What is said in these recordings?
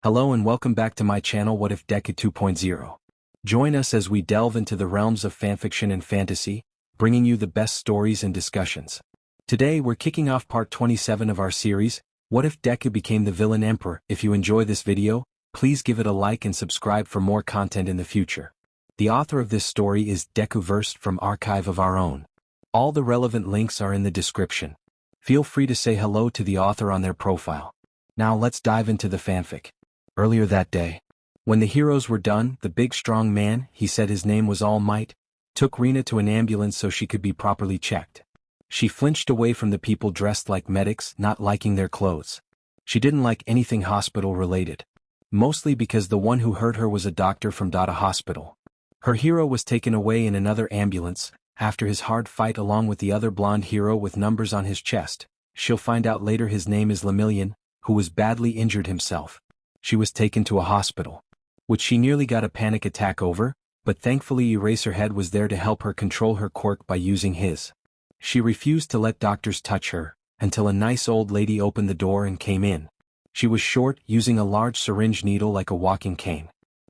Hello and welcome back to my channel What If Deku 2.0. Join us as we delve into the realms of fanfiction and fantasy, bringing you the best stories and discussions. Today we're kicking off part 27 of our series, What If Deku Became the Villain Emperor? If you enjoy this video, please give it a like and subscribe for more content in the future. The author of this story is DekuVerse from Archive of Our Own. All the relevant links are in the description. Feel free to say hello to the author on their profile. Now let's dive into the fanfic. Earlier that day, when the heroes were done, the big strong man, he said his name was All Might, took Rina to an ambulance so she could be properly checked. She flinched away from the people dressed like medics, not liking their clothes. She didn't like anything hospital-related. Mostly because the one who hurt her was a doctor from Data Hospital. Her hero was taken away in another ambulance, after his hard fight along with the other blonde hero with numbers on his chest. She'll find out later his name is Lemillion, who was badly injured himself. She was taken to a hospital, which she nearly got a panic attack over, but thankfully Eraserhead was there to help her control her quirk by using his. She refused to let doctors touch her, until a nice old lady opened the door and came in. She was short, using a large syringe needle like a walking cane.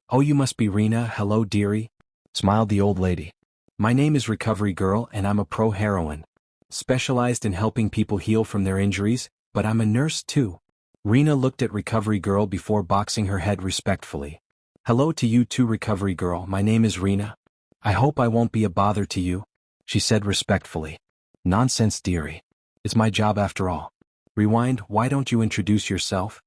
"Oh, you must be Rina, hello dearie," smiled the old lady. "My name is Recovery Girl and I'm a pro heroine. Specialized in helping people heal from their injuries, but I'm a nurse too." Rina looked at Recovery Girl before boxing her head respectfully. "Hello to you too, Recovery Girl, my name is Rina. I hope I won't be a bother to you," she said respectfully. "Nonsense, dearie. It's my job after all." "Rewind, why don't you introduce yourself?"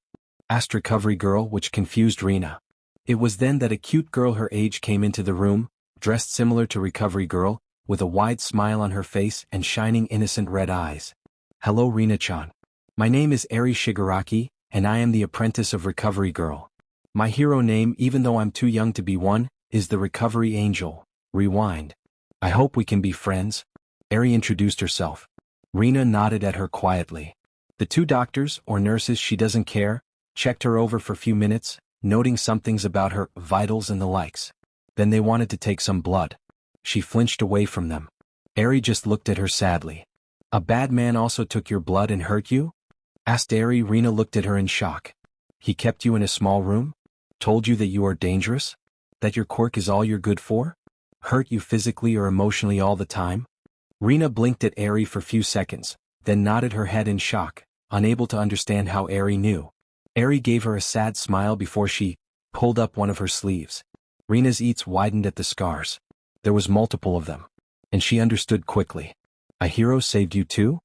asked Recovery Girl, which confused Rina. It was then that a cute girl her age came into the room, dressed similar to Recovery Girl, with a wide smile on her face and shining innocent red eyes. "Hello Rina-chan. My name is Eri Shigaraki, and I am the apprentice of Recovery Girl. My hero name, even though I'm too young to be one, is the Recovery Angel. Rewind. I hope we can be friends." Eri introduced herself. Rina nodded at her quietly. The two doctors, or nurses she doesn't care, checked her over for a few minutes, noting some things about her vitals and the likes. Then they wanted to take some blood. She flinched away from them. Eri just looked at her sadly. "A bad man also took your blood and hurt you?" asked Eri. Rina looked at her in shock. "He kept you in a small room? Told you that you are dangerous? That your quirk is all you're good for? Hurt you physically or emotionally all the time?" Rina blinked at Eri for a few seconds, then nodded her head in shock, unable to understand how Eri knew. Eri gave her a sad smile before she pulled up one of her sleeves. Rina's eyes widened at the scars. There was multiple of them, and she understood quickly. "A hero saved you too?"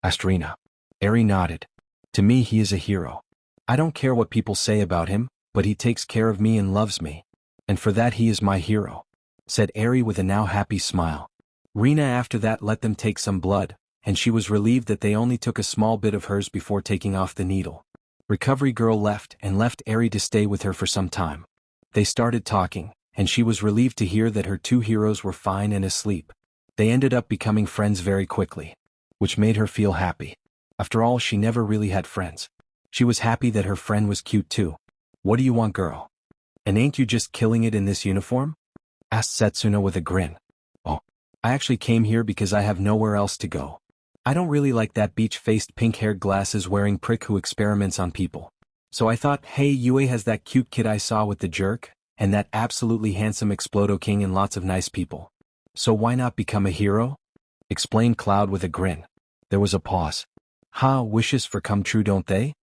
asked Rina. Eri nodded. "To me he is a hero. I don't care what people say about him, but he takes care of me and loves me. And for that he is my hero," said Eri with a now happy smile. Rina after that let them take some blood, and she was relieved that they only took a small bit of hers before taking off the needle. Recovery Girl left Eri to stay with her for some time. They started talking, and she was relieved to hear that her two heroes were fine and asleep. They ended up becoming friends very quickly, which made her feel happy. After all, she never really had friends. She was happy that her friend was cute too. "What do you want, girl? And ain't you just killing it in this uniform?" asked Setsuna with a grin. "Oh, I actually came here because I have nowhere else to go. I don't really like that beach-faced pink-haired glasses-wearing prick who experiments on people. So I thought, hey, Yue has that cute kid I saw with the jerk, and that absolutely handsome Explodo King and lots of nice people. So why not become a hero?" explained Cloud with a grin. There was a pause. "Ha, wishes for come true, don't they?"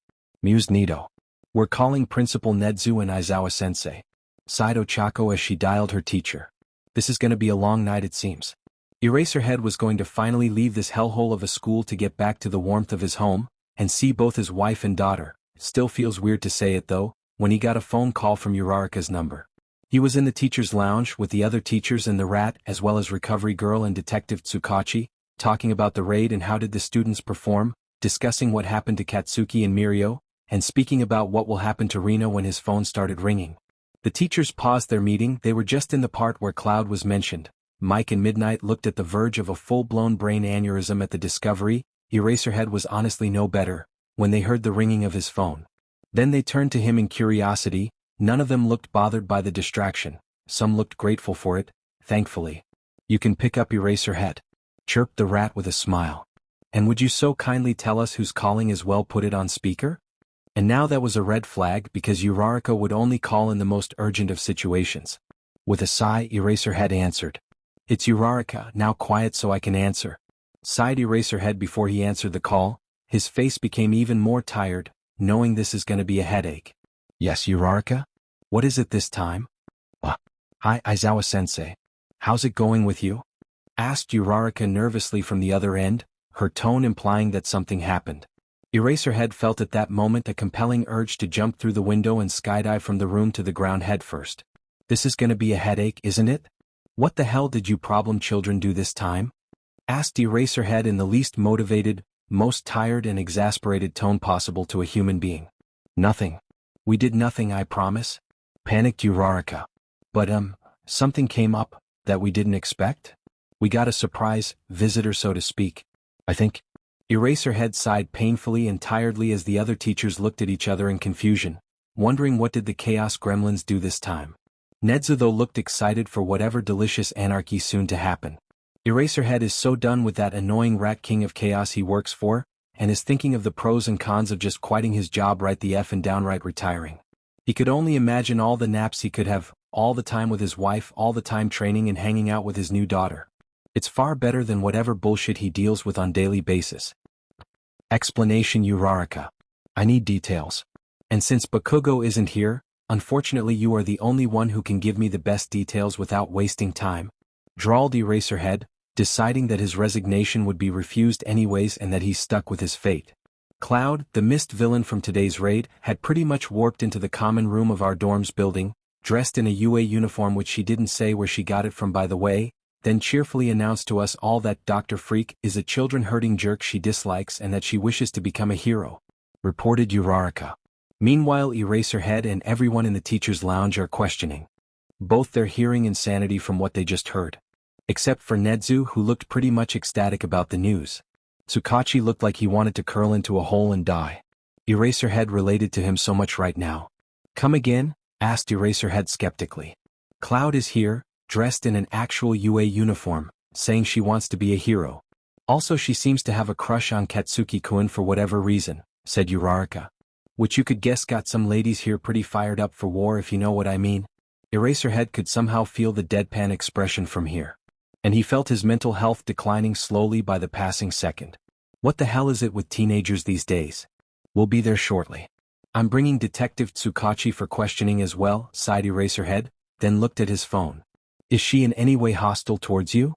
mused Nito. "We're calling Principal Nedzu and Aizawa-sensei," sighed Ochako as she dialed her teacher. "This is gonna be a long night it seems." Eraserhead was going to finally leave this hellhole of a school to get back to the warmth of his home, and see both his wife and daughter. Still feels weird to say it though, when he got a phone call from Uraraka's number. He was in the teacher's lounge with the other teachers and the rat as well as Recovery Girl and Detective Tsukachi, talking about the raid and how did the students perform, discussing what happened to Katsuki and Mirio, and speaking about what will happen to Rina when his phone started ringing. The teachers paused their meeting. They were just in the part where Cloud was mentioned. Mike and Midnight looked at the verge of a full-blown brain aneurysm at the discovery. Eraserhead was honestly no better when they heard the ringing of his phone. Then they turned to him in curiosity. None of them looked bothered by the distraction. Some looked grateful for it, thankfully. "You can pick up Eraserhead," chirped the rat with a smile. "And would you so kindly tell us who's calling as well? Put it on speaker?" And now that was a red flag because Uraraka would only call in the most urgent of situations. With a sigh, Eraserhead answered. It's Uraraka, now quiet so I can answer. Sighed Eraserhead before he answered the call. His face became even more tired, knowing this is gonna be a headache. Yes, Uraraka? What is it this time? Hi, Aizawa-sensei. How's it going with you? Asked Uraraka nervously from the other end, her tone implying that something happened. Eraserhead felt at that moment a compelling urge to jump through the window and skydive from the room to the ground headfirst. This is gonna be a headache, isn't it? What the hell did you problem children do this time? Asked Eraserhead in the least motivated, most tired and exasperated tone possible to a human being. Nothing. We did nothing, I promise. Panicked Uraraka. But something came up that we didn't expect? We got a surprise visitor, so to speak. I think. Eraserhead sighed painfully and tiredly as the other teachers looked at each other in confusion, wondering what did the Chaos Gremlins do this time. Nezuko looked excited for whatever delicious anarchy soon to happen. Eraserhead is so done with that annoying rat king of chaos he works for, and is thinking of the pros and cons of just quitting his job right the F and downright retiring. He could only imagine all the naps he could have, all the time with his wife, all the time training and hanging out with his new daughter. It's far better than whatever bullshit he deals with on daily basis. Explanation Uraraka. I need details. And since Bakugo isn't here, unfortunately you are the only one who can give me the best details without wasting time. Drawled Eraserhead, deciding that his resignation would be refused anyways and that he's stuck with his fate. Cloud, the mist villain from today's raid, had pretty much warped into the common room of our dorm's building, dressed in a UA uniform which she didn't say where she got it from by the way, then cheerfully announced to us all that Dr. Freak is a children-hurting jerk she dislikes and that she wishes to become a hero. Reported Uraraka. Meanwhile Eraserhead and everyone in the teacher's lounge are questioning both their hearing and sanity from what they just heard. Except for Nezu, who looked pretty much ecstatic about the news. Tsukachi looked like he wanted to curl into a hole and die. Eraserhead related to him so much right now. Come again? Asked Eraserhead skeptically. Cloud is here, dressed in an actual UA uniform, saying she wants to be a hero. Also she seems to have a crush on Katsuki-kun for whatever reason, said Uraraka. Which you could guess got some ladies here pretty fired up for war if you know what I mean. Eraserhead could somehow feel the deadpan expression from here. And he felt his mental health declining slowly by the passing second. What the hell is it with teenagers these days? We'll be there shortly. I'm bringing Detective Tsukachi for questioning as well, sighed Eraserhead, then looked at his phone. Is she in any way hostile towards you?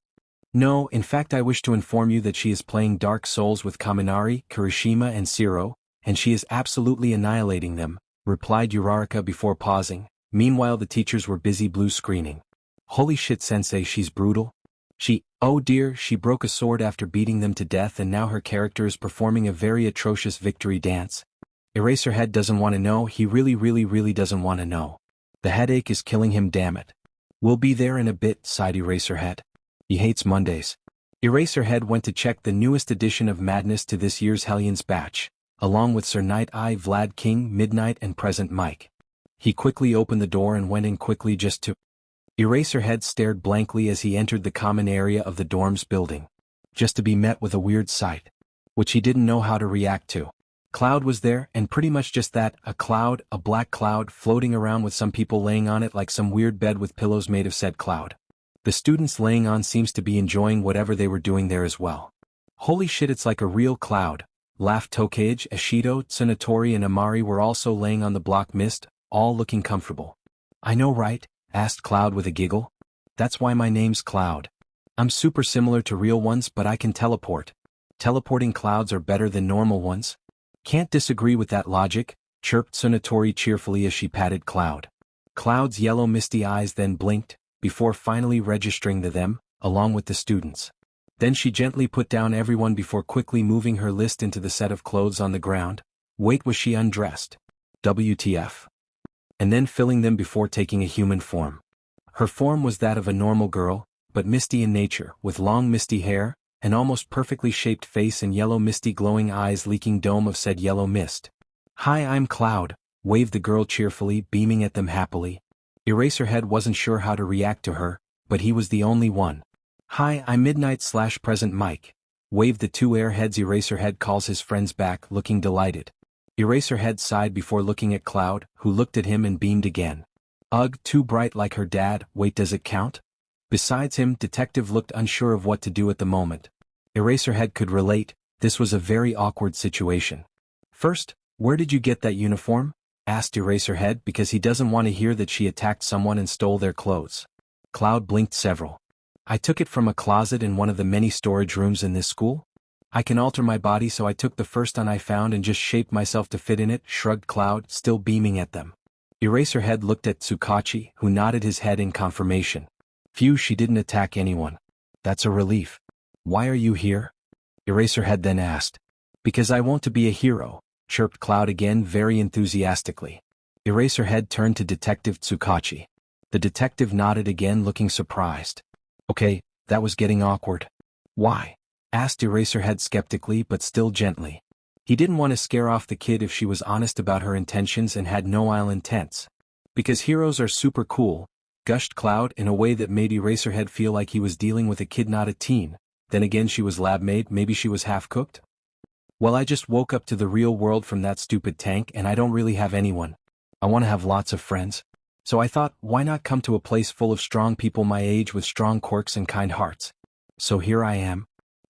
No, in fact I wish to inform you that she is playing Dark Souls with Kaminari, Kirishima and Zero, and she is absolutely annihilating them, replied Uraraka before pausing. Meanwhile the teachers were busy blue screening. Holy shit sensei, she's brutal. Oh dear, she broke a sword after beating them to death and now her character is performing a very atrocious victory dance. Eraserhead doesn't want to know, he really doesn't want to know. The headache is killing him, damn it. We'll be there in a bit, sighed Eraserhead. He hates Mondays. Eraserhead went to check the newest edition of Madness to this year's Hellions batch, along with Sir Night Eye, Vlad King, Midnight and Present Mike. He quickly opened the door and went in quickly just to... Eraserhead stared blankly as he entered the common area of the dorm's building, just to be met with a weird sight, which he didn't know how to react to. Cloud was there, and pretty much just that, a black cloud floating around with some people laying on it like some weird bed with pillows made of said cloud. The students laying on seems to be enjoying whatever they were doing there as well. Holy shit, it's like a real cloud, laughed Tokage. Ashido, Tsunatori and Amari were also laying on the block mist, all looking comfortable. I know right? Asked Cloud with a giggle. That's why my name's Cloud. I'm super similar to real ones but I can teleport. Teleporting clouds are better than normal ones. Can't disagree with that logic, chirped Tsunatori cheerfully as she patted Cloud. Cloud's yellow misty eyes then blinked, before finally registering them, along with the students. Then she gently put down everyone before quickly moving her list into the set of clothes on the ground. Wait, was she undressed? WTF. And then filling them before taking a human form. Her form was that of a normal girl, but misty in nature, with long misty hair, an almost perfectly shaped face and yellow misty glowing eyes leaking dome of said yellow mist. Hi, I'm Cloud, waved the girl cheerfully, beaming at them happily. Eraserhead wasn't sure how to react to her, but he was the only one. Hi, I'm Midnight/Present Mike, waved the two airheads. Eraserhead calls his friends back, looking delighted. Eraserhead sighed before looking at Cloud, who looked at him and beamed again. Ugh, too bright like her dad. Wait, does it count? Besides him, Detective looked unsure of what to do at the moment. Eraserhead could relate, this was a very awkward situation. First, where did you get that uniform? Asked Eraserhead because he doesn't want to hear that she attacked someone and stole their clothes. Cloud blinked several. I took it from a closet in one of the many storage rooms in this school. I can alter my body, so I took the first one I found and just shaped myself to fit in it, shrugged Cloud, still beaming at them. Eraserhead looked at Tsukachi, who nodded his head in confirmation. Phew, she didn't attack anyone. That's a relief. Why are you here? Eraserhead then asked. Because I want to be a hero, chirped Cloud again very enthusiastically. Eraserhead turned to Detective Tsukachi. The detective nodded again, looking surprised. Okay, that was getting awkward. Why? Asked Eraserhead skeptically but still gently. He didn't want to scare off the kid if she was honest about her intentions and had no ill intents. Because heroes are super cool, gushed Cloud in a way that made Eraserhead feel like he was dealing with a kid, not a teen. Then again, she was lab-made, maybe she was half-cooked? Well, I just woke up to the real world from that stupid tank and I don't really have anyone. I want to have lots of friends. So I thought, why not come to a place full of strong people my age with strong quirks and kind hearts? So here I am.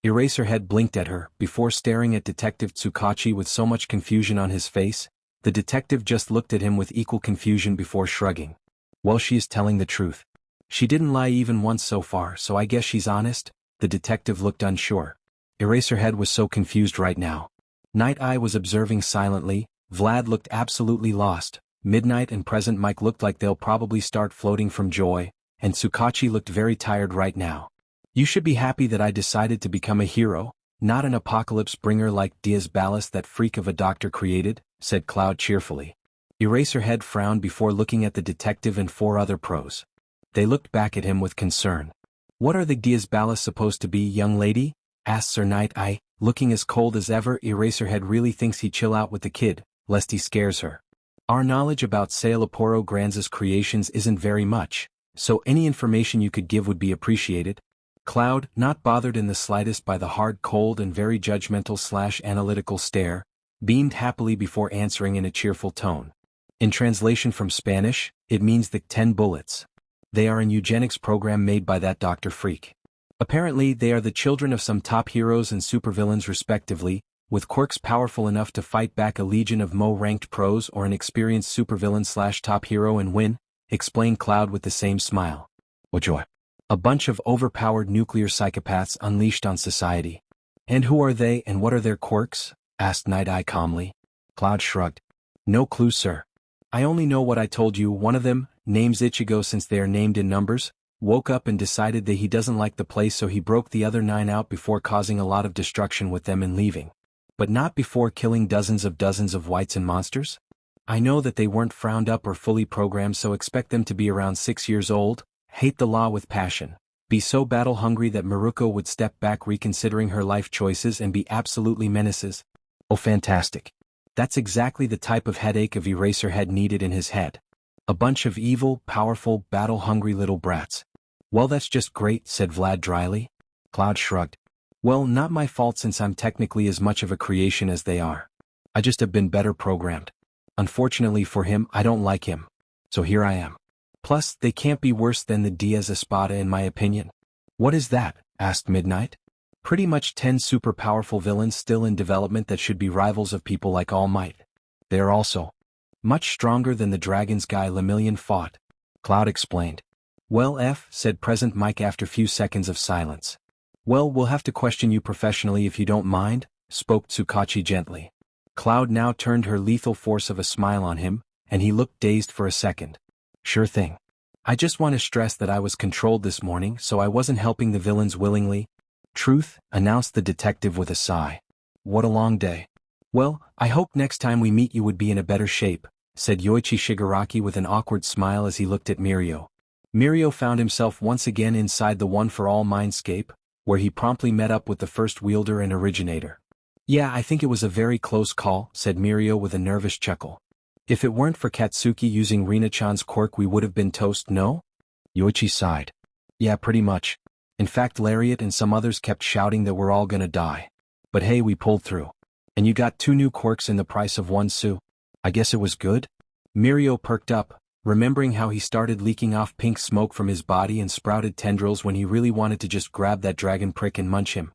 Eraserhead blinked at her, before staring at Detective Tsukachi with so much confusion on his face. The detective just looked at him with equal confusion before shrugging. Well, she is telling the truth. She didn't lie even once so far, so I guess she's honest? The detective looked unsure. Eraserhead was so confused right now. Night Eye was observing silently. Vlad looked absolutely lost. Midnight and Present Mike looked like they'll probably start floating from joy, and Tsukachi looked very tired right now. You should be happy that I decided to become a hero, not an apocalypse bringer like Diaz Ballas that freak of a doctor created, said Cloud cheerfully. Eraserhead frowned before looking at the detective and four other pros. They looked back at him with concern. What are the Diaz Ballas supposed to be, young lady? Asked Sir Night Eye, looking as cold as ever. Eraserhead really thinks he'd chill out with the kid, lest he scares her. Our knowledge about Sailaporo Granza's creations isn't very much, so any information you could give would be appreciated. Cloud, not bothered in the slightest by the hard, cold and very judgmental/analytical stare, beamed happily before answering in a cheerful tone. In translation from Spanish, it means the 10 bullets. They are an eugenics program made by that Dr. Freak. Apparently, they are the children of some top heroes and supervillains respectively, with quirks powerful enough to fight back a legion of Mo-ranked pros or an experienced supervillain/top hero and win, explained Cloud with the same smile. Oh joy. A bunch of overpowered nuclear psychopaths unleashed on society. And who are they and what are their quirks? Asked Night Eye calmly. Cloud shrugged. No clue, sir. I only know what I told you. One of them, name's Ichigo since they are named in numbers, woke up and decided that he doesn't like the place, so he broke the other 9 out before causing a lot of destruction with them and leaving. But not before killing dozens of whites and monsters? I know that they weren't frowned up or fully programmed, so expect them to be around 6 years old, hate the law with passion, be so battle-hungry that Maruko would step back reconsidering her life choices and be absolutely menaces. Oh fantastic. That's exactly the type of headache of Eraserhead needed in his head. A bunch of evil, powerful, battle-hungry little brats. Well, that's just great, said Vlad dryly. Cloud shrugged. Well, not my fault since I'm technically as much of a creation as they are. I just have been better programmed. Unfortunately for him, I don't like him. So here I am. Plus, they can't be worse than the Diaz Espada in my opinion. What is that? Asked Midnight. Pretty much 10 super powerful villains still in development that should be rivals of people like All Might. They are also much stronger than the dragons guy Lemillion fought. Cloud explained. Well, said Present Mike after few seconds of silence. Well, we'll have to question you professionally if you don't mind, spoke Tsukachi gently. Cloud now turned her lethal force of a smile on him, and he looked dazed for a second. Sure thing. I just want to stress that I was controlled this morning, so I wasn't helping the villains willingly. Truth, announced the detective with a sigh. What a long day. Well, I hope next time we meet you would be in a better shape, said Yoichi Shigaraki with an awkward smile as he looked at Mirio. Mirio found himself once again inside the one-for-all mindscape, where he promptly met up with the first wielder and originator. Yeah, I think it was a very close call, said Mirio with a nervous chuckle. If it weren't for Katsuki using Rina-chan's quirk we would have been toast, no? Yoichi sighed. Yeah, pretty much. In fact, Lariat and some others kept shouting that we're all gonna die. But hey, we pulled through. And you got 2 new quirks in the price of 1 sou. I guess it was good? Mirio perked up, remembering how he started leaking off pink smoke from his body and sprouted tendrils when he really wanted to just grab that dragon prick and munch him.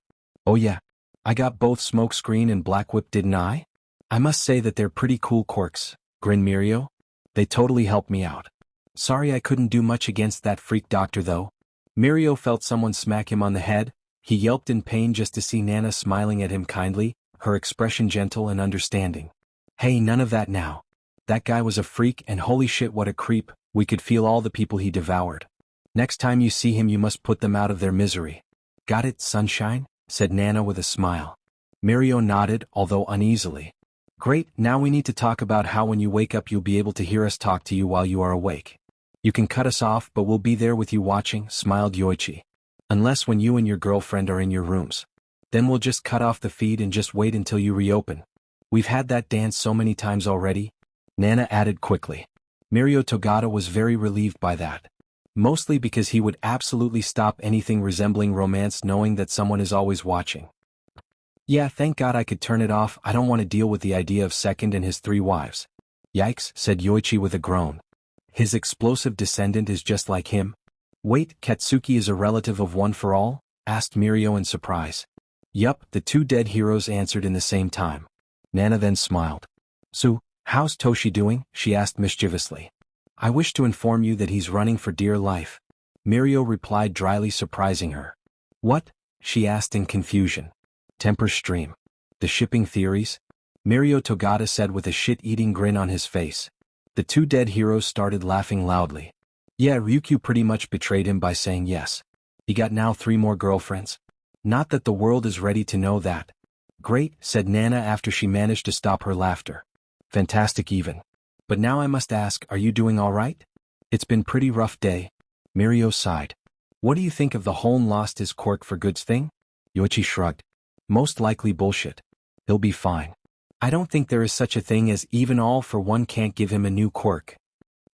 Oh yeah. I got both Smokescreen and Black Whip, didn't I? I must say that they're pretty cool quirks, grinned Mirio. They totally helped me out. Sorry I couldn't do much against that freak doctor though. Mirio felt someone smack him on the head. He yelped in pain just to see Nana smiling at him kindly, her expression gentle and understanding. Hey, none of that now. That guy was a freak and holy shit what a creep, we could feel all the people he devoured. Next time you see him you must put them out of their misery. Got it, sunshine? Said Nana with a smile. Mirio nodded, although uneasily. Great, now we need to talk about how when you wake up you'll be able to hear us talk to you while you are awake. You can cut us off but we'll be there with you watching, smiled Yoichi. Unless when you and your girlfriend are in your rooms. Then we'll just cut off the feed and just wait until you reopen. We've had that dance so many times already. Nana added quickly. Mirio Togata was very relieved by that. Mostly because he would absolutely stop anything resembling romance knowing that someone is always watching. Yeah, thank God I could turn it off. I don't want to deal with the idea of Second and his 3 wives. Yikes, said Yoichi with a groan. His explosive descendant is just like him. Wait, Katsuki is a relative of One for All? Asked Mirio in surprise. Yup, the 2 dead heroes answered in the same time. Nana then smiled. So, how's Toshi doing? She asked mischievously. I wish to inform you that he's running for dear life. Mirio replied dryly, surprising her. What? She asked in confusion. Temper stream. The shipping theories? Mirio Togata said with a shit-eating grin on his face. The 2 dead heroes started laughing loudly. Yeah, Ryukyu pretty much betrayed him by saying yes. He got now 3 more girlfriends. Not that the world is ready to know that. Great, said Nana after she managed to stop her laughter. Fantastic even. But now I must ask, are you doing alright? It's been pretty rough day. Mirio sighed. What do you think of the Hone lost his quirk for goods thing? Yoichi shrugged. Most likely bullshit. He'll be fine. I don't think there is such a thing as even all for one can't give him a new quirk.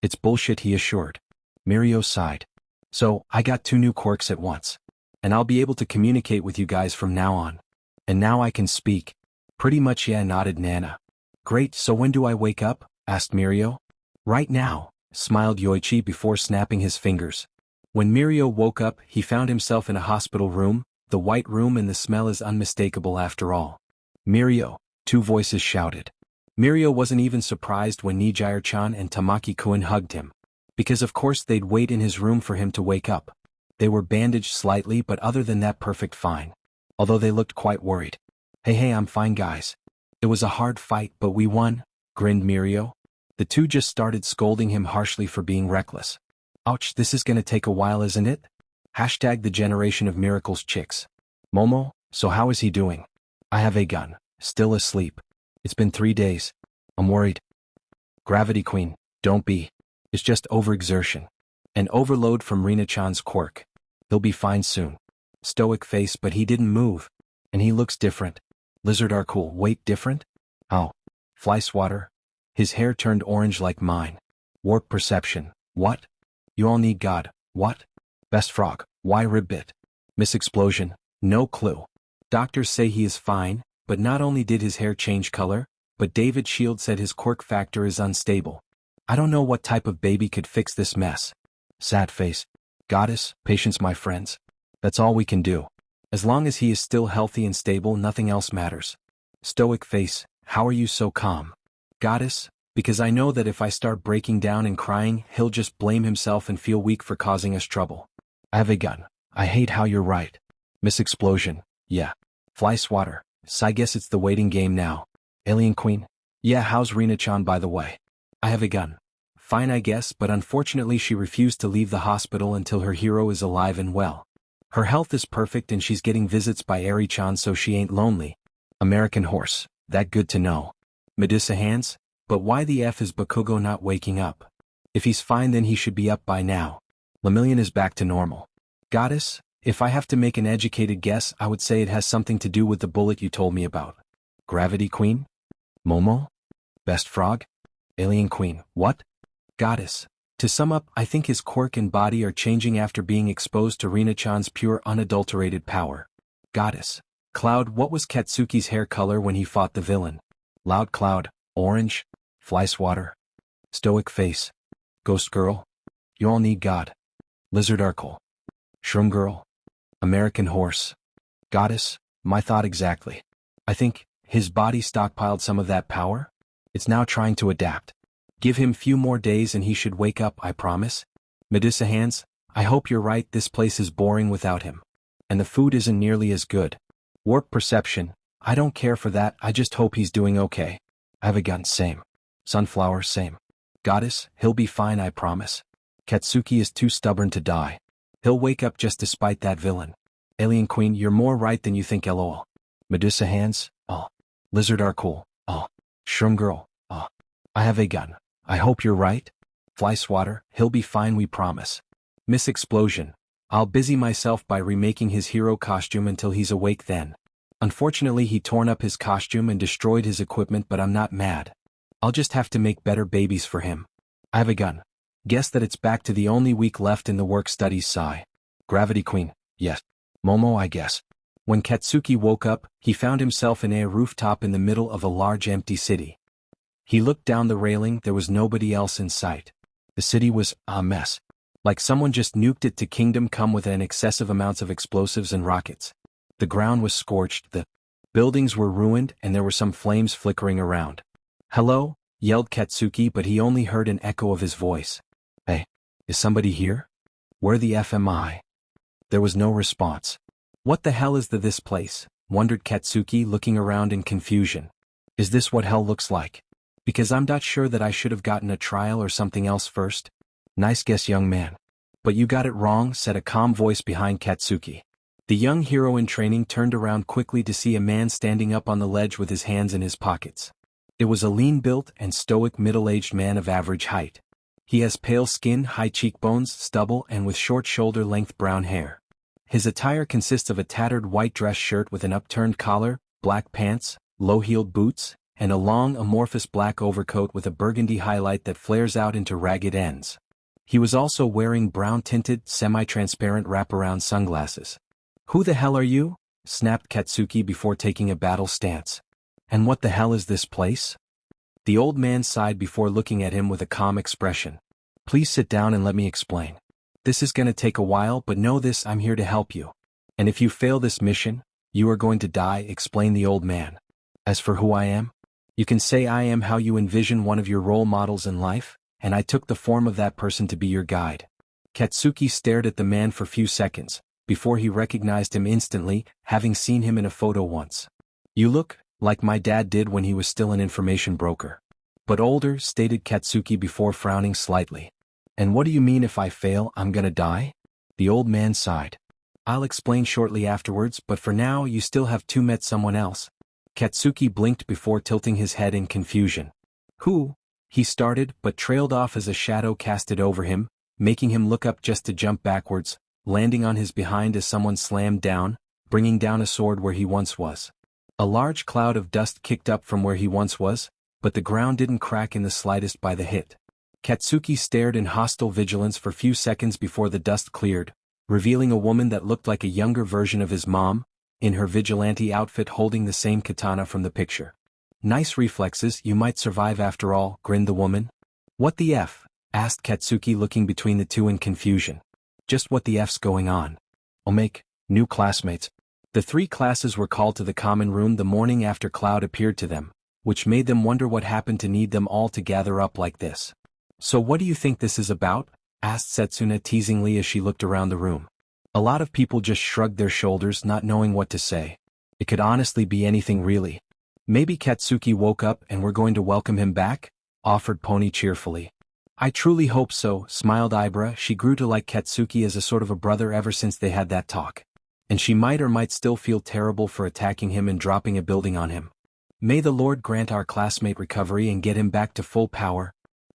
It's bullshit, he assured. Mirio sighed. So, I got 2 new quirks at once. And I'll be able to communicate with you guys from now on. And now I can speak. Pretty much, yeah, nodded Nana. Great, so when do I wake up? Asked Mirio. Right now, smiled Yoichi before snapping his fingers. When Mirio woke up, he found himself in a hospital room, the white room, and the smell is unmistakable after all. Mirio, 2 voices shouted. Mirio wasn't even surprised when Nijire-chan and Tamaki-kun hugged him. Because of course they'd wait in his room for him to wake up. They were bandaged slightly but other than that perfect fine. Although they looked quite worried. Hey, I'm fine guys. It was a hard fight but we won, grinned Mirio. The 2 just started scolding him harshly for being reckless. Ouch, this is gonna take a while, isn't it? Hashtag the generation of miracles chicks. Momo, so how is he doing? I have a gun. Still asleep. It's been 3 days. I'm worried. Gravity Queen, don't be. It's just overexertion. An overload from Rina-chan's quirk. He'll be fine soon. Stoic face, but he didn't move. And he looks different. Lizard are cool. Wait, different? How? Fly swatter? His hair turned orange like mine. Warp perception. What? You all need God. What? Best frog. Why ribbit? Miss explosion. No clue. Doctors say he is fine, but not only did his hair change color, but David Shield said his quirk factor is unstable. I don't know what type of baby could fix this mess. Sad face. Goddess, patience my friends. That's all we can do. As long as he is still healthy and stable, nothing else matters. Stoic face, how are you so calm? Goddess, because I know that if I start breaking down and crying, he'll just blame himself and feel weak for causing us trouble. I have a gun. I hate how you're right. Miss Explosion, yeah. Fly swatter, so I guess it's the waiting game now. Alien Queen, yeah, how's Rina-chan by the way? I have a gun. Fine I guess, but unfortunately she refused to leave the hospital until her hero is alive and well. Her health is perfect and she's getting visits by Eri-chan so she ain't lonely. American horse, that good to know. Medusa hands, but why the F is Bakugo not waking up? If he's fine then he should be up by now. Lemillion is back to normal. Goddess, if I have to make an educated guess I would say it has something to do with the bullet you told me about. Gravity Queen? Momo? Best frog? Alien Queen, what? Goddess. To sum up, I think his quirk and body are changing after being exposed to Rina-chan's pure unadulterated power. Goddess. Cloud, what was Katsuki's hair color when he fought the villain? Loud Cloud, orange. Fly Swatter. Stoic face. Ghost Girl. You all need God. Lizard Urkel. Shroom Girl. American Horse. Goddess, my thought exactly. I think his body stockpiled some of that power. It's now trying to adapt. Give him few more days and he should wake up, I promise. Medusa Hands, I hope you're right, this place is boring without him. And the food isn't nearly as good. Warp Perception, I don't care for that, I just hope he's doing okay. I have a gun, same. Sunflower, same. Goddess, he'll be fine, I promise. Katsuki is too stubborn to die. He'll wake up just despite that villain. Alien Queen, you're more right than you think, lol. Medusa Hands, oh. Lizard are cool, oh. Shroom Girl, oh. I have a gun. I hope you're right. Fly Swatter, he'll be fine, we promise. Miss Explosion, I'll busy myself by remaking his hero costume until he's awake then. Unfortunately he torn up his costume and destroyed his equipment, but I'm not mad. I'll just have to make better babies for him. I have a gun. Guess that it's back to the only week left in the work studies, sigh. Gravity Queen, yes. Momo, I guess. When Katsuki woke up, he found himself in a rooftop in the middle of a large empty city. He looked down the railing, there was nobody else in sight. The city was a mess. Like someone just nuked it to Kingdom Come with an excessive amounts of explosives and rockets. The ground was scorched, the buildings were ruined, and there were some flames flickering around. Hello? Yelled Katsuki, but he only heard an echo of his voice. Hey, is somebody here? Where the F am I? There was no response. What the hell is this place? Wondered Katsuki, looking around in confusion. Is this what hell looks like? Because I'm not sure that I should have gotten a trial or something else first. Nice guess, young man. But you got it wrong, said a calm voice behind Katsuki. The young hero in training turned around quickly to see a man standing up on the ledge with his hands in his pockets. It was a lean-built and stoic middle-aged man of average height. He has pale skin, high cheekbones, stubble, and with short shoulder-length brown hair. His attire consists of a tattered white dress shirt with an upturned collar, black pants, low-heeled boots, and a long amorphous black overcoat with a burgundy highlight that flares out into ragged ends. He was also wearing brown-tinted, semi-transparent wraparound sunglasses. Who the hell are you? Snapped Katsuki before taking a battle stance. And what the hell is this place? The old man sighed before looking at him with a calm expression. Please sit down and let me explain. This is gonna take a while, but know this, I'm here to help you. And if you fail this mission, you are going to die, explained the old man. As for who I am, you can say I am how you envision one of your role models in life, and I took the form of that person to be your guide. Katsuki stared at the man for few seconds, before he recognized him instantly, having seen him in a photo once. You look like my dad did when he was still an information broker. But older, stated Katsuki before frowning slightly. And what do you mean if I fail, I'm gonna die? The old man sighed. I'll explain shortly afterwards, but for now you still have to met someone else. Katsuki blinked before tilting his head in confusion. Who? He started, but trailed off as a shadow casted over him, making him look up just to jump backwards, landing on his behind as someone slammed down, bringing down a sword where he once was. A large cloud of dust kicked up from where he once was, but the ground didn't crack in the slightest by the hit. Katsuki stared in hostile vigilance for few seconds before the dust cleared, revealing a woman that looked like a younger version of his mom, in her vigilante outfit holding the same katana from the picture. Nice reflexes, you might survive after all, grinned the woman. What the F? Asked Katsuki, looking between the two in confusion. Just what the F's going on? I'll make new classmates. The three classes were called to the common room the morning after Cloud appeared to them, which made them wonder what happened to need them all to gather up like this. So what do you think this is about? Asked Setsuna teasingly as she looked around the room. A lot of people just shrugged their shoulders, not knowing what to say. It could honestly be anything really. Maybe Katsuki woke up and we're going to welcome him back? Offered Pony cheerfully. I truly hope so, smiled Ibra. She grew to like Katsuki as a sort of a brother ever since they had that talk. And she might or might still feel terrible for attacking him and dropping a building on him. May the Lord grant our classmate recovery and get him back to full power.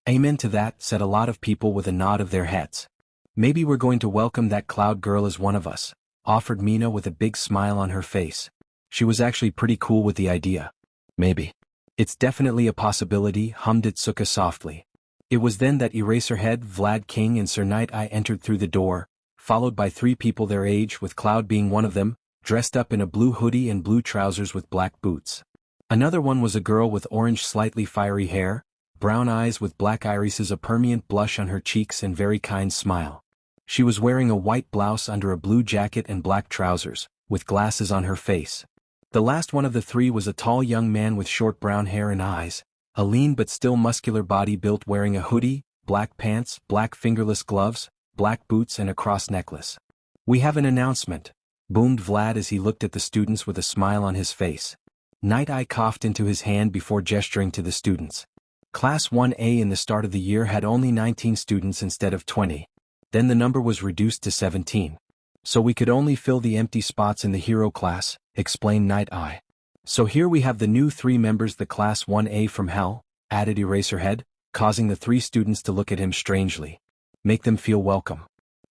Amen to that, said a lot of people with a nod of their heads. Maybe we're going to welcome that Cloud girl as one of us, offered Mina with a big smile on her face. She was actually pretty cool with the idea. Maybe. It's definitely a possibility, hummed Itsuka softly. It was then that Eraserhead, Vlad King and Sir Night Eye entered through the door, followed by three people their age, with Cloud being one of them, dressed up in a blue hoodie and blue trousers with black boots. Another one was a girl with orange slightly fiery hair, brown eyes with black irises, a permanent blush on her cheeks and very kind smile. She was wearing a white blouse under a blue jacket and black trousers, with glasses on her face. The last one of the three was a tall young man with short brown hair and eyes, a lean but still muscular body built, wearing a hoodie, black pants, black fingerless gloves, black boots and a cross necklace. "We have an announcement," boomed Vlad as he looked at the students with a smile on his face. Night Eye coughed into his hand before gesturing to the students. Class 1A in the start of the year had only 19 students instead of 20. Then the number was reduced to 17. "So we could only fill the empty spots in the hero class," explained Night Eye. "So here we have the new 3 members, the Class 1A from Hell," added Eraserhead, causing the 3 students to look at him strangely. "Make them feel welcome.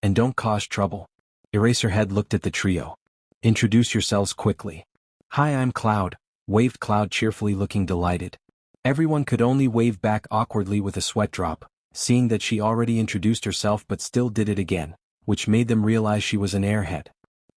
And don't cause trouble." Eraserhead looked at the trio. "Introduce yourselves quickly." "Hi, I'm Cloud," waved Cloud cheerfully, looking delighted. Everyone could only wave back awkwardly with a sweat drop, seeing that she already introduced herself but still did it again, which made them realize she was an airhead.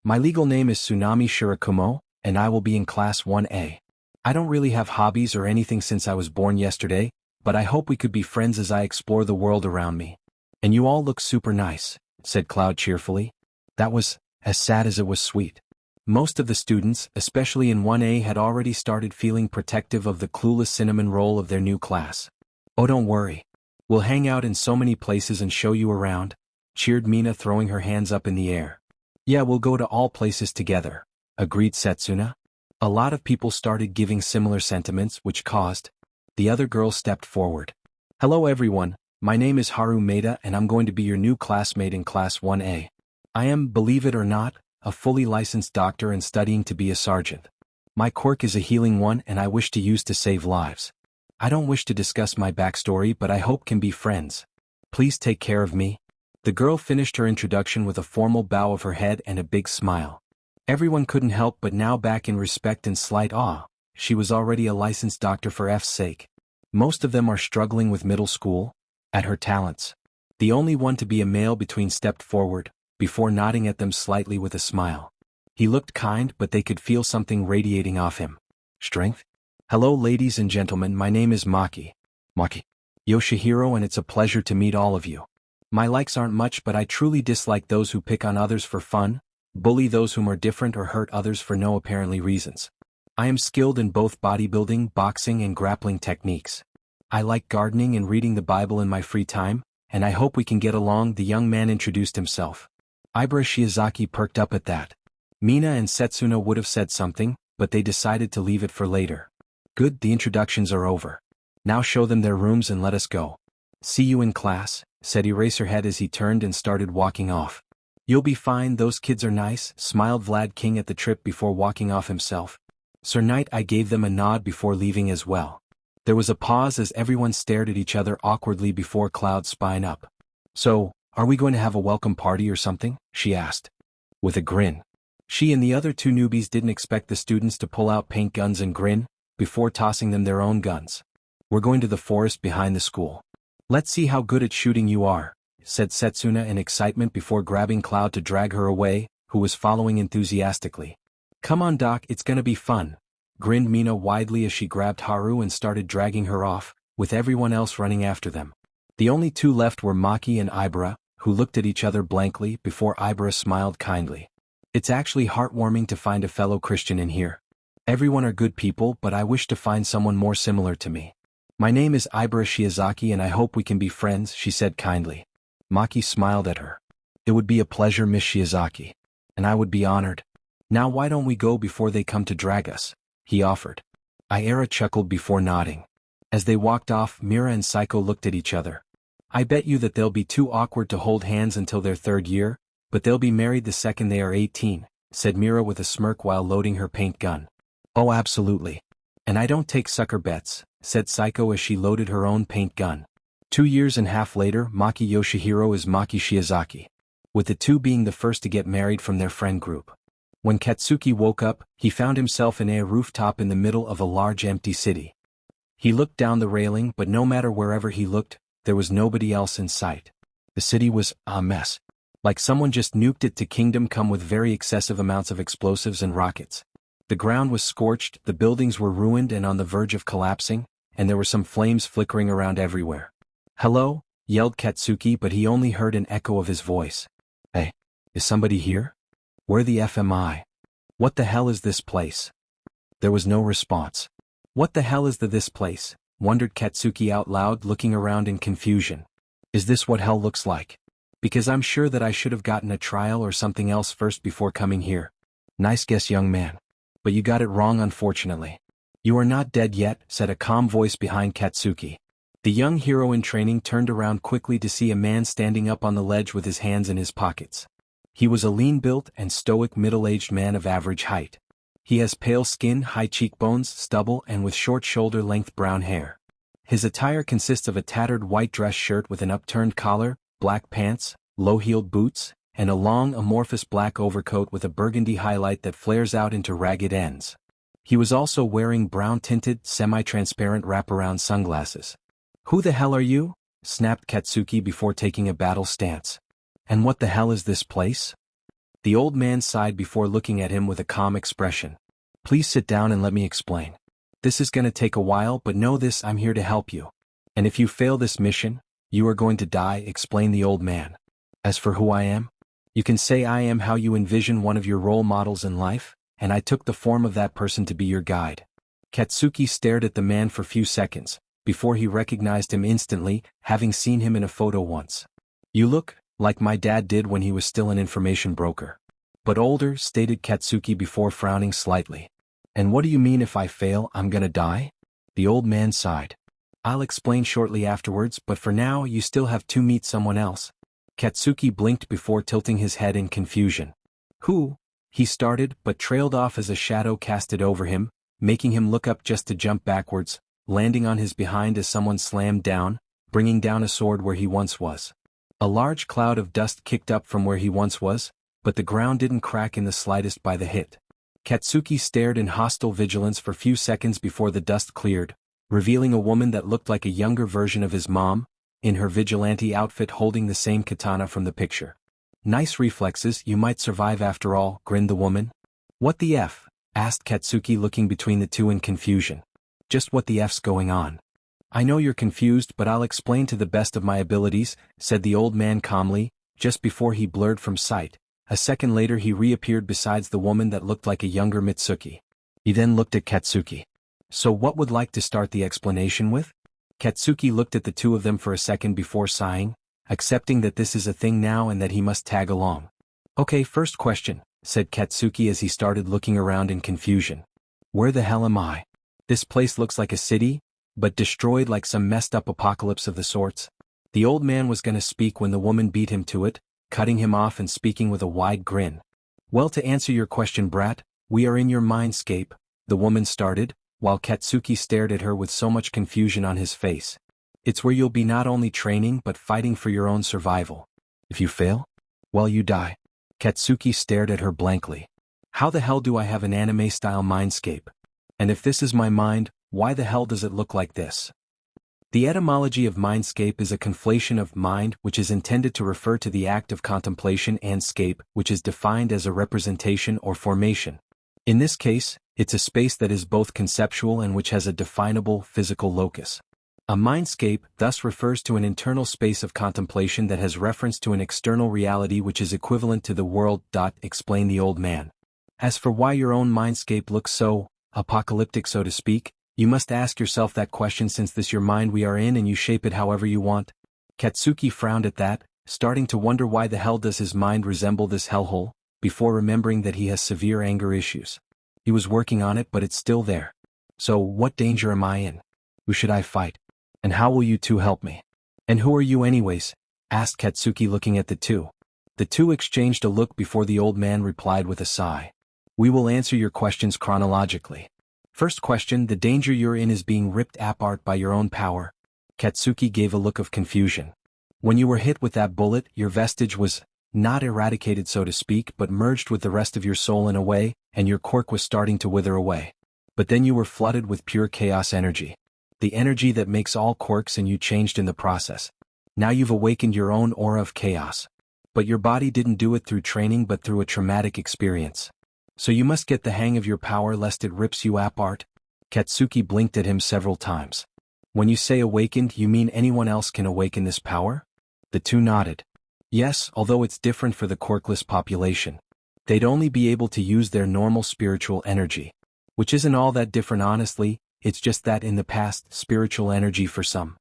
"My legal name is Tsunami Shirakumo, and I will be in Class 1A. I don't really have hobbies or anything since I was born yesterday, but I hope we could be friends as I explore the world around me." "And you all look super nice," said Cloud cheerfully. That was as sad as it was sweet. Most of the students, especially in 1A, had already started feeling protective of the clueless cinnamon roll of their new class. "Oh, don't worry. We'll hang out in so many places and show you around," cheered Mina, throwing her hands up in the air. "Yeah, we'll go to all places together," agreed Setsuna. A lot of people started giving similar sentiments, which caused. The other girl stepped forward. "Hello everyone, my name is Haru Maeda and I'm going to be your new classmate in Class 1A. I am, believe it or not, a fully licensed doctor and studying to be a sergeant. My quirk is a healing one and I wish to use to save lives. I don't wish to discuss my backstory, but I hope can be friends. Please take care of me." The girl finished her introduction with a formal bow of her head and a big smile. Everyone couldn't help but now back in respect and slight awe. She was already a licensed doctor for F's sake. Most of them are struggling with middle school. At her talents. The only one to be a male between stepped forward, before nodding at them slightly with a smile. He looked kind, but they could feel something radiating off him. Strength? "Hello ladies and gentlemen, my name is Maki Yoshihiro, and it's a pleasure to meet all of you. My likes aren't much, but I truly dislike those who pick on others for fun, bully those whom are different, or hurt others for no apparently reasons. I am skilled in both bodybuilding, boxing and grappling techniques. I like gardening and reading the Bible in my free time, and I hope we can get along." The young man introduced himself. Ibara Shiozaki perked up at that. Mina and Setsuna would have said something, but they decided to leave it for later. "Good, the introductions are over. Now show them their rooms and let us go." "See you in class," said Eraserhead as he turned and started walking off. "You'll be fine, those kids are nice," smiled Vlad King at the trip before walking off himself. Sir Knight I gave them a nod before leaving as well. There was a pause as everyone stared at each other awkwardly before Cloud spine up. "So, are we going to have a welcome party or something?" she asked. With a grin. She and the other 2 newbies didn't expect the students to pull out paint guns and grin, before tossing them their own guns. "We're going to the forest behind the school. Let's see how good at shooting you are," said Setsuna in excitement before grabbing Cloud to drag her away, who was following enthusiastically. "Come on Doc, it's gonna be fun," grinned Mina widely as she grabbed Haru and started dragging her off, with everyone else running after them. The only 2 left were Maki and Ibara, who looked at each other blankly before Ibara smiled kindly. "It's actually heartwarming to find a fellow Christian in here. Everyone are good people, but I wish to find someone more similar to me. My name is Ibara Shiozaki and I hope we can be friends," she said kindly. Maki smiled at her. "It would be a pleasure, Miss Shiozaki. And I would be honored. Now why don't we go before they come to drag us?" he offered. Aira chuckled before nodding. As they walked off, Mira and Saiko looked at each other. "I bet you that they'll be too awkward to hold hands until their 3rd year, but they'll be married the second they are 18, said Mira with a smirk while loading her paint gun. "Oh, absolutely. And I don't take sucker bets," said Saiko as she loaded her own paint gun. 2.5 years later, Maki Yoshihiro is Maki Shiozaki, with the 2 being the first to get married from their friend group. When Katsuki woke up, he found himself in a rooftop in the middle of a large empty city. He looked down the railing, but no matter wherever he looked, there was nobody else in sight. The city was a mess. Like someone just nuked it to Kingdom Come with very excessive amounts of explosives and rockets. The ground was scorched, the buildings were ruined and on the verge of collapsing, and there were some flames flickering around everywhere. "Hello?" yelled Katsuki, but he only heard an echo of his voice. "Hey, is somebody here? Where the F am I? What the hell is this place?" There was no response. "What the hell is this place?" wondered Katsuki out loud, looking around in confusion. "Is this what hell looks like? Because I'm sure that I should have gotten a trial or something else first before coming here." "Nice guess, young man. But you got it wrong, unfortunately. You are not dead yet," said a calm voice behind Katsuki. The young hero in training turned around quickly to see a man standing up on the ledge with his hands in his pockets. He was a lean-built and stoic middle-aged man of average height. He has pale skin, high cheekbones, stubble, and with short shoulder-length brown hair. His attire consists of a tattered white dress shirt with an upturned collar, black pants, low-heeled boots, and a long amorphous black overcoat with a burgundy highlight that flares out into ragged ends. He was also wearing brown-tinted, semi-transparent wraparound sunglasses. "Who the hell are you?" snapped Katsuki before taking a battle stance. "And what the hell is this place?" The old man sighed before looking at him with a calm expression. "Please sit down and let me explain. This is gonna take a while, but know this: I'm here to help you. And if you fail this mission, you are going to die," explained the old man. "As for who I am, you can say I am how you envision one of your role models in life, and I took the form of that person to be your guide." Katsuki stared at the man for a few seconds, before he recognized him instantly, having seen him in a photo once. "You look like my dad did when he was still an information broker. But older," stated Katsuki before frowning slightly. "And what do you mean if I fail, I'm gonna die?" The old man sighed. "I'll explain shortly afterwards, but for now you still have to meet someone else." Katsuki blinked before tilting his head in confusion. "Who?" he started, but trailed off as a shadow casted over him, making him look up just to jump backwards, landing on his behind as someone slammed down, bringing down a sword where he once was. A large cloud of dust kicked up from where he once was, but the ground didn't crack in the slightest by the hit. Katsuki stared in hostile vigilance for a few seconds before the dust cleared, revealing a woman that looked like a younger version of his mom, in her vigilante outfit holding the same katana from the picture. "Nice reflexes, you might survive after all," grinned the woman. "What the F?" asked Katsuki, looking between the two in confusion. "Just what the F's going on?" "I know you're confused, but I'll explain to the best of my abilities," said the old man calmly, just before he blurred from sight. A second later he reappeared beside the woman that looked like a younger Mitsuki. He then looked at Katsuki. "So what would like to start the explanation with?" Katsuki looked at the two of them for a second before sighing, accepting that this is a thing now and that he must tag along. "Okay, first question," said Katsuki as he started looking around in confusion. "Where the hell am I? This place looks like a city, but destroyed like some messed up apocalypse of the sorts." The old man was gonna speak when the woman beat him to it, cutting him off and speaking with a wide grin. "Well, to answer your question, brat, we are in your mindscape," the woman started, while Katsuki stared at her with so much confusion on his face. "It's where you'll be not only training but fighting for your own survival. If you fail, well, you die." Katsuki stared at her blankly. "How the hell do I have an anime-style mindscape? And if this is my mind, why the hell does it look like this?" The etymology of mindscape is a conflation of mind, which is intended to refer to the act of contemplation, and scape, which is defined as a representation or formation. In this case, it's a space that is both conceptual and which has a definable physical locus. A mindscape thus refers to an internal space of contemplation that has reference to an external reality which is equivalent to the world. Explained the old man. As for why your own mindscape looks so apocalyptic, so to speak, you must ask yourself that question, since this your mind we are in and you shape it however you want. Katsuki frowned at that, starting to wonder why the hell does his mind resemble this hellhole, before remembering that he has severe anger issues. He was working on it, but it's still there. "So, what danger am I in? Who should I fight? And how will you two help me? And who are you anyways?" asked Katsuki, looking at the two. The two exchanged a look before the old man replied with a sigh. "We will answer your questions chronologically. First question, the danger you're in is being ripped apart by your own power." Katsuki gave a look of confusion. "When you were hit with that bullet, your vestige was not eradicated, so to speak, but merged with the rest of your soul in a way, and your quirk was starting to wither away. But then you were flooded with pure chaos energy. The energy that makes all quirks, and you changed in the process. Now you've awakened your own aura of chaos. But your body didn't do it through training but through a traumatic experience. So you must get the hang of your power lest it rips you apart. Katsuki blinked at him several times. When you say awakened, you mean anyone else can awaken this power? The two nodded. Yes, although it's different for the quirkless population. They'd only be able to use their normal spiritual energy. Which isn't all that different honestly, it's just that in the past, spiritual energy for some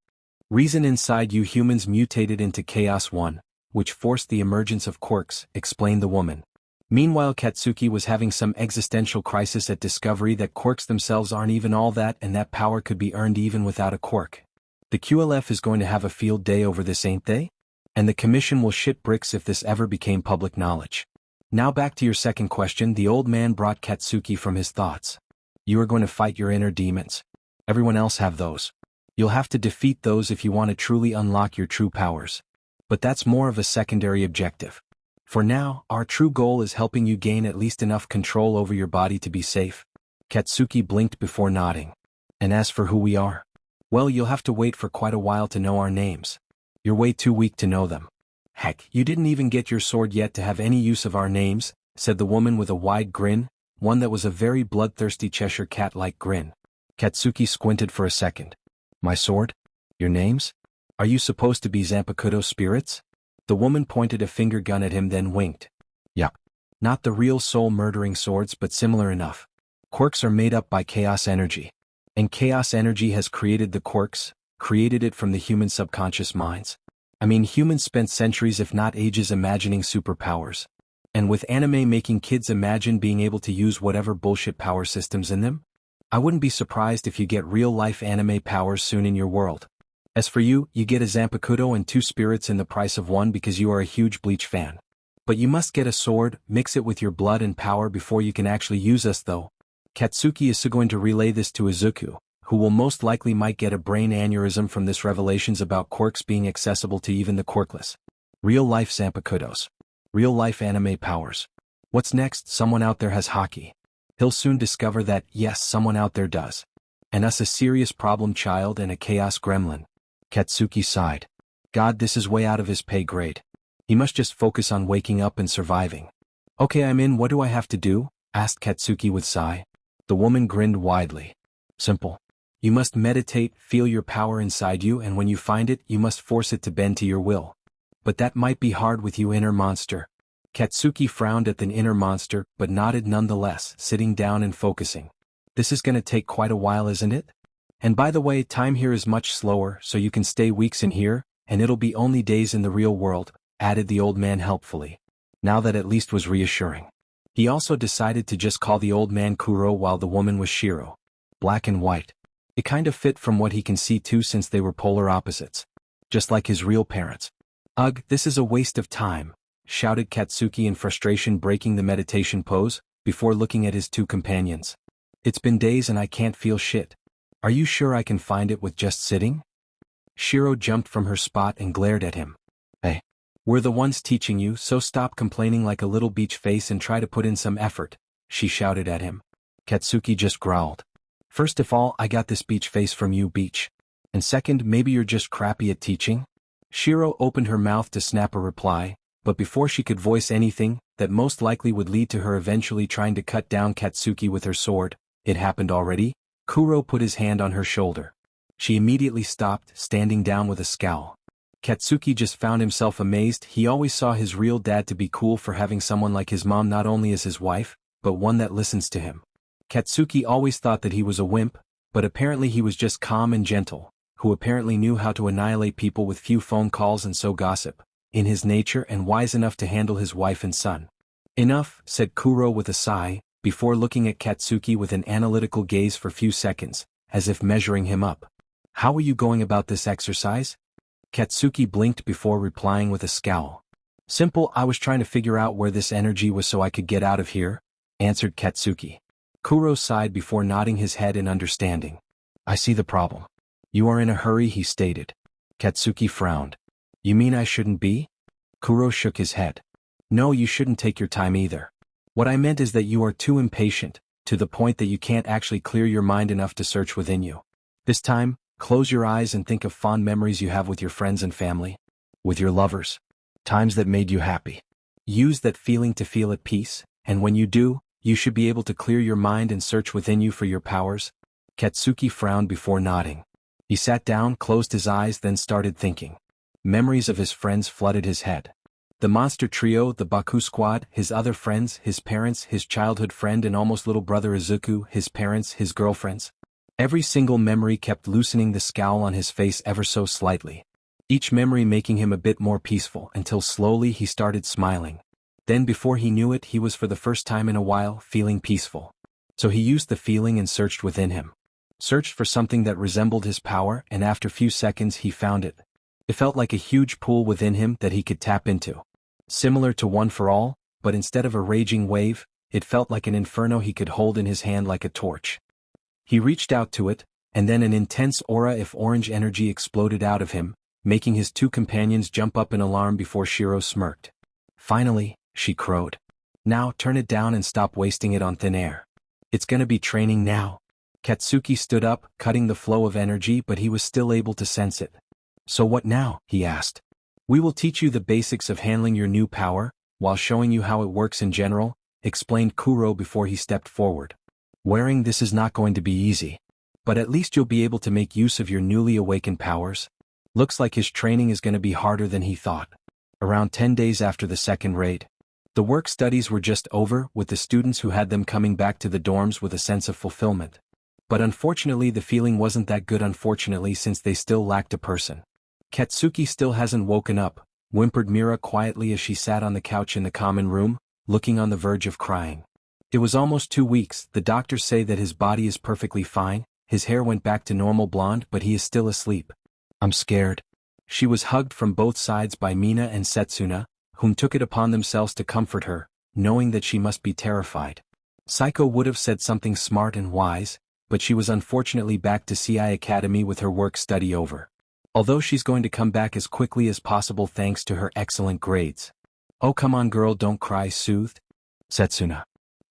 reason inside you humans mutated into Chaos One, which forced the emergence of quirks, explained the woman. Meanwhile Katsuki was having some existential crisis at discovery that quirks themselves aren't even all that and that power could be earned even without a quirk. The QLF is going to have a field day over this, ain't they? And the commission will shit bricks if this ever became public knowledge. Now back to your second question. The old man brought Katsuki from his thoughts. You are going to fight your inner demons. Everyone else have those. You'll have to defeat those if you want to truly unlock your true powers. But that's more of a secondary objective. For now, our true goal is helping you gain at least enough control over your body to be safe. Katsuki blinked before nodding. And as for who we are? Well, you'll have to wait for quite a while to know our names. You're way too weak to know them. Heck, you didn't even get your sword yet to have any use of our names, said the woman with a wide grin, one that was a very bloodthirsty Cheshire cat-like grin. Katsuki squinted for a second. My sword? Your names? Are you supposed to be Zanpakuto spirits? The woman pointed a finger gun at him then winked. Yup. Not the real soul-murdering swords but similar enough. Quirks are made up by chaos energy. And chaos energy has created the quirks, created it from the human subconscious minds. I mean, humans spent centuries if not ages imagining superpowers. And with anime making kids imagine being able to use whatever bullshit power systems in them, I wouldn't be surprised if you get real-life anime powers soon in your world. As for you, you get a Zanpakuto and 2 spirits in the price of 1 because you are a huge Bleach fan. But you must get a sword, mix it with your blood and power before you can actually use us though. Katsuki is going to relay this to Izuku, who will most likely might get a brain aneurysm from this revelations about quirks being accessible to even the quirkless. Real-life Zanpakutos. Real-life anime powers. What's next? Someone out there has hockey. He'll soon discover that, yes, someone out there does. And us a serious problem child and a chaos gremlin. Katsuki sighed. God, this is way out of his pay grade. He must just focus on waking up and surviving. Okay, I'm in. What do I have to do? Asked Katsuki with sigh. The woman grinned widely. Simple. You must meditate, feel your power inside you, and when you find it, you must force it to bend to your will. But that might be hard with you, inner monster. Katsuki frowned at the inner monster, but nodded nonetheless, sitting down and focusing. This is gonna take quite a while, isn't it? And by the way, time here is much slower, so you can stay weeks in here, and it'll be only days in the real world, added the old man helpfully. Now that at least was reassuring. He also decided to just call the old man Kuro while the woman was Shiro. Black and white. It kind of fit from what he can see too since they were polar opposites. Just like his real parents. Ugh, this is a waste of time, shouted Katsuki in frustration, breaking the meditation pose, before looking at his 2 companions. It's been days and I can't feel shit. Are you sure I can find it with just sitting? Shiro jumped from her spot and glared at him. Hey. We're the ones teaching you, so stop complaining like a little beach face and try to put in some effort, she shouted at him. Katsuki just growled. First of all, I got this beach face from you, Beach. And second, maybe you're just crappy at teaching? Shiro opened her mouth to snap a reply, but before she could voice anything that most likely would lead to her eventually trying to cut down Katsuki with her sword, it happened already. Kuro put his hand on her shoulder. She immediately stopped, standing down with a scowl. Katsuki just found himself amazed. He always saw his real dad to be cool for having someone like his mom not only as his wife, but one that listens to him. Katsuki always thought that he was a wimp, but apparently he was just calm and gentle, who apparently knew how to annihilate people with few phone calls and so gossip, in his nature and wise enough to handle his wife and son. Enough, said Kuro with a sigh, before looking at Katsuki with an analytical gaze for few seconds, as if measuring him up. How are you going about this exercise? Katsuki blinked before replying with a scowl. Simple, I was trying to figure out where this energy was so I could get out of here, answered Katsuki. Kuro sighed before nodding his head in understanding. I see the problem. You are in a hurry, he stated. Katsuki frowned. You mean I shouldn't be? Kuro shook his head. No, you shouldn't take your time either. What I meant is that you are too impatient, to the point that you can't actually clear your mind enough to search within you. This time, close your eyes and think of fond memories you have with your friends and family. With your lovers. Times that made you happy. Use that feeling to feel at peace, and when you do, you should be able to clear your mind and search within you for your powers. Katsuki frowned before nodding. He sat down, closed his eyes, then started thinking. Memories of his friends flooded his head. The monster trio, the Baku squad, his other friends, his parents, his childhood friend and almost little brother Izuku, his parents, his girlfriends. Every single memory kept loosening the scowl on his face ever so slightly. Each memory making him a bit more peaceful until slowly he started smiling. Then before he knew it, he was for the first time in a while feeling peaceful. So he used the feeling and searched within him. Searched for something that resembled his power, and after a few seconds he found it. It felt like a huge pool within him that he could tap into. Similar to One for All, but instead of a raging wave, it felt like an inferno he could hold in his hand like a torch. He reached out to it, and then an intense aura of orange energy exploded out of him, making his two companions jump up in alarm before Shiro smirked. Finally, she crowed. Now turn it down and stop wasting it on thin air. It's gonna be training now. Katsuki stood up, cutting the flow of energy, but he was still able to sense it. So what now? He asked. We will teach you the basics of handling your new power, while showing you how it works in general, explained Kuro before he stepped forward. Wearing this is not going to be easy. But at least you'll be able to make use of your newly awakened powers. Looks like his training is going to be harder than he thought. Around 10 days after the second raid. The work studies were just over, with the students who had them coming back to the dorms with a sense of fulfillment. But unfortunately the feeling wasn't that good since they still lacked a person. Katsuki still hasn't woken up, whimpered Mira quietly as she sat on the couch in the common room, looking on the verge of crying. It was almost 2 weeks, the doctors say that his body is perfectly fine, his hair went back to normal blonde but he is still asleep. I'm scared. She was hugged from both sides by Mina and Setsuna, whom took it upon themselves to comfort her, knowing that she must be terrified. Saiko would have said something smart and wise, but she was unfortunately back to CI Academy with her work study over. Although she's going to come back as quickly as possible thanks to her excellent grades. Oh come on girl, don't cry, soothed Setsuna.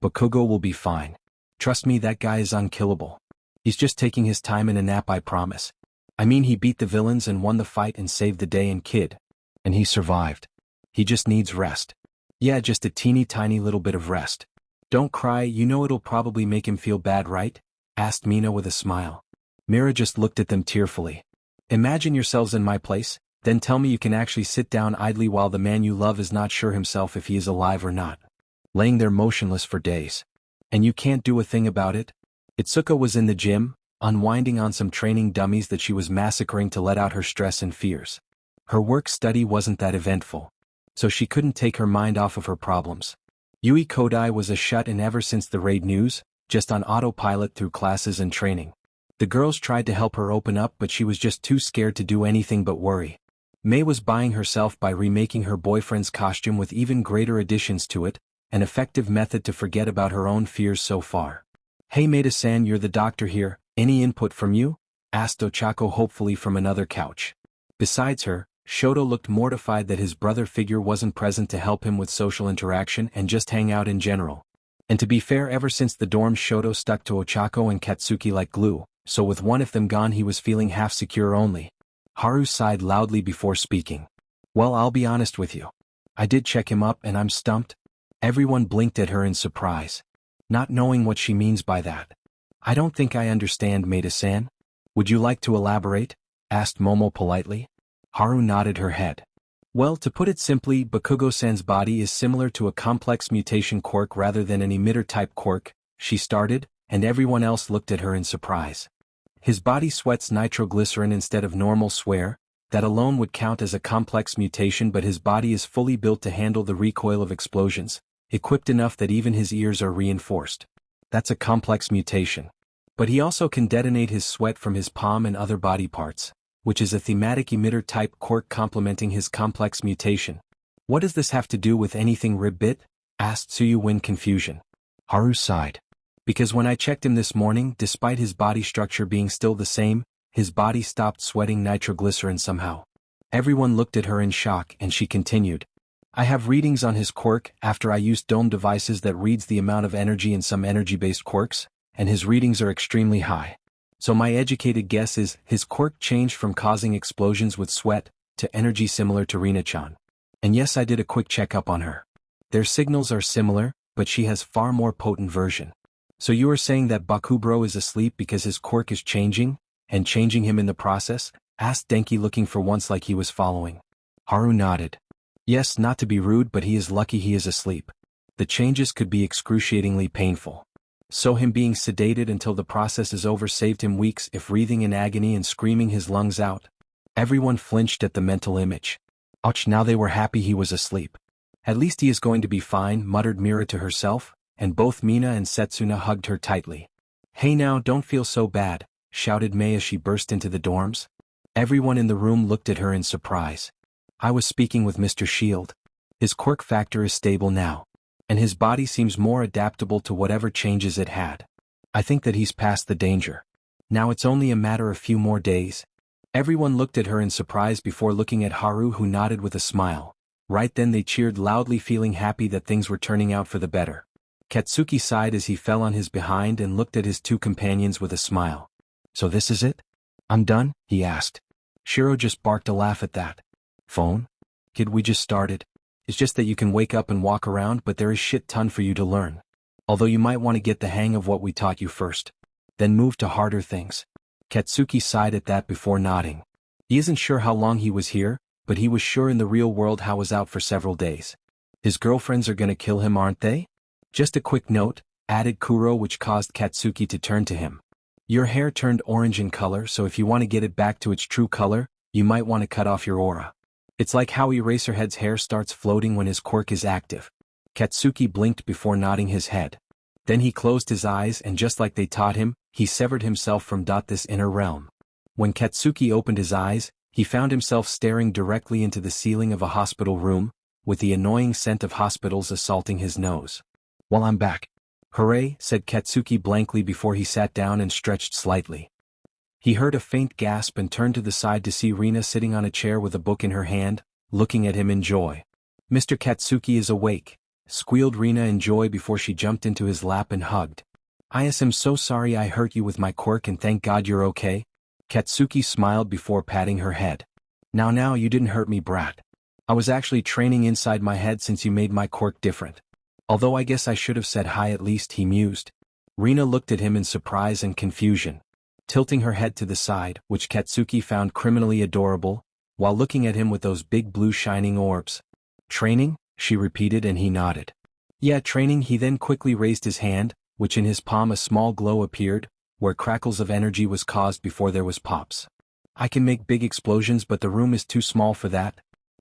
Bakugo will be fine. Trust me, that guy is unkillable. He's just taking his time in a nap, I promise. I mean, he beat the villains and won the fight and saved the day and kid. And he survived. He just needs rest. Yeah, just a teeny tiny little bit of rest. Don't cry, you know it'll probably make him feel bad, right? Asked Mina with a smile. Mira just looked at them tearfully. Imagine yourselves in my place, then tell me you can actually sit down idly while the man you love is not sure himself if he is alive or not. Laying there motionless for days. And you can't do a thing about it? Itsuka was in the gym, unwinding on some training dummies that she was massacring to let out her stress and fears. Her work study wasn't that eventful, so she couldn't take her mind off of her problems. Yui Kodai was a shut-in ever since the raid news, just on autopilot through classes and training. The girls tried to help her open up but she was just too scared to do anything but worry. Mei was buying herself by remaking her boyfriend's costume with even greater additions to it, an effective method to forget about her own fears so far. Hey Maida-san, you're the doctor here, any input from you? Asked Ochako hopefully from another couch. Besides her, Shoto looked mortified that his brother figure wasn't present to help him with social interaction and just hang out in general. And to be fair, ever since the dorm, Shoto stuck to Ochako and Katsuki like glue. So with one of them gone he was feeling half secure only. Haru sighed loudly before speaking. Well, I'll be honest with you. I did check him up and I'm stumped. Everyone blinked at her in surprise, not knowing what she means by that. I don't think I understand, Maida-san. Would you like to elaborate? Asked Momo politely. Haru nodded her head. Well, to put it simply, Bakugo-san's body is similar to a complex mutation quirk rather than an emitter-type quirk, she started, and everyone else looked at her in surprise. His body sweats nitroglycerin instead of normal swear, that alone would count as a complex mutation, but his body is fully built to handle the recoil of explosions, equipped enough that even his ears are reinforced. That's a complex mutation. But he also can detonate his sweat from his palm and other body parts, which is a thematic emitter-type quirk complementing his complex mutation. What does this have to do with anything, Ribbit? Asked Tsuyu in confusion. Haru sighed. Because when I checked him this morning, despite his body structure being still the same, his body stopped sweating nitroglycerin somehow. Everyone looked at her in shock and she continued. I have readings on his quirk after I used dome devices that reads the amount of energy in some energy-based quirks, and his readings are extremely high. So my educated guess is his quirk changed from causing explosions with sweat to energy similar to Rina-chan. And yes, I did a quick checkup on her. Their signals are similar, but she has far more potent version. So you are saying that Bakubro is asleep because his quirk is changing, and changing him in the process? Asked Denki, looking for once like he was following. Haru nodded. Yes, not to be rude, but he is lucky he is asleep. The changes could be excruciatingly painful. So him being sedated until the process is over saved him weeks if wreathing in agony and screaming his lungs out. Everyone flinched at the mental image. Ouch, now they were happy he was asleep. At least he is going to be fine, muttered Mira to herself, and both Mina and Setsuna hugged her tightly. Hey now, don't feel so bad, shouted Mei as she burst into the dorms. Everyone in the room looked at her in surprise. I was speaking with Mr. Shield. His quirk factor is stable now. And his body seems more adaptable to whatever changes it had. I think that he's past the danger. Now it's only a matter of few more days. Everyone looked at her in surprise before looking at Haru, who nodded with a smile. Right then they cheered loudly, feeling happy that things were turning out for the better. Katsuki sighed as he fell on his behind and looked at his two companions with a smile. So this is it? I'm done? He asked. Shiro just barked a laugh at that. Phone? Kid, we just started. It's just that you can wake up and walk around, but there is shit ton for you to learn. Although you might want to get the hang of what we taught you first. Then move to harder things. Katsuki sighed at that before nodding. He isn't sure how long he was here, but he was sure in the real world Hao was out for several days. His girlfriends are gonna kill him, aren't they? Just a quick note, added Kuro, which caused Katsuki to turn to him. Your hair turned orange in color, so if you want to get it back to its true color, you might want to cut off your aura. It's like how Eraserhead's hair starts floating when his quirk is active. Katsuki blinked before nodding his head. Then he closed his eyes and just like they taught him, he severed himself from this inner realm. When Katsuki opened his eyes, he found himself staring directly into the ceiling of a hospital room, with the annoying scent of hospitals assaulting his nose. Well, I'm back. Hooray, said Katsuki blankly before he sat down and stretched slightly. He heard a faint gasp and turned to the side to see Rina sitting on a chair with a book in her hand, looking at him in joy. Mr. Katsuki is awake, squealed Rina in joy before she jumped into his lap and hugged. I am so sorry I hurt you with my quirk and thank God you're okay. Katsuki smiled before patting her head. Now you didn't hurt me, brat. I was actually training inside my head since you made my quirk different. Although I guess I should have said hi at least, he mused. Rina looked at him in surprise and confusion, tilting her head to the side, which Katsuki found criminally adorable, while looking at him with those big blue shining orbs. Training? She repeated and he nodded. Yeah, training. He then quickly raised his hand, which in his palm a small glow appeared, where crackles of energy was caused before there was pops. I can make big explosions, but the room is too small for that.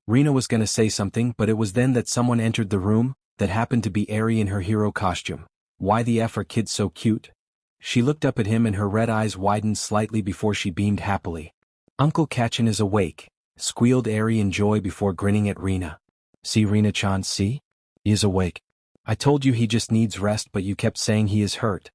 Rina was gonna say something, but it was then that someone entered the room, that happened to be Eri in her hero costume. Why the F are kids so cute? She looked up at him and her red eyes widened slightly before she beamed happily. Uncle Kachin is awake, squealed Eri in joy before grinning at Rina. See, Rina-chan, see? He is awake. I told you he just needs rest, but you kept saying he is hurt.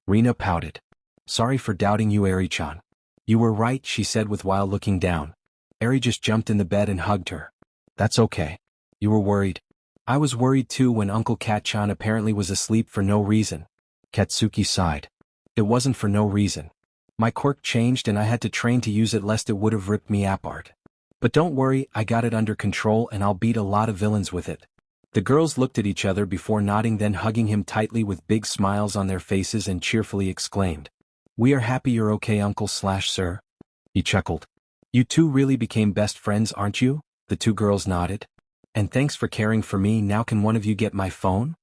Rina pouted. Sorry for doubting you, Eri-chan. You were right, she said while looking down. Eri just jumped in the bed and hugged her. That's okay. You were worried. I was worried too when Uncle Kachan apparently was asleep for no reason. Katsuki sighed. It wasn't for no reason. My quirk changed and I had to train to use it lest it would have ripped me apart. But don't worry, I got it under control and I'll beat a lot of villains with it. The girls looked at each other before nodding, then hugging him tightly with big smiles on their faces and cheerfully exclaimed. We are happy you're okay, Uncle/Sir. He chuckled. You two really became best friends, aren't you? The two girls nodded. And thanks for caring for me. Now can one of you get my phone?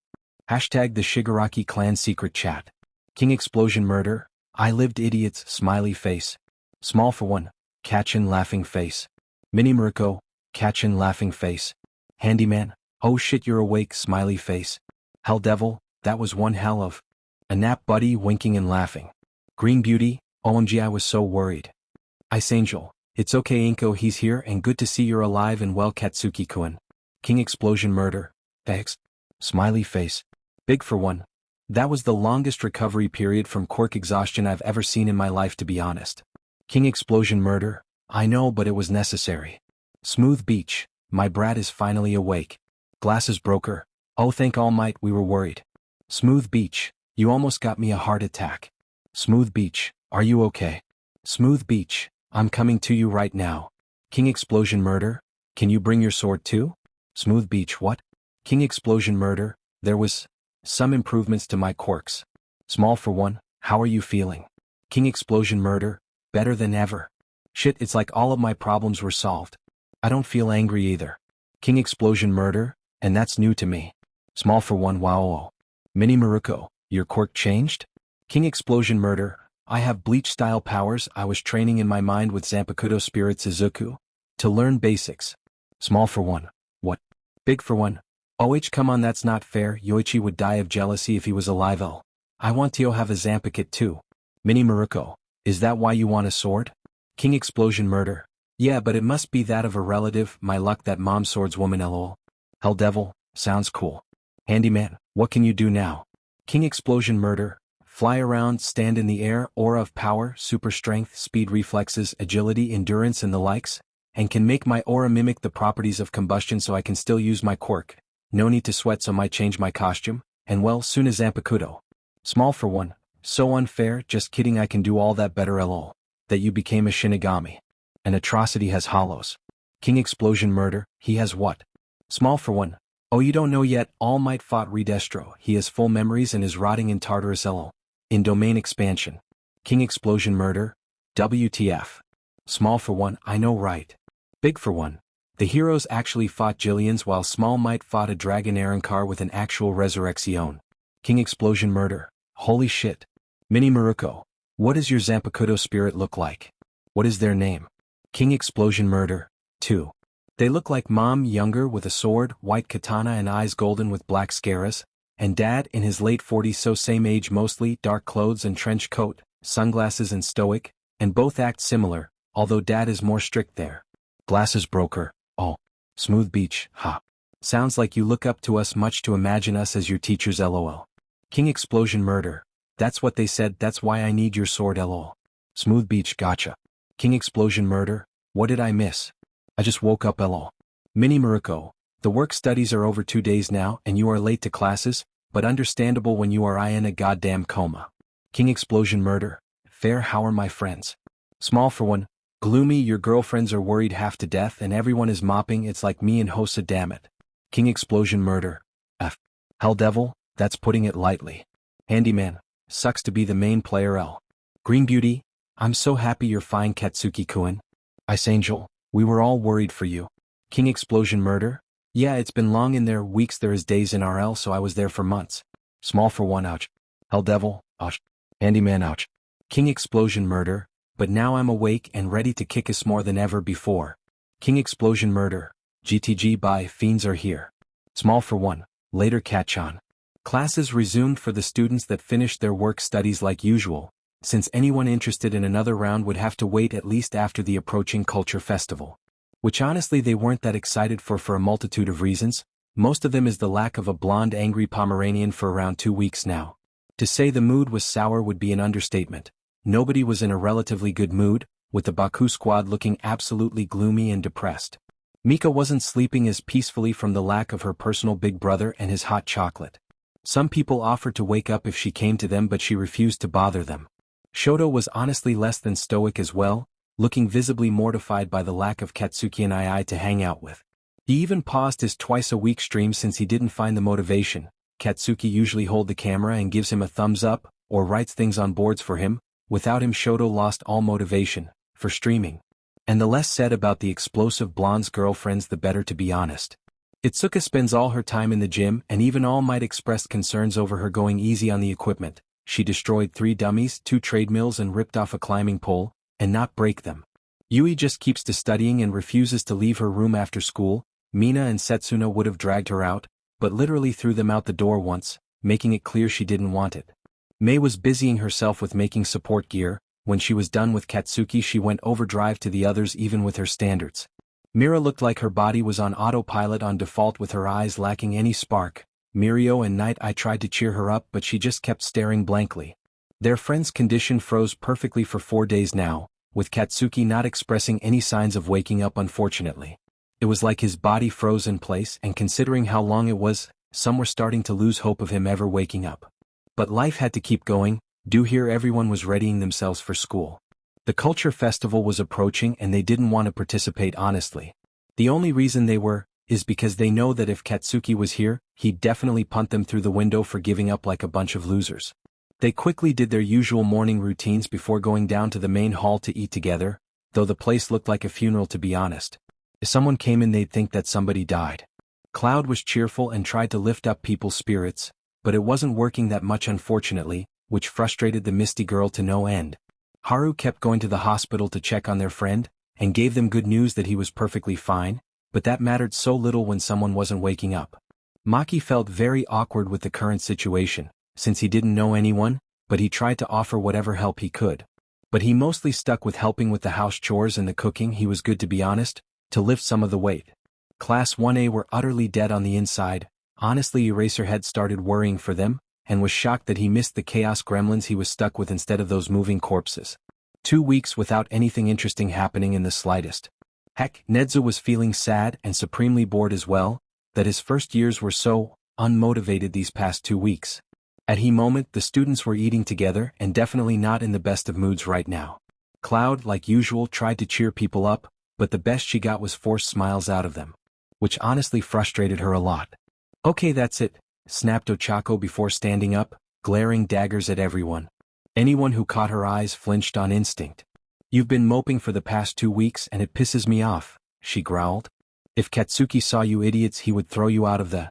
Hashtag the Shigaraki clan secret chat. King Explosion Murder. I lived idiots, smiley face. Small for one. Kachin laughing face. Mini Murko. Kachin laughing face. Handyman. Oh shit, you're awake, smiley face. Hell Devil, that was one hell of a nap, buddy, winking and laughing. Green Beauty, OMG, I was so worried. Ice Angel, it's okay, Inko, he's here and good to see you're alive and well, Katsuki-kun. King Explosion Murder, thanks. Smiley face. Big for one. That was the longest recovery period from quirk exhaustion I've ever seen in my life, to be honest. King Explosion Murder, I know, but it was necessary. Smooth Beach, my brat is finally awake. Glasses Broker, oh thank All Might, we were worried. Smooth Beach, you almost got me a heart attack. Smooth Beach, are you okay? Smooth Beach, I'm coming to you right now. King Explosion Murder, can you bring your sword too? Smooth Beach what? King Explosion Murder, there was some improvements to my quirks. Small for one, how are you feeling? King Explosion Murder, better than ever. Shit, it's like all of my problems were solved. I don't feel angry either. King Explosion Murder, and that's new to me. Small for one, wow. Mini Maruko, your quirk changed? King Explosion Murder, I have bleach-style powers. I was training in my mind with Zanpakuto Spirits Izuku to learn basics. Small for one. What? Big for one. Come on, that's not fair. Yoichi would die of jealousy if he was alive. I want to have a Zampakit too. Mini Maruko, is that why you want a sword? King Explosion Murder. Yeah, but it must be that of a relative. My luck, that mom swordswoman lol. Hell Devil, sounds cool. Handyman, what can you do now? King Explosion Murder. Fly around, stand in the air, aura of power, super strength, speed, reflexes, agility, endurance and the likes, and can make my aura mimic the properties of combustion so I can still use my quirk. No need to sweat, so might change my costume, and well, soon as Zanpakuto. Small for one, so unfair, just kidding, I can do all that better lol. That you became a Shinigami. An atrocity has hollows. King Explosion Murder, he has what? Small for one. Oh, you don't know yet, All Might fought Redestro, he has full memories and is rotting in Tartarus lol. In domain expansion. King Explosion Murder, WTF. Small for one, I know right. Big for one. The heroes actually fought Jillians while Small Might fought a Dragon Arankar with an actual resurrection. King Explosion Murder, holy shit. Mini Maruko, what does your Zanpakuto spirit look like? What is their name? King Explosion Murder, 2. They look like mom, younger with a sword, white katana and eyes golden with black scaras, and dad in his late 40s, so same age mostly, dark clothes and trench coat, sunglasses and stoic, and both act similar, although dad is more strict there. Glasses broker, oh. Smooth Beach, ha. Sounds like you look up to us much to imagine us as your teachers lol. King Explosion Murder, that's what they said, that's why I need your sword lol. Smooth Beach, gotcha. King Explosion Murder, what did I miss? I just woke up lol. Mini Maruko, the work studies are over 2 days now and you are late to classes, but understandable when you are in a goddamn coma. King Explosion Murder, fair, how are my friends? Small for one, gloomy, your girlfriends are worried half to death and everyone is mopping, it's like me and Hosa, damn it. King Explosion Murder, F. Hell Devil, that's putting it lightly. Handyman, sucks to be the main player L. Green Beauty, I'm so happy you're fine Katsuki-kun. Ice Angel, we were all worried for you. King Explosion Murder, yeah, it's been long in there, weeks, there is days in RL, so I was there for months. Small for one, ouch. Hell Devil, ouch. Handyman, ouch. King Explosion Murder, but now I'm awake and ready to kick us more than ever before. King Explosion Murder, GTG by Fiends are here. Small for one, later catch on. Classes resumed for the students that finished their work studies like usual, since anyone interested in another round would have to wait at least after the approaching culture festival. Which honestly they weren't that excited for a multitude of reasons, most of them is the lack of a blonde angry Pomeranian for around 2 weeks now. To say the mood was sour would be an understatement. Nobody was in a relatively good mood, with the Baku squad looking absolutely gloomy and depressed. Mika wasn't sleeping as peacefully from the lack of her personal big brother and his hot chocolate. Some people offered to wake up if she came to them, but she refused to bother them. Shoto was honestly less than stoic as well, looking visibly mortified by the lack of Katsuki and II to hang out with. He even paused his twice-a-week stream since he didn't find the motivation. Katsuki usually holds the camera and gives him a thumbs up, or writes things on boards for him. Without him, Shoto lost all motivation for streaming. And the less said about the explosive blonde's girlfriends the better, to be honest. Itsuka spends all her time in the gym, and even All Might expressed concerns over her going easy on the equipment. She destroyed 3 dummies, 2 treadmills and ripped off a climbing pole, and not break them. Yui just keeps to studying and refuses to leave her room after school. Mina and Setsuna would have dragged her out, but literally threw them out the door once, making it clear she didn't want it. Mei was busying herself with making support gear. When she was done with Katsuki, she went overdrive to the others even with her standards. Mira looked like her body was on autopilot on default with her eyes lacking any spark. Mirio and Night Eye tried to cheer her up, but she just kept staring blankly. Their friend's condition froze perfectly for 4 days now, with Katsuki not expressing any signs of waking up unfortunately. It was like his body froze in place, and considering how long it was, some were starting to lose hope of him ever waking up. But life had to keep going. Here everyone was readying themselves for school. The culture festival was approaching and they didn't want to participate honestly. The only reason they were is because they know that if Katsuki was here, he'd definitely punt them through the window for giving up like a bunch of losers. They quickly did their usual morning routines before going down to the main hall to eat together, though the place looked like a funeral to be honest. If someone came in they'd think that somebody died. Cloud was cheerful and tried to lift up people's spirits, but it wasn't working that much unfortunately, which frustrated the Misty Girl to no end. Haru kept going to the hospital to check on their friend, and gave them good news that he was perfectly fine, but that mattered so little when someone wasn't waking up. Maki felt very awkward with the current situation, since he didn't know anyone, but he tried to offer whatever help he could. But he mostly stuck with helping with the house chores and the cooking. He was good to be honest, to lift some of the weight. Class 1A were utterly dead on the inside. Honestly, Eraserhead started worrying for them, and was shocked that he missed the chaos gremlins he was stuck with instead of those moving corpses. 2 weeks without anything interesting happening in the slightest. Heck, Nedzu was feeling sad and supremely bored as well, that his first years were so unmotivated these past 2 weeks. At the moment, the students were eating together and definitely not in the best of moods right now. Cloud, like usual, tried to cheer people up, but the best she got was forced smiles out of them, which honestly frustrated her a lot. Okay, that's it, snapped Ochako before standing up, glaring daggers at everyone. Anyone who caught her eyes flinched on instinct. You've been moping for the past 2 weeks and it pisses me off, she growled. If Katsuki saw you idiots he would throw you out of the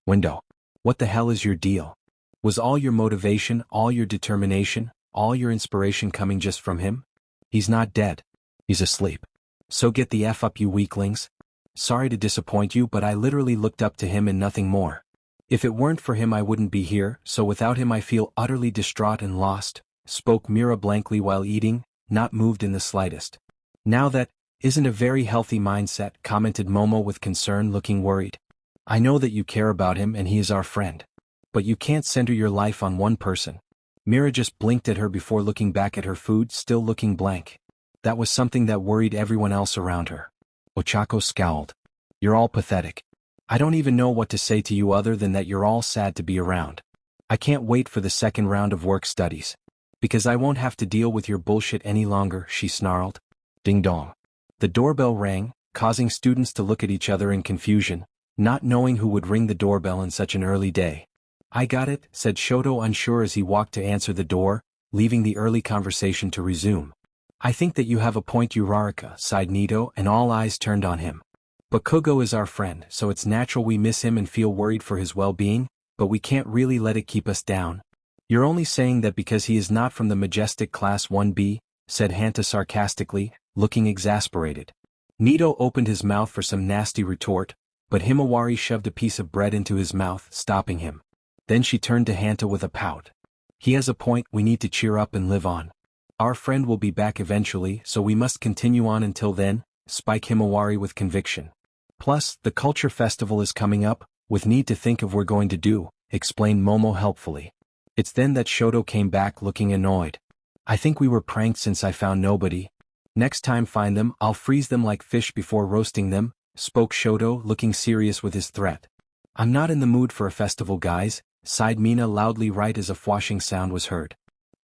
window. What the hell is your deal? Was all your motivation, all your determination, all your inspiration coming just from him? He's not dead. He's asleep. So get the F up, you weaklings. Sorry to disappoint you, but I literally looked up to him and nothing more. If it weren't for him I wouldn't be here, so without him I feel utterly distraught and lost, spoke Mira blankly while eating, not moved in the slightest. Now that isn't a very healthy mindset, commented Momo with concern, looking worried. I know that you care about him and he is our friend. But you can't center your life on one person. Mira just blinked at her before looking back at her food, still looking blank. That was something that worried everyone else around her. Ochako scowled. You're all pathetic. I don't even know what to say to you other than that you're all sad to be around. I can't wait for the second round of work studies. Because I won't have to deal with your bullshit any longer, she snarled. Ding dong. The doorbell rang, causing students to look at each other in confusion, not knowing who would ring the doorbell on such an early day. I got it, said Shoto unsure as he walked to answer the door, leaving the early conversation to resume. I think that you have a point, Uraraka, sighed Nito, and all eyes turned on him. But Kugo is our friend, so it's natural we miss him and feel worried for his well-being, but we can't really let it keep us down. You're only saying that because he is not from the majestic class 1B, said Hanta sarcastically, looking exasperated. Nito opened his mouth for some nasty retort, but Himawari shoved a piece of bread into his mouth, stopping him. Then she turned to Hanta with a pout. He has a point, we need to cheer up and live on. Our friend will be back eventually, so we must continue on until then, spiked Himawari with conviction. Plus, the culture festival is coming up, with need to think of we're going to do, explained Momo helpfully. It's then that Shoto came back looking annoyed. I think we were pranked since I found nobody. Next time find them, I'll freeze them like fish before roasting them, spoke Shoto, looking serious with his threat. I'm not in the mood for a festival, guys, sighed Mina loudly right as a fwashing sound was heard.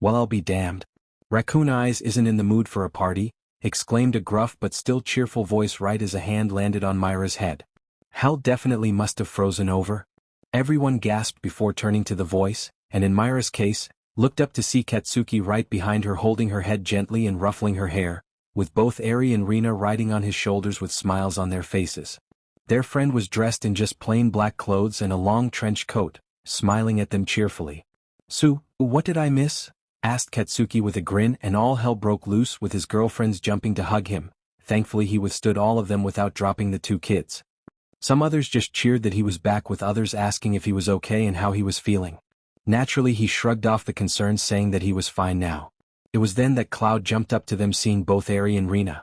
Well, I'll be damned. Raccoon Eyes isn't in the mood for a party, exclaimed a gruff but still cheerful voice right as a hand landed on Myra's head. Hell definitely must have frozen over. Everyone gasped before turning to the voice, and in Myra's case, looked up to see Katsuki right behind her holding her head gently and ruffling her hair, with both Eri and Rina riding on his shoulders with smiles on their faces. Their friend was dressed in just plain black clothes and a long trench coat, smiling at them cheerfully. "Su, what did I miss?" asked Katsuki with a grin, and all hell broke loose with his girlfriends jumping to hug him. Thankfully he withstood all of them without dropping the 2 kids. Some others just cheered that he was back, with others asking if he was okay and how he was feeling. Naturally he shrugged off the concerns, saying that he was fine now. It was then that Cloud jumped up to them, seeing both Eri and Rina.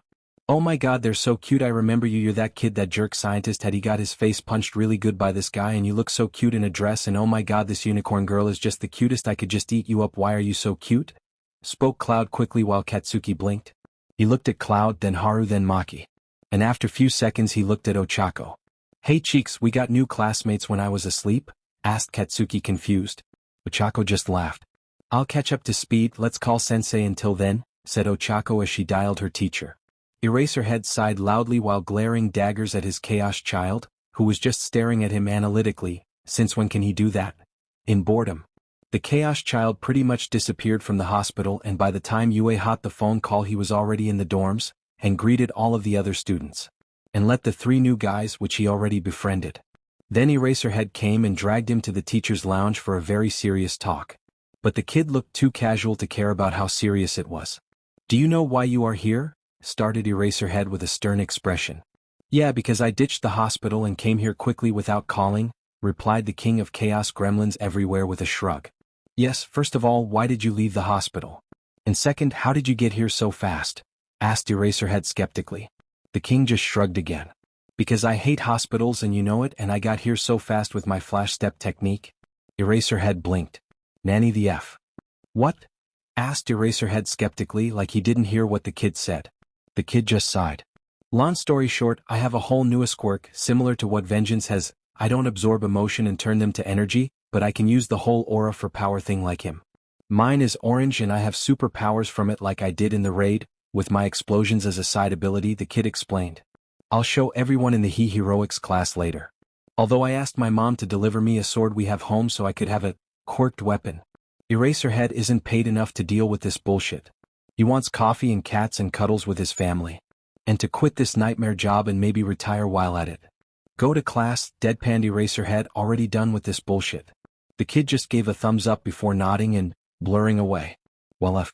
"Oh my god, they're so cute, I remember you, you're that kid that jerk scientist had he got his face punched really good by this guy, and you look so cute in a dress, and oh my god, this unicorn girl is just the cutest, I could just eat you up, why are you so cute?" spoke Cloud quickly while Katsuki blinked. He looked at Cloud, then Haru, then Maki. And after few seconds he looked at Ochako. "Hey Cheeks, we got new classmates when I was asleep?" asked Katsuki confused. Ochako just laughed. "I'll catch up to speed, let's call sensei until then," said Ochako as she dialed her teacher. Eraserhead sighed loudly while glaring daggers at his chaos child, who was just staring at him analytically. Since when can he do that? In boredom. The chaos child pretty much disappeared from the hospital, and by the time Yue hot the phone call he was already in the dorms, and greeted all of the other students. And let the 3 new guys which he already befriended. Then Eraserhead came and dragged him to the teacher's lounge for a very serious talk. But the kid looked too casual to care about how serious it was. Do you know why you are here? Started Eraserhead with a stern expression. Yeah, because I ditched the hospital and came here quickly without calling, replied the king of chaos gremlins everywhere with a shrug. Yes, first of all, why did you leave the hospital? And second, how did you get here so fast? Asked Eraserhead skeptically. The king just shrugged again. Because I hate hospitals and you know it, and I got here so fast with my flash step technique. Eraserhead blinked. Nanny the F. What? Asked Eraserhead skeptically, like he didn't hear what the kid said. The kid just sighed. Long story short, I have a whole newest quirk, similar to what Vengeance has. I don't absorb emotion and turn them to energy, but I can use the whole aura for power thing like him. Mine is orange and I have superpowers from it like I did in the raid, with my explosions as a side ability, the kid explained. I'll show everyone in the heroics class later. Although I asked my mom to deliver me a sword we have home so I could have a quirked weapon. Eraserhead isn't paid enough to deal with this bullshit. He wants coffee and cats and cuddles with his family. And to quit this nightmare job and maybe retire while at it. Go to class, deadpanned Eraserhead, already done with this bullshit. The kid just gave a thumbs up before nodding and blurring away. Well,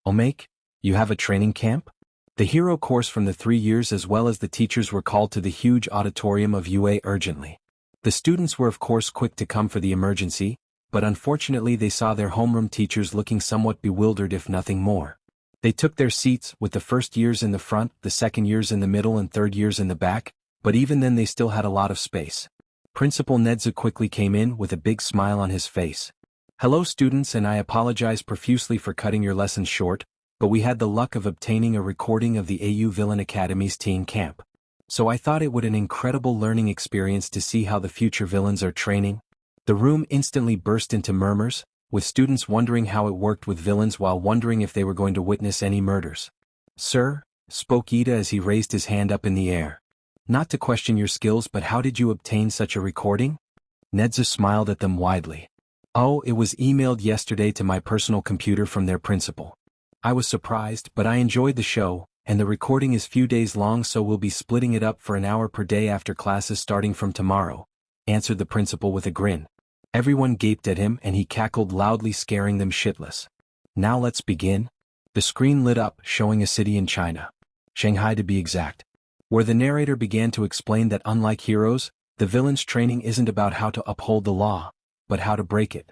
Omake, you have a training camp? The hero course from the 3 years as well as the teachers were called to the huge auditorium of UA urgently. The students were of course quick to come for the emergency, but unfortunately they saw their homeroom teachers looking somewhat bewildered if nothing more. They took their seats, with the first years in the front, the second years in the middle and third years in the back, but even then they still had a lot of space. Principal Nedza quickly came in with a big smile on his face. Hello students, and I apologize profusely for cutting your lessons short, but we had the luck of obtaining a recording of the AU Villain Academy's teen camp. So I thought it would an incredible learning experience to see how the future villains are training. The room instantly burst into murmurs, with students wondering how it worked with villains while wondering if they were going to witness any murders. Sir, spoke Ida as he raised his hand up in the air. Not to question your skills, but how did you obtain such a recording? Nedza smiled at them widely. Oh, it was emailed yesterday to my personal computer from their principal. I was surprised, but I enjoyed the show, and the recording is few days long, so we'll be splitting it up for an hour per day after classes starting from tomorrow, answered the principal with a grin. Everyone gaped at him and he cackled loudly, scaring them shitless. Now let's begin. The screen lit up, showing a city in China. Shanghai to be exact. Where the narrator began to explain that unlike heroes, the villain's training isn't about how to uphold the law, but how to break it.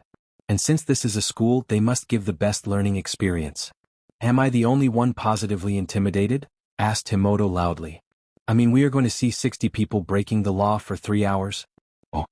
And since this is a school, they must give the best learning experience. Am I the only one positively intimidated? Asked Himoto loudly. I mean, we are going to see 60 people breaking the law for 3 hours? Oh.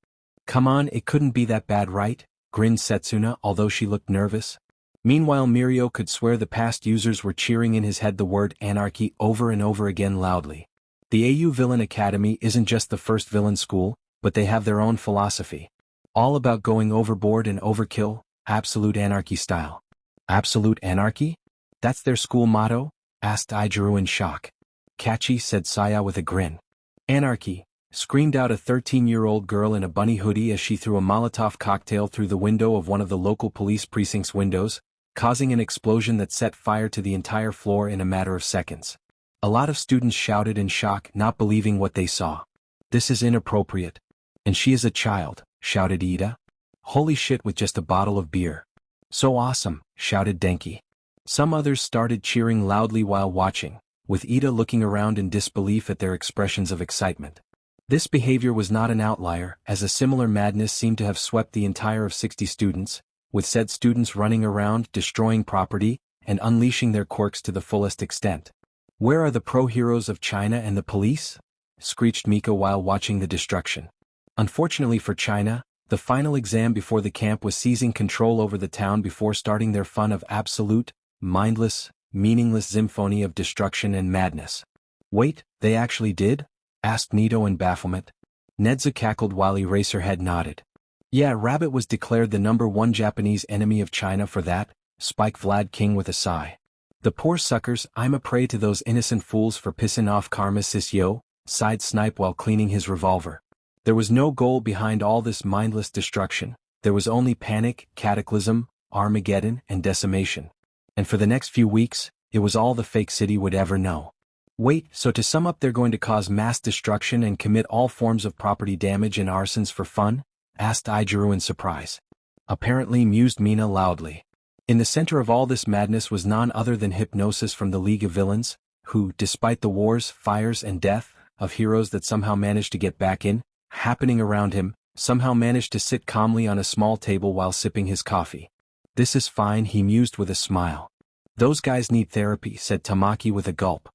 Come on, it couldn't be that bad, right? Grinned Setsuna, although she looked nervous. Meanwhile, Mirio could swear the past users were cheering in his head the word anarchy over and over again loudly. The AU Villain Academy isn't just the first villain school, but they have their own philosophy. All about going overboard and overkill, absolute anarchy style. Absolute anarchy? That's their school motto? Asked Ijiru in shock. Catchy, said Saya with a grin. Anarchy, screamed out a 13-year-old girl in a bunny hoodie as she threw a Molotov cocktail through the window of one of the local police precinct's windows, causing an explosion that set fire to the entire floor in a matter of seconds. A lot of students shouted in shock, not believing what they saw. This is inappropriate. And she is a child, shouted Ida. Holy shit, with just a bottle of beer. So awesome, shouted Denki. Some others started cheering loudly while watching, with Ida looking around in disbelief at their expressions of excitement. This behavior was not an outlier, as a similar madness seemed to have swept the entire of 60 students, with said students running around, destroying property, and unleashing their quirks to the fullest extent. Where are the pro-heroes of China and the police? Screeched Mika while watching the destruction. Unfortunately for China, the final exam before the camp was seizing control over the town before starting their fun of absolute, mindless, meaningless symphony of destruction and madness. Wait, they actually did? Asked Nito in bafflement. Nedza cackled while Eraserhead nodded. Yeah, Rabbit was declared the #1 Japanese enemy of China for that, spiked Vlad King with a sigh. The poor suckers, I'm a prey to those innocent fools for pissin' off karma sis yo, sighed Snipe while cleaning his revolver. There was no goal behind all this mindless destruction. There was only panic, cataclysm, Armageddon, and decimation. And for the next few weeks, it was all the fake city would ever know. Wait, so to sum up, they're going to cause mass destruction and commit all forms of property damage and arsons for fun? Asked Izuku in surprise. Apparently, mused Mina loudly. In the center of all this madness was none other than Hypnosis from the League of Villains, who, despite the wars, fires, and death of heroes that somehow managed to get back in, happening around him, somehow managed to sit calmly on a small table while sipping his coffee. This is fine, he mused with a smile. Those guys need therapy, said Tamaki with a gulp.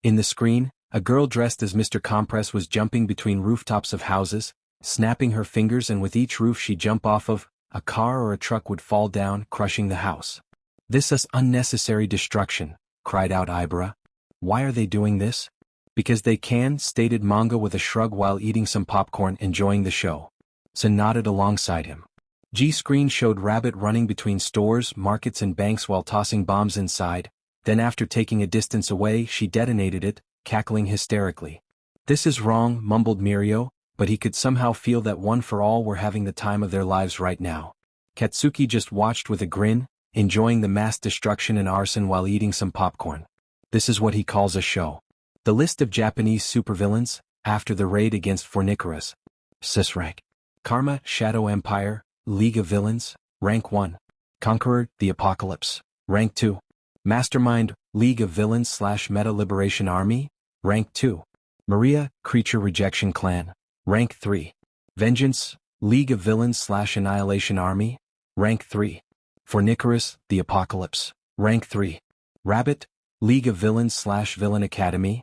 In the screen, a girl dressed as Mr. Compress was jumping between rooftops of houses, snapping her fingers, and with each roof she'd jump off of, a car or a truck would fall down, crushing the house. This is unnecessary destruction, cried out Ibra. Why are they doing this? Because they can, stated Manga with a shrug while eating some popcorn, enjoying the show. Sun nodded alongside him. G-screen showed Rabbit running between stores, markets and banks while tossing bombs inside, then after taking a distance away she detonated it, cackling hysterically. This is wrong, mumbled Mirio, but he could somehow feel that One for All were having the time of their lives right now. Katsuki just watched with a grin, enjoying the mass destruction and arson while eating some popcorn. This is what he calls a show. The list of Japanese supervillains, after the raid against Fornicaras. Sisrank. Karma, Shadow Empire, League of Villains, Rank 1. Conqueror, The Apocalypse, Rank 2. Mastermind, League of Villains / Meta Liberation Army, Rank 2. Maria, Creature Rejection Clan, Rank 3. Vengeance, League of Villains / Annihilation Army, Rank 3. Fornicaras, The Apocalypse, Rank 3. Rabbit, League of Villains / Villain Academy,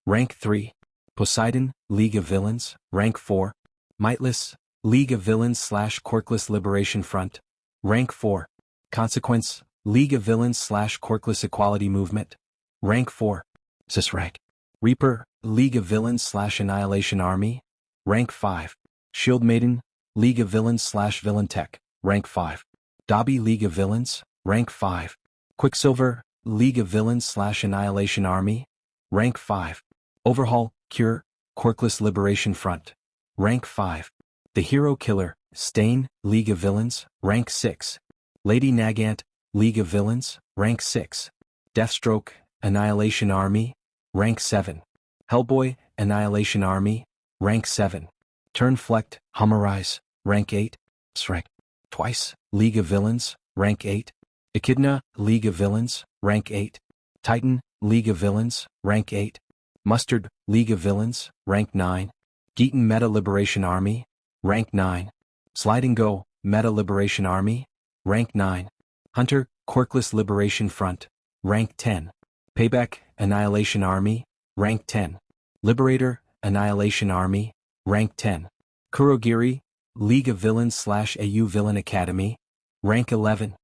Rank 3. Poseidon, League of Villains, Rank 4. Mightless, League of Villains / Quirkless Liberation Front, Rank 4. Consequence, League of Villains / Quirkless Equality Movement, Rank 4. Sisrank. Reaper, League of Villains / Annihilation Army, Rank 5. Shield Maiden, League of Villains / Villain Tech, Rank 5. Dobby, League of Villains, Rank 5. Quicksilver, League of Villains / Annihilation Army, Rank 5. Overhaul, Cure, Quirkless Liberation Front, Rank 5. The Hero Killer, Stain, League of Villains, Rank 6. Lady Nagant, League of Villains, Rank 6. Deathstroke, Annihilation Army, Rank 7. Hellboy, Annihilation Army, Rank 7. Turnflecht, Hummerize, Rank 8. Shrek. Twice, League of Villains, Rank 8. Echidna, League of Villains, Rank 8. Titan, League of Villains, Rank 8. Mustard, League of Villains, Rank 9. Geeton Meta Liberation Army, Rank 9. Sliding Go, Meta Liberation Army, Rank 9. Hunter, Quirkless Liberation Front, Rank 10. Payback, Annihilation Army, Rank 10. Liberator, Annihilation Army, Rank 10. Kurogiri, League of Villains / AU Villain Academy, Rank 11.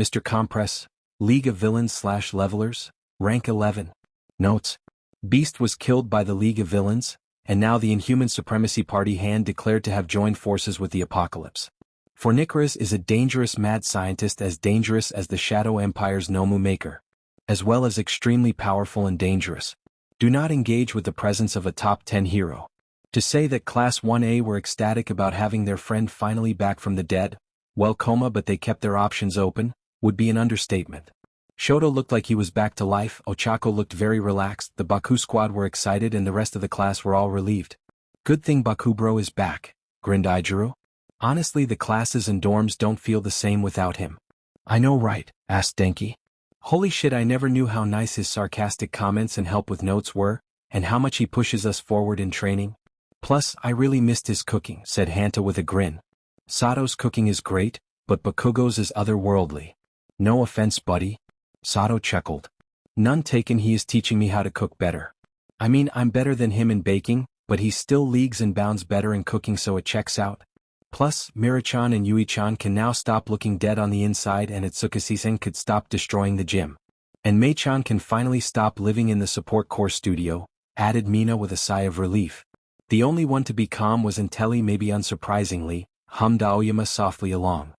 Mr. Compress, League of Villains / Levelers, Rank 11. Notes. Beast was killed by the League of Villains, and now the Inhuman Supremacy Party hand declared to have joined forces with the Apocalypse. Fornicaras is a dangerous mad scientist, as dangerous as the Shadow Empire's Nomu Maker, as well as extremely powerful and dangerous. Do not engage with the presence of a top 10 hero. To say that Class 1A were ecstatic about having their friend finally back from the dead, well, but they kept their options open, would be an understatement. Shoto looked like he was back to life, Ochako looked very relaxed, the Baku squad were excited, and the rest of the class were all relieved. Good thing Bakubro is back, grinned Izuku. Honestly, the classes and dorms don't feel the same without him. I know, right? Asked Denki. Holy shit, I never knew how nice his sarcastic comments and help with notes were, and how much he pushes us forward in training. Plus, I really missed his cooking, said Hanta with a grin. Sato's cooking is great, but Bakugo's is otherworldly. No offense, buddy. Sato chuckled. None taken, he is teaching me how to cook better. I mean, I'm better than him in baking, but he's still leagues and bounds better in cooking, so it checks out. Plus, Mira-chan and Yui-chan can now stop looking dead on the inside, and Itsukasi-sen could stop destroying the gym. And Mei-chan can finally stop living in the support core studio, added Mina with a sigh of relief. The only one to be calm was Intelli, maybe unsurprisingly, hummed Aoyama softly along.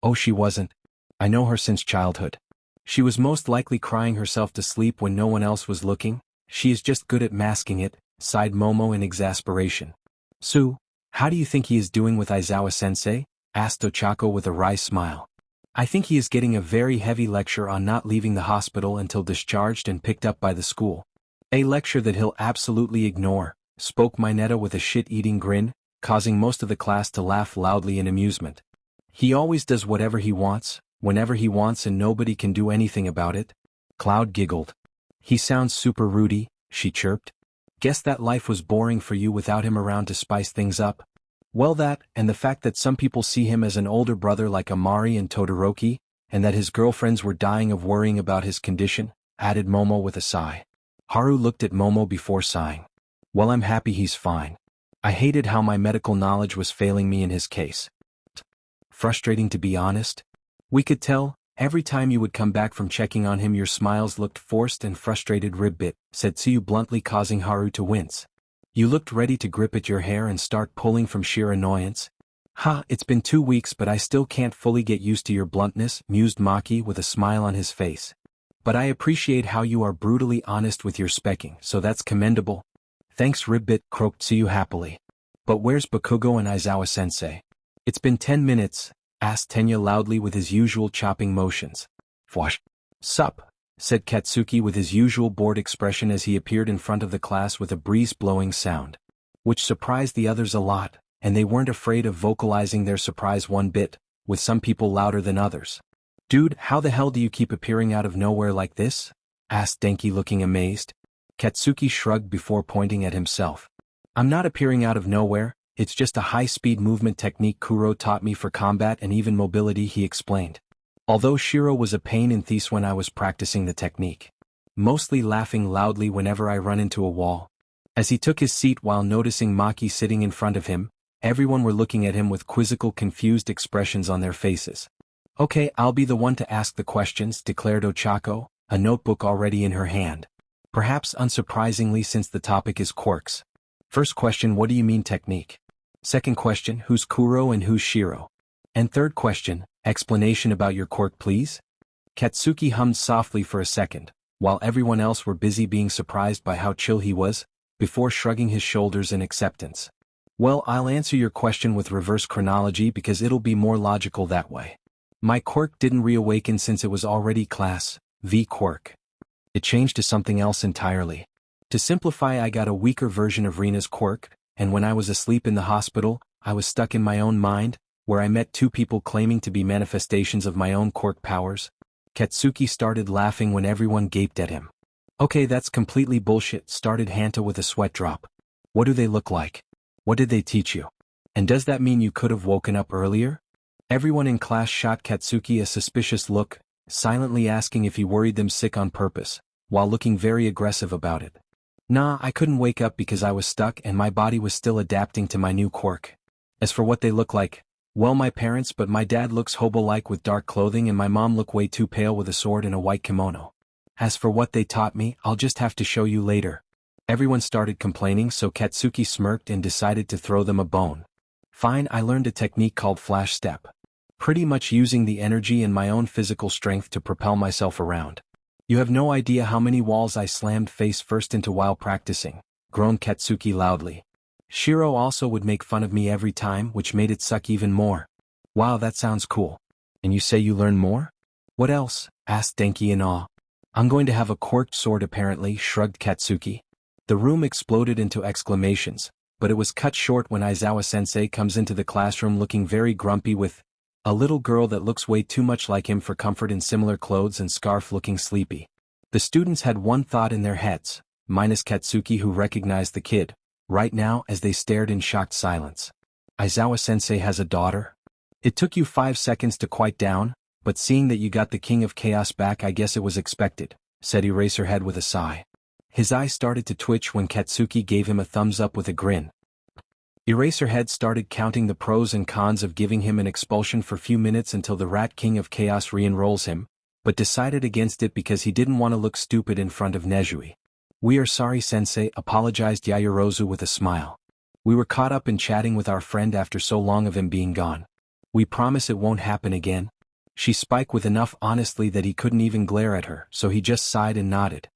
Oh, she wasn't. I know her since childhood. She was most likely crying herself to sleep when no one else was looking. She is just good at masking it, sighed Momo in exasperation. Sue, How do you think he is doing with Aizawa-sensei? Asked Ochako with a wry smile. I think he is getting a very heavy lecture on not leaving the hospital until discharged and picked up by the school. A lecture that he'll absolutely ignore, spoke Mineta with a shit-eating grin, causing most of the class to laugh loudly in amusement. He always does whatever he wants, whenever he wants, and nobody can do anything about it. Cloud giggled. He sounds super rudey, she chirped. Guess that life was boring for you without him around to spice things up. Well, that, and the fact that some people see him as an older brother like Amari and Todoroki, and that his girlfriends were dying of worrying about his condition, added Momo with a sigh. Haru looked at Momo before sighing. Well, I'm happy he's fine. I hated how my medical knowledge was failing me in his case. Frustrating, to be honest. We could tell, every time you would come back from checking on him your smiles looked forced and frustrated. Ribbit, said Tsuyu bluntly, causing Haru to wince. You looked ready to grip at your hair and start pulling from sheer annoyance. Ha, it's been 2 weeks but I still can't fully get used to your bluntness, mused Maki with a smile on his face. But I appreciate how you are brutally honest with your specking, so that's commendable. Thanks, Ribbit, croaked Tsuyu happily. But where's Bakugo and Aizawa-sensei? It's been 10 minutes, asked Tenya loudly with his usual chopping motions. Fwash. Sup, said Katsuki with his usual bored expression as he appeared in front of the class with a breeze-blowing sound. Which surprised the others a lot, and they weren't afraid of vocalizing their surprise one bit, with some people louder than others. Dude, how the hell do you keep appearing out of nowhere like this? Asked Denki looking amazed. Katsuki shrugged before pointing at himself. I'm not appearing out of nowhere, it's just a high-speed movement technique Kuro taught me for combat and even mobility, he explained. Although Shiro was a pain in the ass when I was practicing the technique. Mostly laughing loudly whenever I run into a wall. As he took his seat while noticing Maki sitting in front of him, everyone were looking at him with quizzical, confused expressions on their faces. Okay, I'll be the one to ask the questions, declared Ochako, a notebook already in her hand. Perhaps unsurprisingly since the topic is quirks. First question, what do you mean technique? Second question, who's Kuro and who's Shiro? And third question, explanation about your quirk please? Katsuki hummed softly for a second, while everyone else were busy being surprised by how chill he was, before shrugging his shoulders in acceptance. Well, I'll answer your question with reverse chronology because it'll be more logical that way. My quirk didn't reawaken since it was already class V quirk. It changed to something else entirely. To simplify, I got a weaker version of Rina's quirk, and when I was asleep in the hospital, I was stuck in my own mind, where I met 2 people claiming to be manifestations of my own quirk powers. Katsuki started laughing when everyone gaped at him. Okay, that's completely bullshit, started Hanta with a sweat drop. What do they look like? What did they teach you? And does that mean you could have woken up earlier? Everyone in class shot Katsuki a suspicious look, silently asking if he worried them sick on purpose, while looking very aggressive about it. Nah, I couldn't wake up because I was stuck and my body was still adapting to my new quirk. As for what they look like, well, my parents, but my dad looks hobo-like with dark clothing and my mom look way too pale with a sword and a white kimono. As for what they taught me, I'll just have to show you later. Everyone started complaining, so Katsuki smirked and decided to throw them a bone. Fine, I learned a technique called flash step. Pretty much using the energy and my own physical strength to propel myself around. You have no idea how many walls I slammed face first into while practicing, groaned Katsuki loudly. Shiro also would make fun of me every time, which made it suck even more. Wow, that sounds cool. And you say you learn more? What else? Asked Denki in awe. I'm going to have a quirked sword apparently, shrugged Katsuki. The room exploded into exclamations, but it was cut short when Aizawa-sensei comes into the classroom looking very grumpy with a little girl that looks way too much like him for comfort in similar clothes and scarf looking sleepy. The students had one thought in their heads, minus Katsuki who recognized the kid, right now as they stared in shocked silence. Aizawa-sensei has a daughter? It took you 5 seconds to quiet down, but seeing that you got the King of Chaos back I guess it was expected, said Eraserhead with a sigh. His eyes started to twitch when Katsuki gave him a thumbs up with a grin. Eraserhead started counting the pros and cons of giving him an expulsion for few minutes until the Rat King of Chaos re-enrolls him, but decided against it because he didn't want to look stupid in front of Nezui. We are sorry, Sensei, apologized Yayorozu with a smile. We were caught up in chatting with our friend after so long of him being gone. We promise it won't happen again. She spoke with enough honestly that he couldn't even glare at her, so he just sighed and nodded.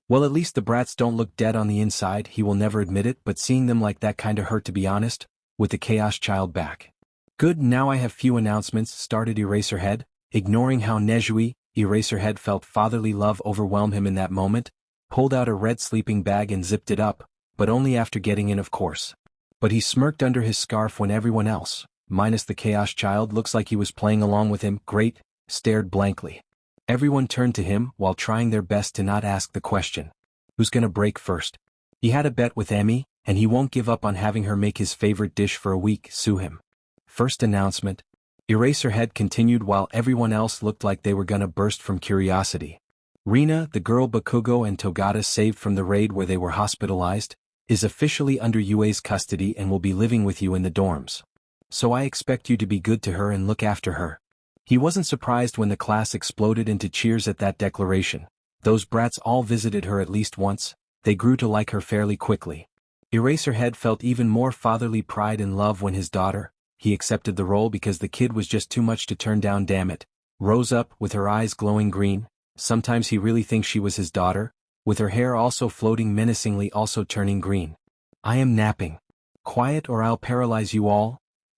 Well, at least the brats don't look dead on the inside, he will never admit it, but seeing them like that kinda hurt to be honest. with the Chaos Child back. Good, now I have few announcements, started Eraserhead, ignoring how Nejui. Eraserhead felt fatherly love overwhelm him in that moment, pulled out a red sleeping bag and zipped it up, but only after getting in, of course. But he smirked under his scarf when everyone else, minus the Chaos Child, looks like he was playing along with him, great, stared blankly. Everyone turned to him while trying their best to not ask the question. Who's gonna break first? He had a bet with Emmy, and he won't give up on having her make his favorite dish for a week, sue him. First announcement. Eraserhead continued while everyone else looked like they were gonna burst from curiosity. Rina, the girl Bakugo and Togata saved from the raid where they were hospitalized, is officially under UA's custody and will be living with you in the dorms. So I expect you to be good to her and look after her. He wasn't surprised when the class exploded into cheers at that declaration. Those brats all visited her at least once, they grew to like her fairly quickly. Eraserhead felt even more fatherly pride and love when his daughter, he accepted the role because the kid was just too much to turn down, damn it, rose up with her eyes glowing green. Sometimes he really thinks she was his daughter, with her hair also floating menacingly, also turning green. I am napping. Quiet or I'll paralyze you all.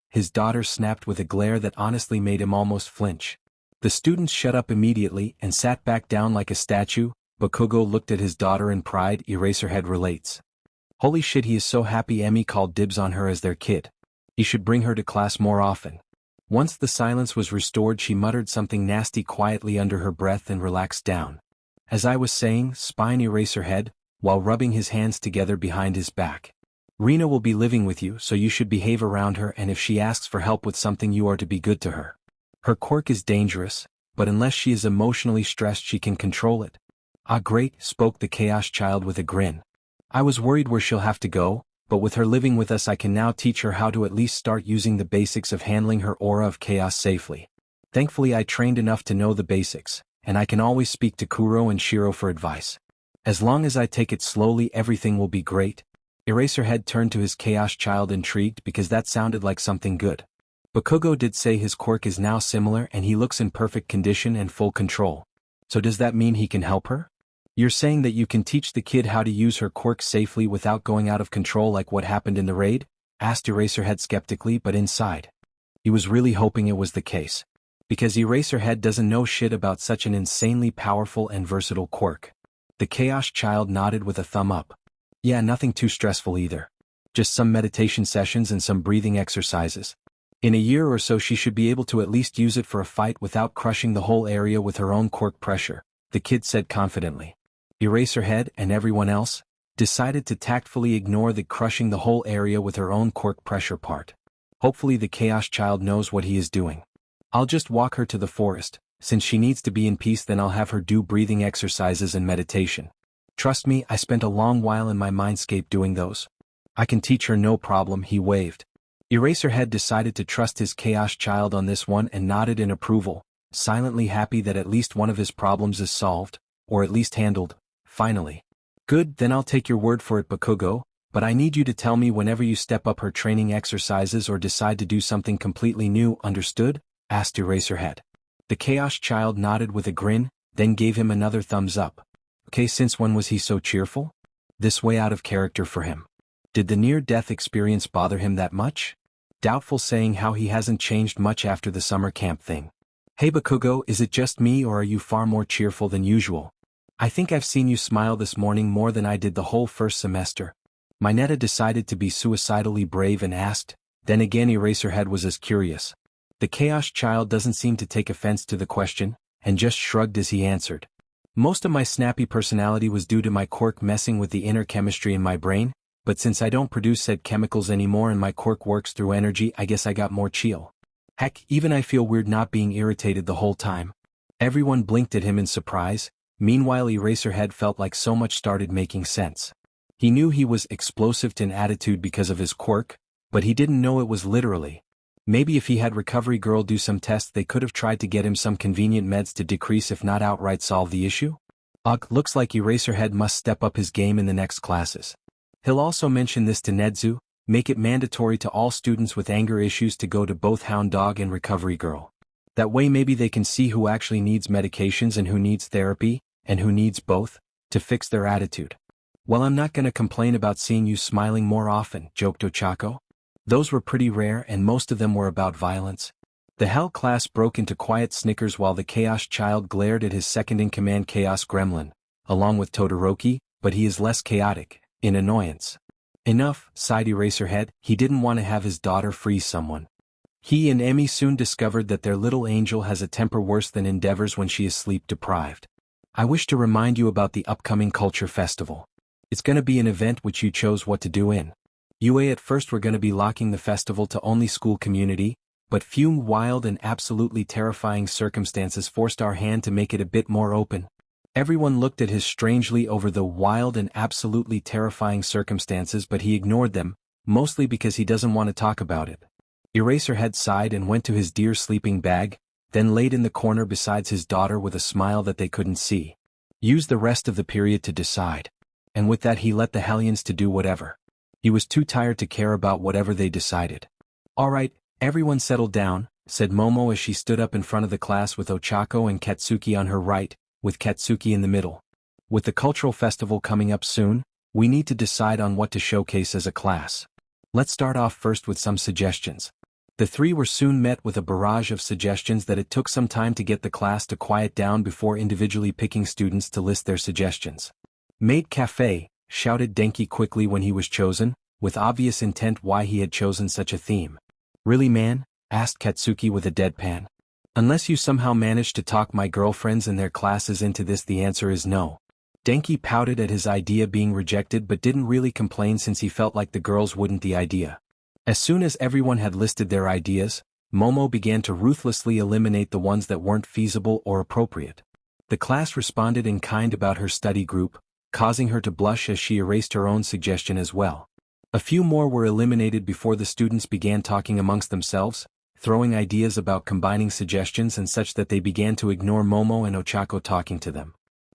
His daughter snapped with a glare that honestly made him almost flinch. The students shut up immediately and sat back down like a statue. Bakugo looked at his daughter in pride, Eraserhead relates. Holy shit, he is so happy Emmy called dibs on her as their kid. He should bring her to class more often. Once the silence was restored, she muttered something nasty quietly under her breath and relaxed down. As I was saying, spine Eraserhead, while rubbing his hands together behind his back. Rina will be living with you, so you should behave around her, and if she asks for help with something you are to be good to her. Her quirk is dangerous, but unless she is emotionally stressed she can control it. Ah great, spoke the Chaos Child with a grin. I was worried where she'll have to go, but with her living with us I can now teach her how to at least start using the basics of handling her aura of chaos safely. Thankfully I trained enough to know the basics, and I can always speak to Kuro and Shiro for advice. As long as I take it slowly everything will be great. Eraserhead turned to his Chaos Child intrigued because that sounded like something good. Bakugo did say his quirk is now similar and he looks in perfect condition and full control. So does that mean he can help her? You're saying that you can teach the kid how to use her quirk safely without going out of control like what happened in the raid? Asked Eraserhead skeptically, but inside. He was really hoping it was the case. Because Eraserhead doesn't know shit about such an insanely powerful and versatile quirk. The Chaos Child nodded with a thumb up. Yeah, nothing too stressful either. Just some meditation sessions and some breathing exercises. In a year or so she should be able to at least use it for a fight without crushing the whole area with her own quirk pressure, the kid said confidently. Eraserhead, and everyone else, decided to tactfully ignore the crushing the whole area with her own quirk pressure part. Hopefully the Chaos Child knows what he is doing. I'll just walk her to the forest, since she needs to be in peace, then I'll have her do breathing exercises and meditation. Trust me, I spent a long while in my mindscape doing those. I can teach her no problem, he waved. Eraserhead decided to trust his Chaos Child on this one and nodded in approval, silently happy that at least one of his problems is solved, or at least handled. Finally. Good, then I'll take your word for it, Bakugo, but I need you to tell me whenever you step up her training exercises or decide to do something completely new, understood? Asked Eraserhead. The Chaos Child nodded with a grin, then gave him another thumbs up. Okay, since when was he so cheerful? This way out of character for him. Did the near-death experience bother him that much? Doubtful, saying how he hasn't changed much after the summer camp thing. Hey Bakugo, is it just me or are you far more cheerful than usual? I think I've seen you smile this morning more than I did the whole first semester. Mineta decided to be suicidally brave and asked, then again Eraserhead was as curious. The Chaos Child doesn't seem to take offense to the question, and just shrugged as he answered. Most of my snappy personality was due to my quirk messing with the inner chemistry in my brain, but since I don't produce said chemicals anymore and my quirk works through energy, I guess I got more chill. Heck, even I feel weird not being irritated the whole time. Everyone blinked at him in surprise. Meanwhile Eraserhead felt like so much started making sense. He knew he was explosive in attitude because of his quirk, but he didn't know it was literally. Maybe if he had Recovery Girl do some tests they could have tried to get him some convenient meds to decrease if not outright solve the issue? Ugh, looks like Eraserhead must step up his game in the next classes. He'll also mention this to Nedzu, make it mandatory to all students with anger issues to go to both Hound Dog and Recovery Girl. That way maybe they can see who actually needs medications and who needs therapy, and who needs both, to fix their attitude. Well, I'm not gonna complain about seeing you smiling more often, joked Ochako. Those were pretty rare and most of them were about violence. The Hell class broke into quiet snickers while the Chaos Child glared at his second-in-command Chaos Gremlin, along with Todoroki, but he is less chaotic, in annoyance. Enough, sighed Eraserhead, he didn't want to have his daughter freeze someone. He and Emmy soon discovered that their little angel has a temper worse than Endeavor's when she is sleep-deprived. I wish to remind you about the upcoming Culture Festival. It's gonna be an event which you chose what to do in. At first we're gonna be locking the festival to only school community, but few wild and absolutely terrifying circumstances forced our hand to make it a bit more open. Everyone looked at his strangely over the wild and absolutely terrifying circumstances, but he ignored them, mostly because he doesn't want to talk about it. Eraserhead sighed and went to his dear sleeping bag, then laid in the corner beside his daughter with a smile that they couldn't see. Use the rest of the period to decide. And with that he let the Hellions to do whatever. He was too tired to care about whatever they decided. Alright, everyone settle down, said Momo as she stood up in front of the class with Ochako and Katsuki on her right, with Katsuki in the middle. With the cultural festival coming up soon, we need to decide on what to showcase as a class. Let's start off first with some suggestions. The three were soon met with a barrage of suggestions that it took some time to get the class to quiet down before individually picking students to list their suggestions. Maid Cafe, shouted Denki quickly when he was chosen, with obvious intent why he had chosen such a theme. Really, man? Asked Katsuki with a deadpan. Unless you somehow managed to talk my girlfriends and their classes into this, the answer is no. Denki pouted at his idea being rejected but didn't really complain since he felt like the girls wouldn't the idea. As soon as everyone had listed their ideas, Momo began to ruthlessly eliminate the ones that weren't feasible or appropriate. The class responded in kind about her study group, causing her to blush as she erased her own suggestion as well. A few more were eliminated before the students began talking amongst themselves, throwing ideas about combining suggestions and such that they began to ignore Momo and Ochako talking to them.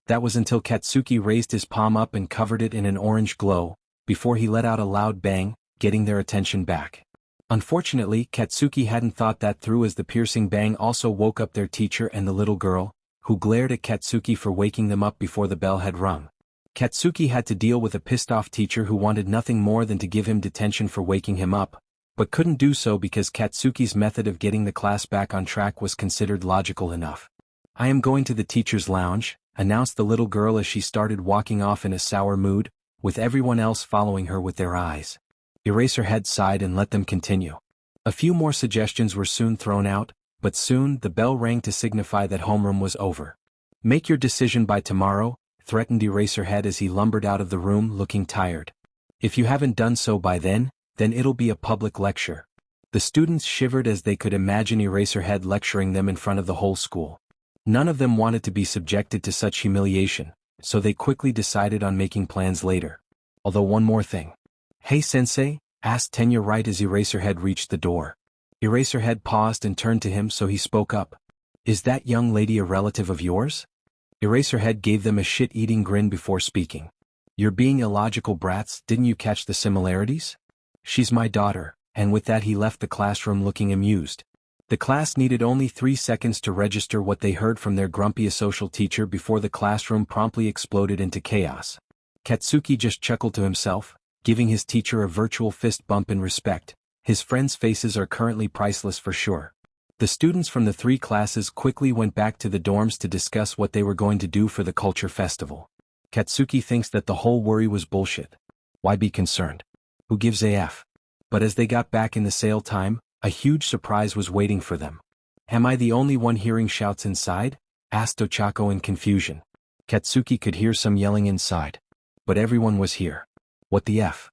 That was until Katsuki raised his palm up and covered it in an orange glow, before he let out a loud bang, getting their attention back. Unfortunately, Katsuki hadn't thought that through as the piercing bang also woke up their teacher and the little girl, who glared at Katsuki for waking them up before the bell had rung. Katsuki had to deal with a pissed-off teacher who wanted nothing more than to give him detention for waking him up, but couldn't do so because Katsuki's method of getting the class back on track was considered logical enough. I am going to the teacher's lounge, announced the little girl as she started walking off in a sour mood, with everyone else following her with their eyes. Eraserhead sighed and let them continue. A few more suggestions were soon thrown out, but soon the bell rang to signify that homeroom was over. Make your decision by tomorrow, threatened Eraserhead as he lumbered out of the room looking tired. If you haven't done so by then it'll be a public lecture. The students shivered as they could imagine Eraserhead lecturing them in front of the whole school. None of them wanted to be subjected to such humiliation, so they quickly decided on making plans later. Although one more thing. Hey sensei, asked Tenya right as Eraserhead reached the door. Eraserhead paused and turned to him so he spoke up. Is that young lady a relative of yours? Eraserhead gave them a shit-eating grin before speaking. You're being illogical brats, didn't you catch the similarities? She's my daughter, and with that he left the classroom looking amused. The class needed only 3 seconds to register what they heard from their grumpy social teacher before the classroom promptly exploded into chaos. Katsuki just chuckled to himself, giving his teacher a virtual fist bump in respect. His friends' faces are currently priceless for sure. The students from the 3 classes quickly went back to the dorms to discuss what they were going to do for the culture festival. Katsuki thinks that the whole worry was bullshit. Why be concerned? Who gives a f? But as they got back in the sale time, a huge surprise was waiting for them. Am I the only one hearing shouts inside? Asked Ochako in confusion. Katsuki could hear some yelling inside. But everyone was here. What the f?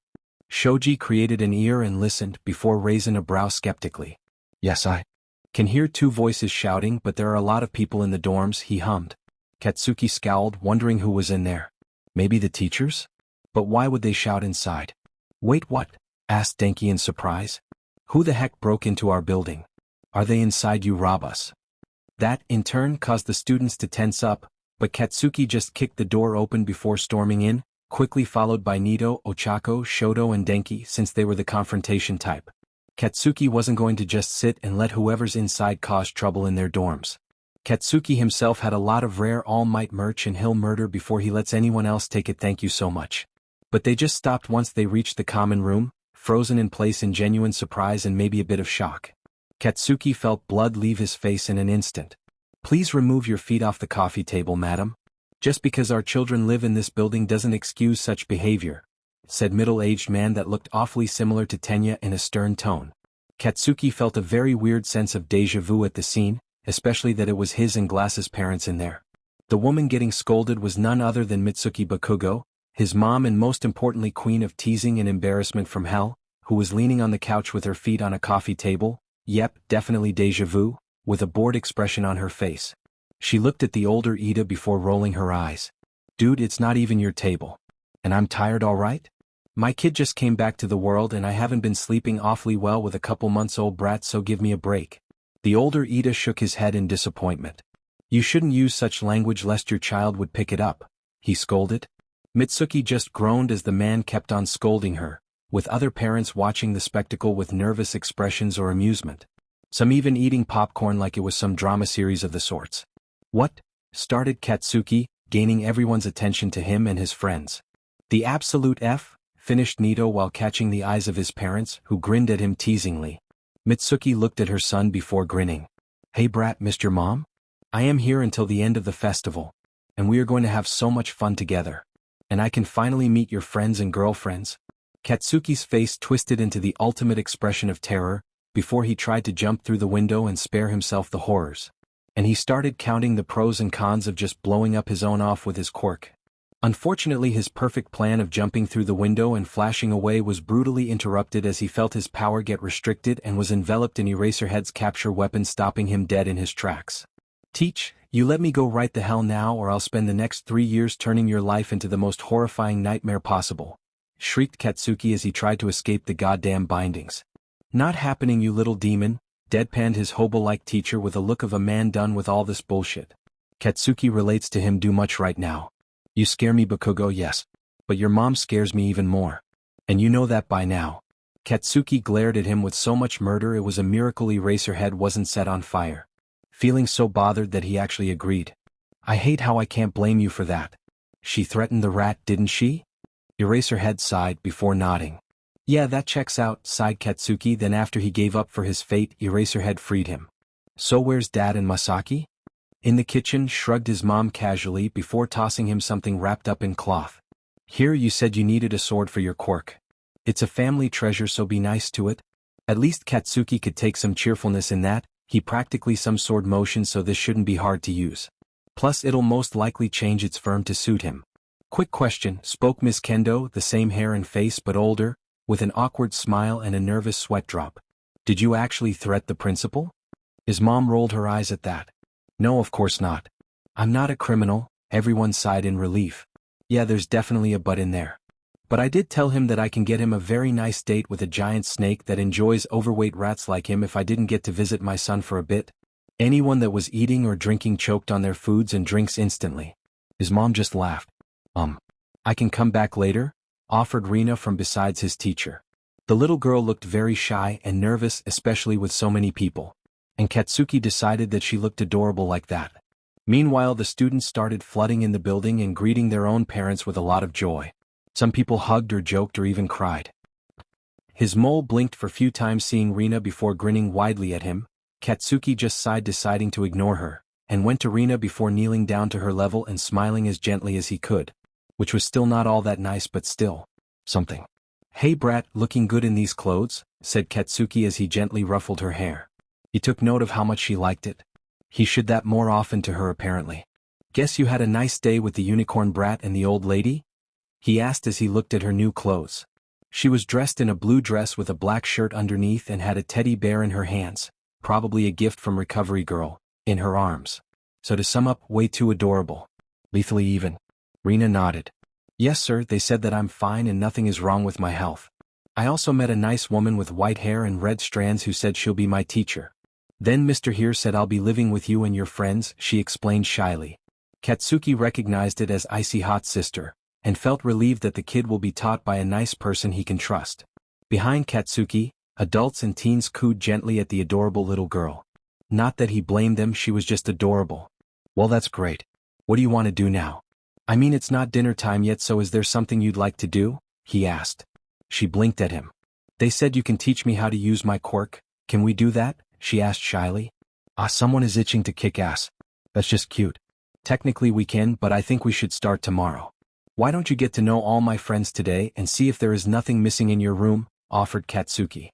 Shoji created an ear and listened before raising a brow skeptically. Yes, I can hear 2 voices shouting, but there are a lot of people in the dorms, he hummed. Katsuki scowled, wondering who was in there. Maybe the teachers? But why would they shout inside? Wait, what? Asked Denki in surprise. Who the heck broke into our building? Are they inside? You rob us? That, in turn, caused the students to tense up, but Katsuki just kicked the door open before storming in, quickly followed by Nito, Ochako, Shoto and Denki since they were the confrontation type. Katsuki wasn't going to just sit and let whoever's inside cause trouble in their dorms. Katsuki himself had a lot of rare All Might merch and he'll murder before he lets anyone else take it. Thank you so much. But they just stopped once they reached the common room, frozen in place in genuine surprise and maybe a bit of shock. Katsuki felt blood leave his face in an instant. "Please remove your feet off the coffee table, madam. Just because our children live in this building doesn't excuse such behavior," said middle-aged man that looked awfully similar to Tenya in a stern tone. Katsuki felt a very weird sense of déjà vu at the scene, especially that it was his and Glass's parents in there. The woman getting scolded was none other than Mitsuki Bakugo, his mom and most importantly queen of teasing and embarrassment from hell, who was leaning on the couch with her feet on a coffee table. Yep, definitely déjà vu, with a bored expression on her face. She looked at the older Ida before rolling her eyes. "Dude, it's not even your table. And I'm tired, alright? My kid just came back to the world and I haven't been sleeping awfully well with a couple months old brat, so give me a break." The older Ida shook his head in disappointment. "You shouldn't use such language lest your child would pick it up," he scolded. Mitsuki just groaned as the man kept on scolding her, with other parents watching the spectacle with nervous expressions or amusement. Some even eating popcorn like it was some drama series of the sorts. "What?" started Katsuki, gaining everyone's attention to him and his friends. "The absolute F?" finished Nito while catching the eyes of his parents, who grinned at him teasingly. Mitsuki looked at her son before grinning. "Hey brat, missed your mom? I am here until the end of the festival. And we are going to have so much fun together. And I can finally meet your friends and girlfriends." Katsuki's face twisted into the ultimate expression of terror, before he tried to jump through the window and spare himself the horrors. And he started counting the pros and cons of just blowing up his own off with his quirk. Unfortunately, his perfect plan of jumping through the window and flashing away was brutally interrupted as he felt his power get restricted and was enveloped in Eraserhead's capture weapon, stopping him dead in his tracks. "Teach, you let me go right the hell now or I'll spend the next 3 years turning your life into the most horrifying nightmare possible," shrieked Katsuki as he tried to escape the goddamn bindings. "Not happening, you little demon," deadpanned his hobo-like teacher with a look of a man done with all this bullshit. Katsuki relates to him too much right now. "You scare me, Bakugo, yes. But your mom scares me even more. And you know that by now." Katsuki glared at him with so much murder it was a miracle Eraserhead wasn't set on fire. Feeling so bothered that he actually agreed. "I hate how I can't blame you for that. She threatened the rat, didn't she?" Eraserhead sighed before nodding. "Yeah, that checks out," sighed Katsuki. Then after he gave up for his fate, Eraserhead freed him. "So where's Dad and Masaki?" "In the kitchen," shrugged his mom casually before tossing him something wrapped up in cloth. "Here, you said you needed a sword for your quirk. It's a family treasure, so be nice to it." At least Katsuki could take some cheerfulness in that. He practically some sword motion, so this shouldn't be hard to use. Plus it'll most likely change its form to suit him. "Quick question," spoke Miss Kendo, the same hair and face but older, with an awkward smile and a nervous sweat drop. "Did you actually threat the principal?" His mom rolled her eyes at that. "No, of course not. I'm not a criminal," everyone sighed in relief. "Yeah, there's definitely a but in there. But I did tell him that I can get him a very nice date with a giant snake that enjoys overweight rats like him if I didn't get to visit my son for a bit." Anyone that was eating or drinking choked on their foods and drinks instantly. His mom just laughed. I can come back later?" offered Rina from besides his teacher. The little girl looked very shy and nervous, especially with so many people. And Katsuki decided that she looked adorable like that. Meanwhile, the students started flooding in the building and greeting their own parents with a lot of joy. Some people hugged or joked or even cried. His mole blinked for few times seeing Rina before grinning widely at him. Katsuki just sighed, deciding to ignore her, and went to Rina before kneeling down to her level and smiling as gently as he could. Which was still not all that nice, but still something. "Hey brat, looking good in these clothes," said Katsuki as he gently ruffled her hair. He took note of how much she liked it. He should that more often to her apparently. "Guess you had a nice day with the unicorn brat and the old lady?" he asked as he looked at her new clothes. She was dressed in a blue dress with a black shirt underneath and had a teddy bear in her hands, probably a gift from Recovery Girl, in her arms. So to sum up, way too adorable. Lethally even. Rina nodded. "Yes sir, they said that I'm fine and nothing is wrong with my health. I also met a nice woman with white hair and red strands who said she'll be my teacher. Then Mr. Here said I'll be living with you and your friends," she explained shyly. Katsuki recognized it as Icy Hot's sister, and felt relieved that the kid will be taught by a nice person he can trust. Behind Katsuki, adults and teens cooed gently at the adorable little girl. Not that he blamed them, she was just adorable. "Well, that's great. What do you want to do now? I mean, it's not dinner time yet, so is there something you'd like to do?" he asked. She blinked at him. They said you can teach me how to use my quirk. Can we do that? She asked shyly. Someone is itching to kick ass. That's just cute. Technically we can, but I think we should start tomorrow. Why don't you get to know all my friends today and see if there is nothing missing in your room, offered Katsuki.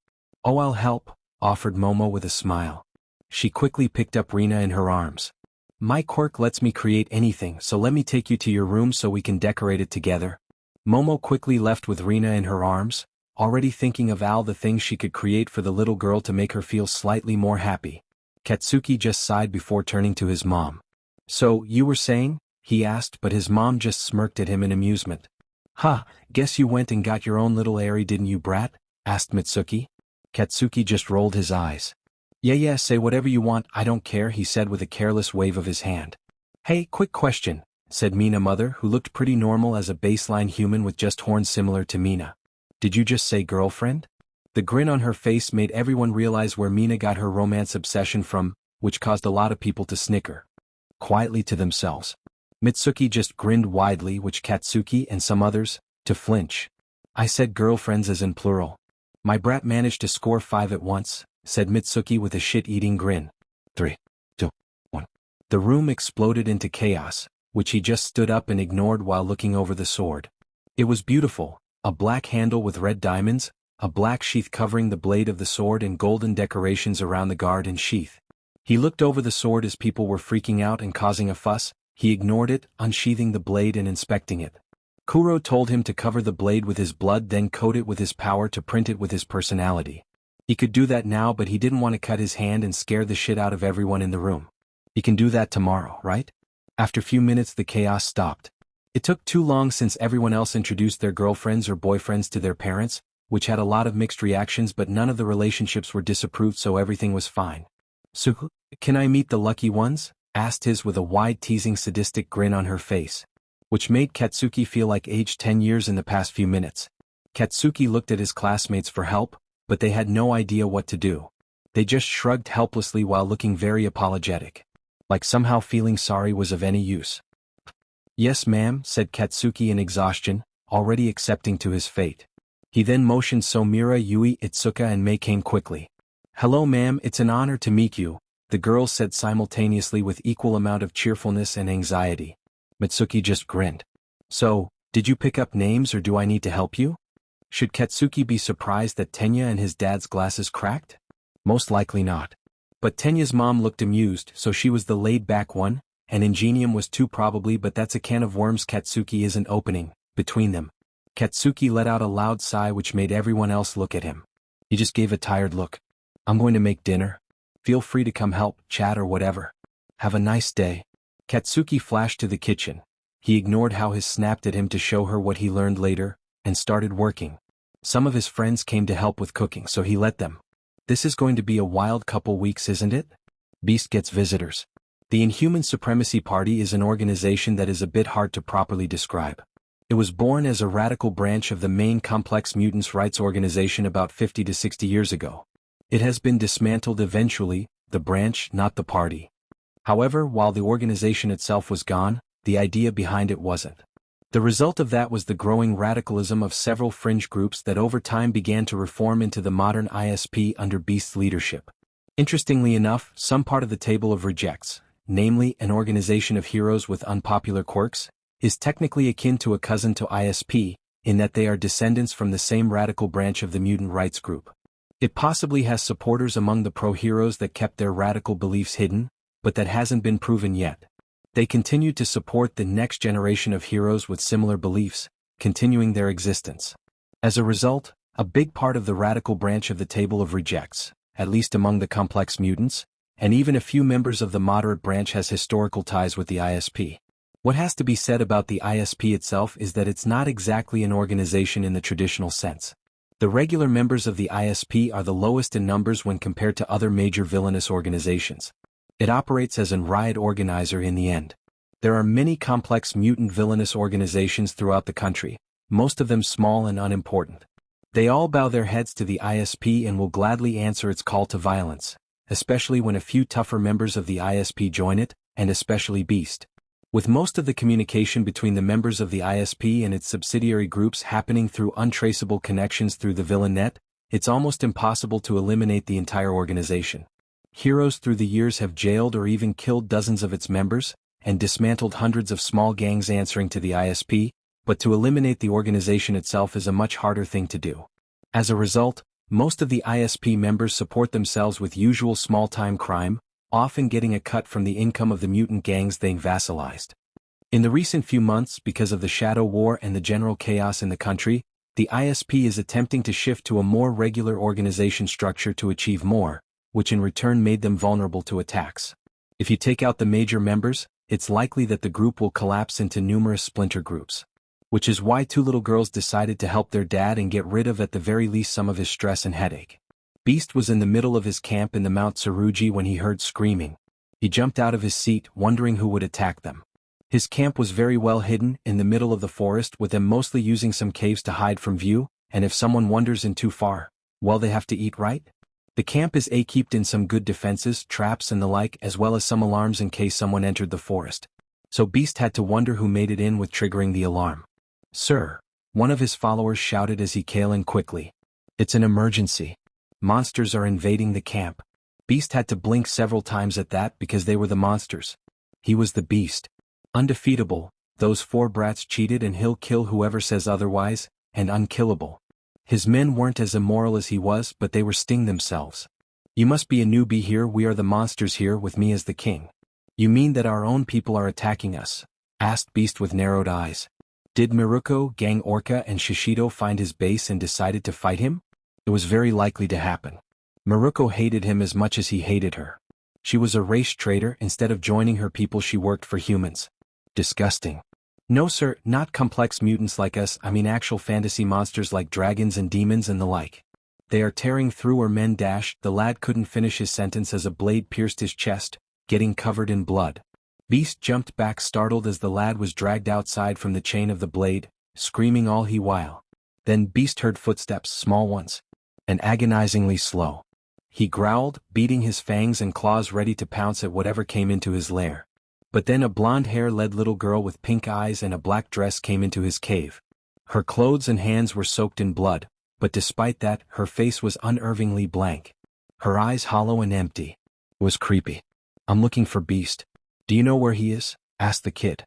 Oh, I'll help, offered Momo with a smile. She quickly picked up Rina in her arms. My quirk lets me create anything, so let me take you to your room so we can decorate it together. Momo quickly left with Rina in her arms, already thinking of all the things she could create for the little girl to make her feel slightly more happy. Katsuki just sighed before turning to his mom. So, you were saying? He asked, but his mom just smirked at him in amusement. Guess you went and got your own little airy, didn't you, brat? Asked Mitsuki. Katsuki just rolled his eyes. Yeah, say whatever you want, I don't care, he said with a careless wave of his hand. Hey, quick question, said Mina mother, who looked pretty normal as a baseline human with just horns similar to Mina. Did you just say girlfriend? The grin on her face made everyone realize where Mina got her romance obsession from, which caused a lot of people to snicker quietly to themselves. Mitsuki just grinned widely, which Katsuki and some others, to flinch. I said girlfriends as in plural. My brat managed to score 5 at once, said Mitsuki with a shit-eating grin. 3, 2, 1. The room exploded into chaos, which he just stood up and ignored while looking over the sword. It was beautiful, a black handle with red diamonds, a black sheath covering the blade of the sword and golden decorations around the guard and sheath. He looked over the sword as people were freaking out and causing a fuss. He ignored it, unsheathing the blade and inspecting it. Kuro told him to cover the blade with his blood, then coat it with his power to print it with his personality. He could do that now, but he didn't want to cut his hand and scare the shit out of everyone in the room. He can do that tomorrow, right? After a few minutes the chaos stopped. It took too long since everyone else introduced their girlfriends or boyfriends to their parents, which had a lot of mixed reactions, but none of the relationships were disapproved, so everything was fine. So, can I meet the lucky ones? Asked his with a wide teasing sadistic grin on her face, which made Katsuki feel like aged 10 years in the past few minutes. Katsuki looked at his classmates for help, but they had no idea what to do. They just shrugged helplessly while looking very apologetic. Like somehow feeling sorry was of any use. Yes ma'am, said Katsuki in exhaustion, already accepting to his fate. He then motioned so Mira, Yui, Itsuka and Mei came quickly. Hello ma'am, it's an honor to meet you, the girls said simultaneously with equal amount of cheerfulness and anxiety. Mitsuki just grinned. So, did you pick up names or do I need to help you? Should Katsuki be surprised that Tenya and his dad's glasses cracked? Most likely not. But Tenya's mom looked amused, so she was the laid-back one, and Ingenium was too probably, but that's a can of worms Katsuki isn't opening, between them. Katsuki let out a loud sigh which made everyone else look at him. He just gave a tired look. I'm going to make dinner. Feel free to come help, chat or whatever. Have a nice day. Katsuki flashed to the kitchen. He ignored how his snapped at him to show her what he learned later, and started working. Some of his friends came to help with cooking, so he let them. This is going to be a wild couple weeks, isn't it? Beast gets visitors. The Inhuman Supremacy Party is an organization that is a bit hard to properly describe. It was born as a radical branch of the main Complex Mutants' rights organization about 50 to 60 years ago. It has been dismantled eventually, the branch, not the party. However, while the organization itself was gone, the idea behind it wasn't. The result of that was the growing radicalism of several fringe groups that over time began to reform into the modern ISP under Beast's leadership. Interestingly enough, some part of the table of rejects, namely an organization of heroes with unpopular quirks, is technically akin to a cousin to ISP, in that they are descendants from the same radical branch of the mutant rights group. It possibly has supporters among the pro-heroes that kept their radical beliefs hidden, but that hasn't been proven yet. They continue to support the next generation of heroes with similar beliefs, continuing their existence. As a result, a big part of the radical branch of the table of rejects, at least among the complex mutants, and even a few members of the moderate branch has historical ties with the ISP. What has to be said about the ISP itself is that it's not exactly an organization in the traditional sense. The regular members of the ISP are the lowest in numbers when compared to other major villainous organizations. It operates as an riot organizer in the end. There are many complex mutant villainous organizations throughout the country, most of them small and unimportant. They all bow their heads to the ISP and will gladly answer its call to violence, especially when a few tougher members of the ISP join it, and especially Beast. With most of the communication between the members of the ISP and its subsidiary groups happening through untraceable connections through the villain net, it's almost impossible to eliminate the entire organization. Heroes through the years have jailed or even killed dozens of its members, and dismantled hundreds of small gangs answering to the ISP, but to eliminate the organization itself is a much harder thing to do. As a result, most of the ISP members support themselves with usual small-time crime, often getting a cut from the income of the mutant gangs they vassalized. In the recent few months, because of the Shadow War and the general chaos in the country, the ISP is attempting to shift to a more regular organization structure to achieve more, which in return made them vulnerable to attacks. If you take out the major members, it's likely that the group will collapse into numerous splinter groups. Which is why two little girls decided to help their dad and get rid of at the very least some of his stress and headache. Beast was in the middle of his camp in the Mount Tsurugi when he heard screaming. He jumped out of his seat, wondering who would attack them. His camp was very well hidden, in the middle of the forest, with them mostly using some caves to hide from view, and if someone wanders in too far, well, they have to eat, right? The camp is equipped in some good defenses, traps and the like, as well as some alarms in case someone entered the forest. So Beast had to wonder who made it in with triggering the alarm. "Sir," one of his followers shouted as he came in quickly. "It's an emergency. Monsters are invading the camp." Beast had to blink several times at that because they were the monsters. He was the Beast. Undefeatable, those four brats cheated and he'll kill whoever says otherwise, and unkillable. His men weren't as immoral as he was, but they were sting themselves. "You must be a newbie here, we are the monsters here with me as the king." "You mean that our own people are attacking us?" asked Beast with narrowed eyes. Did Miruko, Gang Orca and Shishido find his base and decided to fight him? It was very likely to happen. Miruko hated him as much as he hated her. She was a race traitor. Instead of joining her people, she worked for humans. Disgusting. "No sir, not complex mutants like us, I mean actual fantasy monsters like dragons and demons and the like. They are tearing through our men." The lad couldn't finish his sentence as a blade pierced his chest, getting covered in blood. Beast jumped back startled as the lad was dragged outside from the chain of the blade, screaming all he while. Then Beast heard footsteps, small ones, and agonizingly slow. He growled, beating his fangs and claws ready to pounce at whatever came into his lair. But then a blonde-haired little girl with pink eyes and a black dress came into his cave. Her clothes and hands were soaked in blood, but despite that, her face was unnervingly blank. Her eyes hollow and empty. It was creepy. "I'm looking for Beast. Do you know where he is?" asked the kid.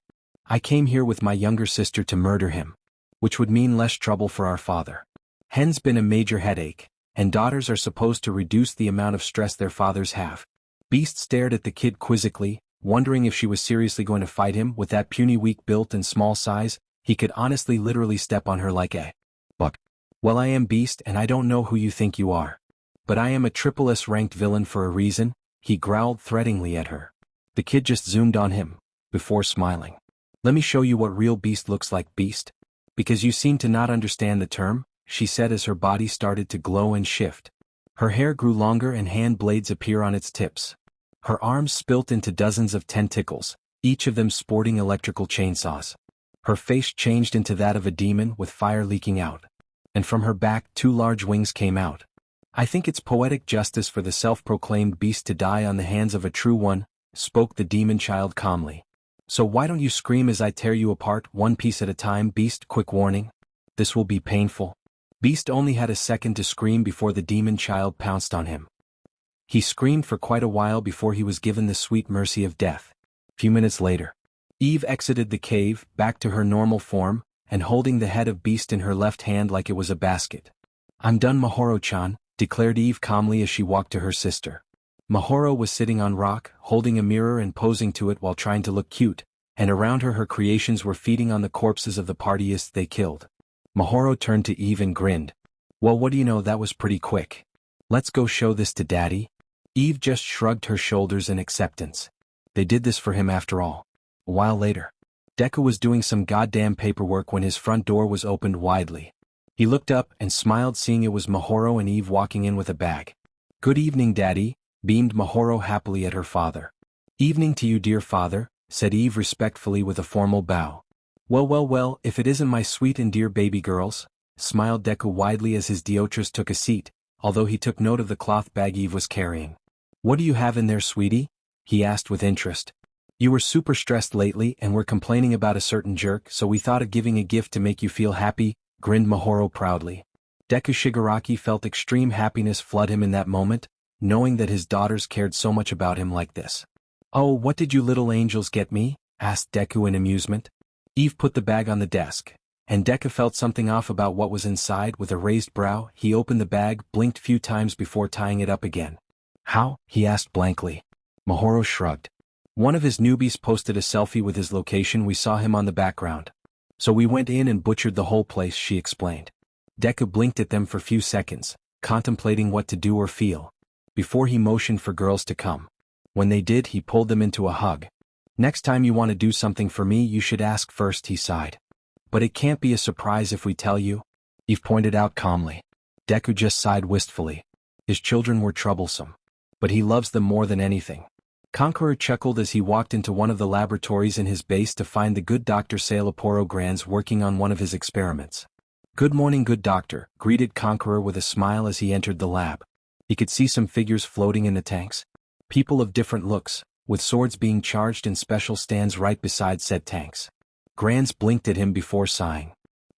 "I came here with my younger sister to murder him. Which would mean less trouble for our father. Hen's been a major headache, and daughters are supposed to reduce the amount of stress their fathers have." Beast stared at the kid quizzically, wondering if she was seriously going to fight him. With that puny weak build and small size, he could honestly literally step on her like a buck. "Well, I am Beast and I don't know who you think you are. But I am a triple S ranked villain for a reason," he growled threateningly at her. The kid just zoomed on him, before smiling. "Let me show you what real Beast looks like, Beast. Because you seem to not understand the term," she said as her body started to glow and shift. Her hair grew longer and hand blades appear on its tips. Her arms spilt into dozens of tentacles, each of them sporting electrical chainsaws. Her face changed into that of a demon with fire leaking out. And from her back 2 large wings came out. "I think it's poetic justice for the self-proclaimed Beast to die on the hands of a true one," spoke the demon child calmly. "So why don't you scream as I tear you apart, one piece at a time, Beast? Quick warning. This will be painful." Beast only had a second to scream before the demon child pounced on him. He screamed for quite a while before he was given the sweet mercy of death. Few minutes later, Eve exited the cave, back to her normal form, and holding the head of Beast in her left hand like it was a basket. "I'm done, Mahoro-chan," declared Eve calmly as she walked to her sister. Mahoro was sitting on rock, holding a mirror and posing to it while trying to look cute, and around her her creations were feeding on the corpses of the partyists they killed. Mahoro turned to Eve and grinned. "Well, what do you know, that was pretty quick. Let's go show this to Daddy." Eve just shrugged her shoulders in acceptance. They did this for him after all. A while later, Deku was doing some goddamn paperwork when his front door was opened widely. He looked up and smiled seeing it was Mahoro and Eve walking in with a bag. "Good evening, Daddy," beamed Mahoro happily at her father. "Evening to you, dear father," said Eve respectfully with a formal bow. Well, if it isn't my sweet and dear baby girls," smiled Deku widely as his Deotress took a seat, although he took note of the cloth bag Eve was carrying. "What do you have in there, sweetie?" he asked with interest. "You were super stressed lately and were complaining about a certain jerk, so we thought of giving a gift to make you feel happy," grinned Mahoro proudly. Deku Shigaraki felt extreme happiness flood him in that moment, knowing that his daughters cared so much about him like this. "Oh, what did you little angels get me?" asked Deku in amusement. Eve put the bag on the desk, and Deku felt something off about what was inside. With a raised brow, he opened the bag, blinked few times before tying it up again. "How?" he asked blankly. Mahoro shrugged. "One of his newbies posted a selfie with his location. We saw him on the background. So we went in and butchered the whole place," she explained. Deku blinked at them for few seconds, contemplating what to do or feel, before he motioned for girls to come. When they did, he pulled them into a hug. "Next time you want to do something for me, you should ask first," he sighed. "But it can't be a surprise if we tell you," Eve pointed out calmly. Deku just sighed wistfully. His children were troublesome, but he loves them more than anything. Conqueror chuckled as he walked into one of the laboratories in his base to find the good Dr. Sailaporo Grands working on one of his experiments. "Good morning, good doctor," greeted Conqueror with a smile as he entered the lab. He could see some figures floating in the tanks. People of different looks, with swords being charged in special stands right beside said tanks. Grands blinked at him before sighing.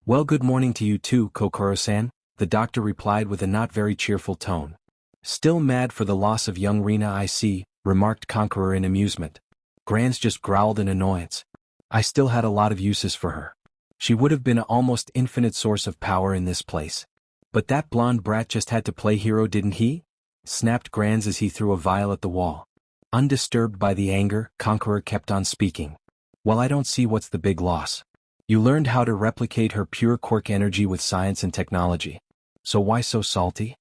"Well, good morning to you too, Kokoro-san," the doctor replied with a not very cheerful tone. "Still mad for the loss of young Rina, I see," remarked Conqueror in amusement. Grands just growled in annoyance. "I still had a lot of uses for her. She would have been an almost infinite source of power in this place. But that blonde brat just had to play hero, didn't he?" snapped Grands as he threw a vial at the wall. Undisturbed by the anger, Conqueror kept on speaking. "Well, I don't see what's the big loss. You learned how to replicate her pure quirk energy with science and technology. So why so salty?"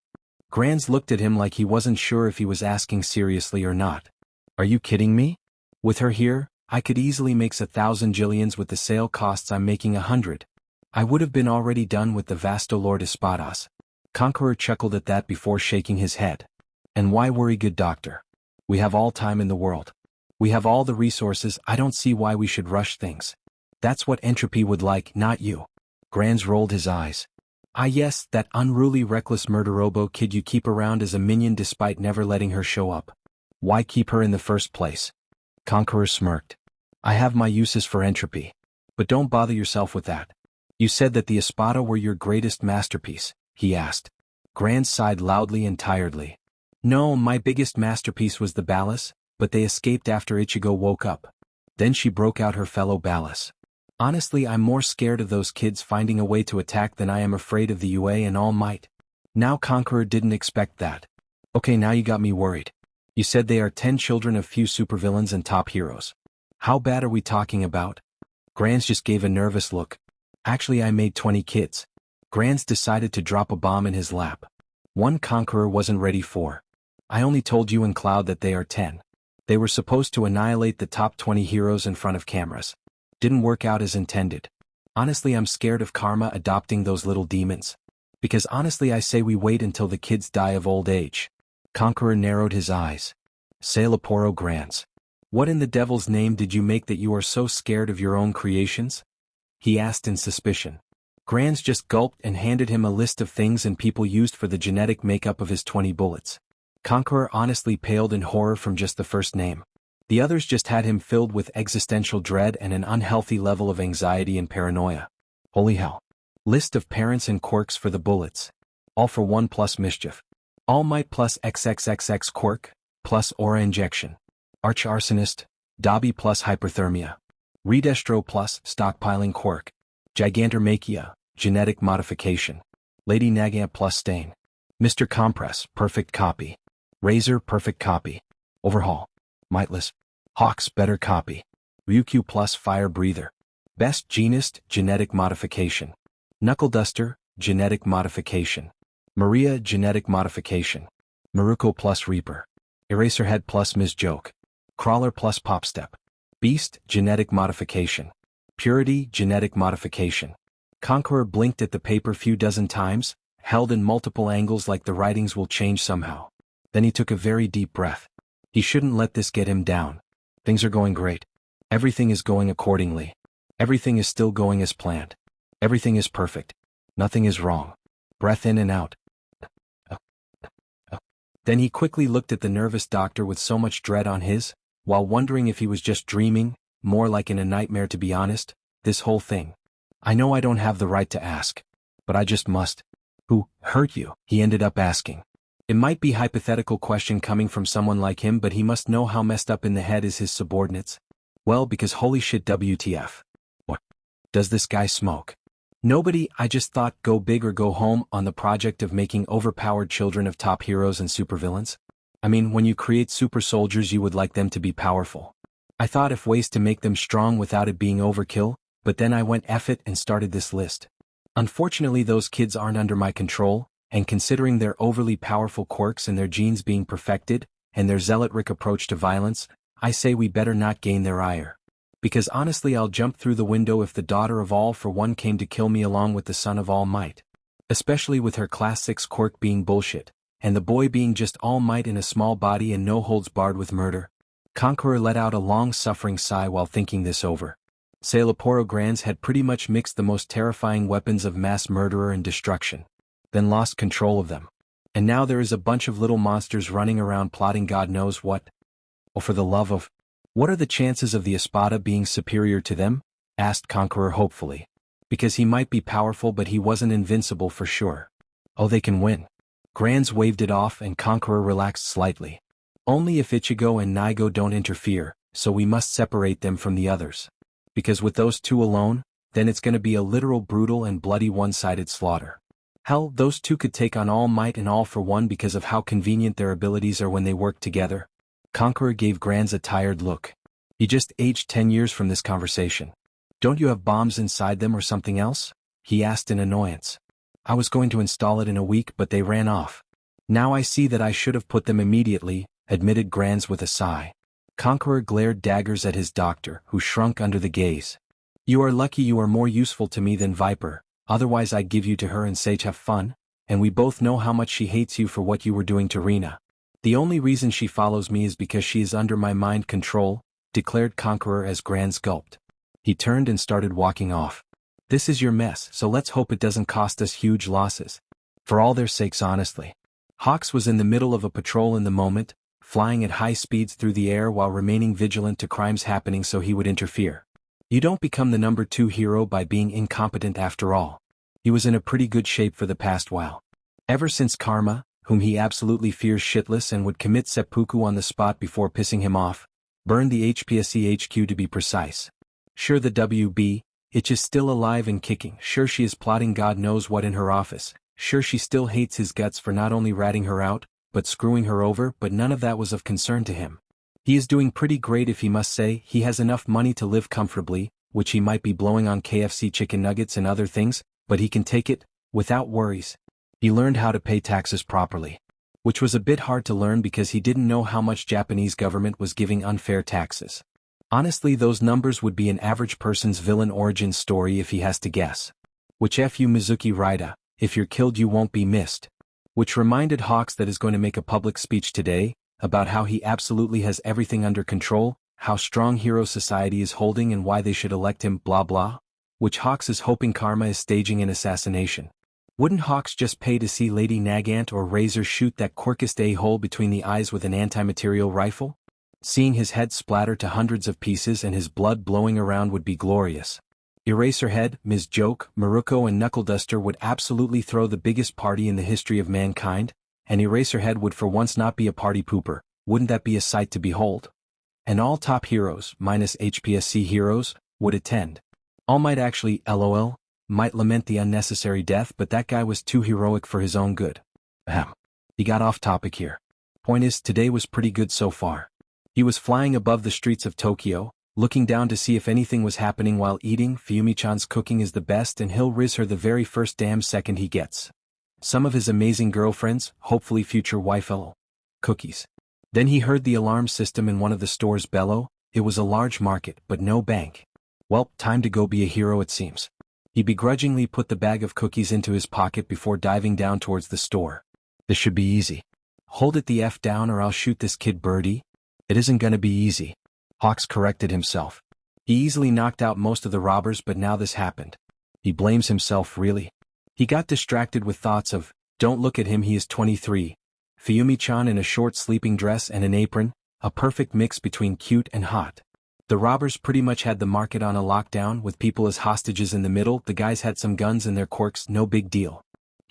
Grands looked at him like he wasn't sure if he was asking seriously or not. "Are you kidding me? With her here, I could easily make 1,000 jillions with the sale costs. I'm making 100. I would have been already done with the Vasto Lord Espadas." Conqueror chuckled at that before shaking his head. "And why worry, good doctor? We have all time in the world. We have all the resources. I don't see why we should rush things. That's what Entropy would like, not you." Grands rolled his eyes. "Ah yes, that unruly reckless murderobo kid you keep around as a minion despite never letting her show up. Why keep her in the first place?" Conqueror smirked. "I have my uses for Entropy. But don't bother yourself with that. You said that the Espada were your greatest masterpiece," he asked. Grands sighed loudly and tiredly. "No, my biggest masterpiece was the Ballas, but they escaped after Ichigo woke up." Then she broke out her fellow Ballas. "Honestly, I'm more scared of those kids finding a way to attack than I am afraid of the UA and All Might." Now Conqueror didn't expect that. "Okay, now you got me worried. You said they are 10 children of few supervillains and top heroes. How bad are we talking about?" Grands just gave a nervous look. "Actually, I made 20 kids." Grands decided to drop a bomb in his lap. One Conqueror wasn't ready for. "I only told you and Cloud that they are 10. They were supposed to annihilate the top 20 heroes in front of cameras. Didn't work out as intended. Honestly, I'm scared of Karma adopting those little demons. Because honestly, I say we wait until the kids die of old age." Conqueror narrowed his eyes. "Sailaporo Grands. What in the devil's name did you make that you are so scared of your own creations?" he asked in suspicion. Grands just gulped and handed him a list of things and people used for the genetic makeup of his 20 bullets. Conqueror honestly paled in horror from just the first name. The others just had him filled with existential dread and an unhealthy level of anxiety and paranoia. Holy hell. List of parents and quirks for the bullets. All for 1 plus mischief. All Might plus XXXX quirk, plus aura injection. Arch arsonist, Dobby plus hyperthermia. Redestro plus stockpiling quirk. Gigantomachia, genetic modification. Lady Naga plus stain. Mr. Compress, perfect copy. Razor, perfect copy. Overhaul. Mightless. Hawks, better copy. Ryukyu plus fire breather. Best genist, genetic modification. Knuckle duster, genetic modification. Maria, genetic modification. Maruko plus reaper. Eraserhead plus Ms. Joke. Crawler plus popstep. Beast, genetic modification. Purity, genetic modification. Conqueror blinked at the paper few dozen times, held in multiple angles like the writings will change somehow. Then he took a very deep breath. He shouldn't let this get him down. Things are going great. Everything is going accordingly. Everything is still going as planned. Everything is perfect. Nothing is wrong. Breath in and out. Then he quickly looked at the nervous doctor with so much dread on his, while wondering if he was just dreaming, more like in a nightmare to be honest, this whole thing. "I know I don't have the right to ask. But I just must. Who hurt you? He ended up asking. It might be a hypothetical question coming from someone like him, but he must know how messed up in the head is his subordinates. Well, because holy shit, WTF. What? Does this guy smoke? Nobody. I just thought go big or go home on the project of making overpowered children of top heroes and supervillains. I mean, when you create super soldiers you would like them to be powerful. I thought of ways to make them strong without it being overkill, but then I went F it and started this list. Unfortunately those kids aren't under my control, and considering their overly powerful quirks and their genes being perfected, and their zealot-rick approach to violence, I say we better not gain their ire. Because honestly I'll jump through the window if the daughter of All for One came to kill me along with the son of All Might. Especially with her class 6 quirk being bullshit, and the boy being just All Might in a small body and no holds barred with murder. Conqueror let out a long-suffering sigh while thinking this over. Sailaporo Grands had pretty much mixed the most terrifying weapons of mass murderer and destruction, then lost control of them. And now there is a bunch of little monsters running around plotting God knows what. Oh, for the love of... What are the chances of the Espada being superior to them? Asked Conqueror hopefully. Because he might be powerful but he wasn't invincible for sure. Oh, they can win. Grands waved it off and Conqueror relaxed slightly. Only if Ichigo and Naigo don't interfere, so we must separate them from the others. Because with those two alone, then it's gonna be a literal brutal and bloody one-sided slaughter. Hell, those two could take on All Might and All for One because of how convenient their abilities are when they work together. Conqueror gave Grands a tired look. He just aged 10 years from this conversation. Don't you have bombs inside them or something else? He asked in annoyance. I was going to install it in a week but they ran off. Now I see that I should have put them immediately, admitted Grands with a sigh. Conqueror glared daggers at his doctor, who shrunk under the gaze. You are lucky you are more useful to me than Viper, otherwise I'd give you to her and say have fun, and we both know how much she hates you for what you were doing to Rina. The only reason she follows me is because she is under my mind control, declared Conqueror as Grands gulped. He turned and started walking off. This is your mess, so let's hope it doesn't cost us huge losses. For all their sakes honestly. Hawks was in the middle of a patrol in the moment, flying at high speeds through the air while remaining vigilant to crimes happening so he would interfere. You don't become the number 2 hero by being incompetent after all. He was in a pretty good shape for the past while. Ever since Karma, whom he absolutely fears shitless and would commit seppuku on the spot before pissing him off, burned the HPSC HQ to be precise. Sure the WB, Itch is still alive and kicking, sure she is plotting God knows what in her office, sure she still hates his guts for not only ratting her out, but screwing her over, but none of that was of concern to him. He is doing pretty great if he must say he has enough money to live comfortably, which he might be blowing on KFC chicken nuggets and other things, but he can take it, without worries. He learned how to pay taxes properly. Which was a bit hard to learn because he didn't know how much Japanese government was giving unfair taxes. Honestly those numbers would be an average person's villain origin story if he has to guess. Which F you Mizuki Raida, if you're killed you won't be missed. Which reminded Hawks that is going to make a public speech today, about how he absolutely has everything under control, how strong hero society is holding and why they should elect him blah blah. Which Hawks is hoping Karma is staging an assassination. Wouldn't Hawks just pay to see Lady Nagant or Razor shoot that quirkest a-hole between the eyes with an anti-material rifle? Seeing his head splatter to hundreds of pieces and his blood blowing around would be glorious. Eraserhead, Ms. Joke, Maruko and Knuckleduster would absolutely throw the biggest party in the history of mankind, and Eraserhead would for once not be a party pooper. Wouldn't that be a sight to behold? And all top heroes, minus HPSC heroes, would attend. All Might actually, LOL, might lament the unnecessary death but that guy was too heroic for his own good. Ahem. He got off topic here. Point is, today was pretty good so far. He was flying above the streets of Tokyo, looking down to see if anything was happening while eating. Fuyumi-chan's cooking is the best and he'll riz her the very first damn second he gets some of his amazing girlfriends, hopefully future wife-el, cookies. Then he heard the alarm system in one of the stores bellow. It was a large market but no bank. Well, time to go be a hero it seems. He begrudgingly put the bag of cookies into his pocket before diving down towards the store. This should be easy. Hold it the F down or I'll shoot this kid Birdie. It isn't gonna be easy. Hawks corrected himself. He easily knocked out most of the robbers but now this happened. He blames himself really. He got distracted with thoughts of, don't look at him he is 23. Fuyumi-chan in a short sleeping dress and an apron, a perfect mix between cute and hot. The robbers pretty much had the market on a lockdown with people as hostages in the middle. The guys had some guns and their quirks, no big deal.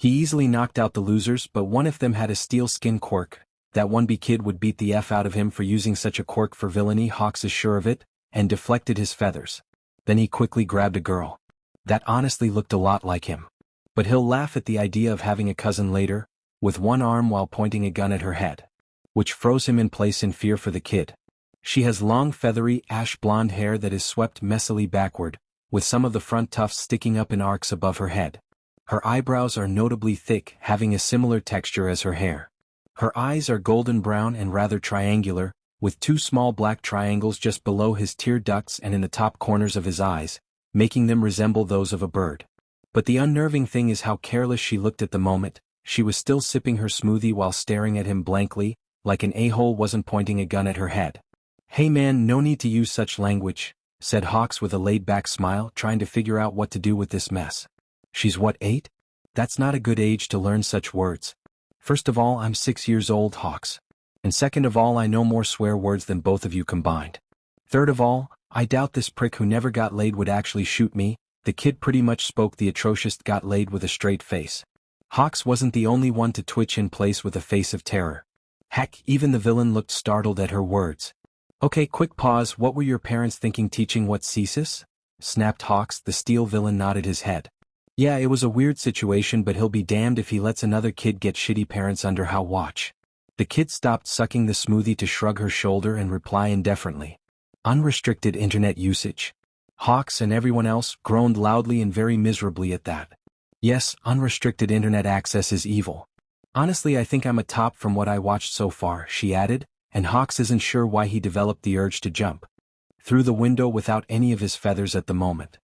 He easily knocked out the losers, but one of them had a steel skin quirk. That 1B kid would beat the F out of him for using such a quirk for villainy. Hawks is sure of it, and deflected his feathers. Then he quickly grabbed a girl. That honestly looked a lot like him. But he'll laugh at the idea of having a cousin later, with one arm while pointing a gun at her head. Which froze him in place in fear for the kid. She has long feathery ash blonde hair that is swept messily backward, with some of the front tufts sticking up in arcs above her head. Her eyebrows are notably thick, having a similar texture as her hair. Her eyes are golden brown and rather triangular, with 2 small black triangles just below his tear ducts and in the top corners of his eyes, making them resemble those of a bird. But the unnerving thing is how careless she looked at the moment. She was still sipping her smoothie while staring at him blankly, like an a-hole wasn't pointing a gun at her head. "Hey man, no need to use such language," said Hawks with a laid-back smile, trying to figure out what to do with this mess. "She's what, 8? That's not a good age to learn such words. First of all, I'm 6 years old, Hawks. And second of all, I know more swear words than both of you combined. Third of all, I doubt this prick who never got laid would actually shoot me." The kid pretty much spoke the atrocious got laid with a straight face. Hawks wasn't the only one to twitch in place with a face of terror. Heck, even the villain looked startled at her words. "Okay, quick pause. What were your parents thinking teaching what thesis?" snapped Hawks. The steel villain nodded his head. "Yeah, it was a weird situation, but he'll be damned if he lets another kid get shitty parents under how watch." The kid stopped sucking the smoothie to shrug her shoulder and reply indifferently. "Unrestricted internet usage." Hawks and everyone else groaned loudly and very miserably at that. Yes, unrestricted internet access is evil. "Honestly, I think I'm a top from what I watched so far," she added, and Hawks isn't sure why he developed the urge to jump through the window without any of his feathers at the moment.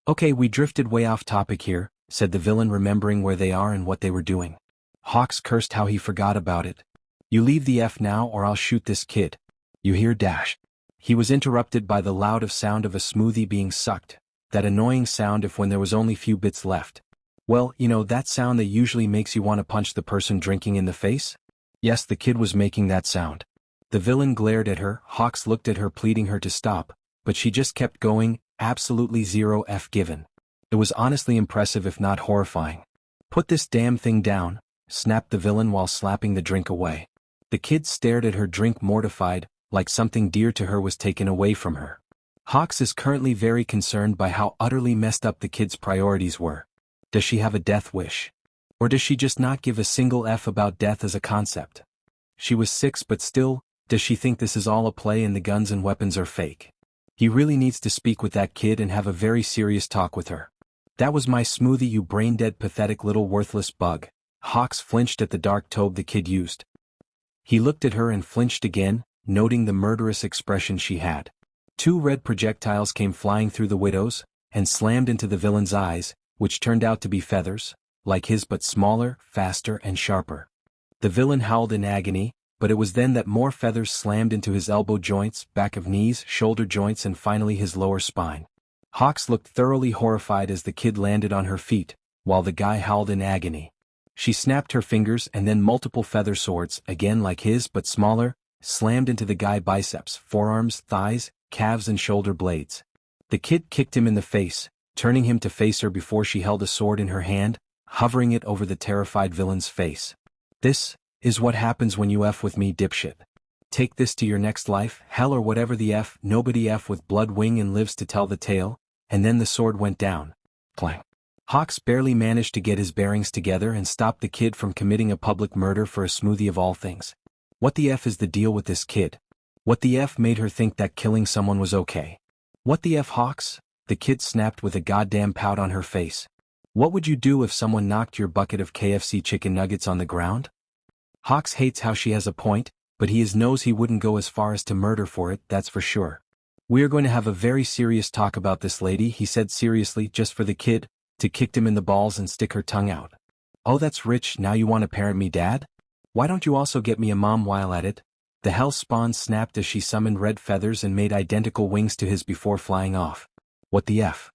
"Okay, we drifted way off topic here," said the villain, remembering where they are and what they were doing. Hawks cursed how he forgot about it. "You leave the F now or I'll shoot this kid. You hear dash." He was interrupted by the loud sound of a smoothie being sucked, that annoying sound if when there was only few bits left. Well, you know that sound that usually makes you want to punch the person drinking in the face? Yes, the kid was making that sound. The villain glared at her. Hawks looked at her, pleading her to stop, but she just kept going, absolutely zero F given. It was honestly impressive if not horrifying. "Put this damn thing down," snapped the villain while slapping the drink away. The kid stared at her drink mortified, like something dear to her was taken away from her. Hawks is currently very concerned by how utterly messed up the kid's priorities were. Does she have a death wish? Or does she just not give a single F about death as a concept? She was 6, but still, does she think this is all a play and the guns and weapons are fake? He really needs to speak with that kid and have a very serious talk with her. "That was my smoothie, you brain-dead pathetic little worthless bug." Hawks flinched at the dark tobe the kid used. He looked at her and flinched again, noting the murderous expression she had. 2 red projectiles came flying through the widow's, and slammed into the villain's eyes, which turned out to be feathers, like his but smaller, faster and sharper. The villain howled in agony, but it was then that more feathers slammed into his elbow joints, back of knees, shoulder joints and finally his lower spine. Hawks looked thoroughly horrified as the kid landed on her feet, while the guy howled in agony. She snapped her fingers and then multiple feather swords, again like his but smaller, slammed into the guy biceps, forearms, thighs, calves and shoulder blades. The kid kicked him in the face, turning him to face her before she held a sword in her hand, hovering it over the terrified villain's face. "This is what happens when you F with me, dipshit. Take this to your next life, hell or whatever the F." Nobody F with blood wing and lives to tell the tale. And then the sword went down. Clang. Hawks barely managed to get his bearings together and stop the kid from committing a public murder for a smoothie of all things. What the F is the deal with this kid? What the F made her think that killing someone was okay? What the F, Hawks? The kid snapped with a goddamn pout on her face. "What would you do if someone knocked your bucket of KFC chicken nuggets on the ground?" Hawks hates how she has a point, but he knows he wouldn't go as far as to murder for it, that's for sure. "We are going to have a very serious talk about this, lady," he said seriously, just for the kid to kick him in the balls and stick her tongue out. "Oh, that's rich. Now you want to parent me, Dad? Why don't you also get me a mom while at it?" The hell spawn snapped as she summoned red feathers and made identical wings to his before flying off. What the F?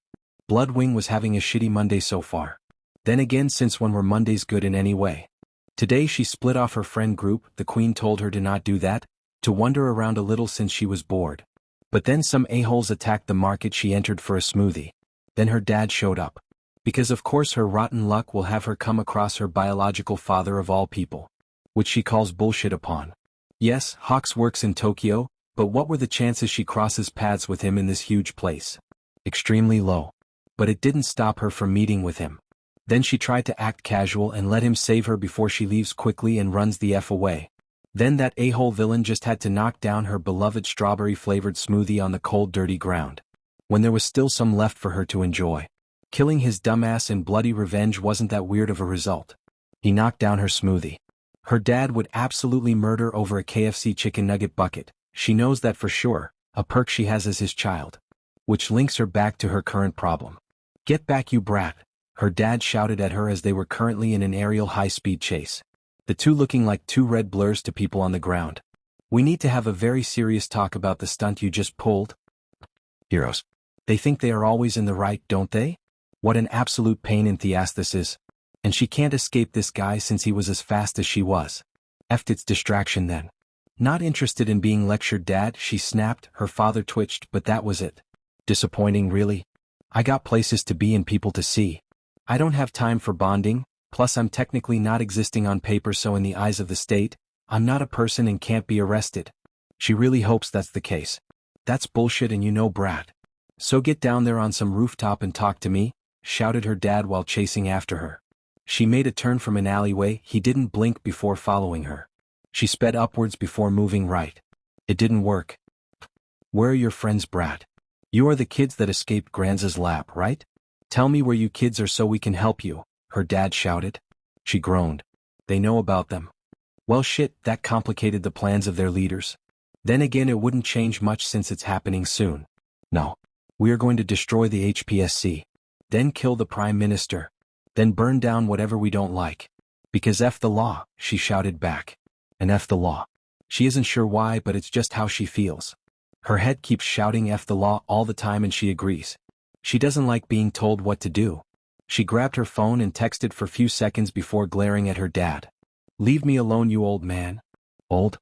Bloodwing was having a shitty Monday so far. Then again, since when were Mondays good in any way? Today she split off her friend group. The queen told her to not do that, to wander around a little since she was bored. But then some a-holes attacked the market she entered for a smoothie. Then her dad showed up. Because of course her rotten luck will have her come across her biological father of all people. Which she calls bullshit upon. Yes, Hawks works in Tokyo, but what were the chances she crosses paths with him in this huge place? Extremely low. But it didn't stop her from meeting with him. Then she tried to act casual and let him save her before she leaves quickly and runs the F away. Then that a-hole villain just had to knock down her beloved strawberry-flavored smoothie on the cold dirty ground. When there was still some left for her to enjoy. Killing his dumbass in bloody revenge wasn't that weird of a result. He knocked down her smoothie. Her dad would absolutely murder over a KFC chicken nugget bucket, she knows that for sure, a perk she has as his child. Which links her back to her current problem. Get back you brat, her dad shouted at her as they were currently in an aerial high-speed chase. The two looking like two red blurs to people on the ground. We need to have a very serious talk about the stunt you just pulled. Heroes. They think they are always in the right, don't they? What an absolute pain in the ass this is. And she can't escape this guy since he was as fast as she was. F'd its distraction then. Not interested in being lectured, Dad, she snapped. Her father twitched, but that was it. Disappointing, really? I got places to be and people to see. I don't have time for bonding, plus I'm technically not existing on paper, so in the eyes of the state, I'm not a person and can't be arrested. She really hopes that's the case. That's bullshit and you know, brat. So get down there on some rooftop and talk to me, shouted her dad while chasing after her. She made a turn from an alleyway, he didn't blink before following her. She sped upwards before moving right. It didn't work. Where are your friends, brat? You are the kids that escaped Granza's lap, right? Tell me where you kids are so we can help you, her dad shouted. She groaned. They know about them. Well shit, that complicated the plans of their leaders. Then again, it wouldn't change much since it's happening soon. No. We are going to destroy the HPSC. Then kill the Prime Minister. Then burn down whatever we don't like. Because F the law, she shouted back. And F the law. She isn't sure why, but it's just how she feels. Her head keeps shouting F the law all the time and she agrees. She doesn't like being told what to do. She grabbed her phone and texted for a few seconds before glaring at her dad. Leave me alone, you old man. Old?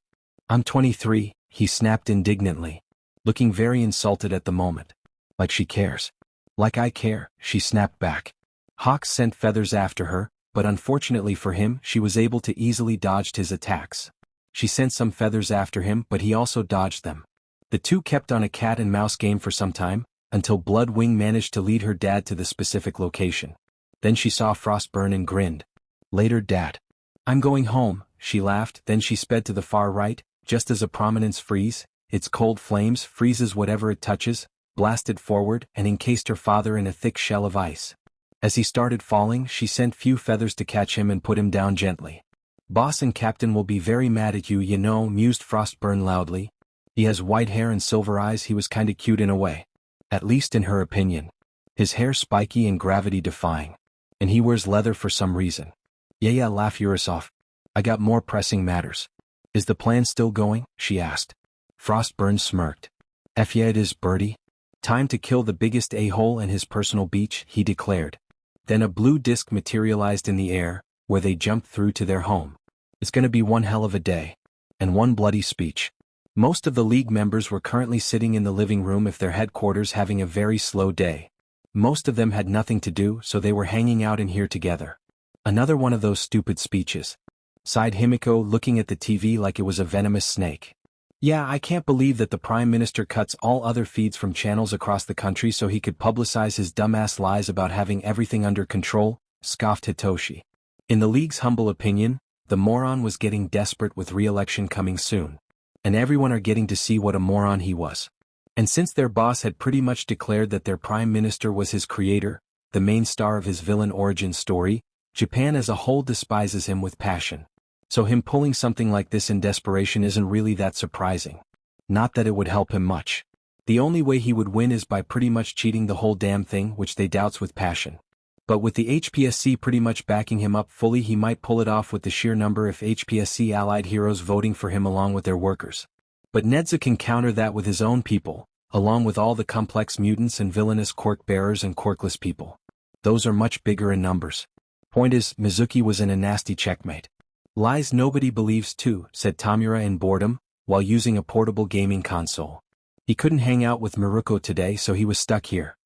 I'm 23, he snapped indignantly. Looking very insulted at the moment. Like she cares. Like I care, she snapped back. Hawks sent feathers after her, but unfortunately for him, she was able to easily dodge his attacks. She sent some feathers after him, but he also dodged them. The two kept on a cat and mouse game for some time, until Bloodwing managed to lead her dad to the specific location. Then she saw Frostburn and grinned. Later, Dad. I'm going home, she laughed, then she sped to the far right, just as a prominence freeze, its cold flames freezes whatever it touches, blasted forward and encased her father in a thick shell of ice. As he started falling, she sent few feathers to catch him and put him down gently. Boss and Captain will be very mad at you, you know, mused Frostburn loudly. He has white hair and silver eyes, he was kinda cute in a way. At least in her opinion. His hair spiky and gravity-defying. And he wears leather for some reason. Yeah, laugh yours off. I got more pressing matters. Is the plan still going? She asked. Frostburn smirked. Yeah, it is, Birdie. Time to kill the biggest a-hole in his personal beach, he declared. Then a blue disc materialized in the air, where they jumped through to their home. It's gonna be one hell of a day. And one bloody speech. Most of the League members were currently sitting in the living room of their headquarters having a very slow day. Most of them had nothing to do, so they were hanging out in here together. Another one of those stupid speeches. Sighed Himiko, looking at the TV like it was a venomous snake. Yeah, I can't believe that the Prime Minister cuts all other feeds from channels across the country so he could publicize his dumbass lies about having everything under control, scoffed Hitoshi. In the League's humble opinion, the moron was getting desperate with re-election coming soon. And everyone are getting to see what a moron he was. And since their boss had pretty much declared that their Prime Minister was his creator, the main star of his villain origin story, Japan as a whole despises him with passion. So him pulling something like this in desperation isn't really that surprising. Not that it would help him much. The only way he would win is by pretty much cheating the whole damn thing, which they doubts with passion. But with the HPSC pretty much backing him up fully, he might pull it off with the sheer number of HPSC allied heroes voting for him along with their workers. But Nedza can counter that with his own people, along with all the complex mutants and villainous quirk bearers and quirkless people. Those are much bigger in numbers. Point is, Mizuki was in a nasty checkmate. Lies nobody believes too, said Tamura in boredom, while using a portable gaming console. He couldn't hang out with Miruko today, so he was stuck here.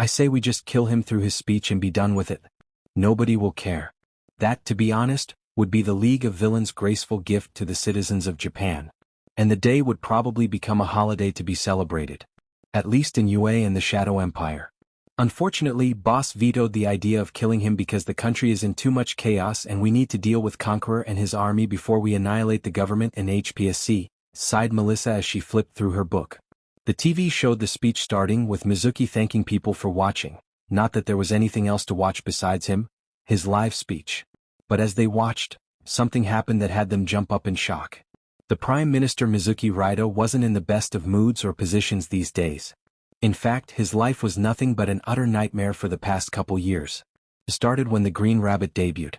I say we just kill him through his speech and be done with it. Nobody will care. That, to be honest, would be the League of Villains' graceful gift to the citizens of Japan. And the day would probably become a holiday to be celebrated. At least in UA and the Shadow Empire. Unfortunately, Boss vetoed the idea of killing him because the country is in too much chaos and we need to deal with Conqueror and his army before we annihilate the government and HPSC, sighed Melissa as she flipped through her book. The TV showed the speech starting with Mizuki thanking people for watching, not that there was anything else to watch besides him, his live speech. But as they watched, something happened that had them jump up in shock. The Prime Minister Mizuki Raido wasn't in the best of moods or positions these days. In fact, his life was nothing but an utter nightmare for the past couple years. It started when the Green Rabbit debuted.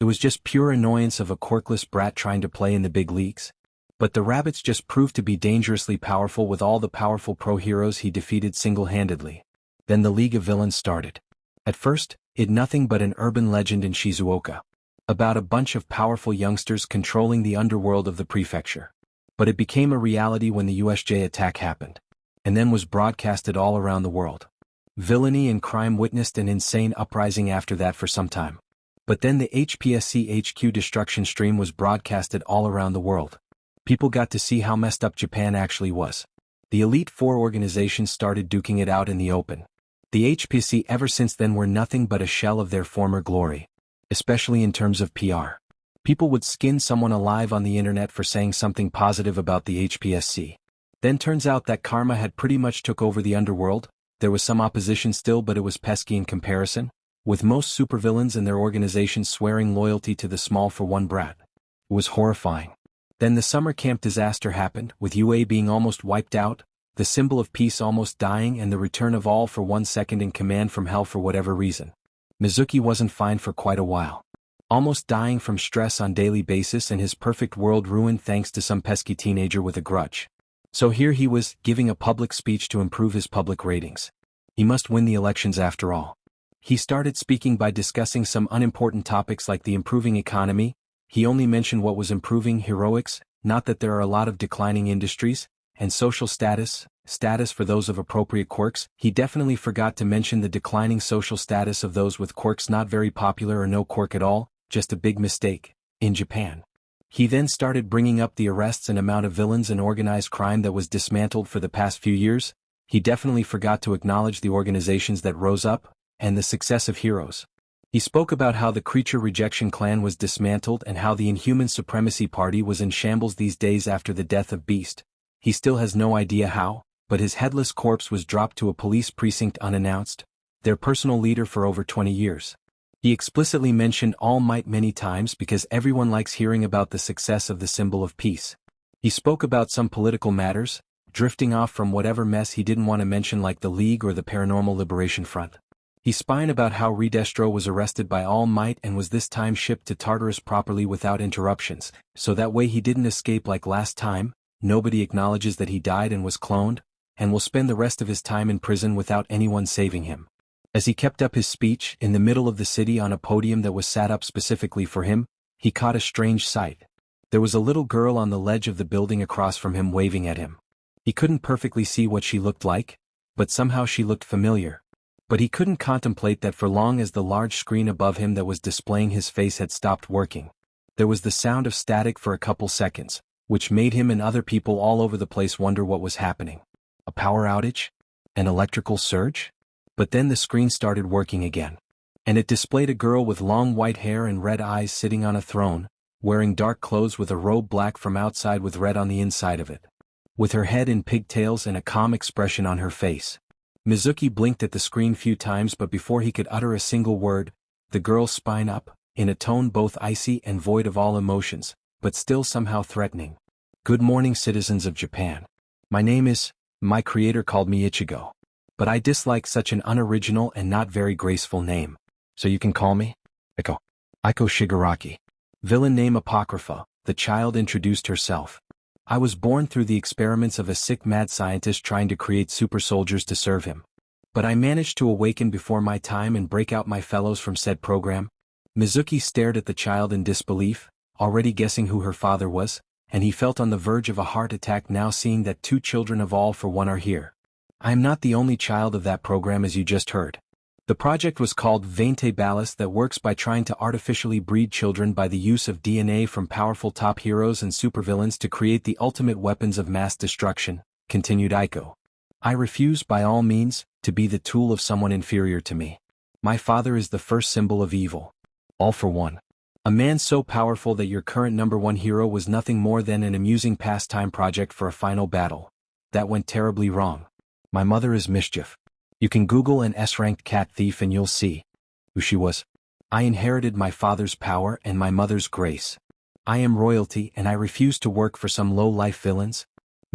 It was just pure annoyance of a quirkless brat trying to play in the big leagues. But the rabbits just proved to be dangerously powerful with all the powerful pro-heroes he defeated single-handedly. Then the League of Villains started. At first, it nothing but an urban legend in Shizuoka. About a bunch of powerful youngsters controlling the underworld of the prefecture. But it became a reality when the USJ attack happened. And then was broadcasted all around the world. Villainy and crime witnessed an insane uprising after that for some time. But then the HPSC HQ destruction stream was broadcasted all around the world. People got to see how messed up Japan actually was. The Elite Four organizations started duking it out in the open. The HPSC ever since then were nothing but a shell of their former glory. Especially in terms of PR. People would skin someone alive on the internet for saying something positive about the HPSC. Then turns out that karma had pretty much took over the underworld. There was some opposition still, but it was pesky in comparison, with most supervillains and their organizations swearing loyalty to the small for one brat. It was horrifying. Then the summer camp disaster happened, with UA being almost wiped out, the symbol of peace almost dying, and the return of all for 1 second in command from hell for whatever reason. Mizuki wasn't fine for quite a while. Almost dying from stress on daily basis and his perfect world ruined thanks to some pesky teenager with a grudge. So here he was, giving a public speech to improve his public ratings. He must win the elections after all. He started speaking by discussing some unimportant topics like the improving economy. He only mentioned what was improving: heroics, not that there are a lot of declining industries, and social status for those of appropriate quirks. He definitely forgot to mention the declining social status of those with quirks not very popular or no quirk at all, just a big mistake, in Japan. He then started bringing up the arrests and amount of villains and organized crime that was dismantled for the past few years. He definitely forgot to acknowledge the organizations that rose up, and the success of heroes. He spoke about how the Creature Rejection Clan was dismantled and how the Inhuman Supremacy Party was in shambles these days after the death of Beast. He still has no idea how, but his headless corpse was dropped to a police precinct unannounced, their personal leader for over 20 years. He explicitly mentioned All Might many times because everyone likes hearing about the success of the symbol of peace. He spoke about some political matters, drifting off from whatever mess he didn't want to mention like the League or the Paranormal Liberation Front. He spined about how Redestro was arrested by All Might and was this time shipped to Tartarus properly without interruptions, so that way he didn't escape like last time. Nobody acknowledges that he died and was cloned, and will spend the rest of his time in prison without anyone saving him. As he kept up his speech, in the middle of the city on a podium that was set up specifically for him, he caught a strange sight. There was a little girl on the ledge of the building across from him waving at him. He couldn't perfectly see what she looked like, but somehow she looked familiar. But he couldn't contemplate that for long as the large screen above him that was displaying his face had stopped working. There was the sound of static for a couple seconds, which made him and other people all over the place wonder what was happening. A power outage? An electrical surge? But then the screen started working again. And it displayed a girl with long white hair and red eyes sitting on a throne, wearing dark clothes with a robe black from outside with red on the inside of it. With her head in pigtails and a calm expression on her face. Mizuki blinked at the screen few times, but before he could utter a single word, the girl spine up, in a tone both icy and void of all emotions, but still somehow threatening. Good morning, citizens of Japan. My name is, my creator called me Ichigo. But I dislike such an unoriginal and not very graceful name. So you can call me Iko Shigaraki. Villain name Apocrypha, the child introduced herself. I was born through the experiments of a sick mad scientist trying to create super soldiers to serve him. But I managed to awaken before my time and break out my fellows from said program. Mizuki stared at the child in disbelief, already guessing who her father was, and he felt on the verge of a heart attack now seeing that two children of All for One are here. I am not the only child of that program as you just heard. The project was called Vente Balas that works by trying to artificially breed children by the use of DNA from powerful top heroes and supervillains to create the ultimate weapons of mass destruction, continued Aiko. I refuse by all means to be the tool of someone inferior to me. My father is the first symbol of evil. All for one. A man so powerful that your current #1 hero was nothing more than an amusing pastime project for a final battle. That went terribly wrong. My mother is mischief. You can Google an S-ranked cat thief and you'll see who she was. I inherited my father's power and my mother's grace. I am royalty and I refuse to work for some low-life villains.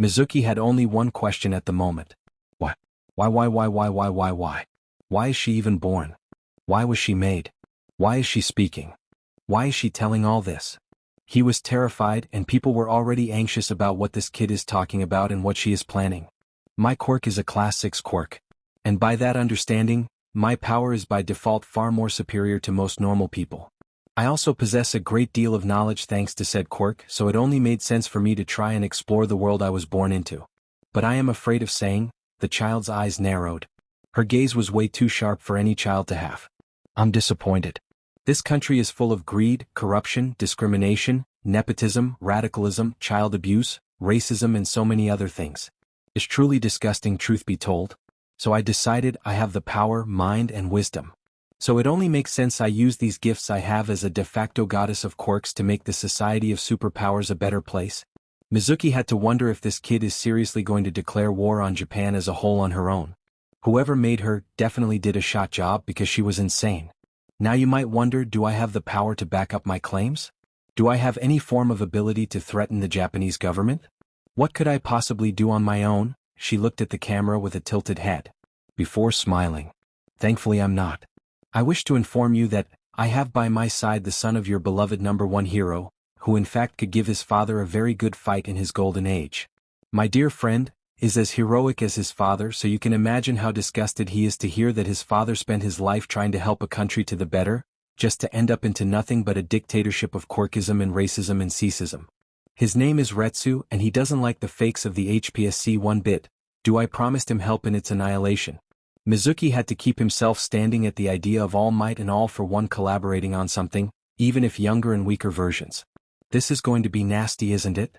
Mizuki had only one question at the moment. What? Why? Why is she even born? Why was she made? Why is she speaking? Why is she telling all this? He was terrified and people were already anxious about what this kid is talking about and what she is planning. My quirk is a class 6 quirk. And by that understanding, my power is by default far more superior to most normal people. I also possess a great deal of knowledge thanks to said quirk, so it only made sense for me to try and explore the world I was born into. But I am afraid of saying, the child's eyes narrowed. Her gaze was way too sharp for any child to have. I'm disappointed. This country is full of greed, corruption, discrimination, nepotism, radicalism, child abuse, racism and so many other things. It's truly disgusting, truth be told. So I decided I have the power, mind and wisdom. So it only makes sense I use these gifts I have as a de facto goddess of quirks to make the society of superpowers a better place. Mizuki had to wonder if this kid is seriously going to declare war on Japan as a whole on her own. Whoever made her definitely did a shot job because she was insane. Now you might wonder, do I have the power to back up my claims? Do I have any form of ability to threaten the Japanese government? What could I possibly do on my own? She looked at the camera with a tilted head. Before smiling. Thankfully I'm not. I wish to inform you that I have by my side the son of your beloved #1 hero, who in fact could give his father a very good fight in his golden age. My dear friend is as heroic as his father, so you can imagine how disgusted he is to hear that his father spent his life trying to help a country to the better, just to end up into nothing but a dictatorship of quirkism and racism and sexism. His name is Retsu and he doesn't like the fakes of the HPSC one bit. Do I promised him help in its annihilation? Mizuki had to keep himself standing at the idea of All Might and All for One collaborating on something, even if younger and weaker versions. This is going to be nasty, isn't it?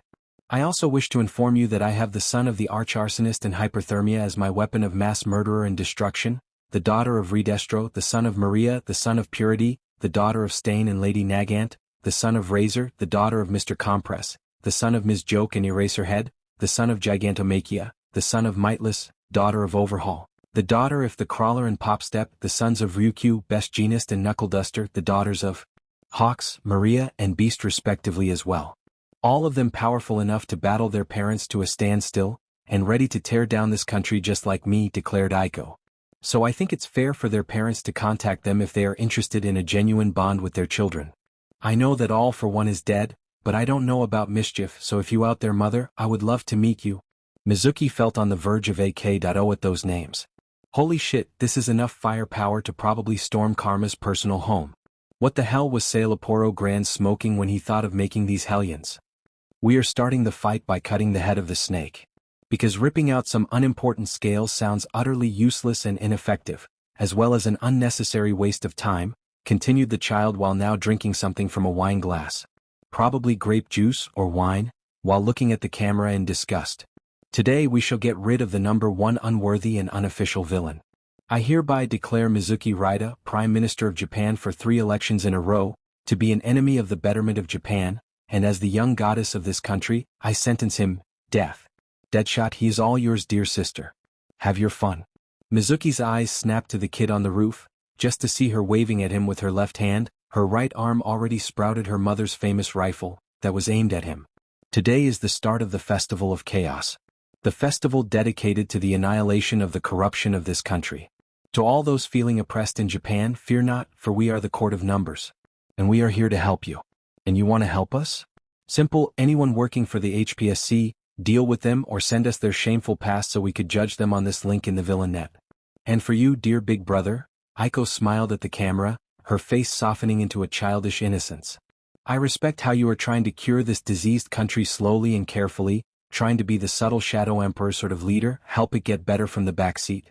I also wish to inform you that I have the son of the arch-arsonist and hyperthermia as my weapon of mass murderer and destruction, the daughter of Redestro, the son of Maria, the son of Purity, the daughter of Stain and Lady Nagant, the son of Razor, the daughter of Mr. Compress, the son of Ms. Joke and Eraserhead, the son of Gigantomachia, the son of Mightless, daughter of Overhaul, the daughter of the Crawler and Popstep, the sons of Ryukyu, Best Genist and Knuckle Duster, the daughters of Hawks, Maria and Beast respectively as well. All of them powerful enough to battle their parents to a standstill, and ready to tear down this country just like me, declared Aiko. So I think it's fair for their parents to contact them if they are interested in a genuine bond with their children. I know that All for One is dead, but I don't know about Mischief, so if you out there mother, I would love to meet you. Mizuki felt on the verge of AK.0 at those names. Holy shit, this is enough firepower to probably storm Karma's personal home. What the hell was Sailaporo Grand smoking when he thought of making these hellions? We are starting the fight by cutting the head of the snake. Because ripping out some unimportant scales sounds utterly useless and ineffective, as well as an unnecessary waste of time, continued the child while now drinking something from a wine glass. Probably grape juice or wine, while looking at the camera in disgust. Today we shall get rid of the #1 unworthy and unofficial villain. I hereby declare Mizuki Raida, Prime Minister of Japan for 3 elections in a row, to be an enemy of the betterment of Japan, and as the young goddess of this country, I sentence him, death. Deadshot, he is all yours, dear sister. Have your fun. Mizuki's eyes snapped to the kid on the roof, just to see her waving at him with her left hand, her right arm already sprouted her mother's famous rifle, that was aimed at him. Today is the start of the Festival of Chaos. The festival dedicated to the annihilation of the corruption of this country. To all those feeling oppressed in Japan, fear not, for we are the court of numbers. And we are here to help you. And you want to help us? Simple, anyone working for the HPSC, deal with them or send us their shameful past so we could judge them on this link in the villain net. And for you, dear big brother, Aiko smiled at the camera, her face softening into a childish innocence. I respect how you are trying to cure this diseased country slowly and carefully, trying to be the subtle shadow emperor sort of leader, help it get better from the backseat.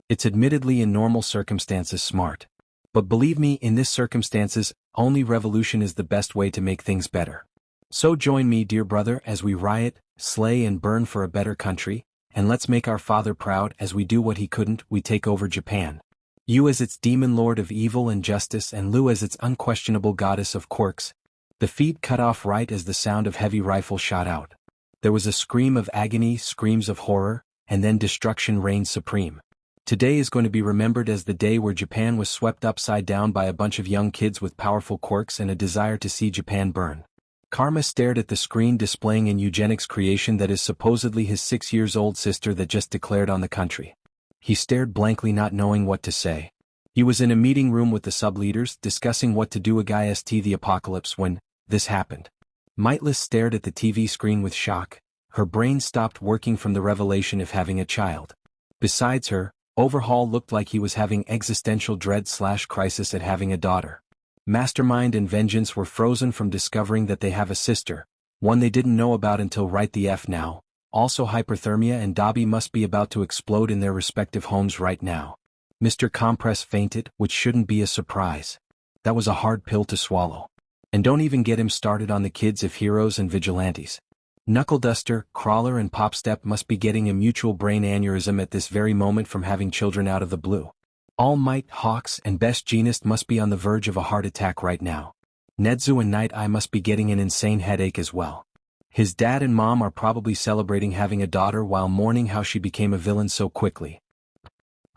It's admittedly in normal circumstances smart. But believe me, in this circumstances, only revolution is the best way to make things better. So join me, dear brother, as we riot, slay and burn for a better country, and let's make our father proud. As we do what he couldn't, we take over Japan. You as its demon lord of evil and justice, and Lu as its unquestionable goddess of quirks. The feed cut off right as the sound of heavy rifle shot out. There was a scream of agony, screams of horror, and then destruction reigned supreme. Today is going to be remembered as the day where Japan was swept upside down by a bunch of young kids with powerful quirks and a desire to see Japan burn. Karma stared at the screen displaying an eugenics creation that is supposedly his 6-year-old sister that just declared on the country. He stared blankly, not knowing what to say. He was in a meeting room with the sub-leaders discussing what to do against the apocalypse when this happened. Mightless stared at the TV screen with shock. Her brain stopped working from the revelation of having a child. Besides her, Overhaul looked like he was having existential dread/crisis at having a daughter. Mastermind and Vengeance were frozen from discovering that they have a sister, one they didn't know about until right the F now. Also Hyperthermia and Dobby must be about to explode in their respective homes right now. Mr. Compress fainted, which shouldn't be a surprise. That was a hard pill to swallow. And don't even get him started on the kids of heroes and vigilantes. Knuckle Duster, Crawler and Popstep must be getting a mutual brain aneurysm at this very moment from having children out of the blue. All Might, Hawks and Best Jeanist must be on the verge of a heart attack right now. Nedzu and Night Eye must be getting an insane headache as well. His dad and mom are probably celebrating having a daughter while mourning how she became a villain so quickly.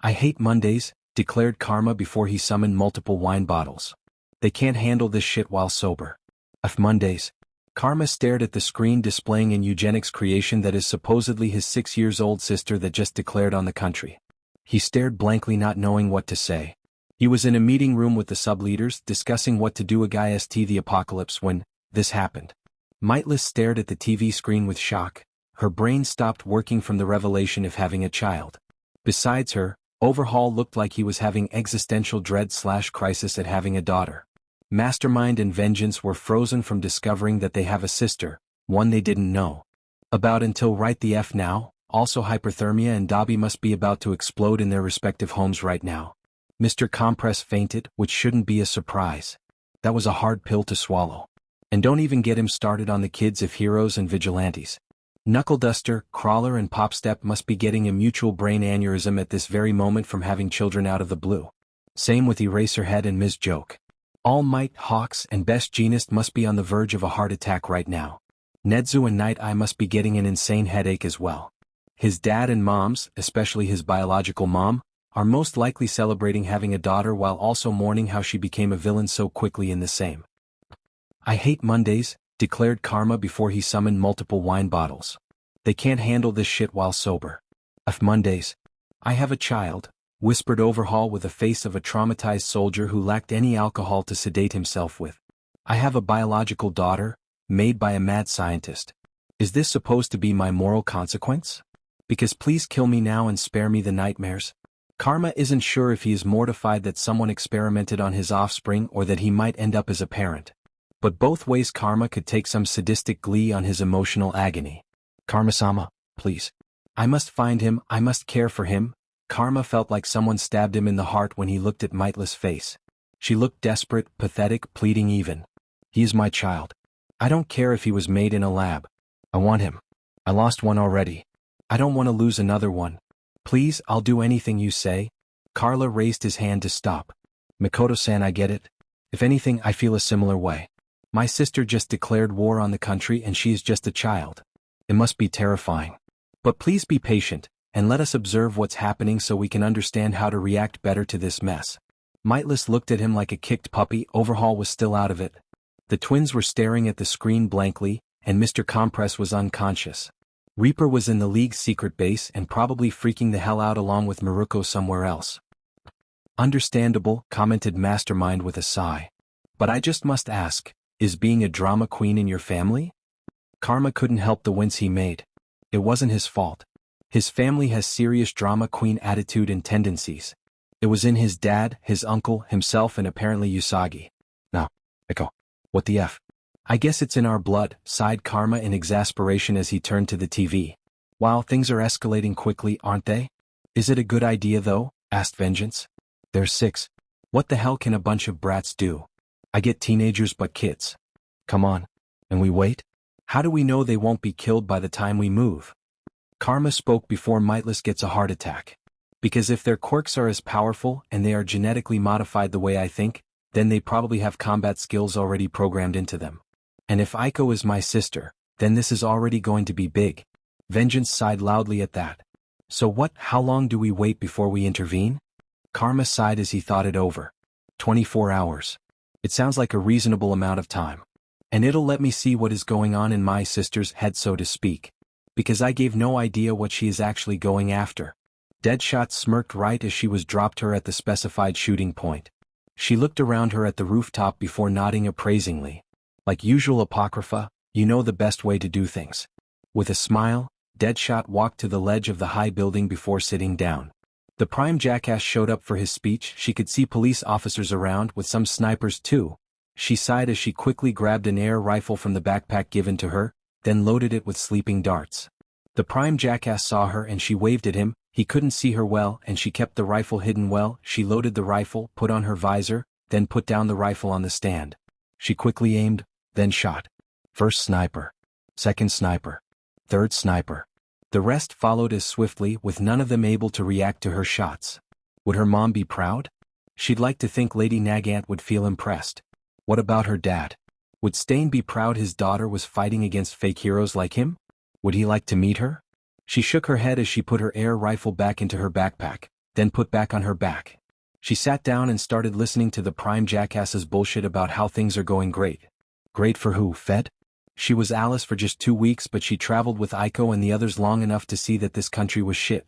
I hate Mondays, declared Karma before he summoned multiple wine bottles. They can't handle this shit while sober. F Mondays. Karma stared at the screen displaying an eugenics creation that is supposedly his 6-year-old sister that just declared on the country. He stared blankly, not knowing what to say. He was in a meeting room with the sub-leaders discussing what to do against the apocalypse when this happened. Mightless stared at the TV screen with shock. Her brain stopped working from the revelation of having a child. Besides her, Overhaul looked like he was having existential dread/crisis at having a daughter. Mastermind and Vengeance were frozen from discovering that they have a sister, one they didn't know about until right the F now. Also Hyperthermia and Dobby must be about to explode in their respective homes right now. Mr. Compress fainted, which shouldn't be a surprise. That was a hard pill to swallow. And don't even get him started on the kids of heroes and vigilantes. Knuckle Duster, Crawler and Popstep must be getting a mutual brain aneurysm at this very moment from having children out of the blue. Same with Eraserhead and Ms. Joke. All Might, Hawks and Best Jeanist must be on the verge of a heart attack right now. Nedzu and Night Eye must be getting an insane headache as well. His dad and moms, especially his biological mom, are most likely celebrating having a daughter while also mourning how she became a villain so quickly in the same. I hate Mondays, declared Karma before he summoned multiple wine bottles. They can't handle this shit while sober. F Mondays. I have a child, whispered Overhaul with the face of a traumatized soldier who lacked any alcohol to sedate himself with. I have a biological daughter, made by a mad scientist. Is this supposed to be my moral consequence? Because please kill me now and spare me the nightmares. Karma isn't sure if he is mortified that someone experimented on his offspring or that he might end up as a parent. But both ways Karma could take some sadistic glee on his emotional agony. Karma-sama, please. I must find him, I must care for him. Karma felt like someone stabbed him in the heart when he looked at Mightless' face. She looked desperate, pathetic, pleading even. He is my child. I don't care if he was made in a lab. I want him. I lost one already. I don't want to lose another one. Please, I'll do anything you say. Carla raised his hand to stop. Mikoto-san, I get it. If anything, I feel a similar way. My sister just declared war on the country and she is just a child. It must be terrifying. But please be patient, and let us observe what's happening so we can understand how to react better to this mess. Mightless looked at him like a kicked puppy. Overhaul was still out of it. The twins were staring at the screen blankly, and Mr. Compress was unconscious. Reaper was in the League's secret base and probably freaking the hell out along with Maruko somewhere else. Understandable, commented Mastermind with a sigh. But I just must ask, is being a drama queen in your family? Karma couldn't help the wince he made. It wasn't his fault. His family has serious drama queen attitude and tendencies. It was in his dad, his uncle, himself and apparently Usagi. Now, Echo, what the F? I guess it's in our blood, sighed Karma in exasperation as he turned to the TV. Wow, things are escalating quickly, aren't they? Is it a good idea though? Asked Vengeance. There's 6. What the hell can a bunch of brats do? I get teenagers but kids. Come on. And we wait? How do we know they won't be killed by the time we move? Karma spoke before Mightless gets a heart attack. Because if their quirks are as powerful and they are genetically modified the way I think, then they probably have combat skills already programmed into them. And if Aiko is my sister, then this is already going to be big. Vengeance sighed loudly at that. So what, how long do we wait before we intervene? Karma sighed as he thought it over. 24 hours. It sounds like a reasonable amount of time. And it'll let me see what is going on in my sister's head, so to speak. Because I gave no idea what she is actually going after. Deadshot smirked right as she was dropped her at the specified shooting point. She looked around her at the rooftop before nodding appraisingly. Like usual Apocrypha, you know the best way to do things. With a smile, Deadshot walked to the ledge of the high building before sitting down. The prime jackass showed up for his speech. She could see police officers around with some snipers too. She sighed as she quickly grabbed an air rifle from the backpack given to her, then loaded it with sleeping darts. The prime jackass saw her and she waved at him. He couldn't see her well and she kept the rifle hidden well. She loaded the rifle, put on her visor, then put down the rifle on the stand. She quickly aimed, then shot. First sniper. Second sniper. Third sniper. The rest followed as swiftly, with none of them able to react to her shots. Would her mom be proud? She'd like to think Lady Nagant would feel impressed. What about her dad? Would Stain be proud his daughter was fighting against fake heroes like him? Would he like to meet her? She shook her head as she put her air rifle back into her backpack, then put back on her back. She sat down and started listening to the prime jackass's bullshit about how things are going great. Great for who, Fed? She was Alice for just 2 weeks, but she traveled with Aiko and the others long enough to see that this country was shit.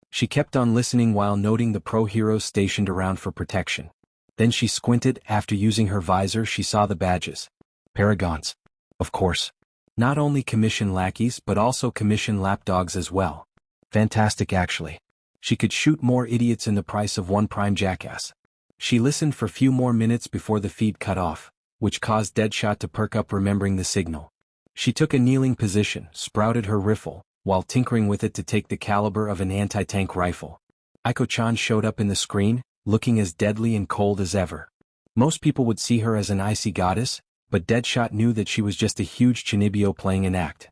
She kept on listening while noting the pro-heroes stationed around for protection. Then she squinted. After using her visor she saw the badges. Paragons. Of course. Not only commission lackeys but also commission lapdogs as well. Fantastic actually. She could shoot more idiots in the price of one prime jackass. She listened for few more minutes before the feed cut off, which caused Deadshot to perk up remembering the signal. She took a kneeling position, sprouted her rifle, while tinkering with it to take the caliber of an anti-tank rifle. Aiko-chan showed up in the screen, looking as deadly and cold as ever. Most people would see her as an icy goddess, but Deadshot knew that she was just a huge Chinibyo playing an act.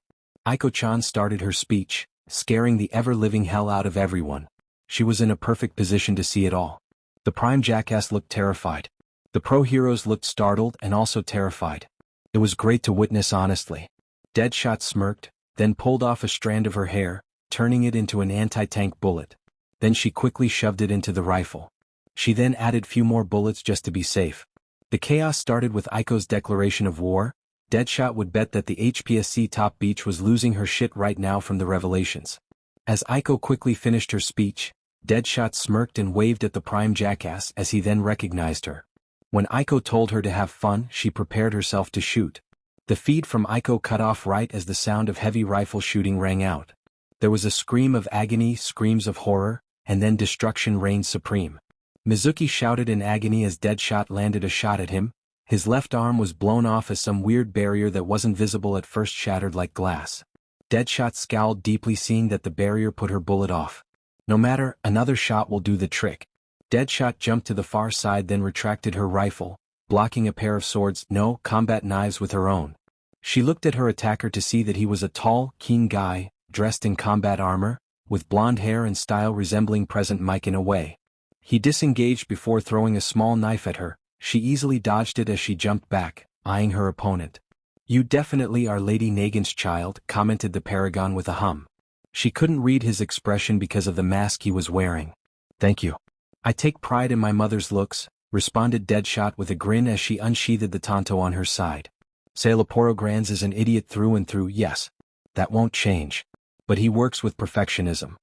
Aiko-chan started her speech, scaring the ever-living hell out of everyone. She was in a perfect position to see it all. The prime jackass looked terrified. The pro-heroes looked startled and also terrified. It was great to witness honestly. Deadshot smirked, then pulled off a strand of her hair, turning it into an anti-tank bullet. Then she quickly shoved it into the rifle. She then added few more bullets just to be safe. The chaos started with Aiko's declaration of war. Deadshot would bet that the HPSC Top Beach was losing her shit right now from the revelations. As Aiko quickly finished her speech, Deadshot smirked and waved at the prime jackass as he then recognized her. When Aiko told her to have fun, she prepared herself to shoot. The feed from Aiko cut off right as the sound of heavy rifle shooting rang out. There was a scream of agony, screams of horror, and then destruction reigned supreme. Mizuki shouted in agony as Deadshot landed a shot at him. His left arm was blown off as some weird barrier that wasn't visible at first shattered like glass. Deadshot scowled deeply, seeing that the barrier put her bullet off. No matter, another shot will do the trick. Deadshot jumped to the far side, then retracted her rifle, blocking a pair of swords, no, combat knives with her own. She looked at her attacker to see that he was a tall, keen guy, dressed in combat armor, with blonde hair and style resembling Present Mike in a way. He disengaged before throwing a small knife at her. She easily dodged it as she jumped back, eyeing her opponent. You definitely are Lady Nagant's child, commented the Paragon with a hum. She couldn't read his expression because of the mask he was wearing. Thank you. I take pride in my mother's looks, responded Deadshot with a grin as she unsheathed the tanto on her side. Sailaporo Grands is an idiot through and through, yes. That won't change. But he works with perfectionism.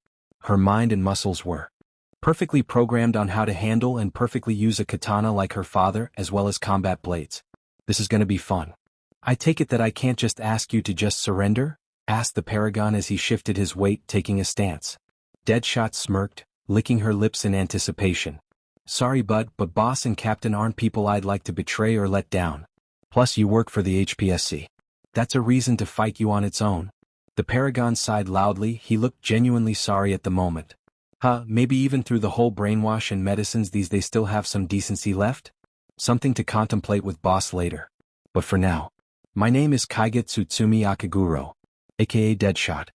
Her mind and muscles were perfectly programmed on how to handle and perfectly use a katana like her father, as well as combat blades. This is gonna be fun. I take it that I can't just ask you to just surrender? Asked the Paragon as he shifted his weight, taking a stance. Deadshot smirked, licking her lips in anticipation. Sorry bud, but boss and captain aren't people I'd like to betray or let down. Plus you work for the HPSC. That's a reason to fight you on its own. The Paragon sighed loudly. He looked genuinely sorry at the moment. Maybe even through the whole brainwash and medicines these they still have some decency left? Something to contemplate with boss later. But for now. My name is Kaiga Tsutsumi Akaguro, aka Deadshot.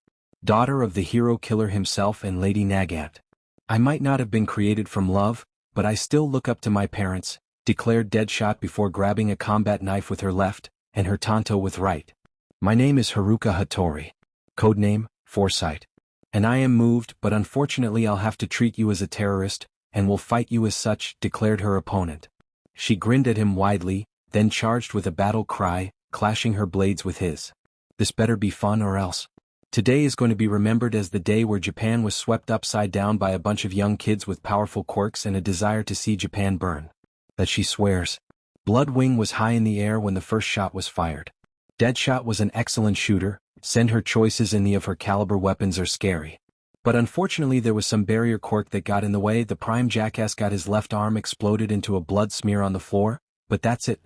Daughter of the hero killer himself and Lady Nagant. I might not have been created from love, but I still look up to my parents, declared Deadshot before grabbing a combat knife with her left, and her tanto with right. My name is Haruka Hattori. Codename, Foresight. And I am moved, but unfortunately I'll have to treat you as a terrorist, and will fight you as such, declared her opponent. She grinned at him widely, then charged with a battle cry, clashing her blades with his. This better be fun or else. Today is going to be remembered as the day where Japan was swept upside down by a bunch of young kids with powerful quirks and a desire to see Japan burn. That she swears. Bloodwing was high in the air when the first shot was fired. Deadshot was an excellent shooter, send her choices any of her caliber weapons are scary. But unfortunately there was some barrier quirk that got in the way. The prime jackass got his left arm exploded into a blood smear on the floor, but that's it.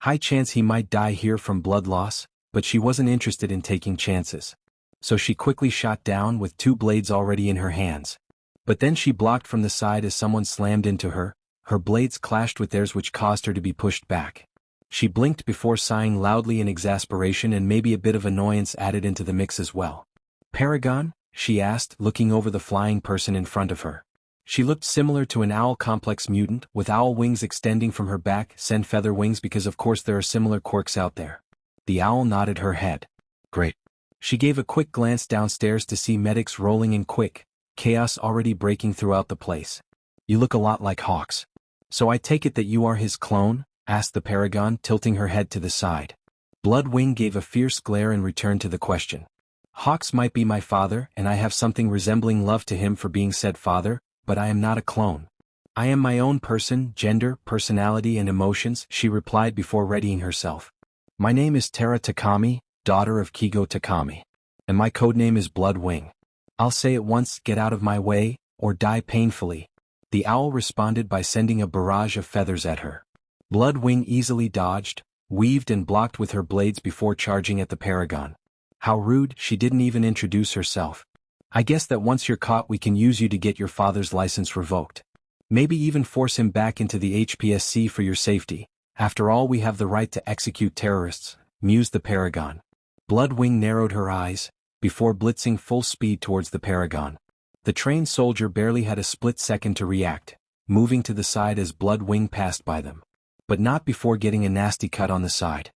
High chance he might die here from blood loss, but she wasn't interested in taking chances. So she quickly shot down with two blades already in her hands. But then she blocked from the side as someone slammed into her. Her blades clashed with theirs which caused her to be pushed back. She blinked before sighing loudly in exasperation and maybe a bit of annoyance added into the mix as well. Paragon? She asked, looking over the flying person in front of her. She looked similar to an owl complex mutant, with owl wings extending from her back, send feather wings because of course there are similar quirks out there. The owl nodded her head. Great. She gave a quick glance downstairs to see medics rolling in quick, chaos already breaking throughout the place. You look a lot like Hawks. So I take it that you are his clone? Asked the Paragon, tilting her head to the side. Bloodwing gave a fierce glare and returned to the question. Hawks might be my father, and I have something resembling love to him for being said father, but I am not a clone. I am my own person, gender, personality and emotions, she replied before readying herself. My name is Tara Takami, daughter of Kigo Takami. And my codename is Bloodwing. I'll say it once, get out of my way, or die painfully. The owl responded by sending a barrage of feathers at her. Bloodwing easily dodged, weaved and blocked with her blades before charging at the Paragon. How rude, she didn't even introduce herself. I guess that once you're caught we can use you to get your father's license revoked. Maybe even force him back into the HPSC for your safety. After all we have the right to execute terrorists, mused the Paragon. Bloodwing narrowed her eyes, before blitzing full speed towards the Paragon. The trained soldier barely had a split second to react, moving to the side as Bloodwing passed by them. But not before getting a nasty cut on the side.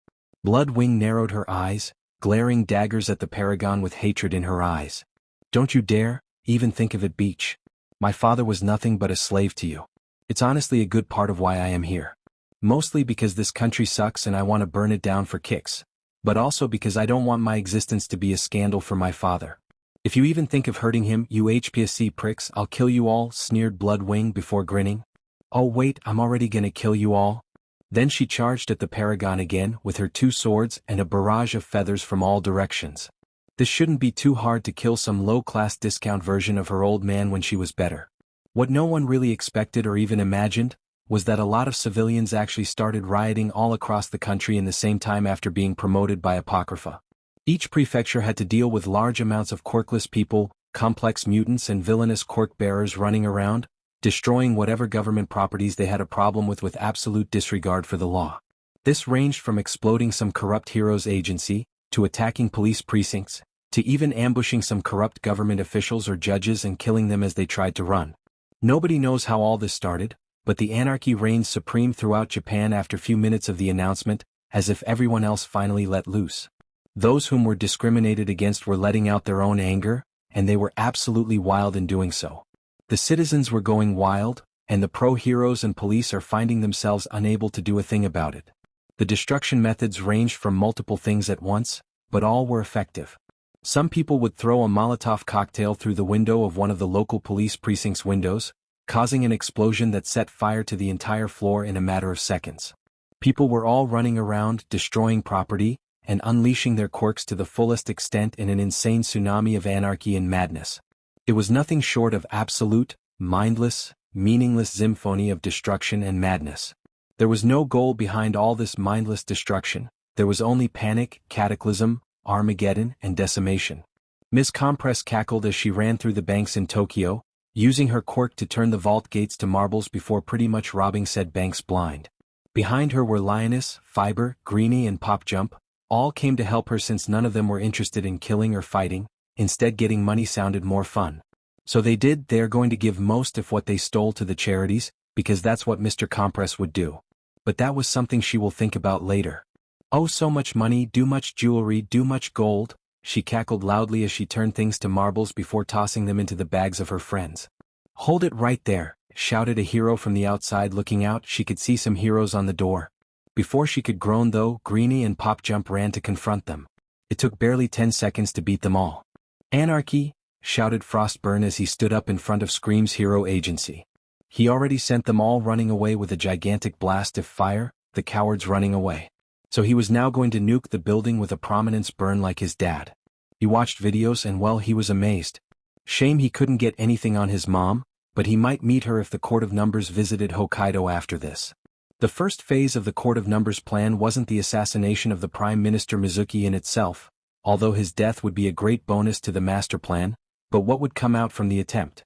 Bloodwing narrowed her eyes, glaring daggers at the Paragon with hatred in her eyes. Don't you dare, even think of it, Beach. My father was nothing but a slave to you. It's honestly a good part of why I am here. Mostly because this country sucks and I want to burn it down for kicks. But also because I don't want my existence to be a scandal for my father. If you even think of hurting him, you HPSC pricks, I'll kill you all, sneered Bloodwing before grinning. Oh wait, I'm already gonna kill you all. Then she charged at the Paragon again with her two swords and a barrage of feathers from all directions. This shouldn't be too hard to kill some low-class discount version of her old man when she was better. What no one really expected or even imagined was that a lot of civilians actually started rioting all across the country in the same time after being promoted by Apocrypha. Each prefecture had to deal with large amounts of quirkless people, complex mutants and villainous quirk bearers running around, destroying whatever government properties they had a problem with absolute disregard for the law. This ranged from exploding some corrupt hero's agency, to attacking police precincts, to even ambushing some corrupt government officials or judges and killing them as they tried to run. Nobody knows how all this started, but the anarchy reigned supreme throughout Japan after few minutes of the announcement, as if everyone else finally let loose. Those whom were discriminated against were letting out their own anger, and they were absolutely wild in doing so. The citizens were going wild, and the pro-heroes and police are finding themselves unable to do a thing about it. The destruction methods ranged from multiple things at once, but all were effective. Some people would throw a Molotov cocktail through the window of one of the local police precinct's windows, causing an explosion that set fire to the entire floor in a matter of seconds. People were all running around, destroying property, and unleashing their quirks to the fullest extent in an insane tsunami of anarchy and madness. It was nothing short of absolute, mindless, meaningless symphony of destruction and madness. There was no goal behind all this mindless destruction. There was only panic, cataclysm, Armageddon, and decimation. Miss Compress cackled as she ran through the banks in Tokyo, using her quirk to turn the vault gates to marbles before pretty much robbing said banks blind. Behind her were Lioness, Fiber, Greenie and Pop Jump. All came to help her since none of them were interested in killing or fighting, instead getting money sounded more fun. So they are going to give most of what they stole to the charities, because that's what Mr. Compress would do. But that was something she will think about later. Oh, so much money, do much jewelry, do much gold, she cackled loudly as she turned things to marbles before tossing them into the bags of her friends. Hold it right there, shouted a hero from the outside. Looking out, she could see some heroes on the door. Before she could groan though, Greenie and Pop Jump ran to confront them. It took barely 10 seconds to beat them all. Anarchy, shouted Frostburn as he stood up in front of Scream's hero agency. He already sent them all running away with a gigantic blast of fire, the cowards running away. So he was now going to nuke the building with a prominence burn like his dad. He watched videos and well, he was amazed. Shame he couldn't get anything on his mom, but he might meet her if the Court of Numbers visited Hokkaido after this. The first phase of the Court of Numbers plan wasn't the assassination of the Prime Minister Mizuki in itself, although his death would be a great bonus to the master plan, but what would come out from the attempt?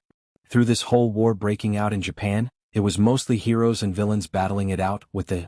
Through this whole war breaking out in Japan, it was mostly heroes and villains battling it out, with the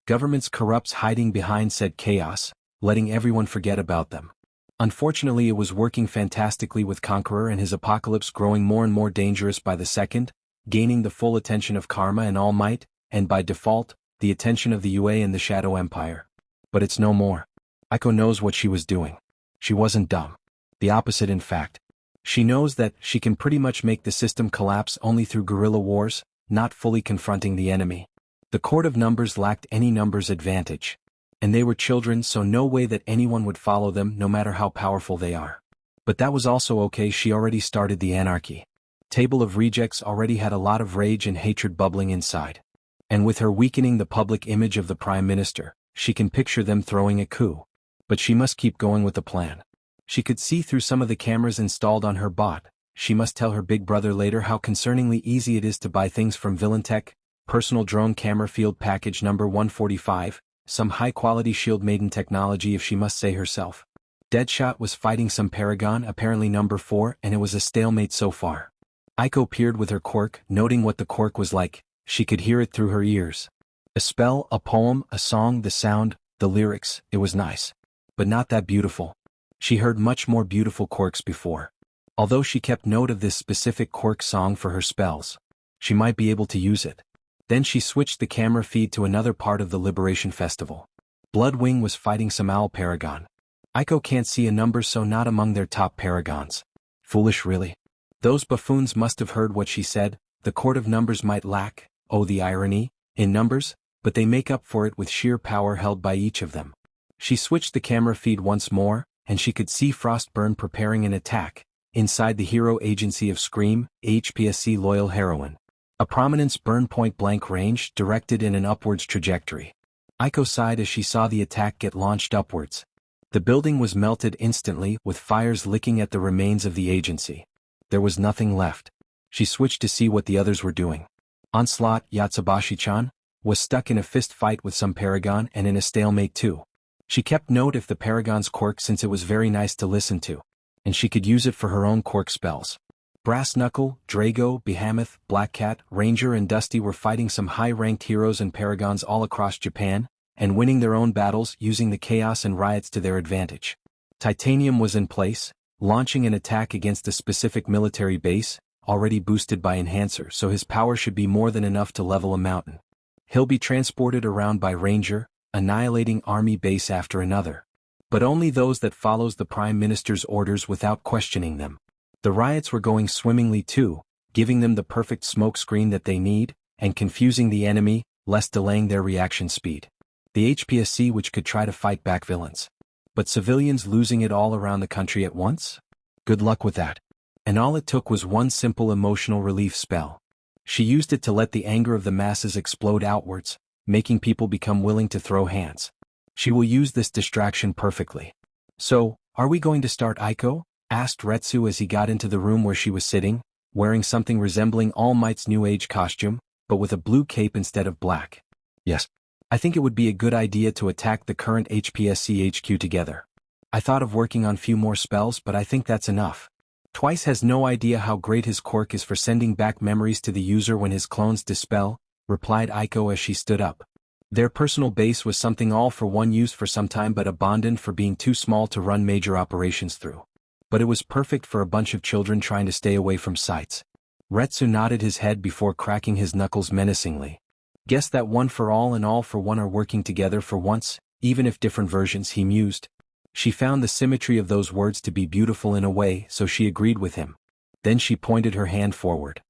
government's corrupts hiding behind said chaos, letting everyone forget about them. Unfortunately, it was working fantastically with Conqueror and his apocalypse growing more and more dangerous by the second, gaining the full attention of Karma and All Might, and by default, the attention of the UA and the Shadow Empire. But it's no more. Aiko knows what she was doing. She wasn't dumb. The opposite, in fact. She knows that she can pretty much make the system collapse only through guerrilla wars, not fully confronting the enemy. The Court of Numbers lacked any numbers advantage. And they were children, so no way that anyone would follow them no matter how powerful they are. But that was also okay, she already started the anarchy. Table of Rejects already had a lot of rage and hatred bubbling inside. And with her weakening the public image of the Prime Minister, she can picture them throwing a coup. But she must keep going with the plan. She could see through some of the cameras installed on her bot. She must tell her big brother later how concerningly easy it is to buy things from Villaintech, personal drone camera field package number 145, some high-quality Shield Maiden technology if she must say herself. Deadshot was fighting some Paragon, apparently number 4, and it was a stalemate so far. Aiko peered with her quirk, noting what the quirk was like. She could hear it through her ears. A spell, a poem, a song, the sound, the lyrics, it was nice. But not that beautiful. She heard much more beautiful quirks before. Although she kept note of this specific quirk song for her spells, she might be able to use it. Then she switched the camera feed to another part of the Liberation Festival. Bloodwing was fighting some owl Paragon. Aiko can't see a number, so not among their top Paragons. Foolish, really. Those buffoons must have heard what she said. The Court of Numbers might lack, oh the irony, in numbers, but they make up for it with sheer power held by each of them. She switched the camera feed once more, and she could see Frostburn preparing an attack, inside the hero agency of Scream, HPSC loyal heroine. A prominence burn point blank range directed in an upwards trajectory. Aiko sighed as she saw the attack get launched upwards. The building was melted instantly, with fires licking at the remains of the agency. There was nothing left. She switched to see what the others were doing. Onslaught, Yatsubashi-chan, was stuck in a fist fight with some Paragon and in a stalemate too. She kept note of the Paragon's quirk since it was very nice to listen to, and she could use it for her own quirk spells. Brass Knuckle, Drago, Behemoth, Black Cat, Ranger and Dusty were fighting some high-ranked heroes and Paragons all across Japan, and winning their own battles using the chaos and riots to their advantage. Titanium was in place, launching an attack against a specific military base, already boosted by Enhancer, so his power should be more than enough to level a mountain. He'll be transported around by Ranger, annihilating army base after another. But only those that follows the Prime Minister's orders without questioning them. The riots were going swimmingly too, giving them the perfect smoke screen that they need, and confusing the enemy, less delaying their reaction speed. The HPSC which could try to fight back villains. But civilians losing it all around the country at once? Good luck with that. And all it took was one simple emotional relief spell. She used it to let the anger of the masses explode outwards, making people become willing to throw hands. She will use this distraction perfectly. So, are we going to start, Aiko? Asked Retsu as he got into the room where she was sitting, wearing something resembling All Might's New Age costume, but with a blue cape instead of black. Yes. I think it would be a good idea to attack the current HPSC HQ together. I thought of working on few more spells, but I think that's enough. Twice has no idea how great his quirk is for sending back memories to the user when his clones dispel, replied Aiko as she stood up. Their personal base was something all for one used for some time but abandoned for being too small to run major operations through. But it was perfect for a bunch of children trying to stay away from sights. Retsu nodded his head before cracking his knuckles menacingly. Guess that one for all and all for one are working together for once, even if different versions, he mused. She found the symmetry of those words to be beautiful in a way, so she agreed with him. Then she pointed her hand forward.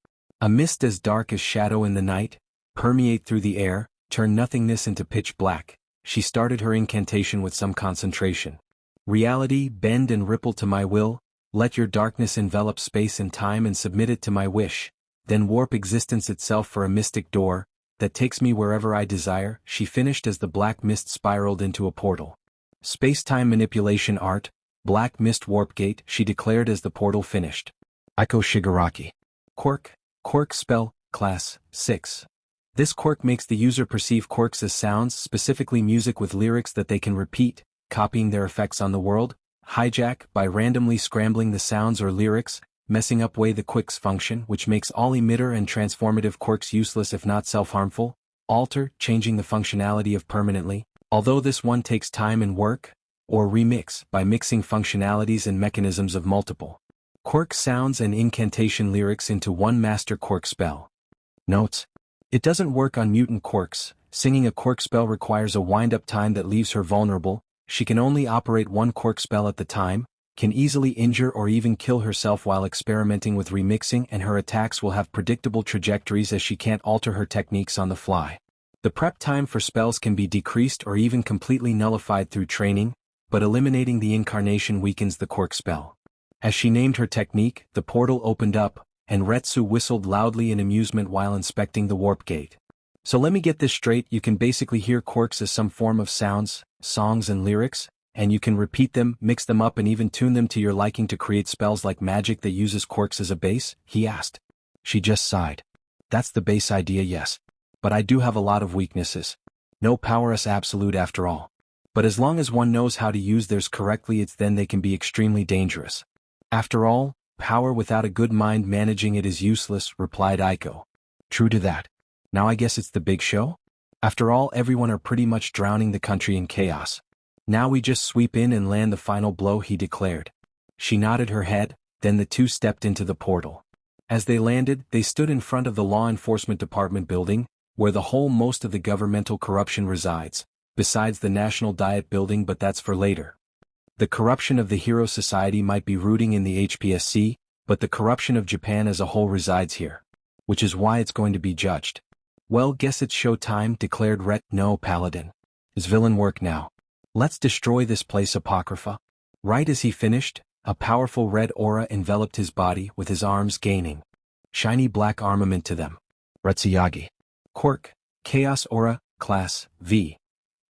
A mist as dark as shadow in the night, permeate through the air, turn nothingness into pitch black. She started her incantation with some concentration. Reality, bend and ripple to my will, let your darkness envelop space and time and submit it to my wish, then warp existence itself for a mystic door that takes me wherever I desire, she finished as the black mist spiraled into a portal. Space-time manipulation art, black mist warp gate, she declared as the portal finished. Aiko Shigaraki. Quirk spell, class, 6. This quirk makes the user perceive quirks as sounds, specifically music with lyrics that they can repeat, copying their effects on the world, hijack by randomly scrambling the sounds or lyrics, messing up way the quirks function, which makes all emitter and transformative quirks useless if not self-harmful, alter, changing the functionality of permanently, although this one takes time and work, or remix by mixing functionalities and mechanisms of multiple quirk sounds and incantation lyrics into one master quirk spell. Notes: it doesn't work on mutant quirks. Singing a quirk spell requires a wind-up time that leaves her vulnerable. She can only operate one quirk spell at the time, can easily injure or even kill herself while experimenting with remixing, and her attacks will have predictable trajectories as she can't alter her techniques on the fly. The prep time for spells can be decreased or even completely nullified through training, but eliminating the incarnation weakens the quirk spell. As she named her technique, the portal opened up, and Retsu whistled loudly in amusement while inspecting the warp gate. So let me get this straight, you can basically hear quirks as some form of sounds, songs and lyrics, and you can repeat them, mix them up and even tune them to your liking to create spells like magic that uses quirks as a base, he asked. She just sighed. That's the base idea, yes. But I do have a lot of weaknesses. No power is absolute after all. But as long as one knows how to use theirs correctly, then they can be extremely dangerous. After all, power without a good mind managing it is useless, replied Aiko. True to that. Now I guess it's the big show? After all, everyone are pretty much drowning the country in chaos. Now we just sweep in and land the final blow, he declared. She nodded her head, then the two stepped into the portal. As they landed, they stood in front of the law enforcement department building, where the whole most of the governmental corruption resides, besides the National Diet building, but that's for later. The corruption of the Hero Society might be rooting in the HPSC, but the corruption of Japan as a whole resides here. Which is why it's going to be judged. Well, guess it's show time, declared Ret. No, Paladin. Is villain work now. Let's destroy this place, Apocrypha. Right as he finished, a powerful red aura enveloped his body, with his arms gaining shiny black armament to them. Retsuyagi. Quirk, Chaos Aura, Class, V.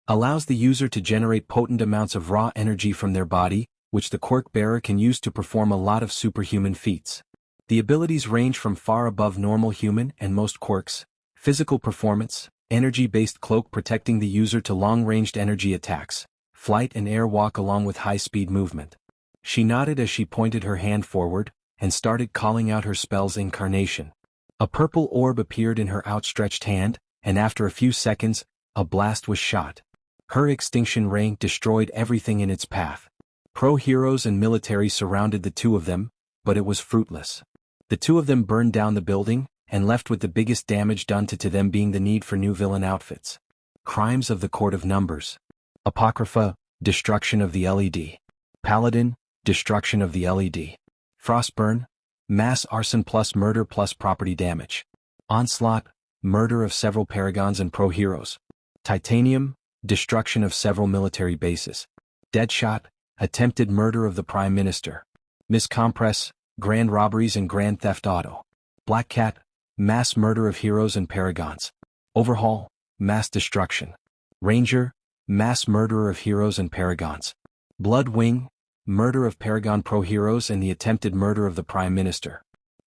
Allows the user to generate potent amounts of raw energy from their body, which the quirk bearer can use to perform a lot of superhuman feats. The abilities range from far above normal human and most quirks, physical performance, energy-based cloak protecting the user to long-ranged energy attacks, flight and air walk along with high-speed movement. She nodded as she pointed her hand forward, and started calling out her spell's incarnation. A purple orb appeared in her outstretched hand, and after a few seconds, a blast was shot. Her extinction ray destroyed everything in its path. Pro-heroes and military surrounded the two of them, but it was fruitless. The two of them burned down the building, and left with the biggest damage done to them being the need for new villain outfits. Crimes of the Court of Numbers. Apocrypha, destruction of the LED. Paladin, destruction of the LED. Frostburn, mass arson plus murder plus property damage. Onslaught, murder of several paragons and pro-heroes. Titanium, destruction of several military bases. Deadshot, attempted murder of the Prime Minister. Miscompress, grand robberies and grand theft auto. Black Cat, mass murder of heroes and paragons. Overhaul, mass destruction. Ranger, mass murderer of heroes and paragons. Bloodwing, murder of paragon pro-heroes and the attempted murder of the Prime Minister.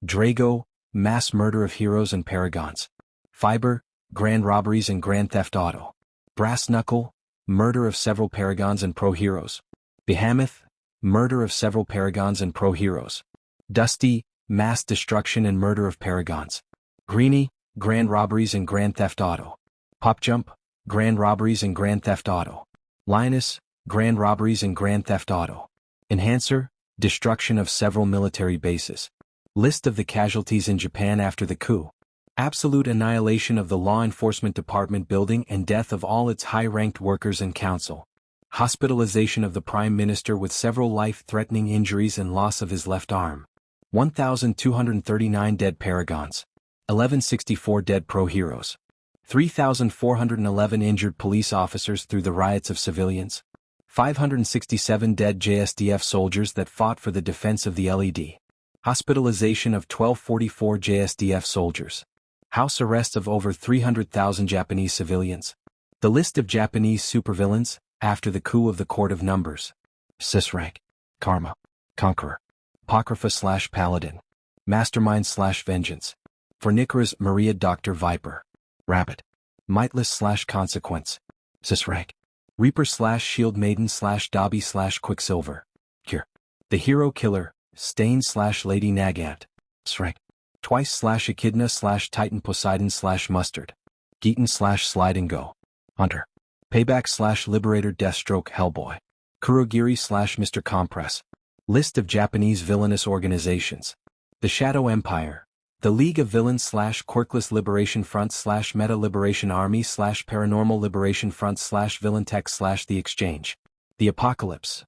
Drago, mass murder of heroes and paragons. Fiber, grand robberies and grand theft auto. Brass Knuckle, murder of several paragons and pro-heroes. Behemoth, murder of several paragons and pro-heroes. Dusty, mass destruction and murder of paragons. Greenie, grand robberies and grand theft auto. Popjump, grand robberies and grand theft auto. Lioness, grand robberies and grand theft auto. Enhancer, destruction of several military bases. List of the casualties in Japan after the coup. Absolute annihilation of the law enforcement department building and death of all its high-ranked workers and council. Hospitalization of the Prime Minister with several life-threatening injuries and loss of his left arm. 1,239 dead paragons. 1164 dead pro-heroes. 3,411 injured police officers through the riots of civilians. 567 dead JSDF soldiers that fought for the defense of the LED. Hospitalization of 1,244 JSDF soldiers. House arrest of over 300,000 Japanese civilians. The list of Japanese supervillains, after the coup of the Court of Numbers. Sisrank. Karma. Conqueror. Apocrypha/Paladin. Mastermind/Vengeance. Fornicaras Maria Dr. Viper. Rabbit. Mightless/Consequence. Sisrank. Reaper/Shield Maiden/Dobby/Quicksilver. Cure. The Hero Killer, Stain/Lady Nagant. Srank. Twice/Echidna/Titan Poseidon/Mustard. Geeton/Slide and Go. Hunter. Payback/Liberator Deathstroke Hellboy. Kurogiri/Mr. Compress. List of Japanese villainous organizations. The Shadow Empire. The League of Villains/Quirkless Liberation Front/Meta Liberation Army/Paranormal Liberation Front/Villaintech/The Exchange. The Apocalypse.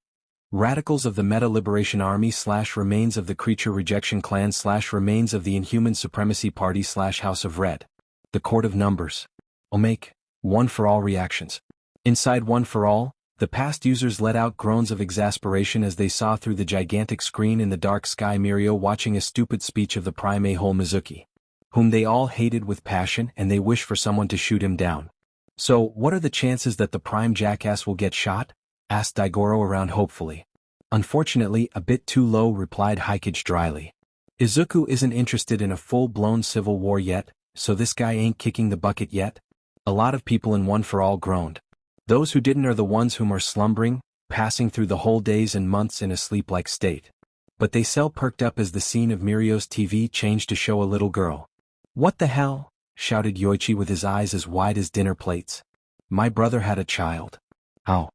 Radicals of the Meta Liberation Army/Remains of the Creature Rejection Clan/Remains of the Inhuman Supremacy Party/House of Red. The Court of Numbers. Omake. One for All reactions. Inside One for All, the past users let out groans of exasperation as they saw through the gigantic screen in the dark sky Mirio watching a stupid speech of the prime a-hole Mizuki, whom they all hated with passion and they wish for someone to shoot him down. So, what are the chances that the prime jackass will get shot? Asked Daigoro around hopefully. Unfortunately, a bit too low, replied Hikage dryly. Izuku isn't interested in a full-blown civil war yet, so this guy ain't kicking the bucket yet. A lot of people in One for All groaned. Those who didn't are the ones whom are slumbering, passing through the whole days and months in a sleep-like state. But they perked up as the scene of Mirio's TV changed to show a little girl. What the hell? Shouted Yoichi with his eyes as wide as dinner plates. My brother had a child. How?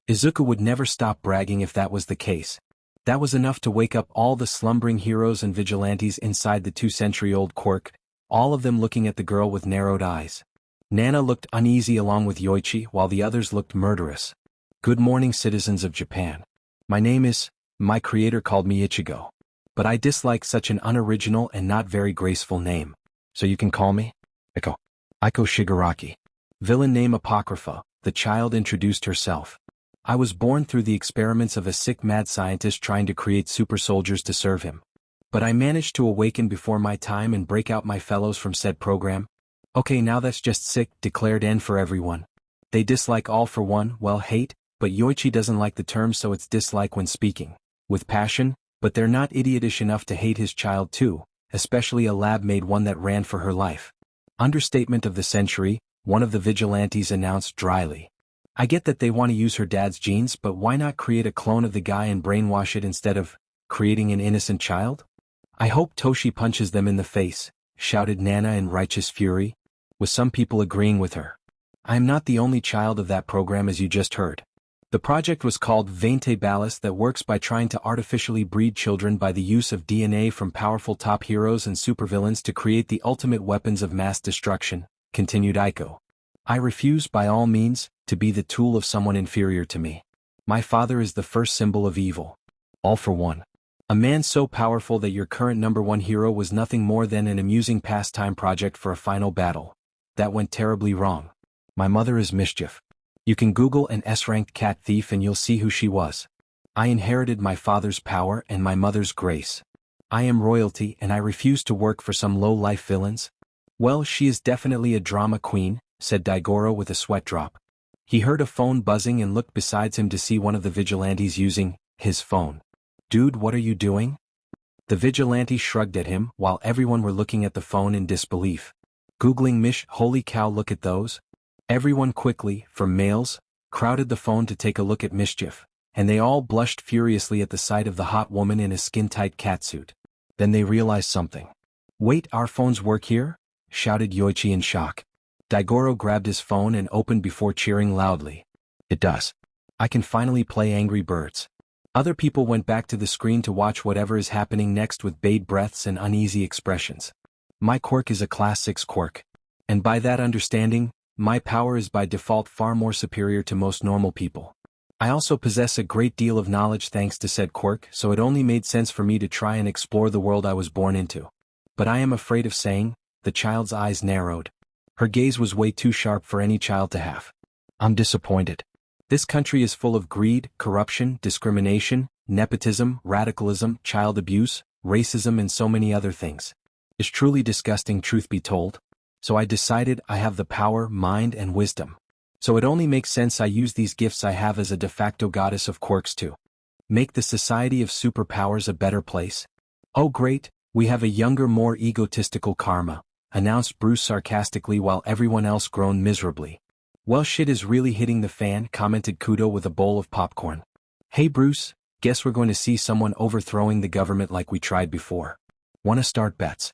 Izuku would never stop bragging if that was the case. That was enough to wake up all the slumbering heroes and vigilantes inside the 2-century-old quirk, all of them looking at the girl with narrowed eyes. Nana looked uneasy along with Yoichi while the others looked murderous. Good morning, citizens of Japan. My name is, my creator called me Ichigo. But I dislike such an unoriginal and not very graceful name. So you can call me? Iko Shigaraki. Villain name Apocrypha, the child introduced herself. I was born through the experiments of a sick mad scientist trying to create super soldiers to serve him. But I managed to awaken before my time and break out my fellows from said program. Okay, now that's just sick, declared N for everyone. They dislike All for One, well hate, but Yoichi doesn't like the term so it's dislike when speaking. With passion, but they're not idiotish enough to hate his child too, especially a lab-made one that ran for her life. Understatement of the century, one of the vigilantes announced dryly. I get that they want to use her dad's genes, but why not create a clone of the guy and brainwash it instead of creating an innocent child? I hope Toshi punches them in the face, shouted Nana in righteous fury, with some people agreeing with her. I am not the only child of that program as you just heard. The project was called Veinte Balas that works by trying to artificially breed children by the use of DNA from powerful top heroes and supervillains to create the ultimate weapons of mass destruction, continued Aiko. I refuse by all means to be the tool of someone inferior to me. My father is the first symbol of evil. All for One. A man so powerful that your current #1 hero was nothing more than an amusing pastime project for a final battle. That went terribly wrong. My mother is mischief. You can Google an S-ranked cat thief and you'll see who she was. I inherited my father's power and my mother's grace. I am royalty and I refuse to work for some low-life villains. Well, she is definitely a drama queen, said Daigoro with a sweat drop. He heard a phone buzzing and looked besides him to see one of the vigilantes using his phone. Dude, what are you doing? The vigilante shrugged at him while everyone were looking at the phone in disbelief. Googling Mish, holy cow, look at those. Everyone quickly, from males, crowded the phone to take a look at Mischief, and they all blushed furiously at the sight of the hot woman in a skin-tight catsuit. Then they realized something. Wait, our phones work here? Shouted Yoichi in shock. Daigoro grabbed his phone and opened before cheering loudly. It does. I can finally play Angry Birds. Other people went back to the screen to watch whatever is happening next with bated breaths and uneasy expressions. My quirk is a Class 6 quirk. And by that understanding, my power is by default far more superior to most normal people. I also possess a great deal of knowledge thanks to said quirk, so it only made sense for me to try and explore the world I was born into. But I am afraid of saying, the child's eyes narrowed. Her gaze was way too sharp for any child to have. I'm disappointed. This country is full of greed, corruption, discrimination, nepotism, radicalism, child abuse, racism and so many other things. It's truly disgusting, truth be told. So I decided I have the power, mind and wisdom. So it only makes sense I use these gifts I have as a de facto goddess of quirks to make the society of superpowers a better place. Oh great, we have a younger, more egotistical Karma, announced Bruce sarcastically while everyone else groaned miserably. Well, shit is really hitting the fan, commented Kudo with a bowl of popcorn. Hey Bruce, guess we're going to see someone overthrowing the government like we tried before. Wanna start bets?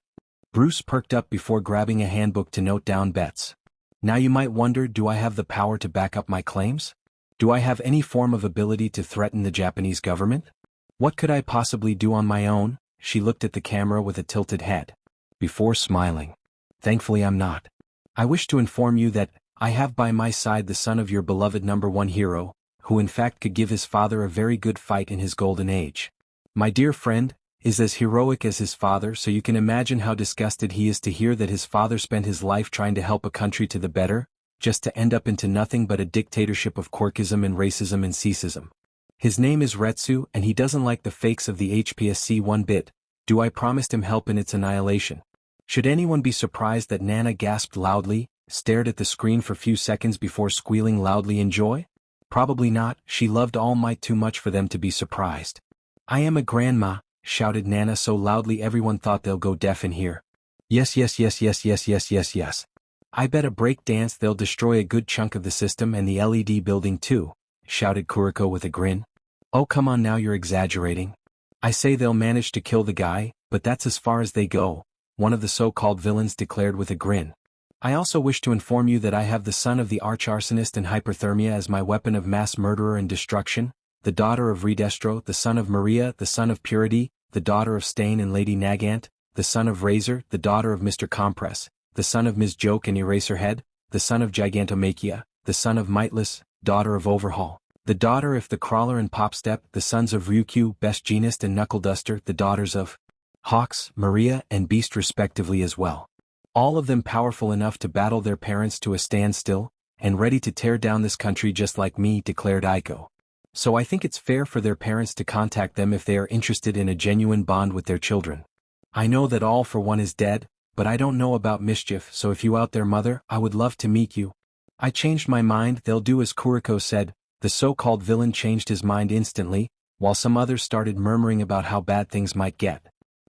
Bruce perked up before grabbing a handbook to note down bets. Now you might wonder, do I have the power to back up my claims? Do I have any form of ability to threaten the Japanese government? What could I possibly do on my own? She looked at the camera with a tilted head. Before smiling. Thankfully I'm not. I wish to inform you that I have by my side the son of your beloved #1 hero, who in fact could give his father a very good fight in his golden age. My dear friend is as heroic as his father, so you can imagine how disgusted he is to hear that his father spent his life trying to help a country to the better, just to end up into nothing but a dictatorship of quirkism and racism and sexism. His name is Retsu and he doesn't like the fakes of the HPSC one bit. Do I promised him help in its annihilation? Should anyone be surprised that Nana gasped loudly, stared at the screen for a few seconds before squealing loudly in joy? Probably not, she loved All Might too much for them to be surprised. I am a grandma, shouted Nana so loudly everyone thought they'll go deaf in here. Yes yes yes yes yes yes yes yes. I bet a break dance they'll destroy a good chunk of the system and the LED building too, shouted Kuriko with a grin. Oh come on now, you're exaggerating. I say they'll manage to kill the guy, but that's as far as they go, one of the so-called villains declared with a grin. I also wish to inform you that I have the son of the arch-arsonist and hyperthermia as my weapon of mass murderer and destruction, the daughter of Redestro, the son of Maria, the son of Purity, the daughter of Stain and Lady Nagant, the son of Razor, the daughter of Mr. Compress, the son of Ms. Joke and Eraserhead, the son of Gigantomachia, the son of Mightless, daughter of Overhaul, the daughter of the Crawler and Popstep, the sons of Ryukyu, Best Genist and Knuckle Duster, the daughters of Hawks, Maria and Beast respectively as well. All of them powerful enough to battle their parents to a standstill, and ready to tear down this country just like me, declared Aiko. So I think it's fair for their parents to contact them if they are interested in a genuine bond with their children. I know that All for One is dead, but I don't know about Mischief, so if you out there mother, I would love to meet you. I changed my mind, they'll do as Kuriko said. The so-called villain changed his mind instantly, while some others started murmuring about how bad things might get.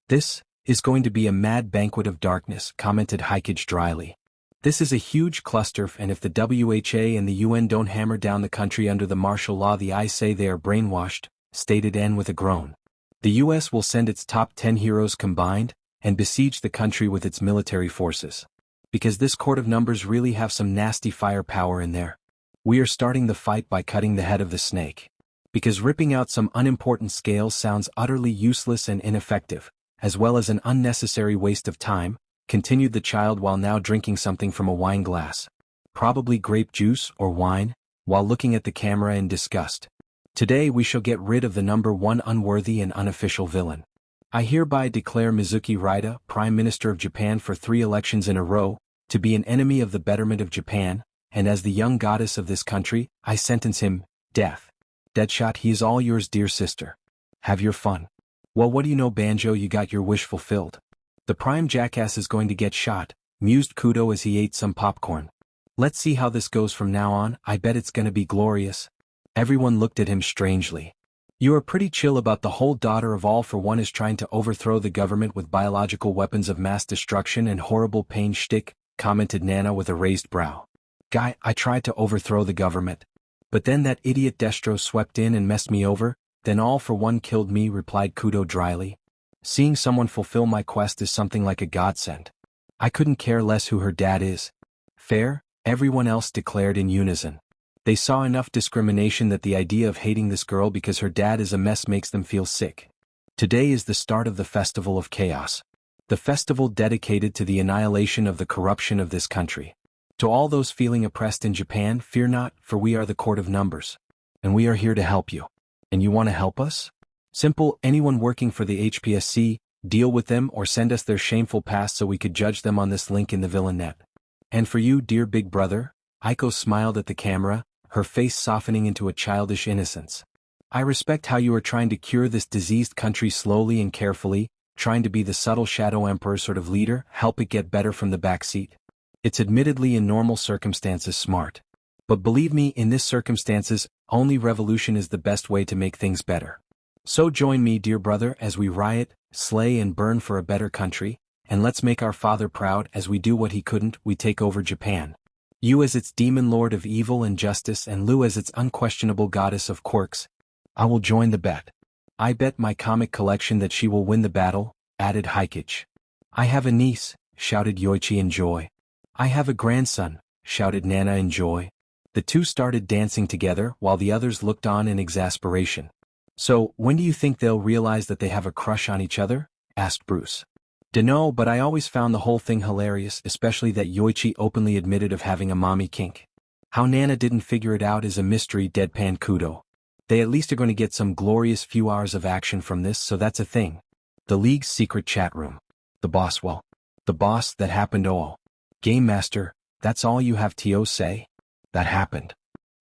This is going to be a mad banquet of darkness, commented Haikage dryly. This is a huge cluster, and if the WHA and the UN don't hammer down the country under the martial law, I say they are brainwashed, stated N with a groan. The US will send its top 10 heroes combined, and besiege the country with its military forces. Because this court of numbers really have some nasty firepower in there. We are starting the fight by cutting the head of the snake. Because ripping out some unimportant scales sounds utterly useless and ineffective, as well as an unnecessary waste of time, continued the child while now drinking something from a wine glass. Probably grape juice or wine, while looking at the camera in disgust. Today we shall get rid of the #1 unworthy and unofficial villain. I hereby declare Mizuki Raida, Prime Minister of Japan for 3 elections in a row, to be an enemy of the betterment of Japan, and as the young goddess of this country, I sentence him, death. Deadshot, he is all yours, dear sister. Have your fun. Well, what do you know, Banjo, you got your wish fulfilled. The prime jackass is going to get shot, mused Kudo as he ate some popcorn. Let's see how this goes from now on, I bet it's gonna be glorious. Everyone looked at him strangely. You are pretty chill about the whole daughter of All for One is trying to overthrow the government with biological weapons of mass destruction and horrible pain shtick, commented Nana with a raised brow. Guy, I tried to overthrow the government. But then that idiot Destro swept in and messed me over, then all for one killed me, replied Kudo dryly. Seeing someone fulfill my quest is something like a godsend. I couldn't care less who her dad is. Fair, everyone else declared in unison. They saw enough discrimination that the idea of hating this girl because her dad is a mess makes them feel sick. Today is the start of the Festival of Chaos. The festival dedicated to the annihilation of the corruption of this country. To all those feeling oppressed in Japan, fear not, for we are the court of numbers. And we are here to help you. And you want to help us? Simple, anyone working for the HPSC, deal with them or send us their shameful past so we could judge them on this link in the villain net. And for you, dear big brother, Aiko smiled at the camera, her face softening into a childish innocence. I respect how you are trying to cure this diseased country slowly and carefully, trying to be the subtle shadow emperor sort of leader, help it get better from the backseat. It's admittedly in normal circumstances smart. But believe me, in this circumstances, only revolution is the best way to make things better. So join me, dear brother, as we riot, slay and burn for a better country, and let's make our father proud as we do what he couldn't, we take over Japan. You as its demon lord of evil and justice and Lu as its unquestionable goddess of quirks. I will join the bet. I bet my comic collection that she will win the battle, added Hikage. I have a niece, shouted Yoichi in joy. I have a grandson, shouted Nana in joy. The two started dancing together while the others looked on in exasperation. So, when do you think they'll realize that they have a crush on each other? Asked Bruce. Dunno, but I always found the whole thing hilarious, especially that Yoichi openly admitted of having a mommy kink. How Nana didn't figure it out is a mystery, deadpan Kudo. They at least are going to get some glorious few hours of action from this, so that's a thing. The League's secret chat room. The boss, well. The boss, that happened, oh. Game Master, that's all you have to say? That happened.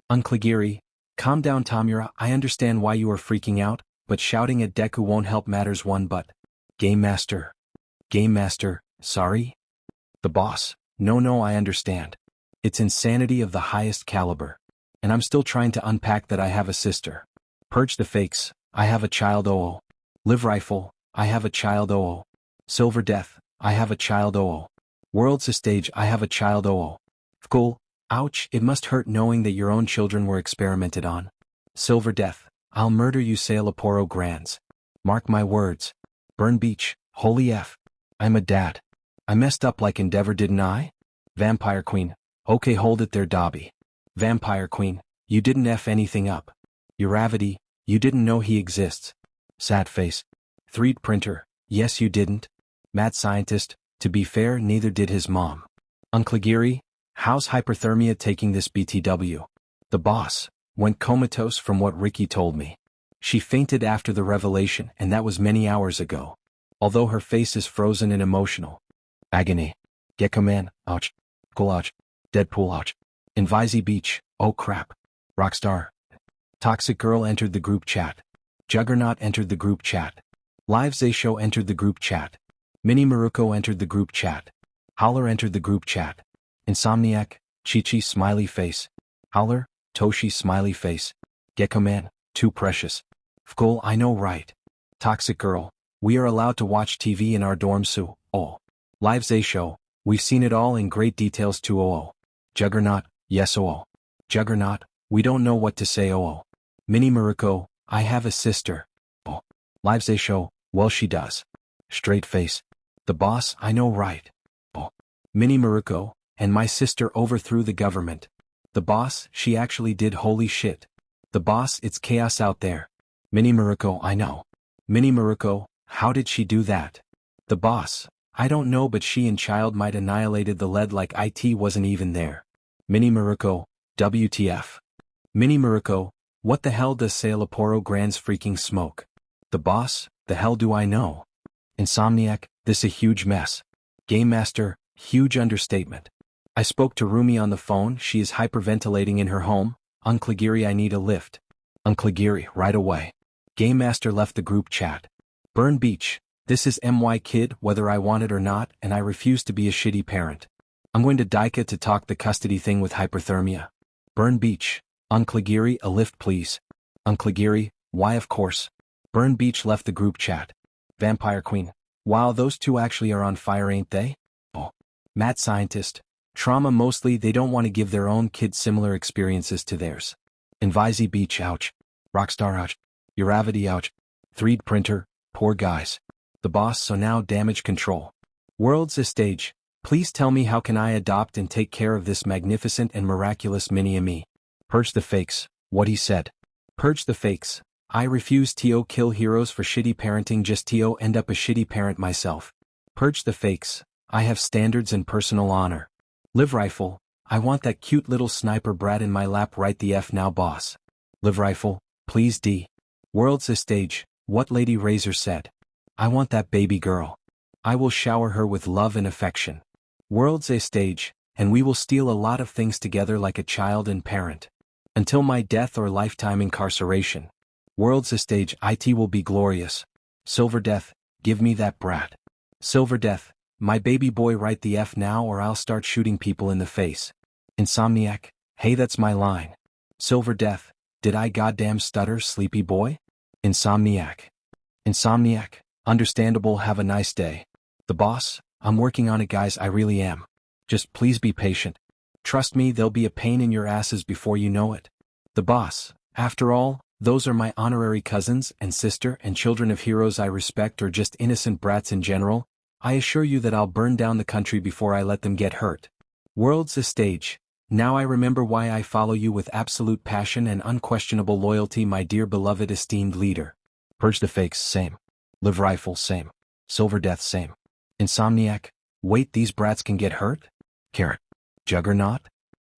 Uncligiri, calm down Tamura, I understand why you are freaking out, but shouting at Deku won't help matters one but. Game Master, sorry? The boss, no I understand. It's insanity of the highest caliber. And I'm still trying to unpack that I have a sister. Purge the fakes, I have a child oh. Live Rifle, I have a child oh. Silver Death, I have a child oh. World's a stage, I have a child oh. Cool. Ouch, it must hurt knowing that your own children were experimented on. Silver Death, I'll murder you Sailaporo Grands. Mark my words. Burn Beach, holy F. I'm a dad. I messed up like Endeavor, didn't I? Vampire Queen, okay hold it there Dobby. Vampire Queen, you didn't F anything up. Uravity, you didn't know he exists. Sad Face. 3D Printer, yes you didn't. Mad Scientist, to be fair neither did his mom. Uncligiri, how's hyperthermia taking this BTW? The boss went comatose from what Ricky told me. She fainted after the revelation and that was many hours ago. Although her face is frozen and emotional. Agony. Gecko Man, ouch. Cool ouch. Deadpool ouch. Invisi Beach, oh crap. Rockstar. Toxic Girl entered the group chat. Juggernaut entered the group chat. Live Zayshow entered the group chat. Mini Maruko entered the group chat. Howler entered the group chat. Insomniac, Chi-Chi smiley face. Howler, Toshi smiley face. Gecko Man, too precious. Fkul, I know right. Toxic Girl, we are allowed to watch TV in our dorm so, oh. Live Zayshow, we've seen it all in great details too oh. Juggernaut, yes oh. Juggernaut, we don't know what to say oh. Mini Maruko, I have a sister. Oh. Live Zayshow, well she does. Straight face. The boss, I know right. Oh. Mini Maruko, and my sister overthrew the government. The boss, she actually did holy shit. The boss, it's chaos out there. Mini Maruko, I know. Mini Maruko, how did she do that? The boss, I don't know but she and Child might annihilated the lead like IT wasn't even there. Mini Maruko, WTF. Mini Maruko, what the hell does Sailaporo Grands freaking smoke? The boss, the hell do I know? Insomniac, this a huge mess. Game Master, huge understatement. I spoke to Rumi on the phone, she is hyperventilating in her home. Uncligiri, I need a lift. Uncligiri, right away. Game Master left the group chat. Burn Beach, this is MY Kid whether I want it or not and I refuse to be a shitty parent. I'm going to Daika to talk the custody thing with hyperthermia. Burn Beach, Uncligiri, a lift please. Uncligiri, why of course. Burn Beach left the group chat. Vampire Queen, wow those two actually are on fire ain't they? Oh. Mad scientist. Trauma mostly they don't want to give their own kids similar experiences to theirs. Invisi Beach ouch. Rockstar ouch. Uravity ouch. 3D printer, poor guys. The boss so now damage control. World's a stage. Please tell me how can I adopt and take care of this magnificent and miraculous mini-me. Purge the fakes, what he said. Purge the fakes. I refuse to kill heroes for shitty parenting just to end up a shitty parent myself. Purge the fakes. I have standards and personal honor. Live rifle. I want that cute little sniper brat in my lap right the F now boss. Live rifle, please D. World's a stage, what Lady Razor said. I want that baby girl. I will shower her with love and affection. World's a stage, and we will steal a lot of things together like a child and parent. Until my death or lifetime incarceration. World's a stage it will be glorious. Silver Death, give me that brat. Silver Death, my baby boy right the F now or I'll start shooting people in the face. Insomniac, hey that's my line. Silver Death, did I goddamn stutter sleepy boy? Insomniac. Insomniac, understandable have a nice day. The boss, I'm working on it guys I really am. Just please be patient. Trust me there'll be a pain in your asses before you know it. The boss, after all, those are my honorary cousins and sister and children of heroes I respect or just innocent brats in general. I assure you that I'll burn down the country before I let them get hurt. World's a stage. Now I remember why I follow you with absolute passion and unquestionable loyalty my dear beloved esteemed leader. Purge the fakes same. Live rifle same. Silver Death same. Insomniac, wait these brats can get hurt? Carrot. Juggernaut?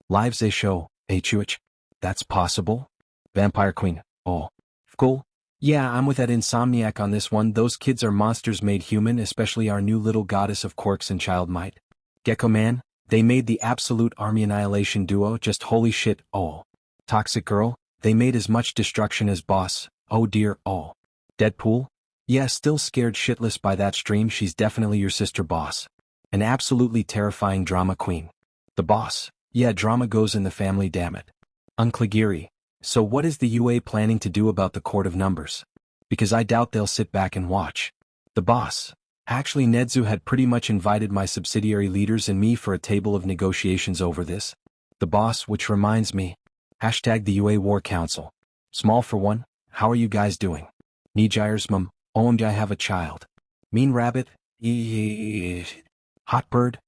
Lives a show, Chuich. That's possible? Vampire Queen, oh. Cool. Yeah, I'm with that Insomniac on this one. Those kids are monsters made human, especially our new little goddess of quirks and child might. Gecko Man, they made the absolute army annihilation duo, just holy shit, oh. Toxic Girl, they made as much destruction as boss, oh dear, oh. Deadpool? Yeah, still scared shitless by that stream, she's definitely your sister boss. An absolutely terrifying drama queen. The boss, yeah drama goes in the family dammit. Uncligiri. So what is the UA planning to do about the Court of Numbers? Because I doubt they'll sit back and watch. The boss. Actually Nedzu had pretty much invited my subsidiary leaders and me for a table of negotiations over this. The boss, which reminds me. Hashtag the UA War Council. Small for one, how are you guys doing? Nijires mum, owned I have a child. Mean Rabbit, Hot Bird,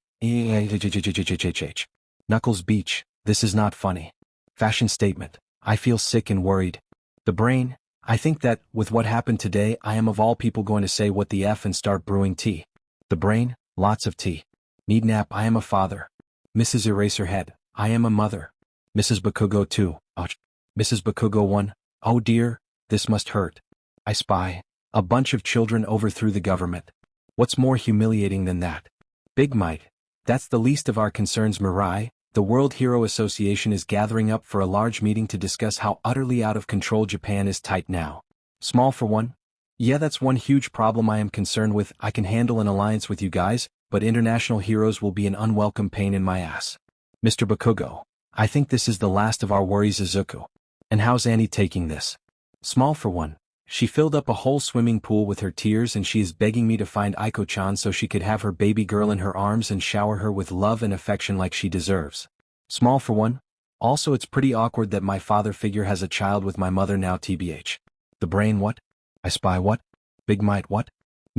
Knuckles Beach, this is not funny. Fashion statement. I feel sick and worried. The brain, I think that, with what happened today, I am of all people going to say what the F and start brewing tea. The brain, lots of tea. Need nap, I am a father. Mrs. Eraserhead, I am a mother. Mrs. Bakugo 2, ouch. Mrs. Bakugo 1, oh dear, this must hurt. I spy. A bunch of children overthrew the government. What's more humiliating than that? Big Might, that's the least of our concerns Mirai. The World Hero Association is gathering up for a large meeting to discuss how utterly out of control Japan is tight now. Small for one? Yeah, that's one huge problem I am concerned with. I can handle an alliance with you guys, but international heroes will be an unwelcome pain in my ass. Mr. Bakugo, I think this is the last of our worries Izuku. And how's Annie taking this? Small for one. She filled up a whole swimming pool with her tears and she is begging me to find Aiko-chan so she could have her baby girl in her arms and shower her with love and affection like she deserves. Small for one. Also it's pretty awkward that my father figure has a child with my mother now tbh. The brain what? I spy what? Big Might what?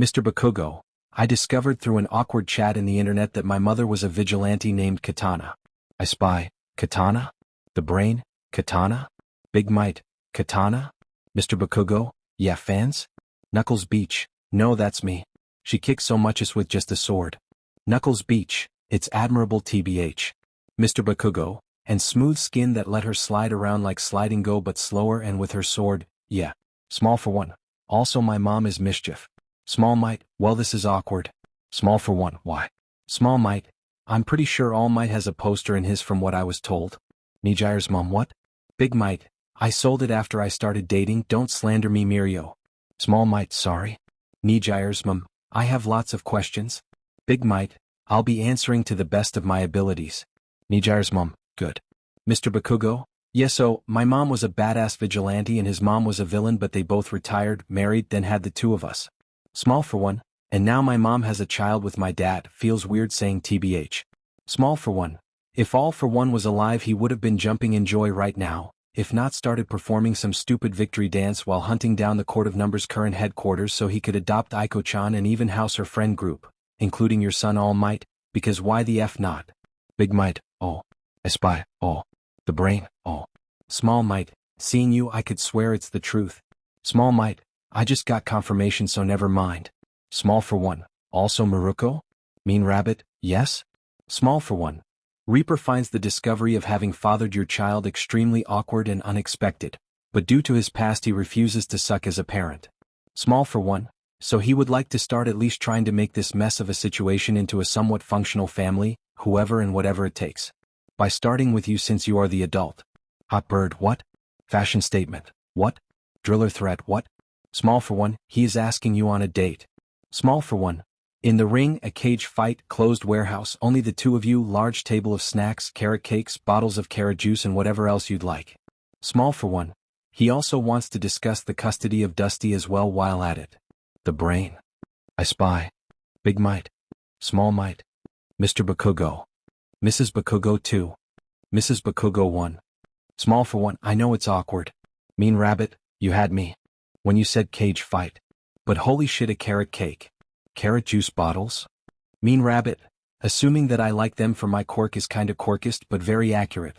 Mr. Bakugo, I discovered through an awkward chat in the internet that my mother was a vigilante named Katana. I spy, Katana? The brain, Katana? Big Might, Katana? Mr. Bakugo? Yeah fans? Knuckles Beach, no that's me. She kicks so much as with just a sword. Knuckles Beach, it's admirable tbh. Mr. Bakugo, and smooth skin that let her slide around like sliding go but slower and with her sword, yeah. Small for one. Also my mom is mischief. Small Might, well this is awkward. Small for one, why? Small Might, I'm pretty sure All Might has a poster in his from what I was told. Nijire's mom what? Big Might, I sold it after I started dating, don't slander me Mirio. Small Might, sorry. Nijire's mom, I have lots of questions. Big Might, I'll be answering to the best of my abilities. Nijire's mom, good. Mr. Bakugo? Yes so, my mom was a badass vigilante and his mom was a villain but they both retired, married then had the two of us. Small for one. And now my mom has a child with my dad, feels weird saying TBH. Small for one. If All for One was alive he would have been jumping in joy right now, if not started performing some stupid victory dance while hunting down the Court of Numbers' current headquarters so he could adopt Aiko-chan and even house her friend group, including your son All Might, because why the F not? Big Might, oh. I spy, oh. The brain, oh. Small Might, seeing you I could swear it's the truth. Small Might, I just got confirmation so never mind. Small for one, also Maruko? Mean Rabbit, yes? Small for one. Reaper finds the discovery of having fathered your child extremely awkward and unexpected, but due to his past he refuses to suck as a parent. Small for one, so he would like to start at least trying to make this mess of a situation into a somewhat functional family, whoever and whatever it takes. By starting with you since you are the adult. Hot bird, what? Fashion statement, what? Driller threat, what? Small for one, he is asking you on a date. Small for one. In the ring, a cage fight, closed warehouse, only the two of you, large table of snacks, carrot cakes, bottles of carrot juice and whatever else you'd like. Small for one. He also wants to discuss the custody of Dusty as well while at it. The brain. I spy. Big Might. Small Might. Mr. Bakugo. Mrs. Bakugo 2. Mrs. Bakugo 1. Small for one, I know it's awkward. Mean Rabbit, you had me. When you said cage fight. But holy shit, a carrot cake. Carrot juice bottles? Mean Rabbit, assuming that I like them for my quirk is kinda quirkist but very accurate.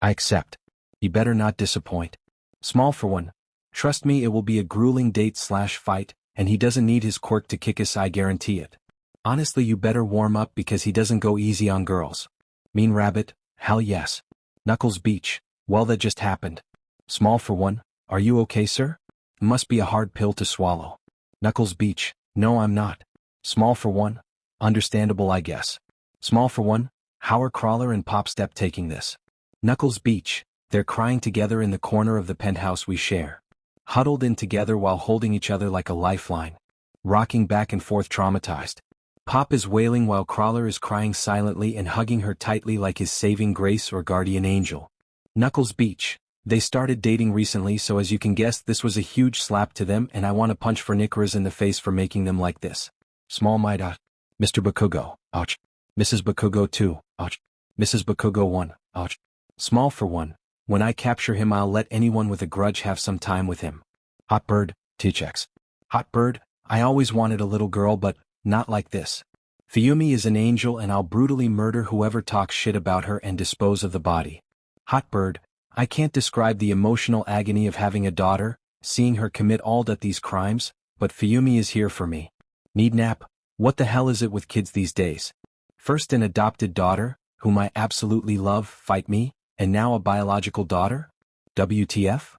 I accept. You better not disappoint. Small for one. Trust me, it will be a grueling date/fight, and he doesn't need his quirk to kick us, I guarantee it. Honestly, you better warm up because he doesn't go easy on girls. Mean Rabbit, hell yes. Knuckles Beach, well that just happened. Small for one, are you okay sir? Must be a hard pill to swallow. Knuckles Beach, no I'm not. Small for one, understandable I guess. Small for one, how are Crawler and Popstep taking this? Knuckles Beach, they're crying together in the corner of the penthouse we share. Huddled in together while holding each other like a lifeline. Rocking back and forth traumatized. Pop is wailing while Crawler is crying silently and hugging her tightly like his saving grace or guardian angel. Knuckles Beach, they started dating recently so as you can guess this was a huge slap to them and I want to punch Fernicaras in the face for making them like this. Small Might, Mr. Bakugo, ouch. Mrs. Bakugo 2, ouch. Mrs. Bakugo 1, ouch. Small for one, when I capture him I'll let anyone with a grudge have some time with him. Hot bird, T-checks. Hot bird, I always wanted a little girl but, not like this. Fuyumi is an angel and I'll brutally murder whoever talks shit about her and dispose of the body. Hot bird, I can't describe the emotional agony of having a daughter, seeing her commit all that these crimes, but Fuyumi is here for me. Need nap, what the hell is it with kids these days? First an adopted daughter, whom I absolutely love, fight me, and now a biological daughter? WTF?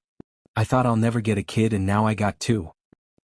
I thought I'll never get a kid and now I got two.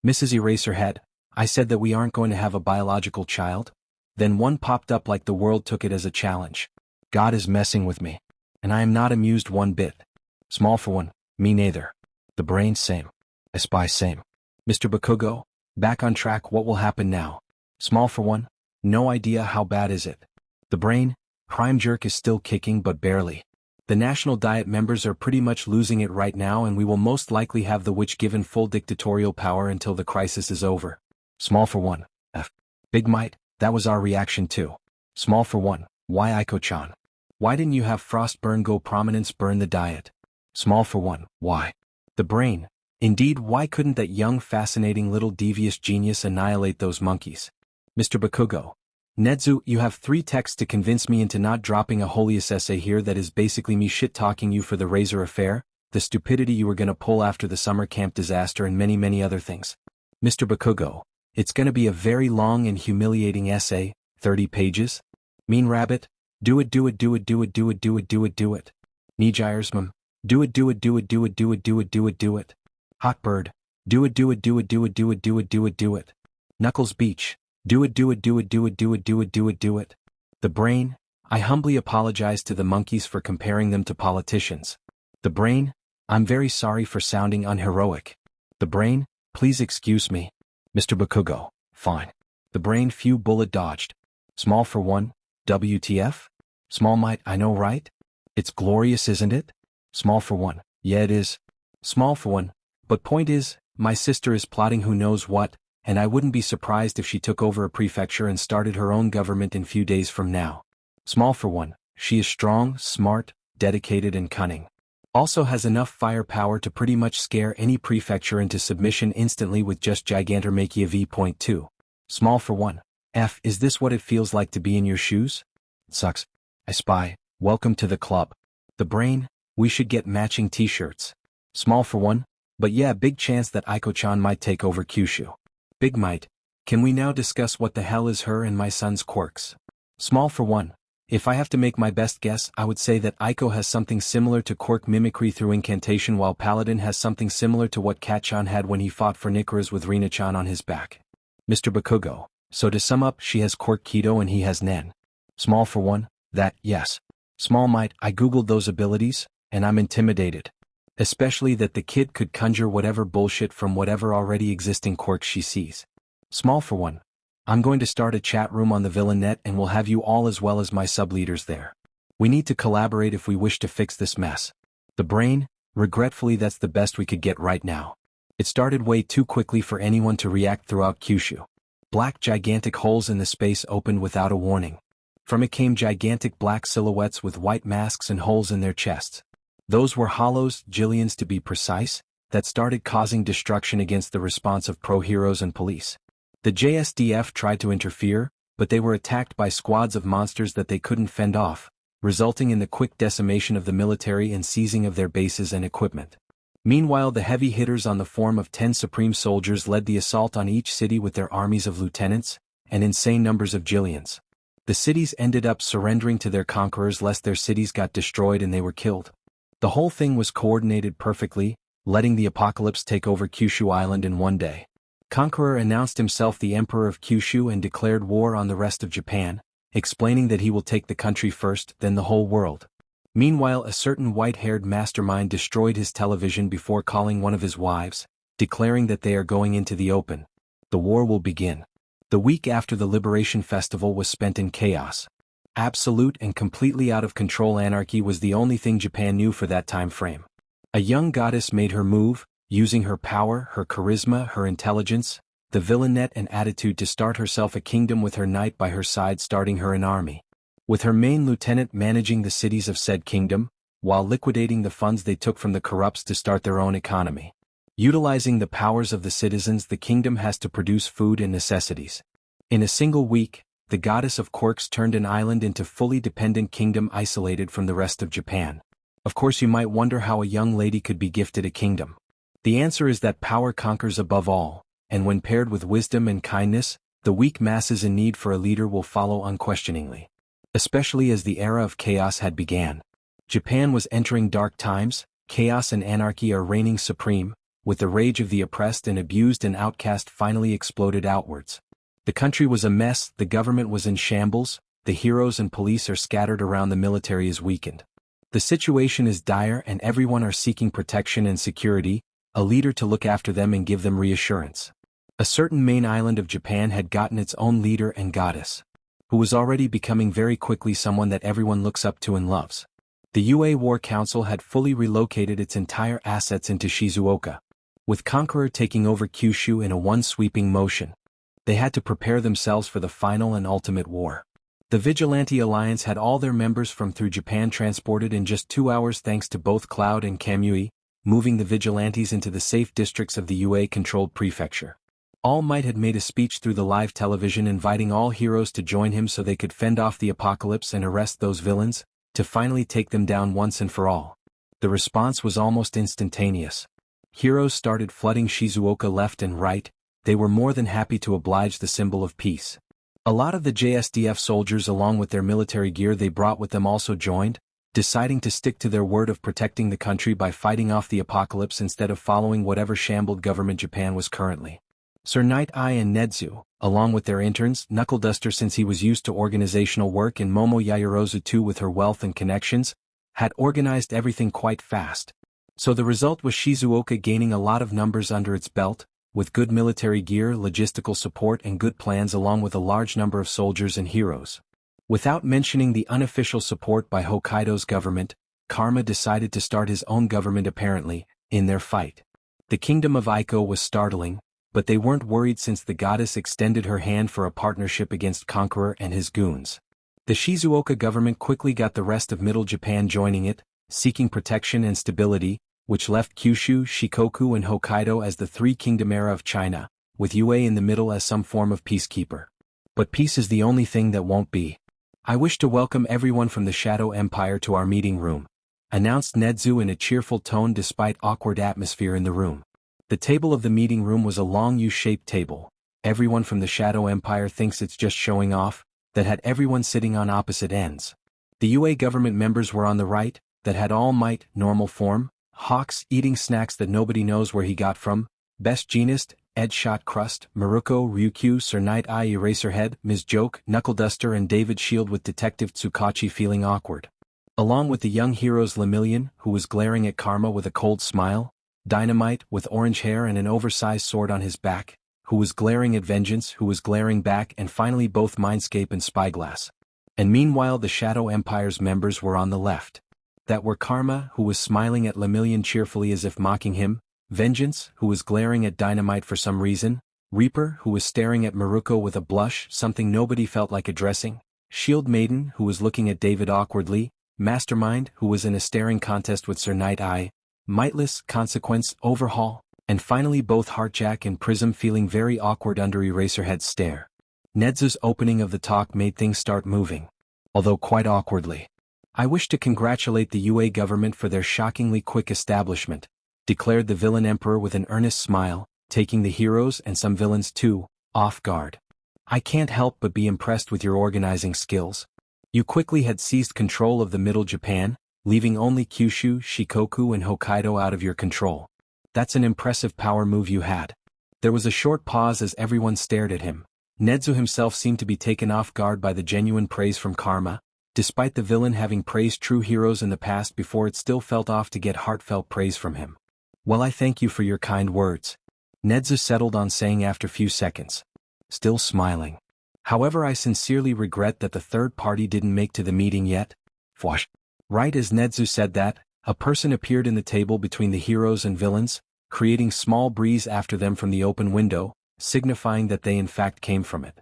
Mrs. Eraserhead, I said that we aren't going to have a biological child? Then one popped up like the world took it as a challenge. God is messing with me. And I am not amused one bit. Small for one, me neither. The brain same. I spy same. Mr. Bakugo, back on track, what will happen now? Small for one, no idea, how bad is it? The brain, Prime Jerk is still kicking but barely. The National Diet members are pretty much losing it right now and we will most likely have the witch given full dictatorial power until the crisis is over. Small for one, F. Big Might, that was our reaction too. Small for one, why Aiko-chan? Why didn't you have Frostburn go prominence burn the diet? Small for one, why? The brain, indeed why couldn't that young fascinating little devious genius annihilate those monkeys? Mr. Bakugo. Nedzu, you have 3 texts to convince me into not dropping a holiest essay here that is basically me shit-talking you for the Razor affair, the stupidity you were gonna pull after the summer camp disaster and many other things. Mr. Bakugo. It's gonna be a very long and humiliating essay, 30 pages. Mean Rabbit. Do it. Nijiresmum. Do it. Hot bird. Do it. Knuckles Beach. Do it. The brain. I humbly apologize to the monkeys for comparing them to politicians. The brain. I'm very sorry for sounding unheroic. The brain. Please excuse me. Mr. Bakugo. Fine. The brain, few bullet dodged. Small for one. WTF? Small Might, I know right? It's glorious, isn't it? Small for one, yeah it is. Small for one, but point is, my sister is plotting who knows what, and I wouldn't be surprised if she took over a prefecture and started her own government in few days from now. Small for one, she is strong, smart, dedicated and cunning. Also has enough firepower to pretty much scare any prefecture into submission instantly with just Gigantormachia v.2. Small for one. F. Is this what it feels like to be in your shoes? Sucks. I spy. Welcome to the club. The brain, we should get matching t-shirts. Small for one, but yeah, big chance that Aiko-chan might take over Kyushu. Big might. Can we now discuss what the hell is her and my son's quirks? Small for one. If I have to make my best guess, I would say that Aiko has something similar to quirk mimicry through incantation, while Paladin has something similar to what Kat-chan had when he fought for Nikaras with Rina-chan on his back. Mr. Bakugo. So to sum up, she has quirk Kido and he has Nen. Small for one, that, yes. Small might, I googled those abilities, and I'm intimidated. Especially that the kid could conjure whatever bullshit from whatever already existing quirks she sees. Small for one. I'm going to start a chat room on the Villain Net and we'll have you all as well as my sub-leaders there. We need to collaborate if we wish to fix this mess. The brain, regretfully that's the best we could get right now. It started way too quickly for anyone to react throughout Kyushu. Black gigantic holes in the space opened without a warning. From it came gigantic black silhouettes with white masks and holes in their chests. Those were hollows, jillions to be precise, that started causing destruction against the response of pro-heroes and police. The JSDF tried to interfere, but they were attacked by squads of monsters that they couldn't fend off, resulting in the quick decimation of the military and seizing of their bases and equipment. Meanwhile, the heavy hitters on the form of 10 supreme soldiers led the assault on each city with their armies of lieutenants, and insane numbers of jillions. The cities ended up surrendering to their conquerors lest their cities got destroyed and they were killed. The whole thing was coordinated perfectly, letting the apocalypse take over Kyushu Island in one day. Conqueror announced himself the Emperor of Kyushu and declared war on the rest of Japan, explaining that he will take the country first, then the whole world. Meanwhile, a certain white-haired mastermind destroyed his television before calling one of his wives, declaring that they are going into the open. The war will begin. The week after the Liberation Festival was spent in chaos. Absolute and completely out of control anarchy was the only thing Japan knew for that time frame. A young goddess made her move, using her power, her charisma, her intelligence, the villainette and attitude to start herself a kingdom with her knight by her side starting her an army. With her main lieutenant managing the cities of said kingdom, while liquidating the funds they took from the corrupts to start their own economy. Utilizing the powers of the citizens, the kingdom has to produce food and necessities. In a single week, the goddess of quirks turned an island into fully dependent kingdom isolated from the rest of Japan. Of course you might wonder how a young lady could be gifted a kingdom. The answer is that power conquers above all, and when paired with wisdom and kindness, the weak masses in need for a leader will follow unquestioningly. Especially as the era of chaos had began. Japan was entering dark times, chaos and anarchy are reigning supreme, with the rage of the oppressed and abused and outcast finally exploded outwards. The country was a mess, the government was in shambles, the heroes and police are scattered around, the military is weakened. The situation is dire and everyone are seeking protection and security, a leader to look after them and give them reassurance. A certain main island of Japan had gotten its own leader and goddess, who was already becoming very quickly someone that everyone looks up to and loves. The UA War Council had fully relocated its entire assets into Shizuoka, with Conqueror taking over Kyushu in a one-sweeping motion. They had to prepare themselves for the final and ultimate war. The Vigilante Alliance had all their members from through Japan transported in just 2 hours thanks to both Cloud and Kamui, moving the vigilantes into the safe districts of the UA-controlled prefecture. All Might had made a speech through the live television inviting all heroes to join him so they could fend off the apocalypse and arrest those villains, to finally take them down once and for all. The response was almost instantaneous. Heroes started flooding Shizuoka left and right. They were more than happy to oblige the symbol of peace. A lot of the JSDF soldiers along with their military gear they brought with them also joined, deciding to stick to their word of protecting the country by fighting off the apocalypse instead of following whatever shambled government Japan was currently. Sir Night Eye and Nedzu, along with their interns, Knuckleduster since he was used to organizational work and Momo Yaoyorozu too with her wealth and connections, had organized everything quite fast. So the result was Shizuoka gaining a lot of numbers under its belt, with good military gear, logistical support and good plans along with a large number of soldiers and heroes. Without mentioning the unofficial support by Hokkaido's government, Karma decided to start his own government apparently, in their fight. The kingdom of Aiko was startling, but they weren't worried since the goddess extended her hand for a partnership against Conqueror and his goons. The Shizuoka government quickly got the rest of Middle Japan joining it, seeking protection and stability, which left Kyushu, Shikoku and Hokkaido as the three kingdom era of China, with UA in the middle as some form of peacekeeper. But peace is the only thing that won't be. I wish to welcome everyone from the Shadow Empire to our meeting room, announced Nedzu in a cheerful tone despite awkward atmosphere in the room. The table of the meeting room was a long U-shaped table. Everyone from the Shadow Empire thinks it's just showing off, that had everyone sitting on opposite ends. The UA government members were on the right, that had All Might, normal form, Hawks eating snacks that nobody knows where he got from, Best Jeanist, Ed Shot Crust, Maruko, Ryukyu, Sir Night Eye Eraserhead, Ms. Joke, Knuckle Duster and David Shield with Detective Tsukachi feeling awkward. Along with the young heroes Lemillion, who was glaring at Karma with a cold smile, Dynamite, with orange hair and an oversized sword on his back, who was glaring at Vengeance, who was glaring back, and finally both Mindscape and Spyglass. And meanwhile the Shadow Empire's members were on the left. That were Karma, who was smiling at Lemillion cheerfully as if mocking him, Vengeance, who was glaring at Dynamite for some reason, Reaper, who was staring at Maruko with a blush, something nobody felt like addressing, Shield Maiden, who was looking at David awkwardly, Mastermind, who was in a staring contest with Sir Night Eye, Mightless, Consequence, Overhaul, and finally both Heartjack and Prism feeling very awkward under Eraserhead's stare. Nedzu's opening of the talk made things start moving, although quite awkwardly. I wish to congratulate the UA government for their shockingly quick establishment, declared the villain emperor with an earnest smile, taking the heroes and some villains too, off guard. I can't help but be impressed with your organizing skills. You quickly had seized control of the Middle Japan, leaving only Kyushu, Shikoku and Hokkaido out of your control. That's an impressive power move you had. There was a short pause as everyone stared at him. Nedzu himself seemed to be taken off guard by the genuine praise from Karma. Despite the villain having praised true heroes in the past before, it still felt off to get heartfelt praise from him. Well, I thank you for your kind words, Nedzu settled on saying after few seconds, still smiling. However, I sincerely regret that the third party didn't make to the meeting yet. Fwash. Right as Nedzu said that, a person appeared in the table between the heroes and villains, creating small breeze after them from the open window, signifying that they in fact came from it.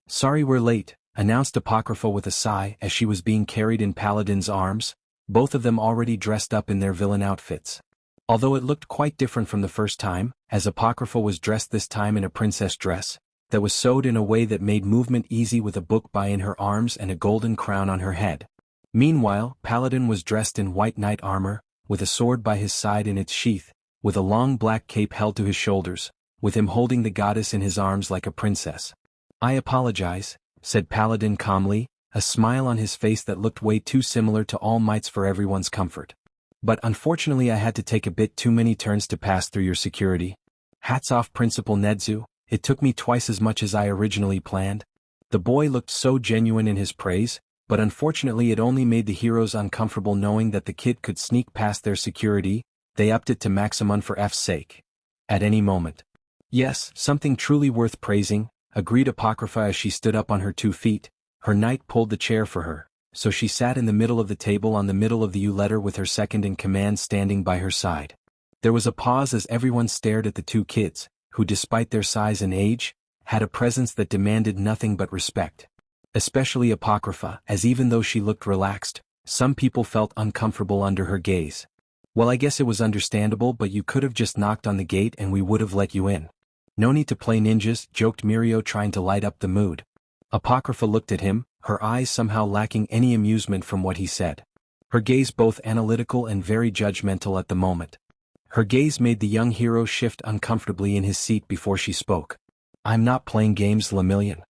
Sorry we're late, announced Apocrypha with a sigh as she was being carried in Paladin's arms, both of them already dressed up in their villain outfits. Although it looked quite different from the first time, as Apocrypha was dressed this time in a princess dress, that was sewed in a way that made movement easy with a book by in her arms and a golden crown on her head. Meanwhile, Paladin was dressed in white knight armor, with a sword by his side in its sheath, with a long black cape held to his shoulders, with him holding the goddess in his arms like a princess. I apologize, said Paladin calmly, a smile on his face that looked way too similar to All Might's for everyone's comfort. But unfortunately I had to take a bit too many turns to pass through your security. Hats off Principal Nedzu, it took me twice as much as I originally planned. The boy looked so genuine in his praise, but unfortunately it only made the heroes uncomfortable knowing that the kid could sneak past their security. They upped it to maximum for F's sake. At any moment. Yes, something truly worth praising, agreed Apocrypha as she stood up on her 2 feet. Her knight pulled the chair for her, so she sat in the middle of the table on the middle of the U-letter with her second in command standing by her side. There was a pause as everyone stared at the 2 kids, who despite their size and age, had a presence that demanded nothing but respect. Especially Apocrypha, as even though she looked relaxed, some people felt uncomfortable under her gaze. Well, I guess it was understandable, but you could have just knocked on the gate and we would have let you in. No need to play ninjas, joked Mirio trying to light up the mood. Apocrypha looked at him, her eyes somehow lacking any amusement from what he said. Her gaze both analytical and very judgmental at the moment. Her gaze made the young hero shift uncomfortably in his seat before she spoke. I'm not playing games, Lemillion.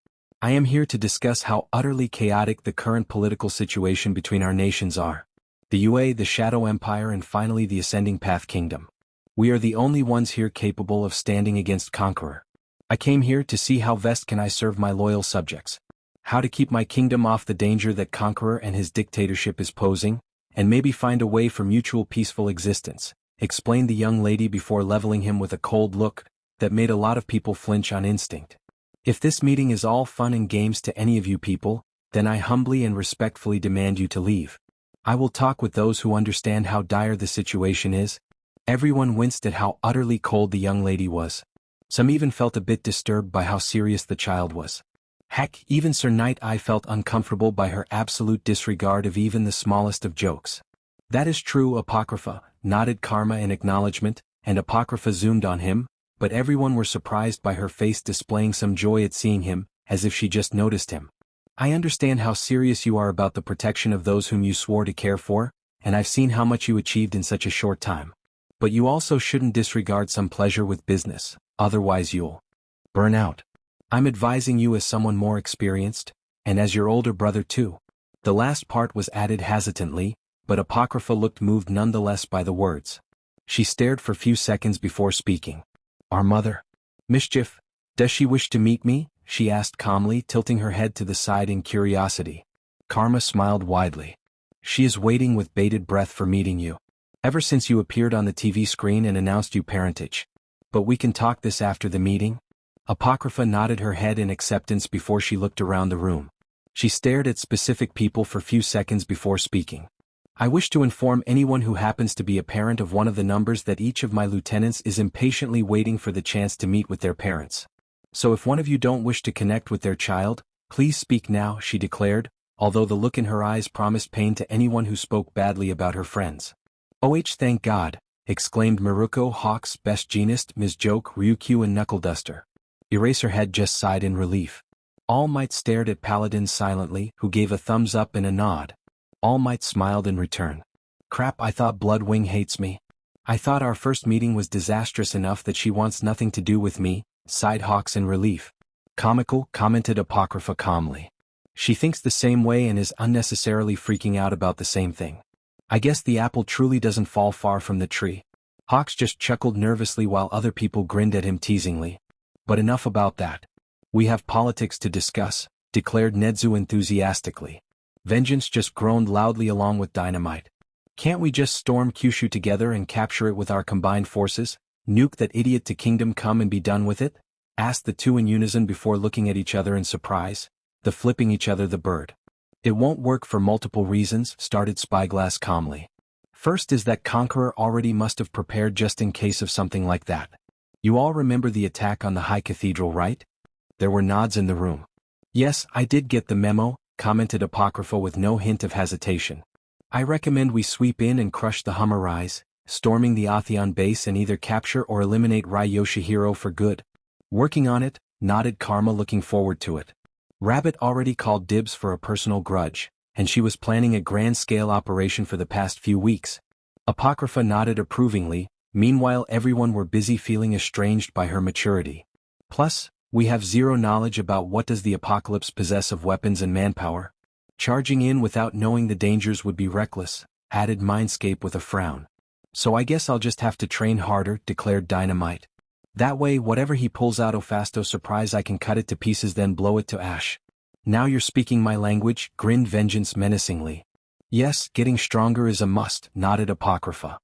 I am here to discuss how utterly chaotic the current political situation between our nations are. The UA, the Shadow Empire and finally the Ascending Path Kingdom. We are the only ones here capable of standing against Conqueror. I came here to see how best can I serve my loyal subjects. How to keep my kingdom off the danger that Conqueror and his dictatorship is posing, and maybe find a way for mutual peaceful existence, explained the young lady before leveling him with a cold look that made a lot of people flinch on instinct. If this meeting is all fun and games to any of you people, then I humbly and respectfully demand you to leave. I will talk with those who understand how dire the situation is. Everyone winced at how utterly cold the young lady was. Some even felt a bit disturbed by how serious the child was. Heck, even Sir Night Eye felt uncomfortable by her absolute disregard of even the smallest of jokes. That is true, Apocrypha, nodded Karma in acknowledgement, and Apocrypha zoomed on him, but everyone were surprised by her face displaying some joy at seeing him, as if she just noticed him. I understand how serious you are about the protection of those whom you swore to care for, and I've seen how much you achieved in such a short time. But you also shouldn't disregard some pleasure with business, otherwise you'll burn out. I'm advising you as someone more experienced, and as your older brother too. The last part was added hesitantly, but Apocrypha looked moved nonetheless by the words. She stared for few seconds before speaking. Our mother? Mischief, does she wish to meet me? She asked calmly, tilting her head to the side in curiosity. Karma smiled widely. She is waiting with bated breath for meeting you. Ever since you appeared on the TV screen and announced your parentage. But we can talk this after the meeting? Apocrypha nodded her head in acceptance before she looked around the room. She stared at specific people for few seconds before speaking. I wish to inform anyone who happens to be a parent of one of the numbers that each of my lieutenants is impatiently waiting for the chance to meet with their parents. So if one of you don't wish to connect with their child, please speak now, she declared, although the look in her eyes promised pain to anyone who spoke badly about her friends. Oh, thank God, exclaimed Maruko, Hawks, Best Jeanist, Ms. Joke, Ryukyu and Knuckle Duster. Eraserhead just sighed in relief. All Might stared at Paladin silently, who gave a thumbs up and a nod. All Might smiled in return. Crap, I thought Bloodwing hates me. I thought our first meeting was disastrous enough that she wants nothing to do with me, sighed Hawks in relief. Comical, commented Apocrypha calmly. She thinks the same way and is unnecessarily freaking out about the same thing. I guess the apple truly doesn't fall far from the tree. Hawks just chuckled nervously while other people grinned at him teasingly. But enough about that. We have politics to discuss, declared Nedzu enthusiastically. Vengeance just groaned loudly along with Dynamite. Can't we just storm Kyushu together and capture it with our combined forces? Nuke that idiot to Kingdom Come and be done with it? Asked the two in unison before looking at each other in surprise, the flipping each other the bird. It won't work for multiple reasons, started Spyglass calmly. First is that Conqueror already must have prepared just in case of something like that. You all remember the attack on the High Cathedral, right? There were nods in the room. Yes, I did get the memo, commented Apocrypha with no hint of hesitation. I recommend we sweep in and crush the Hummerise, storming the Atheon base and either capture or eliminate Rai Yoshihiro for good. Working on it, nodded Karma, looking forward to it. Rabbit already called dibs for a personal grudge, and she was planning a grand-scale operation for the past few weeks. Apocrypha nodded approvingly, meanwhile everyone were busy feeling estranged by her maturity. Plus, we have zero knowledge about what does the apocalypse possess of weapons and manpower. Charging in without knowing the dangers would be reckless, added Mindscape with a frown. So I guess I'll just have to train harder, declared Dynamite. That way whatever he pulls out Ophasto surprise I can cut it to pieces then blow it to ash. Now you're speaking my language, grinned Vengeance menacingly. Yes, getting stronger is a must, nodded Apocrypha.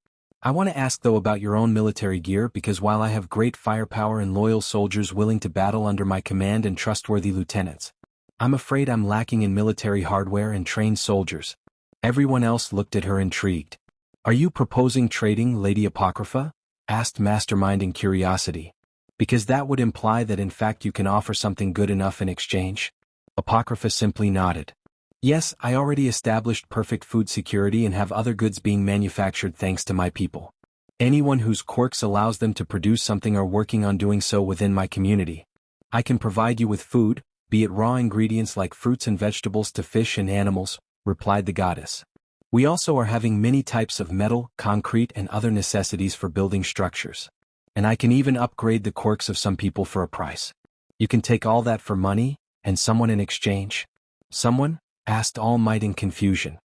I want to ask though about your own military gear because while I have great firepower and loyal soldiers willing to battle under my command and trustworthy lieutenants, I'm afraid I'm lacking in military hardware and trained soldiers. Everyone else looked at her intrigued. Are you proposing trading, Lady Apocrypha? Asked Mastermind in curiosity. Because that would imply that in fact you can offer something good enough in exchange. Apocrypha simply nodded. Yes, I already established perfect food security and have other goods being manufactured thanks to my people. Anyone whose quirks allows them to produce something are working on doing so within my community. I can provide you with food, be it raw ingredients like fruits and vegetables to fish and animals, replied the goddess. We also are having many types of metal, concrete and other necessities for building structures. And I can even upgrade the quirks of some people for a price. You can take all that for money, and someone in exchange? Someone? Asked All Might in confusion.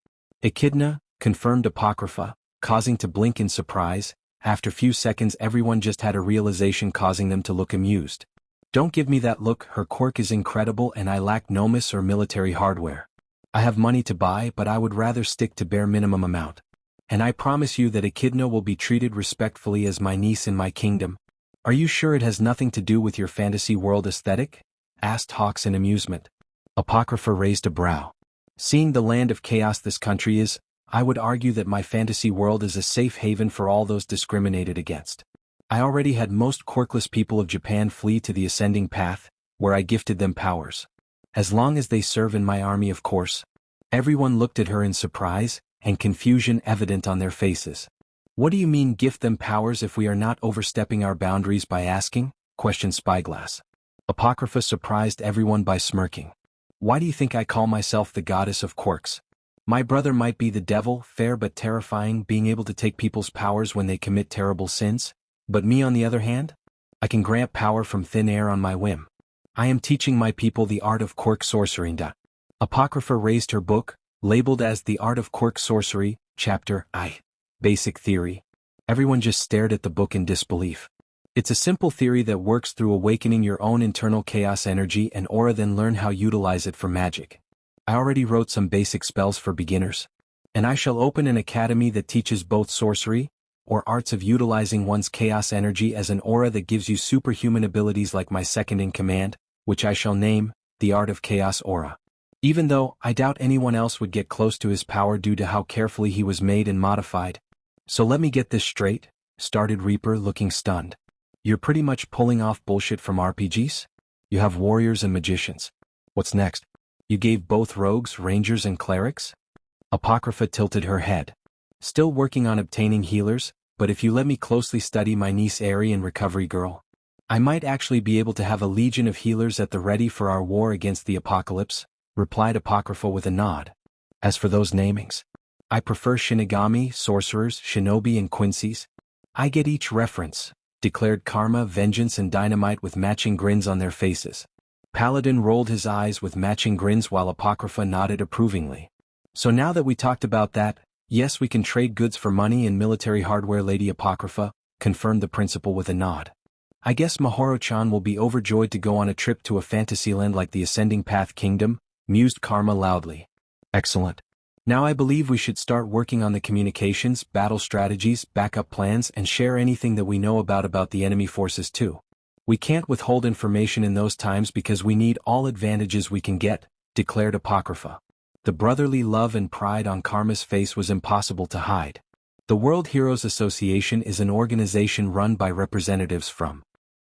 Echidna, confirmed Apocrypha, causing to blink in surprise. After few seconds everyone just had a realization causing them to look amused. Don't give me that look, her quirk is incredible and I lack nomus or military hardware. I have money to buy but I would rather stick to bare minimum amount. And I promise you that Echidna will be treated respectfully as my niece in my kingdom. Are you sure it has nothing to do with your fantasy world aesthetic? Asked Hawks in amusement. Apocrypha raised a brow. Seeing the land of chaos this country is, I would argue that my fantasy world is a safe haven for all those discriminated against. I already had most quirkless people of Japan flee to the ascending path, where I gifted them powers. As long as they serve in my army, of course. Everyone looked at her in surprise, and confusion evident on their faces. What do you mean gift them powers if we are not overstepping our boundaries by asking? Questioned Spyglass. Apocrypha surprised everyone by smirking. Why do you think I call myself the goddess of quirks? My brother might be the devil, fair but terrifying, being able to take people's powers when they commit terrible sins. But me on the other hand? I can grant power from thin air on my whim. I am teaching my people the art of quirk sorcery. Apocrypha raised her book, labeled as The Art of Quirk Sorcery, Chapter I. Basic Theory. Everyone just stared at the book in disbelief. It's a simple theory that works through awakening your own internal chaos energy and aura, then learn how to utilize it for magic. I already wrote some basic spells for beginners. And I shall open an academy that teaches both sorcery, or arts of utilizing one's chaos energy as an aura that gives you superhuman abilities like my second-in-command, which I shall name, the Art of Chaos Aura. Even though I doubt anyone else would get close to his power due to how carefully he was made and modified. So let me get this straight, started Reaper, looking stunned. You're pretty much pulling off bullshit from RPGs? You have warriors and magicians. What's next? You gave both rogues, rangers and clerics? Apocrypha tilted her head. Still working on obtaining healers, but if you let me closely study my niece Aerie and Recovery Girl, I might actually be able to have a legion of healers at the ready for our war against the apocalypse, replied Apocrypha with a nod. As for those namings, I prefer Shinigami, Sorcerers, Shinobi and Quincy's. I get each reference, declared Karma, Vengeance and Dynamite with matching grins on their faces. Paladin rolled his eyes with matching grins while Apocrypha nodded approvingly. So now that we talked about that, yes, we can trade goods for money and military hardware, Lady Apocrypha, confirmed the principal with a nod. I guess Mahoro-chan will be overjoyed to go on a trip to a fantasyland like the Ascending Path Kingdom, mused Karma loudly. Excellent. Now I believe we should start working on the communications, battle strategies, backup plans and share anything that we know about the enemy forces too. We can't withhold information in those times because we need all advantages we can get, declared Apocrypha. The brotherly love and pride on Karma's face was impossible to hide. The World Heroes Association is an organization run by representatives from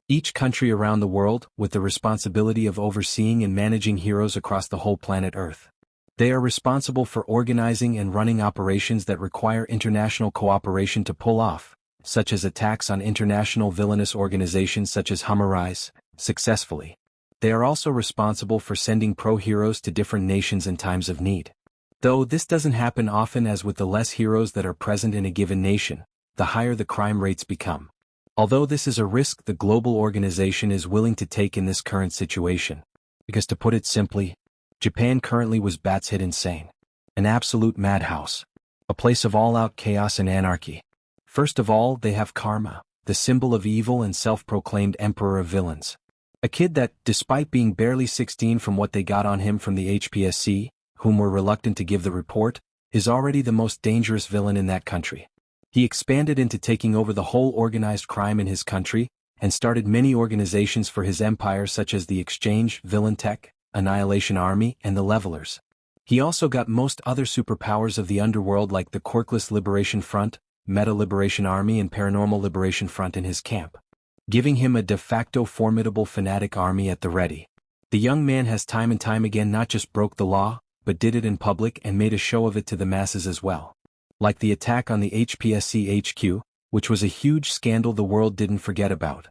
each country around the world, with the responsibility of overseeing and managing heroes across the whole planet Earth. They are responsible for organizing and running operations that require international cooperation to pull off, such as attacks on international villainous organizations such as Humorize, successfully. They are also responsible for sending pro-heroes to different nations in times of need. Though this doesn't happen often, as with the less heroes that are present in a given nation, the higher the crime rates become. Although this is a risk the global organization is willing to take in this current situation. Because to put it simply, Japan currently was bats hit insane. An absolute madhouse. A place of all-out chaos and anarchy. First of all, they have Karma, the symbol of evil and self-proclaimed emperor of villains. A kid that, despite being barely 16 from what they got on him from the HPSC, whom were reluctant to give the report, is already the most dangerous villain in that country. He expanded into taking over the whole organized crime in his country, and started many organizations for his empire such as the Exchange, Villain Tech, Annihilation Army, and the Levelers. He also got most other superpowers of the underworld like the Quirkless Liberation Front, Meta Liberation Army and Paranormal Liberation Front in his camp, giving him a de facto formidable fanatic army at the ready. The young man has time and time again not just broke the law, but did it in public and made a show of it to the masses as well. Like the attack on the HPSC HQ, which was a huge scandal the world didn't forget about.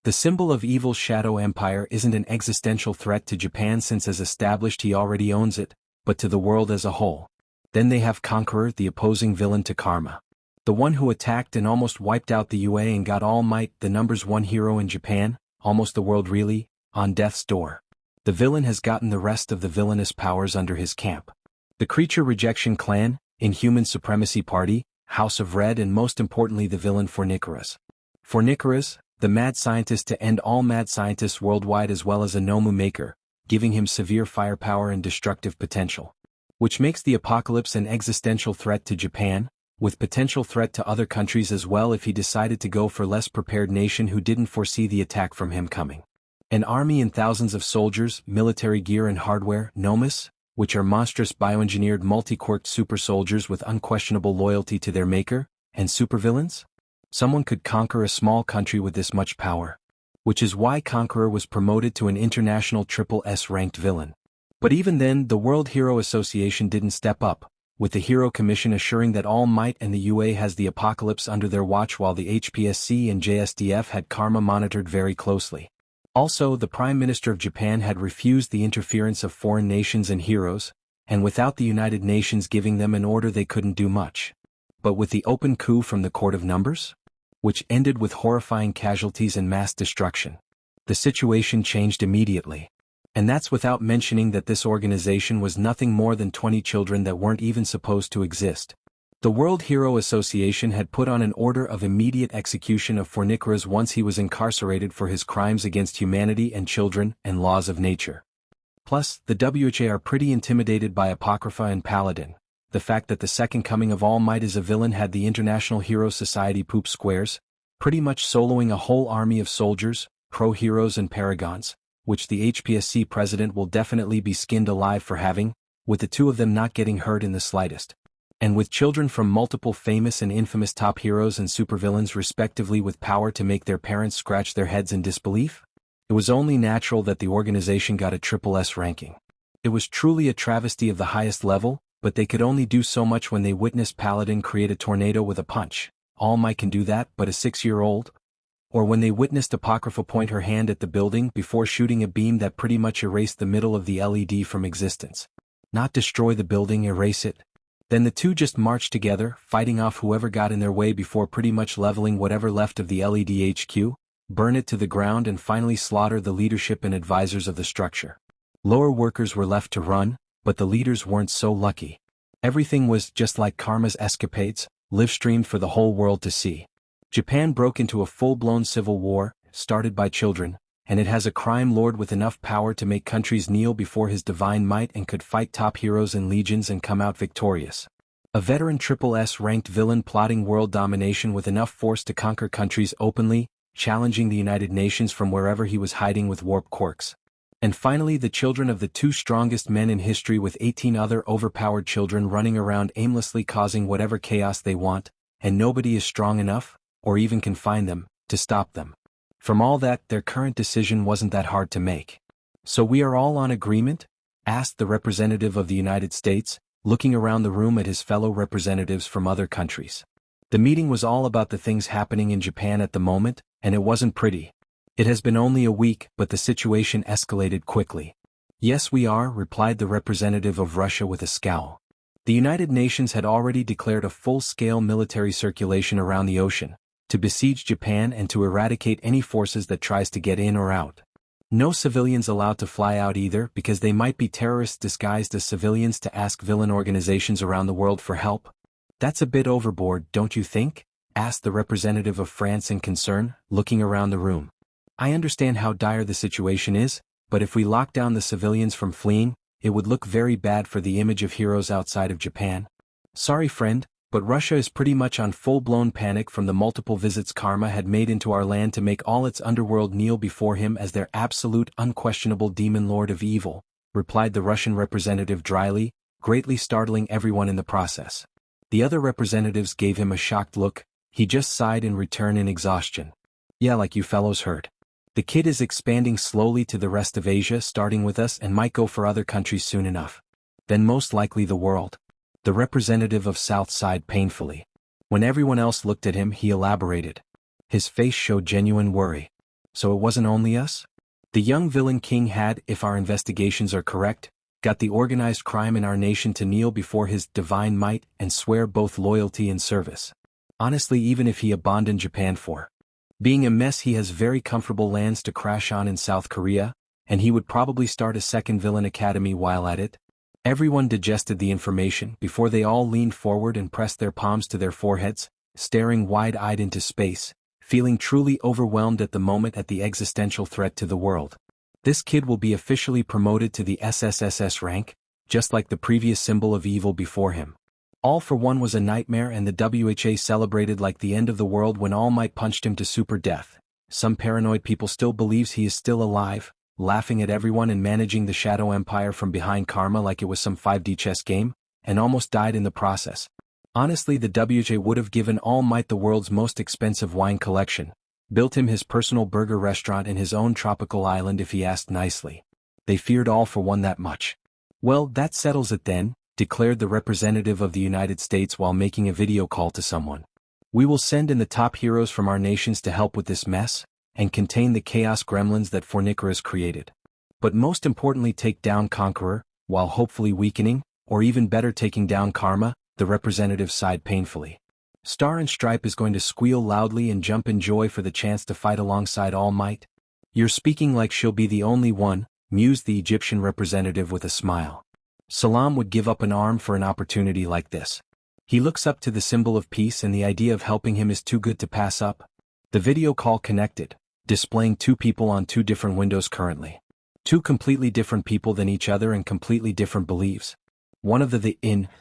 The symbol of evil Shadow Empire isn't an existential threat to Japan since as established he already owns it, but to the world as a whole. Then they have Conqueror, the opposing villain to Karma. The one who attacked and almost wiped out the UA and got All Might, the #1 hero in Japan, almost the world really, on death's door. The villain has gotten the rest of the villainous powers under his camp. The Creature Rejection Clan, Inhuman Supremacy Party, House of Red and most importantly the villain Fornicaras. Fornicaras, the mad scientist to end all mad scientists worldwide as well as a Nomu maker, giving him severe firepower and destructive potential. Which makes the apocalypse an existential threat to Japan, with potential threat to other countries as well if he decided to go for less prepared nation who didn't foresee the attack from him coming. An army and thousands of soldiers, military gear and hardware, Nomus, which are monstrous bioengineered multi-quirked super soldiers with unquestionable loyalty to their maker, and supervillains? Someone could conquer a small country with this much power. Which is why Conqueror was promoted to an international triple S ranked villain. But even then, the World Hero Association didn't step up, with the Hero Commission assuring that All Might and the UA has the apocalypse under their watch, while the HPSC and JSDF had karma monitored very closely. Also, the Prime Minister of Japan had refused the interference of foreign nations and heroes, and without the United Nations giving them an order, they couldn't do much. But with the open coup from the Court of Numbers, which ended with horrifying casualties and mass destruction, the situation changed immediately. And that's without mentioning that this organization was nothing more than 20 children that weren't even supposed to exist. The World Hero Association had put on an order of immediate execution of Fornicras once he was incarcerated for his crimes against humanity and children and laws of nature. Plus, the WHA are pretty intimidated by Apocrypha and Paladin. The fact that the second coming of All Might is a villain had the International Hero Society poop squares, pretty much soloing a whole army of soldiers, pro-heroes and paragons, which the HPSC president will definitely be skinned alive for having, with the two of them not getting hurt in the slightest. And with children from multiple famous and infamous top heroes and supervillains respectively with power to make their parents scratch their heads in disbelief, it was only natural that the organization got a triple S ranking. It was truly a travesty of the highest level, but they could only do so much when they witnessed Paladin create a tornado with a punch. All Might can do that, but a 6-year-old? Or when they witnessed Apocrypha point her hand at the building before shooting a beam that pretty much erased the middle of the LED from existence. Not destroy the building, erase it. Then the two just marched together, fighting off whoever got in their way before pretty much leveling whatever left of the LED HQ, burn it to the ground and finally slaughter the leadership and advisors of the structure. Lower workers were left to run, but the leaders weren't so lucky. Everything was just like Karma's escapades, live-streamed for the whole world to see. Japan broke into a full-blown civil war, started by children, and it has a crime lord with enough power to make countries kneel before his divine might and could fight top heroes and legions and come out victorious. A veteran triple S ranked villain plotting world domination with enough force to conquer countries openly, challenging the United Nations from wherever he was hiding with warp quirks. And finally, the children of the two strongest men in history with 18 other overpowered children running around aimlessly causing whatever chaos they want, and nobody is strong enough, or even can find them, to stop them. From all that, their current decision wasn't that hard to make. So we are all on agreement? Asked the representative of the United States, looking around the room at his fellow representatives from other countries. The meeting was all about the things happening in Japan at the moment, and it wasn't pretty. It has been only a week, but the situation escalated quickly. Yes, we are, replied the representative of Russia with a scowl. The United Nations had already declared a full-scale military circulation around the ocean, to besiege Japan and to eradicate any forces that tries to get in or out. No civilians allowed to fly out either because they might be terrorists disguised as civilians to ask villain organizations around the world for help. That's a bit overboard, don't you think? Asked the representative of France in concern, looking around the room. I understand how dire the situation is, but if we lock down the civilians from fleeing, it would look very bad for the image of heroes outside of Japan. Sorry friend, but Russia is pretty much on full-blown panic from the multiple visits Karma had made into our land to make all its underworld kneel before him as their absolute unquestionable demon lord of evil, replied the Russian representative dryly, greatly startling everyone in the process. The other representatives gave him a shocked look. He just sighed in return in exhaustion. Yeah, like you fellows heard. The kid is expanding slowly to the rest of Asia, starting with us, and might go for other countries soon enough. Then most likely the world. The representative of South sighed painfully. When everyone else looked at him, he elaborated. His face showed genuine worry. So it wasn't only us? The young villain king had, if our investigations are correct, got the organized crime in our nation to kneel before his divine might and swear both loyalty and service. Honestly, even if he abandoned Japan for being a mess, he has very comfortable lands to crash on in South Korea, and he would probably start a second villain academy while at it. Everyone digested the information before they all leaned forward and pressed their palms to their foreheads, staring wide-eyed into space, feeling truly overwhelmed at the moment at the existential threat to the world. This kid will be officially promoted to the SSSS rank, just like the previous symbol of evil before him. All for One was a nightmare, and the WHA celebrated like the end of the world when All Might punched him to super death. Some paranoid people still believes he is still alive, laughing at everyone and managing the Shadow Empire from behind Karma like it was some 5D chess game, and almost died in the process. Honestly, the WJ would have given All Might the world's most expensive wine collection, built him his personal burger restaurant in his own tropical island if he asked nicely. They feared All for one that much. Well, that settles it then, declared the representative of the United States while making a video call to someone. We will send in the top heroes from our nations to help with this mess, and contain the chaos gremlins that Fornicaras created. But most importantly, take down Conqueror, while hopefully weakening, or even better taking down Karma, the representative sighed painfully. Star and Stripe is going to squeal loudly and jump in joy for the chance to fight alongside All Might. You're speaking like she'll be the only one, mused the Egyptian representative with a smile. Salam would give up an arm for an opportunity like this. He looks up to the symbol of peace and the idea of helping him is too good to pass up. The video call connected, displaying two people on two different windows currently. Two completely different people than each other and completely different beliefs. One of the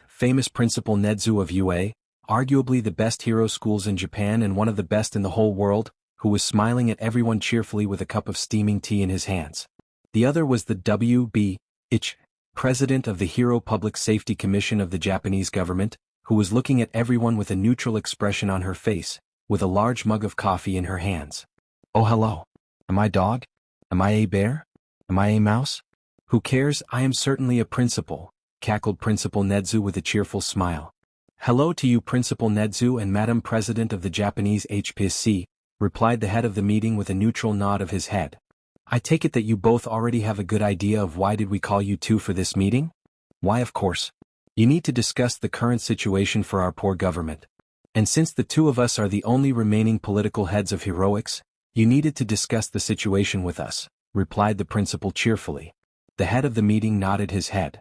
famous Principal Nedzu of UA, arguably the best hero schools in Japan and one of the best in the whole world, who was smiling at everyone cheerfully with a cup of steaming tea in his hands. The other was the WB-ich, president of the Hero Public Safety Commission of the Japanese government, who was looking at everyone with a neutral expression on her face, with a large mug of coffee in her hands. Oh hello. Am I dog? Am I a bear? Am I a mouse? Who cares, I am certainly a principal, cackled Principal Nedzu with a cheerful smile. Hello to you Principal Nedzu and Madam President of the Japanese HPSC, replied the head of the meeting with a neutral nod of his head. I take it that you both already have a good idea of why did we call you two for this meeting? Why of course. You need to discuss the current situation for our poor government. And since the two of us are the only remaining political heads of heroics, you needed to discuss the situation with us, replied the principal cheerfully. The head of the meeting nodded his head.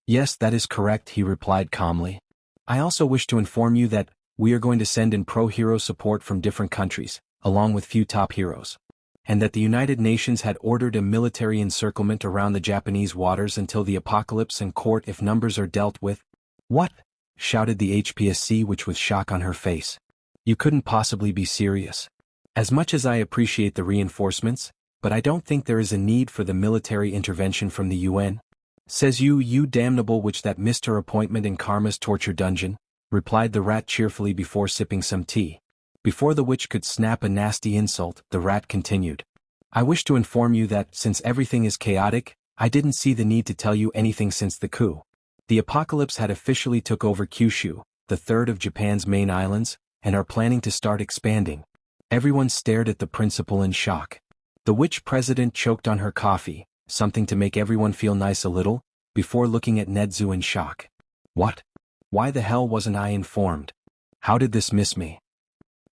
Yes, that is correct, he replied calmly. I also wish to inform you that we are going to send in pro-hero support from different countries, along with few top heroes. And that the United Nations had ordered a military encirclement around the Japanese waters until the apocalypse and court if numbers are dealt with. What? Shouted the HPSC, which with shock on her face. You couldn't possibly be serious. As much as I appreciate the reinforcements, but I don't think there is a need for the military intervention from the UN. Says you damnable witch, that missed her appointment in Karma's torture dungeon, replied the rat cheerfully before sipping some tea. Before the witch could snap a nasty insult, the rat continued. I wish to inform you that, since everything is chaotic, I didn't see the need to tell you anything since the coup. The apocalypse had officially took over Kyushu, the third of Japan's main islands, and are planning to start expanding. Everyone stared at the principal in shock. The witch president choked on her coffee, something to make everyone feel nice a little, before looking at Nedzu in shock. What? Why the hell wasn't I informed? How did this miss me?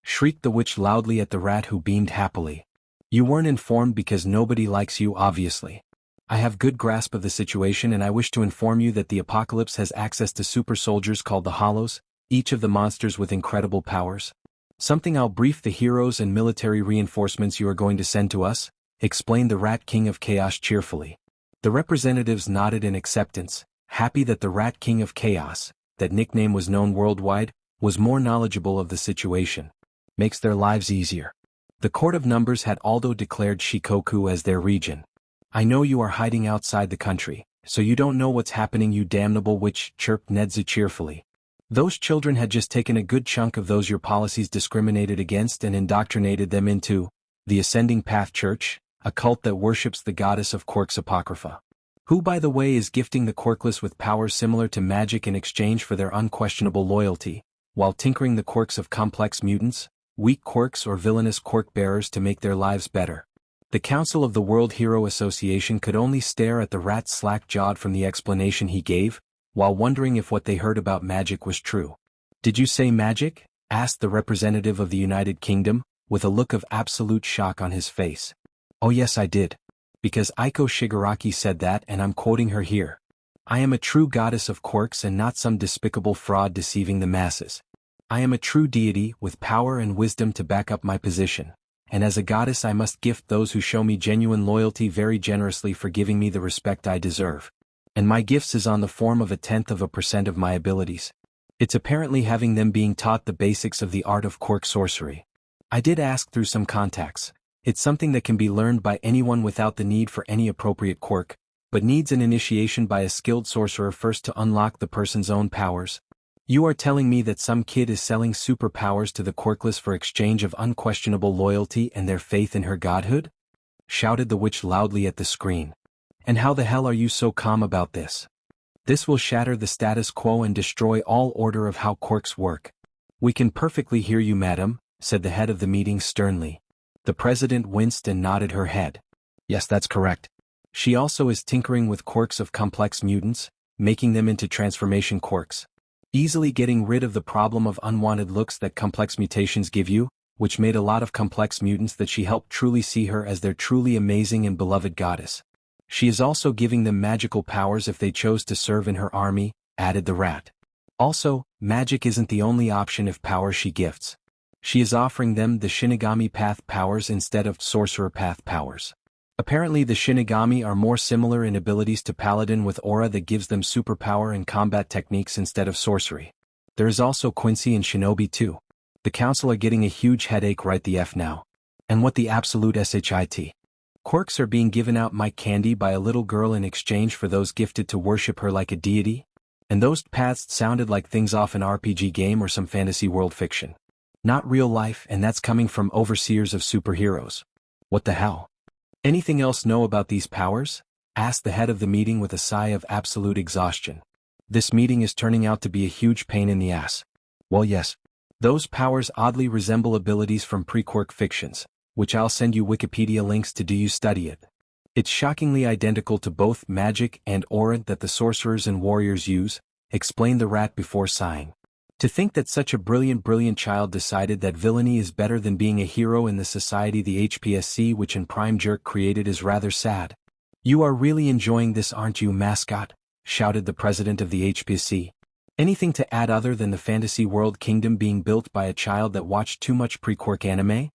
Shrieked the witch loudly at the rat, who beamed happily. You weren't informed because nobody likes you, obviously. I have good grasp of the situation and I wish to inform you that the apocalypse has access to super soldiers called the Hollows, each of the monsters with incredible powers. Something I'll brief the heroes and military reinforcements you are going to send to us, explained the Rat King of Chaos cheerfully. The representatives nodded in acceptance, happy that the Rat King of Chaos, that nickname was known worldwide, was more knowledgeable of the situation. Makes their lives easier. The Court of Numbers had also declared Shikoku as their region. I know you are hiding outside the country, so you don't know what's happening, you damnable witch, chirped Nedzu cheerfully. Those children had just taken a good chunk of those your policies discriminated against and indoctrinated them into the Ascending Path Church, a cult that worships the goddess of Quirks Apocrypha. Who, by the way, is gifting the Quirkless with powers similar to magic in exchange for their unquestionable loyalty, while tinkering the quirks of complex mutants, weak quirks or villainous quirk bearers to make their lives better. The Council of the World Hero Association could only stare at the rat slack-jawed from the explanation he gave, while wondering if what they heard about magic was true. Did you say magic? Asked the representative of the United Kingdom, with a look of absolute shock on his face. Oh yes, I did. Because Aiko Shigaraki said that, and I'm quoting her here. I am a true goddess of quirks and not some despicable fraud deceiving the masses. I am a true deity with power and wisdom to back up my position. And as a goddess I must gift those who show me genuine loyalty very generously for giving me the respect I deserve. And my gifts is on the form of 0.1% of my abilities. It's apparently having them being taught the basics of the art of quirk sorcery. I did ask through some contacts. It's something that can be learned by anyone without the need for any appropriate quirk, but needs an initiation by a skilled sorcerer first to unlock the person's own powers. You are telling me that some kid is selling superpowers to the quirkless for exchange of unquestionable loyalty and their faith in her godhood? Shouted the witch loudly at the screen. And how the hell are you so calm about this? This will shatter the status quo and destroy all order of how quirks work. We can perfectly hear you, madam, said the head of the meeting sternly. The president winced and nodded her head. Yes, that's correct. She also is tinkering with quirks of complex mutants, making them into transformation quirks. Easily getting rid of the problem of unwanted looks that complex mutations give you, which made a lot of complex mutants that she helped truly see her as their truly amazing and beloved goddess. She is also giving them magical powers if they chose to serve in her army, added the rat. Also, magic isn't the only option if power she gifts. She is offering them the Shinigami Path powers instead of Sorcerer Path powers. Apparently the Shinigami are more similar in abilities to Paladin with aura that gives them superpower and combat techniques instead of sorcery. There is also Quincy and Shinobi too. The council are getting a huge headache right the F now. And what the absolute shit. Quirks are being given out Mike candy by a little girl in exchange for those gifted to worship her like a deity? And those paths sounded like things off an RPG game or some fantasy world fiction. Not real life, and that's coming from overseers of superheroes. What the hell? Anything else know about these powers? Asked the head of the meeting with a sigh of absolute exhaustion. This meeting is turning out to be a huge pain in the ass. Well, yes. Those powers oddly resemble abilities from pre-quirk fictions, which I'll send you Wikipedia links to do you study it. It's shockingly identical to both magic and aura that the sorcerers and warriors use, explained the rat before sighing. To think that such a brilliant child decided that villainy is better than being a hero in the society the HPSC which in Prime Jerk created is rather sad. You are really enjoying this, aren't you, mascot? Shouted the president of the HPSC. Anything to add other than the fantasy world kingdom being built by a child that watched too much pre-quirk anime?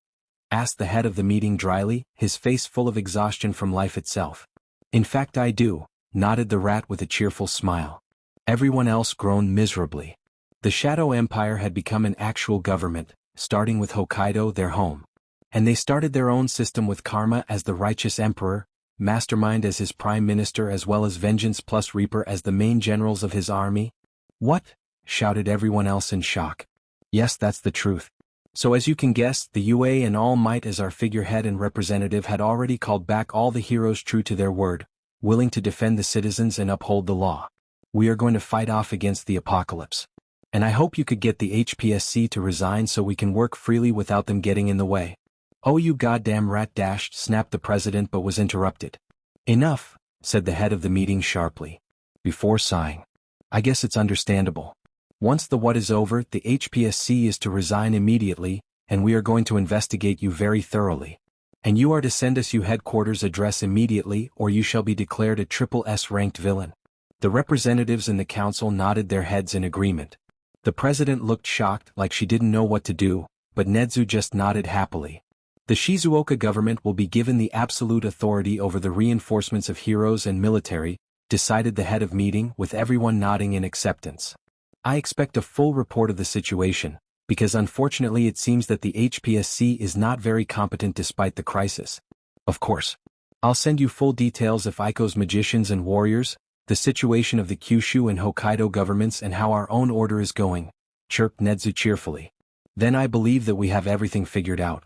Asked the head of the meeting dryly, his face full of exhaustion from life itself. In fact I do, nodded the rat with a cheerful smile. Everyone else groaned miserably. The Shadow Empire had become an actual government, starting with Hokkaido their home. And they started their own system with Karma as the righteous emperor, Mastermind as his prime minister as well as Vengeance plus Reaper as the main generals of his army. What? Shouted everyone else in shock. Yes, that's the truth. So as you can guess, the UA and All Might as our figurehead and representative had already called back all the heroes true to their word, willing to defend the citizens and uphold the law. We are going to fight off against the apocalypse. And I hope you could get the HPSC to resign so we can work freely without them getting in the way. Oh, you goddamn rat, snapped the president but was interrupted. Enough, said the head of the meeting sharply. Before sighing. I guess it's understandable. Once the what is over, the HPSC is to resign immediately, and we are going to investigate you very thoroughly. And you are to send us your headquarters address immediately or you shall be declared a triple S ranked villain. The representatives in the council nodded their heads in agreement. The president looked shocked like she didn't know what to do, but Nedzu just nodded happily. The Shizuoka government will be given the absolute authority over the reinforcements of heroes and military, decided the head of meeting with everyone nodding in acceptance. I expect a full report of the situation, because unfortunately it seems that the HPSC is not very competent despite the crisis. Of course. I'll send you full details of Aiko's magicians and warriors, the situation of the Kyushu and Hokkaido governments and how our own order is going, chirped Nedzu cheerfully. Then I believe that we have everything figured out.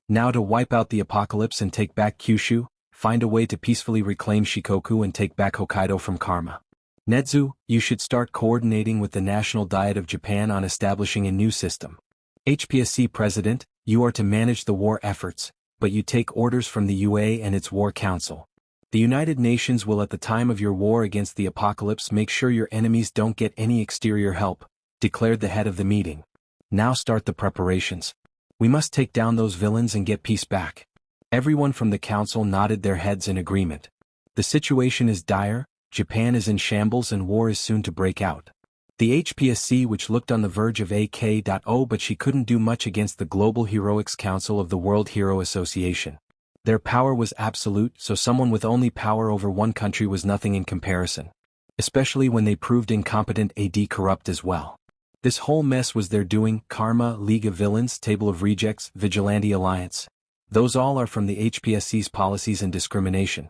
Now to wipe out the apocalypse and take back Kyushu, find a way to peacefully reclaim Shikoku and take back Hokkaido from Karma. Nedzu, you should start coordinating with the National Diet of Japan on establishing a new system. HPSC President, you are to manage the war efforts, but you take orders from the UA and its War Council. The United Nations will at the time of your war against the apocalypse make sure your enemies don't get any exterior help, declared the head of the meeting. Now start the preparations. We must take down those villains and get peace back. Everyone from the council nodded their heads in agreement. The situation is dire, Japan is in shambles and war is soon to break out. The HPSC which looked on the verge of AK.0 but she couldn't do much against the Global Heroics Council of the World Hero Association. Their power was absolute, so someone with only power over one country was nothing in comparison. Especially when they proved incompetent AD corrupt as well. This whole mess was their doing, Karma, League of Villains, Table of Rejects, Vigilante Alliance. Those all are from the HPSC's policies and discrimination.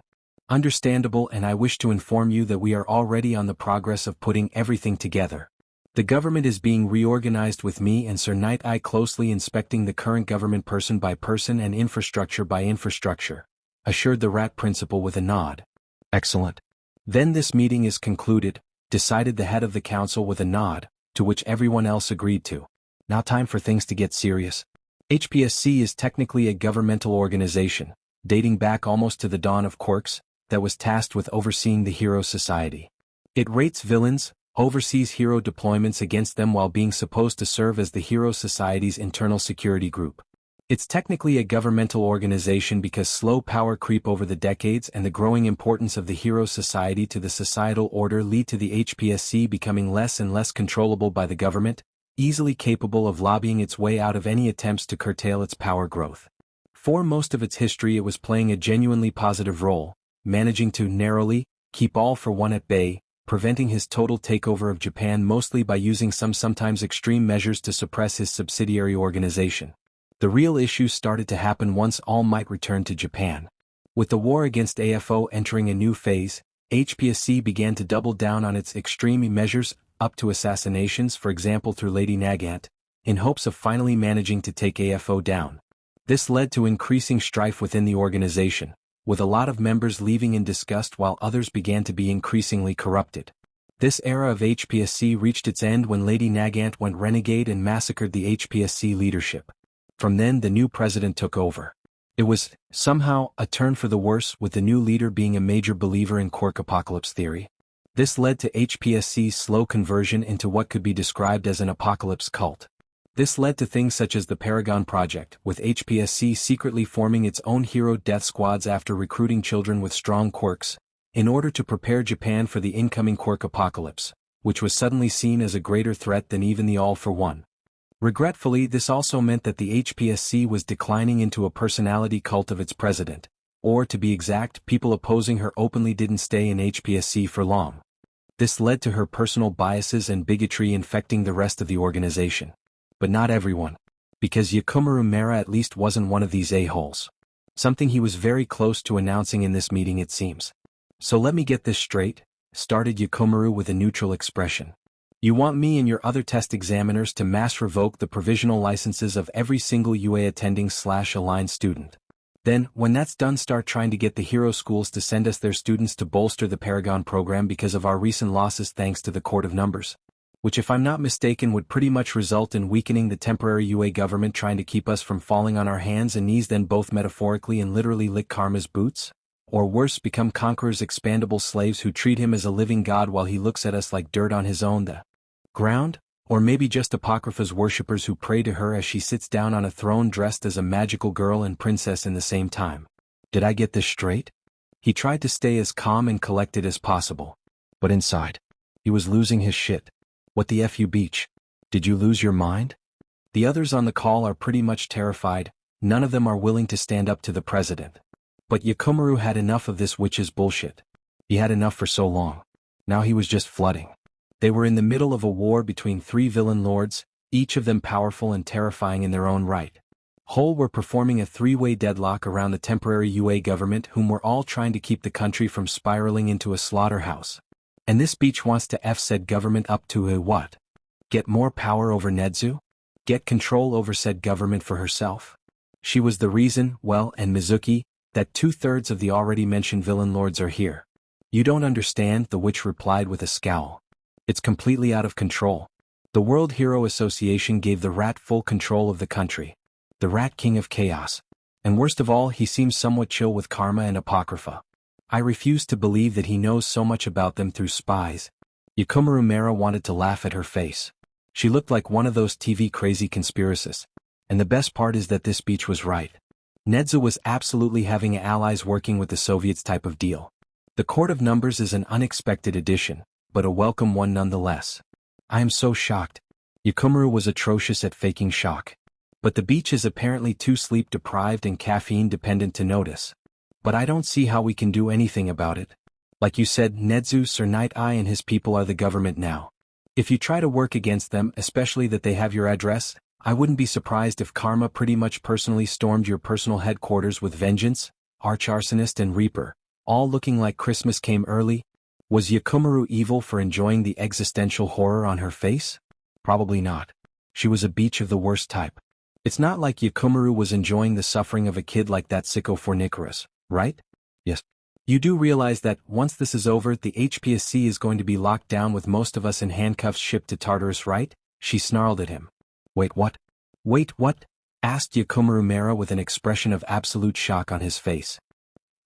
Understandable, and I wish to inform you that we are already on the progress of putting everything together. The government is being reorganized with me and Sir Night Eye closely inspecting the current government person by person and infrastructure by infrastructure, assured the rat principal with a nod. Excellent. Then this meeting is concluded, decided the head of the council with a nod, to which everyone else agreed to. Now time for things to get serious. HPSC is technically a governmental organization, dating back almost to the dawn of Quirks, that was tasked with overseeing the Hero Society. It rates villains, oversees hero deployments against them while being supposed to serve as the Hero Society's internal security group. It's technically a governmental organization because slow power creep over the decades and the growing importance of the Hero Society to the societal order lead to the HPSC becoming less and less controllable by the government, easily capable of lobbying its way out of any attempts to curtail its power growth. For most of its history it was playing a genuinely positive role, managing to narrowly keep all for one at bay, preventing his total takeover of Japan mostly by using some sometimes extreme measures to suppress his subsidiary organization. The real issues started to happen once All Might returned to Japan. With the war against AFO entering a new phase, HPSC began to double down on its extreme measures, up to assassinations for example through Lady Nagant, in hopes of finally managing to take AFO down. This led to increasing strife within the organization, with a lot of members leaving in disgust while others began to be increasingly corrupted. This era of HPSC reached its end when Lady Nagant went renegade and massacred the HPSC leadership. From then the new president took over. It was, somehow, a turn for the worse with the new leader being a major believer in Quirk apocalypse theory. This led to HPSC's slow conversion into what could be described as an apocalypse cult. This led to things such as the Paragon Project, with HPSC secretly forming its own hero death squads after recruiting children with strong quirks, in order to prepare Japan for the incoming Quirk apocalypse, which was suddenly seen as a greater threat than even the All for One. Regretfully, this also meant that the HPSC was declining into a personality cult of its president, or to be exact, people opposing her openly didn't stay in HPSC for long. This led to her personal biases and bigotry infecting the rest of the organization. But not everyone. Because Yakumaru Mera at least wasn't one of these a-holes. Something he was very close to announcing in this meeting it seems. So let me get this straight, started Yakumaru with a neutral expression. You want me and your other test examiners to mass revoke the provisional licenses of every single UA attending/aligned student. Then, when that's done, start trying to get the hero schools to send us their students to bolster the Paragon program because of our recent losses thanks to the Court of Numbers. Which if I'm not mistaken would pretty much result in weakening the temporary UA government trying to keep us from falling on our hands and knees, then both metaphorically and literally lick Karma's boots? Or worse, become Conqueror's expandable slaves who treat him as a living god while he looks at us like dirt on his own ground? Or maybe just Apocrypha's worshippers who pray to her as she sits down on a throne dressed as a magical girl and princess in the same time. Did I get this straight? He tried to stay as calm and collected as possible. But inside, he was losing his shit. What the F you Beach? Did you lose your mind? The others on the call are pretty much terrified, none of them are willing to stand up to the president. But Yakumaru had enough of this witch's bullshit. He had enough for so long. Now he was just flooding. They were in the middle of a war between three villain lords, each of them powerful and terrifying in their own right. Whole were performing a three-way deadlock around the temporary UA government whom were all trying to keep the country from spiraling into a slaughterhouse. And this beach wants to F said government up to a what? Get more power over Nedzu? Get control over said government for herself? She was the reason, well, and Mizuki, that 2/3 of the already mentioned villain lords are here. You don't understand, the witch replied with a scowl. It's completely out of control. The World Hero Association gave the rat full control of the country. The rat king of chaos. And worst of all, he seems somewhat chill with Karma and Apocrypha. I refuse to believe that he knows so much about them through spies. Yakumaru Mera wanted to laugh at her face. She looked like one of those TV crazy conspiracists. And the best part is that this beach was right. Nedzu was absolutely having allies working with the Soviets type of deal. The Court of Numbers is an unexpected addition, but a welcome one nonetheless. I am so shocked. Yakumaru was atrocious at faking shock. But the beach is apparently too sleep-deprived and caffeine-dependent to notice. But I don't see how we can do anything about it. Like you said, Nedzu, Sir Night Eye and his people are the government now. If you try to work against them, especially that they have your address, I wouldn't be surprised if Karma pretty much personally stormed your personal headquarters with vengeance, Arch-Arsonist and Reaper, all looking like Christmas came early. Was Yakumaru evil for enjoying the existential horror on her face? Probably not. She was a beach of the worst type. It's not like Yakumaru was enjoying the suffering of a kid like that sicko Fornicarus, right? Yes. You do realize that, once this is over, the HPSC is going to be locked down with most of us in handcuffs shipped to Tartarus, right? She snarled at him. Wait, what? Wait, what? Asked Yakumaru Mera with an expression of absolute shock on his face.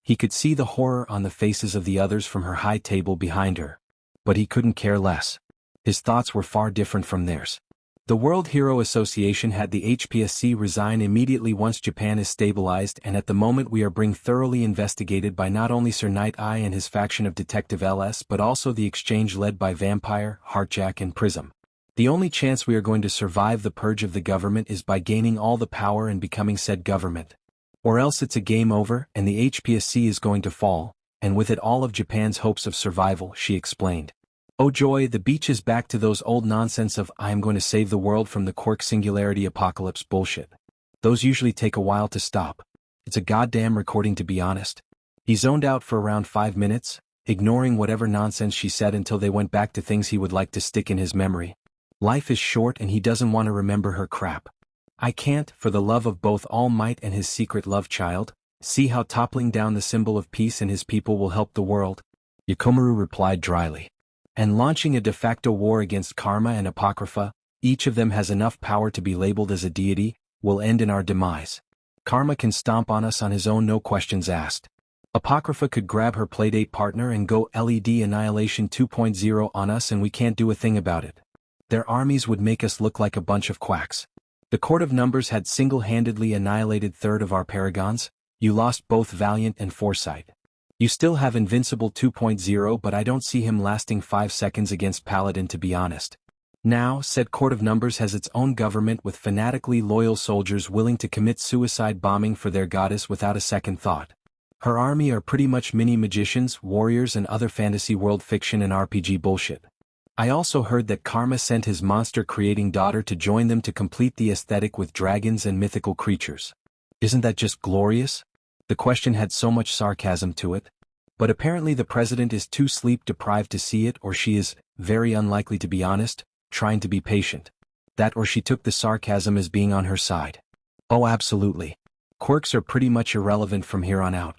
He could see the horror on the faces of the others from her high table behind her. But he couldn't care less. His thoughts were far different from theirs. The World Hero Association had the HPSC resign immediately once Japan is stabilized, and at the moment we are being thoroughly investigated by not only Sir Night Eye and his faction of Detective LS but also the exchange led by Vampire, Heartjack and Prism. The only chance we are going to survive the purge of the government is by gaining all the power and becoming said government. Or else it's a game over and the HPSC is going to fall, and with it all of Japan's hopes of survival, she explained. Oh joy, the beach is back to those old nonsense of I am going to save the world from the quark singularity apocalypse bullshit. Those usually take a while to stop. It's a goddamn recording, to be honest. He zoned out for around 5 minutes, ignoring whatever nonsense she said until they went back to things he would like to stick in his memory. Life is short and he doesn't want to remember her crap. I can't, for the love of both All Might and his secret love child, see how toppling down the symbol of peace and his people will help the world. Yakumaru replied dryly. And launching a de facto war against Karma and Apocrypha, each of them has enough power to be labeled as a deity, will end in our demise. Karma can stomp on us on his own, no questions asked. Apocrypha could grab her playdate partner and go LED Annihilation 2.0 on us and we can't do a thing about it. Their armies would make us look like a bunch of quacks. The Court of Numbers had single-handedly annihilated third of our paragons. You lost both Valiant and Foresight. You still have Invincible 2.0, but I don't see him lasting 5 seconds against Paladin, to be honest. Now, said Court of Numbers has its own government with fanatically loyal soldiers willing to commit suicide bombing for their goddess without a second thought. Her army are pretty much mini magicians, warriors and other fantasy world fiction and RPG bullshit. I also heard that Karma sent his monster-creating daughter to join them to complete the aesthetic with dragons and mythical creatures. Isn't that just glorious? The question had so much sarcasm to it. But apparently the president is too sleep-deprived to see it, or she is, very unlikely to be honest, trying to be patient. That or she took the sarcasm as being on her side. Oh absolutely. Quirks are pretty much irrelevant from here on out.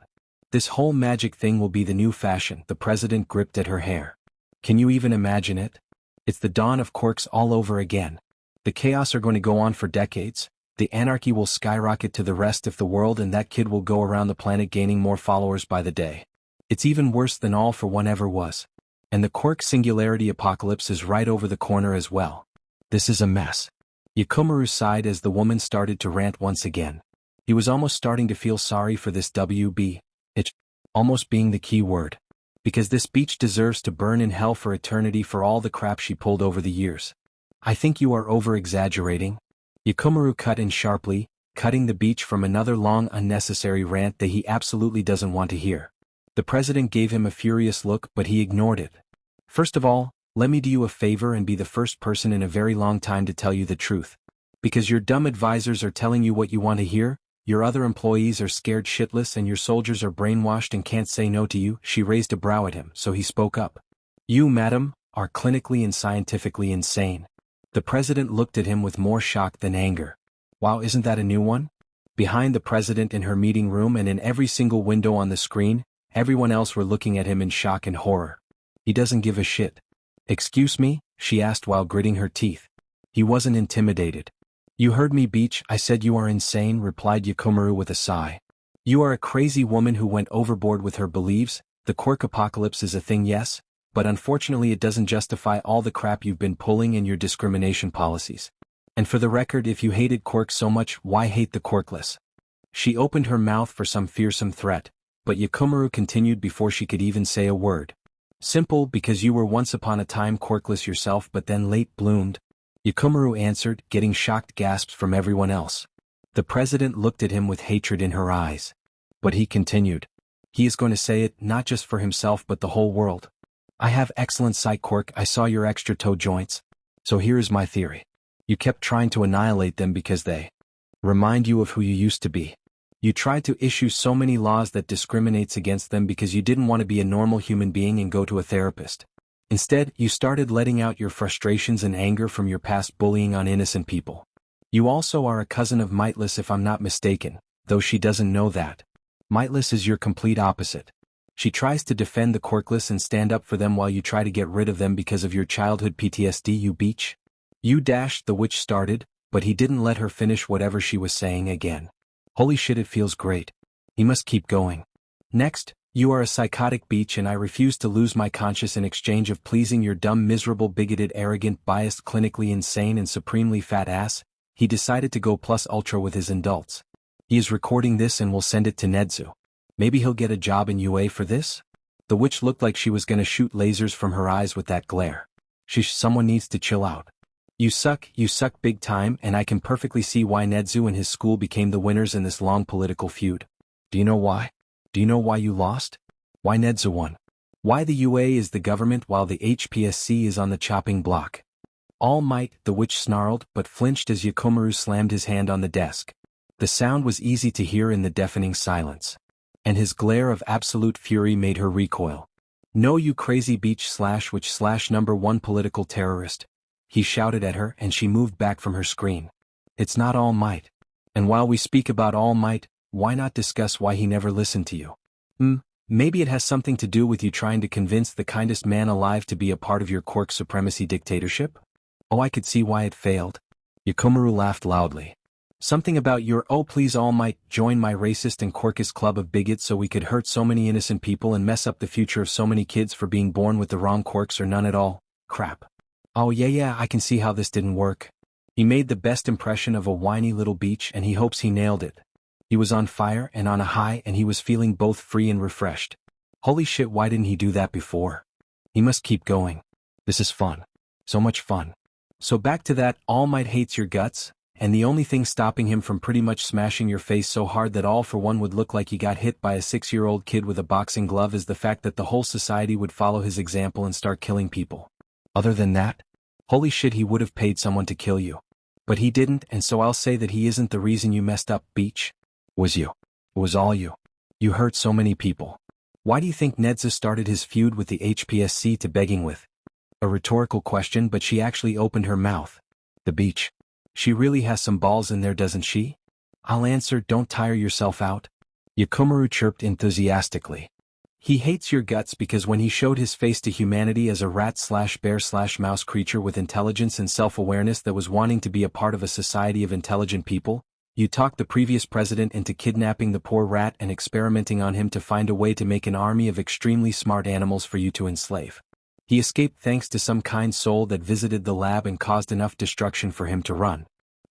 This whole magic thing will be the new fashion. The president gripped at her hair. Can you even imagine it? It's the dawn of quirks all over again. The chaos are going to go on for decades. The anarchy will skyrocket to the rest of the world and that kid will go around the planet gaining more followers by the day. It's even worse than All for One ever was. And the quirk singularity apocalypse is right over the corner as well. This is a mess. Yakumaru sighed as the woman started to rant once again. He was almost starting to feel sorry for this WB. It almost being the key word. Because this beach deserves to burn in hell for eternity for all the crap she pulled over the years. I think you are over-exaggerating. Yakumaru cut in sharply, cutting the beach from another long unnecessary rant that he absolutely doesn't want to hear. The president gave him a furious look, but he ignored it. First of all, let me do you a favor and be the first person in a very long time to tell you the truth. Because your dumb advisors are telling you what you want to hear, your other employees are scared shitless and your soldiers are brainwashed and can't say no to you. She raised a brow at him, so he spoke up. You, madam, are clinically and scientifically insane. The president looked at him with more shock than anger. Wow, isn't that a new one? Behind the president in her meeting room and in every single window on the screen, everyone else were looking at him in shock and horror. He doesn't give a shit. Excuse me? She asked while gritting her teeth. He wasn't intimidated. You heard me, Beach, I said you are insane, replied Yakumaru with a sigh. You are a crazy woman who went overboard with her beliefs. The quirk apocalypse is a thing, yes, but unfortunately it doesn't justify all the crap you've been pulling in your discrimination policies. And for the record, if you hated quirks so much, why hate the quirkless? She opened her mouth for some fearsome threat, but Yakumaru continued before she could even say a word. Simple, because you were once upon a time quirkless yourself but then late bloomed. Yakumaru answered, getting shocked gasps from everyone else. The president looked at him with hatred in her eyes. But he continued. He is going to say it, not just for himself but the whole world. I have excellent sight, quirk, I saw your extra toe joints. So here is my theory. You kept trying to annihilate them because they remind you of who you used to be. You tried to issue so many laws that discriminates against them because you didn't want to be a normal human being and go to a therapist. Instead, you started letting out your frustrations and anger from your past bullying on innocent people. You also are a cousin of Mightless if I'm not mistaken, though she doesn't know that. Mightless is your complete opposite. She tries to defend the quirkless and stand up for them while you try to get rid of them because of your childhood PTSD, you beach. You dashed the witch started, but he didn't let her finish whatever she was saying again. Holy shit, it feels great. He must keep going. Next, you are a psychotic beach and I refuse to lose my conscience in exchange of pleasing your dumb, miserable, bigoted, arrogant, biased, clinically insane and supremely fat ass. He decided to go plus ultra with his adults. He is recording this and will send it to Nedzu. Maybe he'll get a job in UA for this? The witch looked like she was gonna shoot lasers from her eyes with that glare. Someone needs to chill out. You suck big time, and I can perfectly see why Nedzu and his school became the winners in this long political feud. Do you know why? Do you know why you lost? Why Nedzu won? Why the UA is the government while the HPSC is on the chopping block? All Might, the witch snarled, but flinched as Yakomaru slammed his hand on the desk. The sound was easy to hear in the deafening silence. And his glare of absolute fury made her recoil. No, you crazy beach /witch /1 political terrorist. He shouted at her and she moved back from her screen. It's not All Might. And while we speak about All Might, why not discuss why he never listened to you? Maybe it has something to do with you trying to convince the kindest man alive to be a part of your quirk supremacy dictatorship? Oh, I could see why it failed. Yakomaru laughed loudly. Something about your oh please All Might join my racist and quirkist club of bigots so we could hurt so many innocent people and mess up the future of so many kids for being born with the wrong quirks or none at all. Crap. Oh yeah, I can see how this didn't work. He made the best impression of a whiny little beach and he hopes he nailed it. He was on fire and on a high and he was feeling both free and refreshed. Holy shit, why didn't he do that before? He must keep going. This is fun. So much fun. So back to that, All Might hates your guts, and the only thing stopping him from pretty much smashing your face so hard that All for One would look like he got hit by a 6-year-old kid with a boxing glove is the fact that the whole society would follow his example and start killing people. Other than that, holy shit, he would have paid someone to kill you. But he didn't, and so I'll say that he isn't the reason you messed up, Beach. Was you. It was all you. You hurt so many people. Why do you think Nedza started his feud with the HPSC to begging with? A rhetorical question, but she actually opened her mouth. The Beach. She really has some balls in there, doesn't she? I'll answer, don't tire yourself out. Yakomaru chirped enthusiastically. He hates your guts because when he showed his face to humanity as a rat/bear/mouse creature with intelligence and self-awareness that was wanting to be a part of a society of intelligent people, you talked the previous president into kidnapping the poor rat and experimenting on him to find a way to make an army of extremely smart animals for you to enslave. He escaped thanks to some kind soul that visited the lab and caused enough destruction for him to run.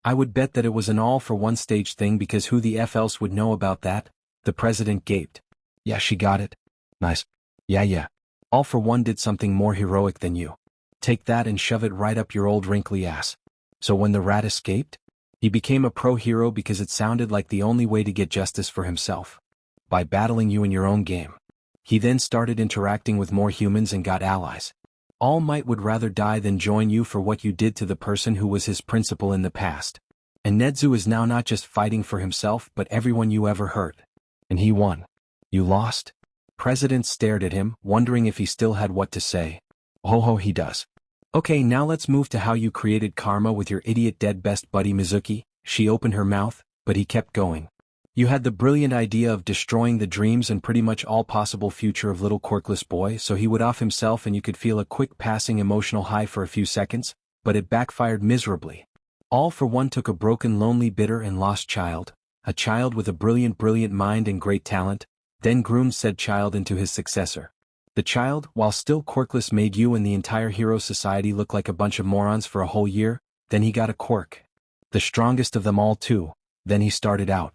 I would bet that it was an all-for-one stage thing because who the F else would know about that? The president gaped. Yeah, she got it. Nice. Yeah. All for One did something more heroic than you. Take that and shove it right up your old wrinkly ass. So when the rat escaped, he became a pro-hero because it sounded like the only way to get justice for himself. By battling you in your own game. He then started interacting with more humans and got allies. All Might would rather die than join you for what you did to the person who was his principal in the past. And Nedzu is now not just fighting for himself but everyone you ever hurt. And he won. You lost? President stared at him, wondering if he still had what to say. Ho, he does. Okay, now let's move to how you created karma with your idiot dead best buddy Mizuki. She opened her mouth, but he kept going. You had the brilliant idea of destroying the dreams and pretty much all possible future of little quirkless boy so he would off himself and you could feel a quick passing emotional high for a few seconds, but it backfired miserably. All for One took a broken, lonely, bitter and lost child, a child with a brilliant mind and great talent, then groomed said child into his successor. The child, while still quirkless, made you and the entire hero society look like a bunch of morons for a whole year, then he got a quirk. The strongest of them all too, then he started out.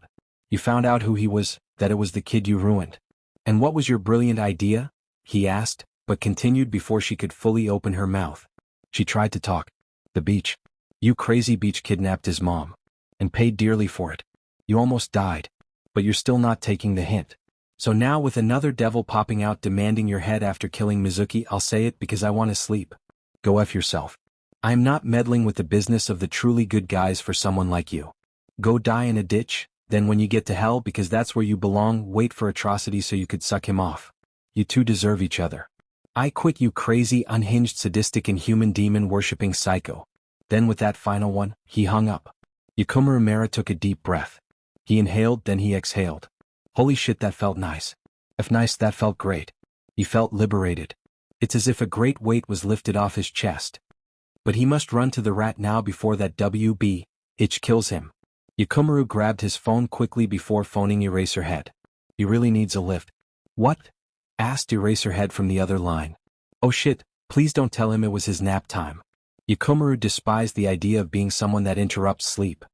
You found out who he was, that it was the kid you ruined. And what was your brilliant idea? He asked, but continued before she could fully open her mouth. She tried to talk. The Beach. You crazy Beach kidnapped his mom. And paid dearly for it. You almost died. But you're still not taking the hint. So now with another devil popping out demanding your head after killing Mizuki, I'll say it because I want to sleep. Go F yourself. I'm not meddling with the business of the truly good guys for someone like you. Go die in a ditch, Then when you get to hell because that's where you belong, wait for atrocity so you could suck him off. You two deserve each other. I quit, you crazy, unhinged, sadistic, inhuman, demon-worshipping psycho. Then with that final one, he hung up. Yukumaru Mera took a deep breath. He inhaled, then he exhaled. Holy shit, that felt nice. If nice, that felt great. He felt liberated. It's as if a great weight was lifted off his chest. But he must run to the rat now before that WB itch kills him. Yukumaru grabbed his phone quickly before phoning Eraserhead. He really needs a lift. What? Asked Eraserhead from the other line. Oh shit, please don't tell him it was his nap time. Yukumaru despised the idea of being someone that interrupts sleep.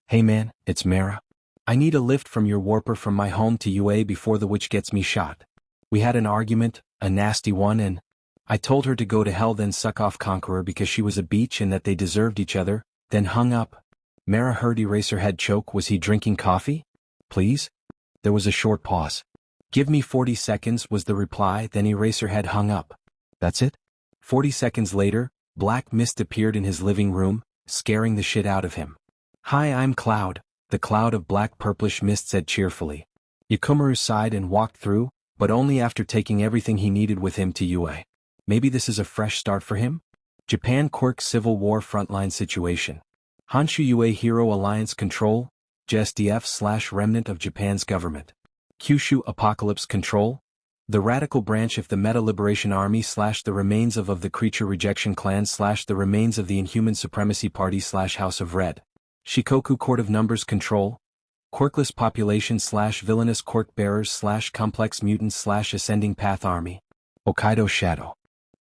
Hey man, it's Mera. I need a lift from your warper from my home to UA before the witch gets me shot. We had an argument, a nasty one, and I told her to go to hell then suck off Conqueror because she was a beach and that they deserved each other, then hung up. Mera heard Eraserhead choke. Was he drinking coffee? Please? There was a short pause. Give me 40 seconds was the reply, then Eraserhead hung up. That's it? 40 seconds later, black mist appeared in his living room, scaring the shit out of him. Hi, I'm Cloud, the cloud of black purplish mist said cheerfully. Yukumaru sighed and walked through, but only after taking everything he needed with him to UA. Maybe this is a fresh start for him? Japan Quirk Civil War Frontline Situation. Honshu UA Hero Alliance Control, JSDF/remnant of Japan's government. Kyushu Apocalypse Control. The Radical Branch of the Meta Liberation Army / the remains of the Creature Rejection Clan / the remains of the Inhuman Supremacy Party / House of Red. Shikoku Court of Numbers Control. Quirkless Population / Villainous Quirk Bearers / Complex Mutants / Ascending Path Army. Hokkaido Shadow.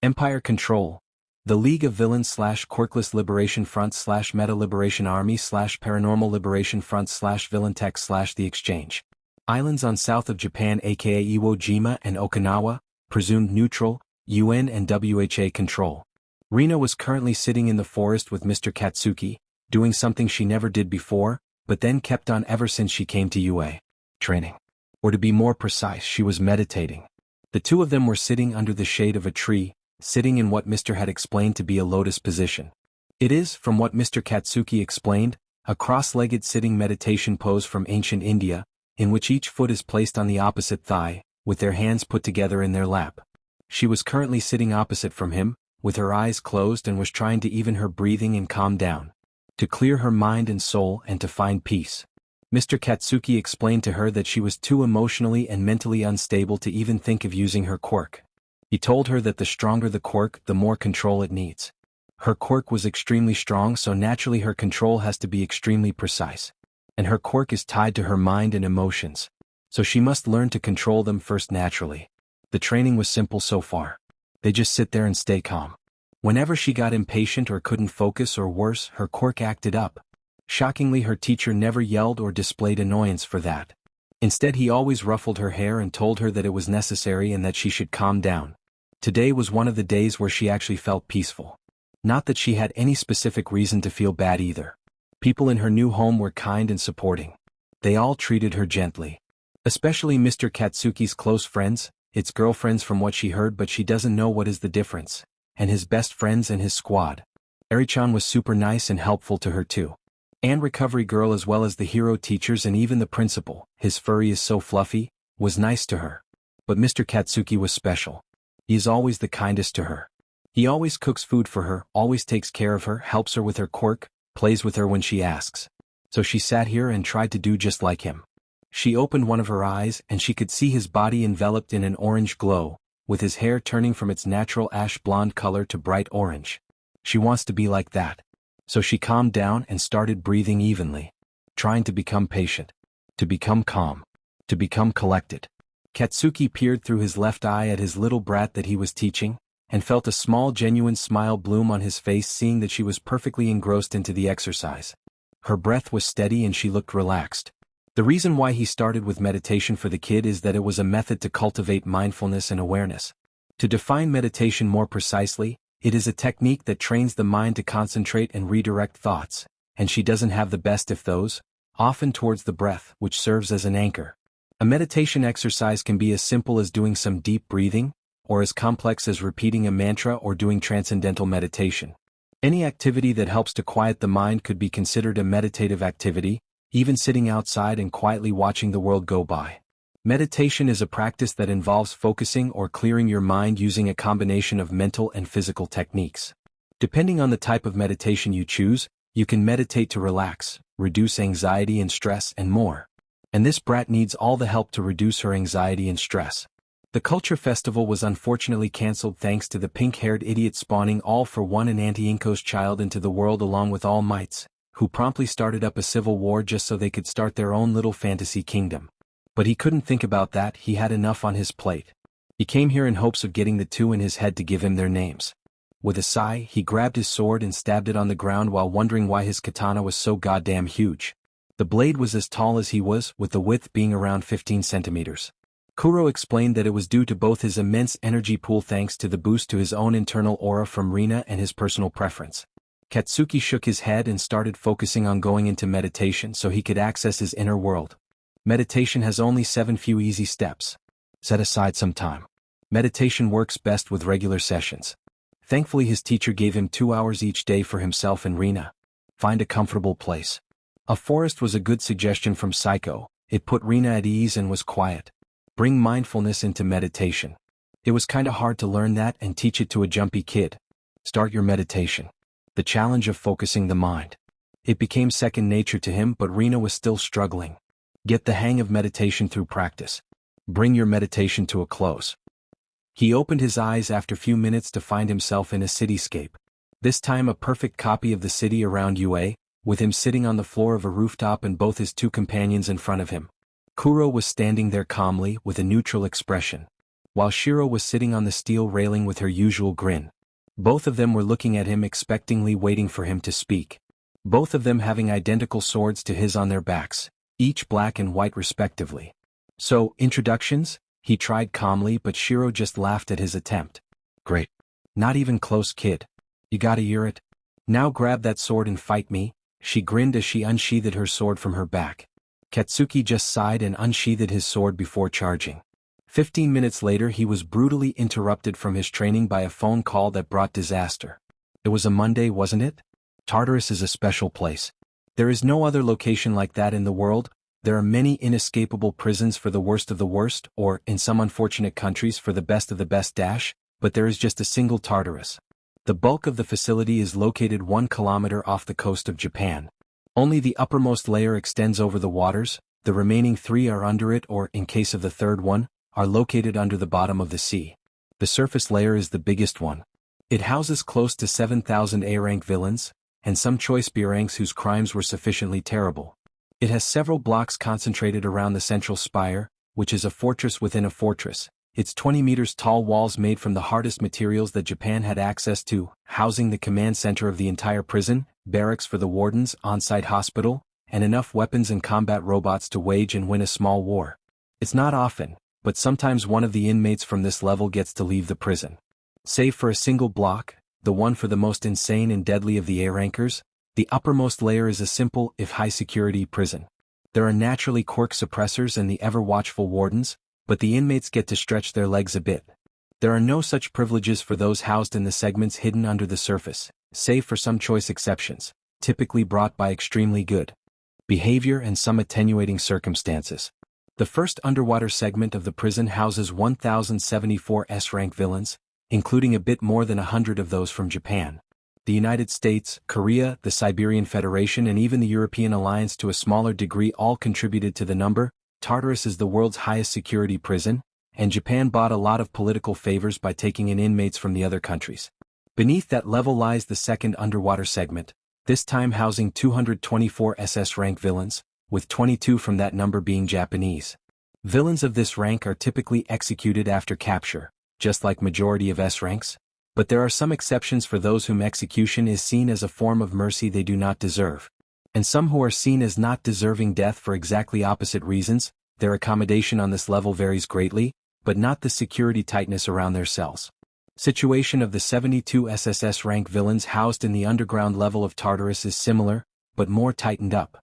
Empire Control. The League of Villains / Quirkless Liberation Front / Meta Liberation Army / Paranormal Liberation Front / Villain Tech / The Exchange. Islands on south of Japan aka Iwo Jima and Okinawa, presumed neutral, UN and WHA control. Rina was currently sitting in the forest with Mr. Katsuki, doing something she never did before, but then kept on ever since she came to UA. Training. Or to be more precise, she was meditating. The two of them were sitting under the shade of a tree, sitting in what Mr. had explained to be a lotus position. It is, from what Mr. Katsuki explained, a cross-legged sitting meditation pose from ancient India, in which each foot is placed on the opposite thigh, with their hands put together in their lap. She was currently sitting opposite from him, with her eyes closed and was trying to even her breathing and calm down, to clear her mind and soul and to find peace. Mr. Katsuki explained to her that she was too emotionally and mentally unstable to even think of using her quirk. He told her that the stronger the quirk, the more control it needs. Her quirk was extremely strong, so naturally her control has to be extremely precise. And her quirk is tied to her mind and emotions, so she must learn to control them first naturally. The training was simple so far. They just sit there and stay calm. Whenever she got impatient or couldn't focus or worse, her quirk acted up. Shockingly, her teacher never yelled or displayed annoyance for that. Instead, he always ruffled her hair and told her that it was necessary and that she should calm down. Today was one of the days where she actually felt peaceful. Not that she had any specific reason to feel bad either. People in her new home were kind and supporting. They all treated her gently. Especially Mr. Katsuki's close friends, its girlfriends from what she heard, but she doesn't know what is the difference, and his best friends and his squad. Eri-chan was super nice and helpful to her too. And Recovery Girl as well as the hero teachers and even the principal, his furry is so fluffy, was nice to her. But Mr. Katsuki was special. He is always the kindest to her. He always cooks food for her, always takes care of her, helps her with her quirk, plays with her when she asks. So she sat here and tried to do just like him. She opened one of her eyes and she could see his body enveloped in an orange glow, with his hair turning from its natural ash blonde color to bright orange. She wants to be like that. So she calmed down and started breathing evenly, trying to become patient, to become calm, to become collected. Katsuki peered through his left eye at his little brat that he was teaching, and felt a small genuine smile bloom on his face seeing that she was perfectly engrossed into the exercise. Her breath was steady and she looked relaxed. The reason why he started with meditation for the kid is that it was a method to cultivate mindfulness and awareness. To define meditation more precisely, it is a technique that trains the mind to concentrate and redirect thoughts, and she doesn't have the best if those, often towards the breath, which serves as an anchor. A meditation exercise can be as simple as doing some deep breathing, or as complex as repeating a mantra or doing transcendental meditation. Any activity that helps to quiet the mind could be considered a meditative activity, even sitting outside and quietly watching the world go by. Meditation is a practice that involves focusing or clearing your mind using a combination of mental and physical techniques. Depending on the type of meditation you choose, you can meditate to relax, reduce anxiety and stress, and more. And this brat needs all the help to reduce her anxiety and stress. The culture festival was unfortunately cancelled thanks to the pink-haired idiot spawning All for One and Anti-Inco's child into the world along with All Might's, who promptly started up a civil war just so they could start their own little fantasy kingdom. But he couldn't think about that, he had enough on his plate. He came here in hopes of getting the two in his head to give him their names. With a sigh, he grabbed his sword and stabbed it on the ground while wondering why his katana was so goddamn huge. The blade was as tall as he was, with the width being around 15 centimeters. Kuro explained that it was due to both his immense energy pool thanks to the boost to his own internal aura from Rina and his personal preference. Katsuki shook his head and started focusing on going into meditation so he could access his inner world. Meditation has only 7 few easy steps. Set aside some time. Meditation works best with regular sessions. Thankfully his teacher gave him 2 hours each day for himself and Rina. Find a comfortable place. A forest was a good suggestion from Psycho, it put Rina at ease and was quiet. Bring mindfulness into meditation. It was kinda hard to learn that and teach it to a jumpy kid. Start your meditation. The challenge of focusing the mind. It became second nature to him, but Rina was still struggling. Get the hang of meditation through practice. Bring your meditation to a close. He opened his eyes after few minutes to find himself in a cityscape. This time a perfect copy of the city around UA, with him sitting on the floor of a rooftop and both his 2 companions in front of him. Kuro was standing there calmly with a neutral expression, while Shiro was sitting on the steel railing with her usual grin. Both of them were looking at him expectantly, waiting for him to speak. Both of them having identical swords to his on their backs, each black and white respectively. So, introductions? He tried calmly, but Shiro just laughed at his attempt. Great. Not even close, kid. You gotta hear it. Now grab that sword and fight me. She grinned as she unsheathed her sword from her back. Katsuki just sighed and unsheathed his sword before charging. 15 minutes later he was brutally interrupted from his training by a phone call that brought disaster. It was a Monday, wasn't it? Tartarus is a special place. There is no other location like that in the world. There are many inescapable prisons for the worst of the worst, or, in some unfortunate countries, for the best of the best but there is just a single Tartarus. The bulk of the facility is located 1 kilometer off the coast of Japan. Only the uppermost layer extends over the waters, the remaining 3 are under it or, in case of the third one, are located under the bottom of the sea. The surface layer is the biggest one. It houses close to 7,000 A-rank villains, and some choice B-ranks whose crimes were sufficiently terrible. It has several blocks concentrated around the central spire, which is a fortress within a fortress. Its 20 meters tall walls made from the hardest materials that Japan had access to, housing the command center of the entire prison, barracks for the wardens, on-site hospital, and enough weapons and combat robots to wage and win a small war. It's not often, but sometimes one of the inmates from this level gets to leave the prison. Save for a single block, the one for the most insane and deadly of the A-rankers, the uppermost layer is a simple, if high-security, prison. There are naturally quirk suppressors and the ever-watchful wardens, but the inmates get to stretch their legs a bit. There are no such privileges for those housed in the segments hidden under the surface, save for some choice exceptions, typically brought by extremely good behavior and some attenuating circumstances. The first underwater segment of the prison houses 1,074 S-rank villains, including a bit more than 100 of those from Japan. The United States, Korea, the Siberian Federation and even the European Alliance to a smaller degree all contributed to the number. Tartarus is the world's highest security prison, and Japan bought a lot of political favors by taking in inmates from the other countries. Beneath that level lies the second underwater segment, this time housing 224 SS-rank villains, with 22 from that number being Japanese. Villains of this rank are typically executed after capture, just like majority of S-ranks, but there are some exceptions for those whom execution is seen as a form of mercy they do not deserve. And some who are seen as not deserving death for exactly opposite reasons. Their accommodation on this level varies greatly, but not the security tightness around their cells. Situation of the 72 SSS rank villains housed in the underground level of Tartarus is similar, but more tightened up.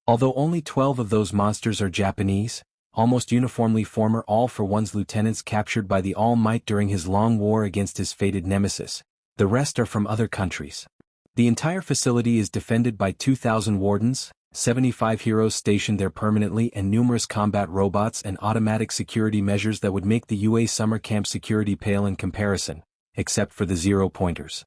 Although only 12 of those monsters are Japanese, almost uniformly former All for One's lieutenants captured by the All Might during his long war against his fated nemesis, the rest are from other countries. The entire facility is defended by 2,000 wardens, 75 heroes stationed there permanently, and numerous combat robots and automatic security measures that would make the UA summer camp security pale in comparison, except for the zero-pointers.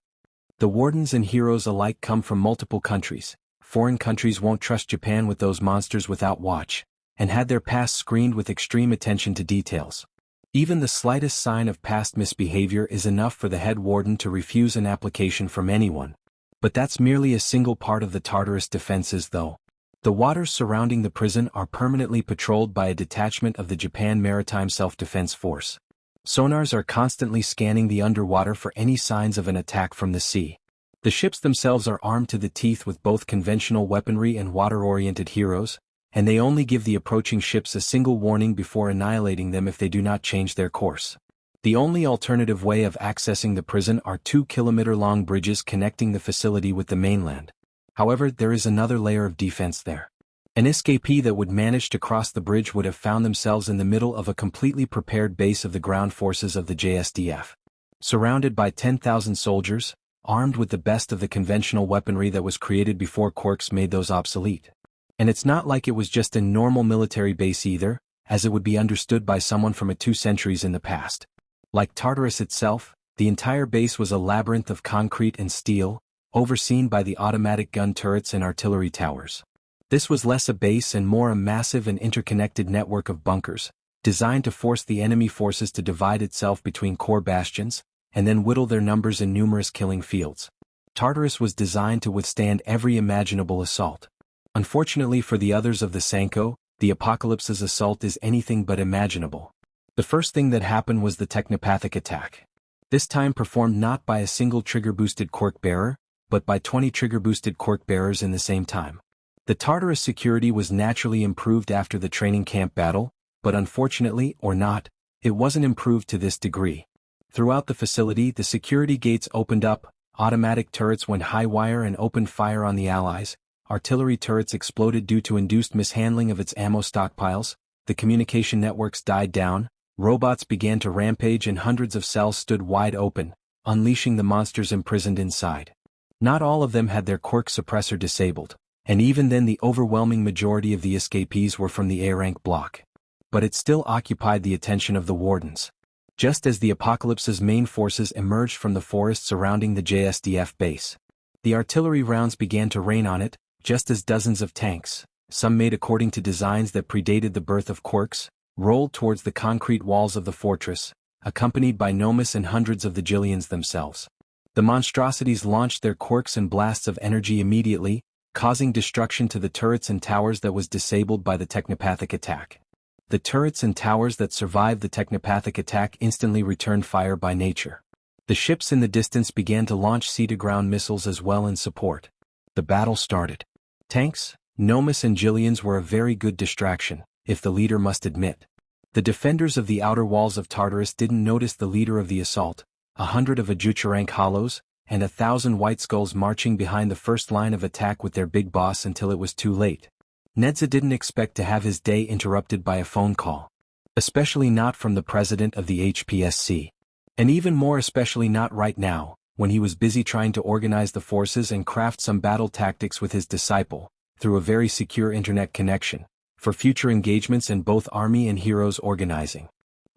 The wardens and heroes alike come from multiple countries. Foreign countries won't trust Japan with those monsters without watch, and had their past screened with extreme attention to details. Even the slightest sign of past misbehavior is enough for the head warden to refuse an application from anyone. But that's merely a single part of the Tartarus defenses though. The waters surrounding the prison are permanently patrolled by a detachment of the Japan Maritime Self-Defense Force. Sonars are constantly scanning the underwater for any signs of an attack from the sea. The ships themselves are armed to the teeth with both conventional weaponry and water-oriented heroes, and they only give the approaching ships a single warning before annihilating them if they do not change their course. The only alternative way of accessing the prison are 2-kilometer-long bridges connecting the facility with the mainland. However, there is another layer of defense there. An escapee that would manage to cross the bridge would have found themselves in the middle of a completely prepared base of the ground forces of the JSDF. Surrounded by 10,000 soldiers, armed with the best of the conventional weaponry that was created before quirks made those obsolete. And it's not like it was just a normal military base either, as it would be understood by someone from 2 centuries in the past. Like Tartarus itself, the entire base was a labyrinth of concrete and steel, overseen by the automatic gun turrets and artillery towers. This was less a base and more a massive and interconnected network of bunkers, designed to force the enemy forces to divide itself between core bastions, and then whittle their numbers in numerous killing fields. Tartarus was designed to withstand every imaginable assault. Unfortunately for the others of the Sanko, the Apocalypse's assault is anything but imaginable. The first thing that happened was the technopathic attack. This time performed not by a single trigger-boosted quirk bearer, but by 20 trigger-boosted quirk bearers in the same time. The Tartarus security was naturally improved after the training camp battle, but unfortunately, or not, it wasn't improved to this degree. Throughout the facility, the security gates opened up, automatic turrets went high-wire and opened fire on the Allies, artillery turrets exploded due to induced mishandling of its ammo stockpiles, the communication networks died down, robots began to rampage, and hundreds of cells stood wide open, unleashing the monsters imprisoned inside. Not all of them had their quirk suppressor disabled, and even then the overwhelming majority of the escapees were from the A-rank block. But it still occupied the attention of the wardens. Just as the Apocalypse's main forces emerged from the forest surrounding the JSDF base, the artillery rounds began to rain on it, just as dozens of tanks, some made according to designs that predated the birth of quirks, rolled towards the concrete walls of the fortress, accompanied by Nomus and hundreds of the Gillians themselves. The monstrosities launched their quirks and blasts of energy immediately, causing destruction to the turrets and towers that was disabled by the technopathic attack. The turrets and towers that survived the technopathic attack instantly returned fire by nature. The ships in the distance began to launch sea-to-ground missiles as well in support. The battle started. Tanks, Nomus and Gillians were a very good distraction, if the leader must admit. The defenders of the outer walls of Tartarus didn't notice the leader of the assault, 100 of Ajucharank hollows, and 1,000 white skulls marching behind the first line of attack with their big boss until it was too late. Nedza didn't expect to have his day interrupted by a phone call. Especially not from the president of the HPSC. And even more especially not right now, when he was busy trying to organize the forces and craft some battle tactics with his disciple, through a very secure internet connection, for future engagements in both army and heroes organizing.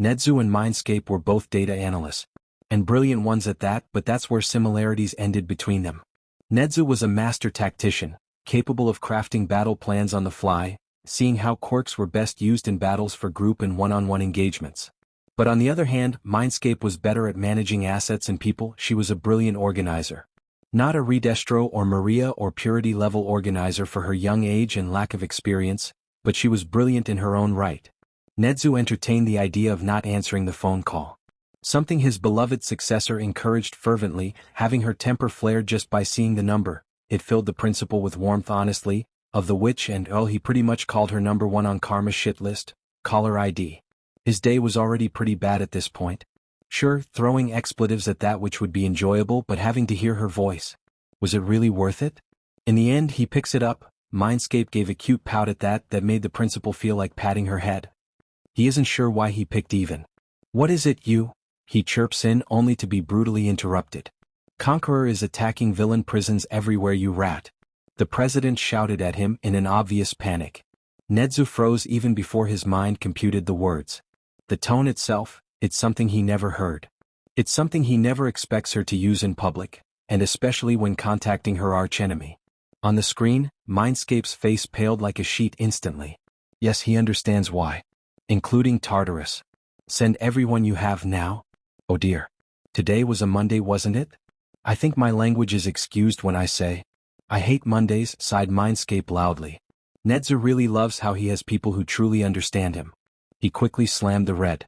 Nedzu and Mindscape were both data analysts. And brilliant ones at that, but that's where similarities ended between them. Nedzu was a master tactician, capable of crafting battle plans on the fly, seeing how quirks were best used in battles for group and one-on-one engagements. But on the other hand, Mindscape was better at managing assets and people. She was a brilliant organizer. Not a Redestro or Maria or Purity level organizer for her young age and lack of experience, but she was brilliant in her own right. Nedzu entertained the idea of not answering the phone call. Something his beloved successor encouraged fervently, having her temper flared just by seeing the number. It filled the principal with warmth honestly, of the which and he pretty much called her number one on Karma's shit list, caller ID. His day was already pretty bad at this point. Sure, throwing expletives at that which would be enjoyable, but having to hear her voice. Was it really worth it? In the end he picks it up. Mindscape gave a cute pout at that made the principal feel like patting her head. He isn't sure why he picked even. What is it you? He chirps in only to be brutally interrupted. Conqueror is attacking villain prisons everywhere you rat. The president shouted at him in an obvious panic. Nezu froze even before his mind computed the words. The tone itself, it's something he never heard. It's something he never expects her to use in public, and especially when contacting her archenemy. On the screen, Mindscape's face paled like a sheet instantly. Yes, he understands why. Including Tartarus. Send everyone you have now? Oh dear. Today was a Monday, wasn't it? I think my language is excused when I say, I hate Mondays, sighed Mindscape loudly. Nezu really loves how he has people who truly understand him. He quickly slammed the red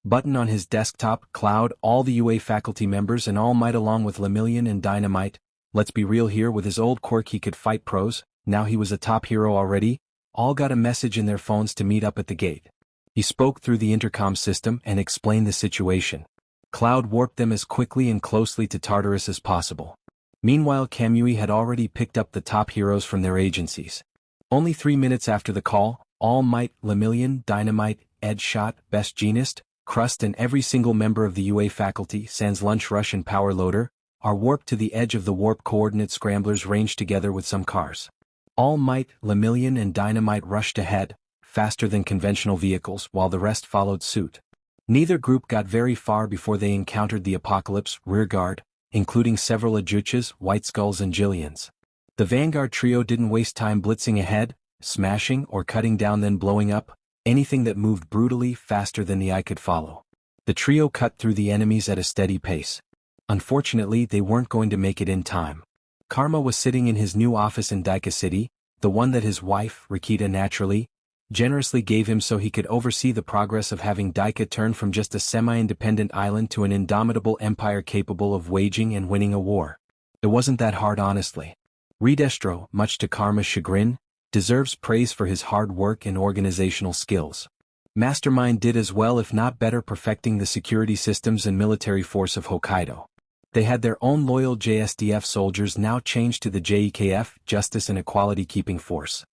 button on his desktop. Cloud, all the UA faculty members and All Might along with Lemillion and Dynamite. Let's be real here, with his old quirk he could fight pros, now he was a top hero already, all got a message in their phones to meet up at the gate. He spoke through the intercom system and explained the situation. Cloud warped them as quickly and closely to Tartarus as possible. Meanwhile, Kamui had already picked up the top heroes from their agencies. Only 3 minutes after the call, All Might, Lemillion, Dynamite, Edshot, Best Genist, Crust and every single member of the UA faculty, sans Lunch Rush and Power Loader, are warped to the edge of the warp coordinate scramblers ranged together with some cars. All Might, Lemillion and Dynamite rushed ahead, faster than conventional vehicles, while the rest followed suit. Neither group got very far before they encountered the Apocalypse rearguard, including several Ajuchas, White Skulls and Jillians. The Vanguard trio didn't waste time blitzing ahead, smashing or cutting down then blowing up anything that moved brutally faster than the eye could follow. The trio cut through the enemies at a steady pace. Unfortunately, they weren't going to make it in time. Karma was sitting in his new office in Daika City, the one that his wife, Rikita naturally, generously gave him so he could oversee the progress of having Daika turn from just a semi-independent island to an indomitable empire capable of waging and winning a war. It wasn't that hard, honestly. Redestro, much to Karma's chagrin, deserves praise for his hard work and organizational skills. Mastermind did as well if not better, perfecting the security systems and military force of Hokkaido. They had their own loyal JSDF soldiers now changed to the JEKF, Justice and Equality Keeping Force.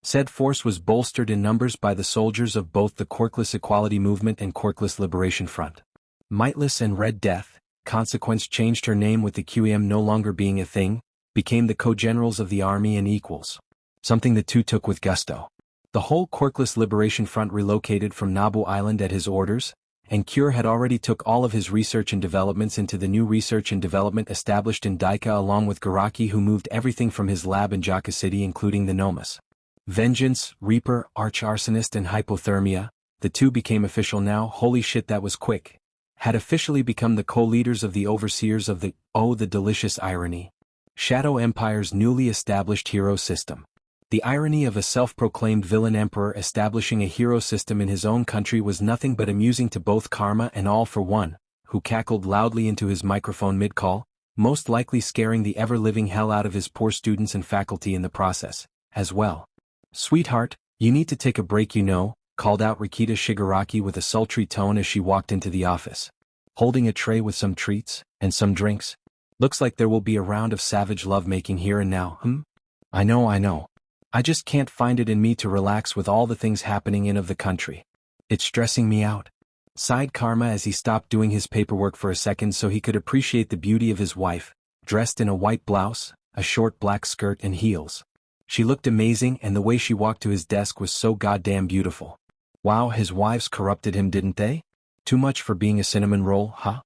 Said force was bolstered in numbers by the soldiers of both the Quirkless Equality Movement and Quirkless Liberation Front. Mightless and Red Death, Consequence changed her name with the QEM no longer being a thing, became the co-generals of the army and equals. Something the two took with gusto. The whole Quirkless Liberation Front relocated from Nabu Island at his orders, and Cure had already took all of his research and developments into the new research and development established in Daika along with Garaki, who moved everything from his lab in Jaka City including the Nomus. Vengeance, Reaper, Arch-Arsonist and Hypothermia, the two became official now. Holy shit, that was quick. Had officially become the co-leaders of the overseers of the, oh the delicious irony, Shadow Empire's newly established hero system. The irony of a self-proclaimed villain emperor establishing a hero system in his own country was nothing but amusing to both Karma and All for One, who cackled loudly into his microphone mid-call, most likely scaring the ever-living hell out of his poor students and faculty in the process, as well. Sweetheart, you need to take a break, you know, called out Rikita Shigaraki with a sultry tone as she walked into the office. Holding a tray with some treats, and some drinks. Looks like there will be a round of savage lovemaking here and now, I know. I just can't find it in me to relax with all the things happening in of the country. It's stressing me out. Sighed Karma as he stopped doing his paperwork for a second so he could appreciate the beauty of his wife, dressed in a white blouse, a short black skirt and heels. She looked amazing and the way she walked to his desk was so goddamn beautiful. Wow, his wives corrupted him, didn't they? Too much for being a cinnamon roll, huh?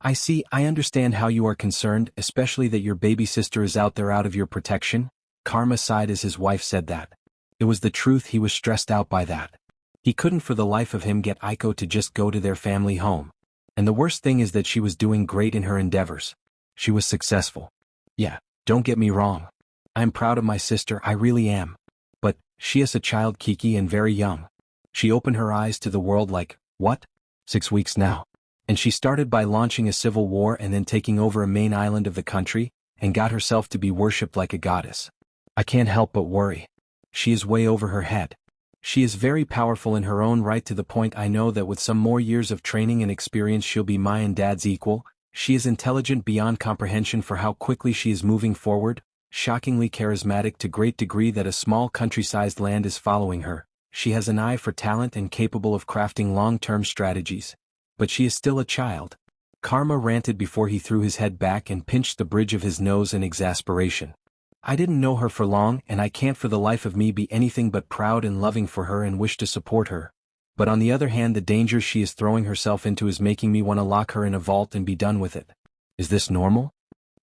I see, I understand how you are concerned, especially that your baby sister is out there out of your protection. Karma sighed as his wife said that. It was the truth, he was stressed out by that. He couldn't for the life of him get Aiko to just go to their family home. And the worst thing is that she was doing great in her endeavors. She was successful. Yeah, don't get me wrong. I'm proud of my sister, I really am. But, she is a child, Kiki, and very young. She opened her eyes to the world like, what? 6 weeks now. And she started by launching a civil war and then taking over a main island of the country, and got herself to be worshipped like a goddess. I can't help but worry. She is way over her head. She is very powerful in her own right to the point I know that with some more years of training and experience she'll be my and Dad's equal. She is intelligent beyond comprehension for how quickly she is moving forward, shockingly charismatic to great degree that a small country-sized land is following her. She has an eye for talent and capable of crafting long-term strategies. But she is still a child. Karma ranted before he threw his head back and pinched the bridge of his nose in exasperation. I didn't know her for long and I can't for the life of me be anything but proud and loving for her and wish to support her. But on the other hand, the danger she is throwing herself into is making me want to lock her in a vault and be done with it. Is this normal?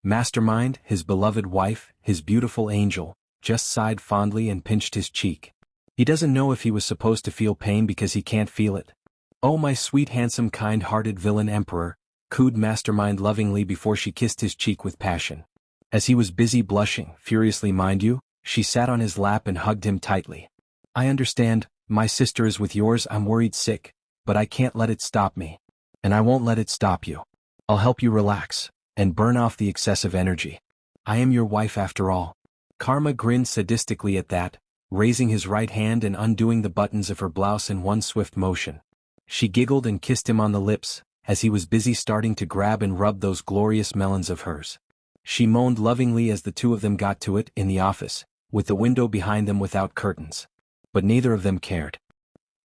Mastermind, his beloved wife, his beautiful angel, just sighed fondly and pinched his cheek. He doesn't know if he was supposed to feel pain because he can't feel it. Oh my sweet handsome kind-hearted villain emperor, cooed Mastermind lovingly before she kissed his cheek with passion. As he was busy blushing, furiously mind you, she sat on his lap and hugged him tightly. I understand, my sister is with yours, I'm worried sick, but I can't let it stop me. And I won't let it stop you. I'll help you relax, and burn off the excessive energy. I am your wife after all. Karma grinned sadistically at that, raising his right hand and undoing the buttons of her blouse in one swift motion. She giggled and kissed him on the lips, as he was busy starting to grab and rub those glorious melons of hers. She moaned lovingly as the two of them got to it in the office, with the window behind them without curtains. But neither of them cared.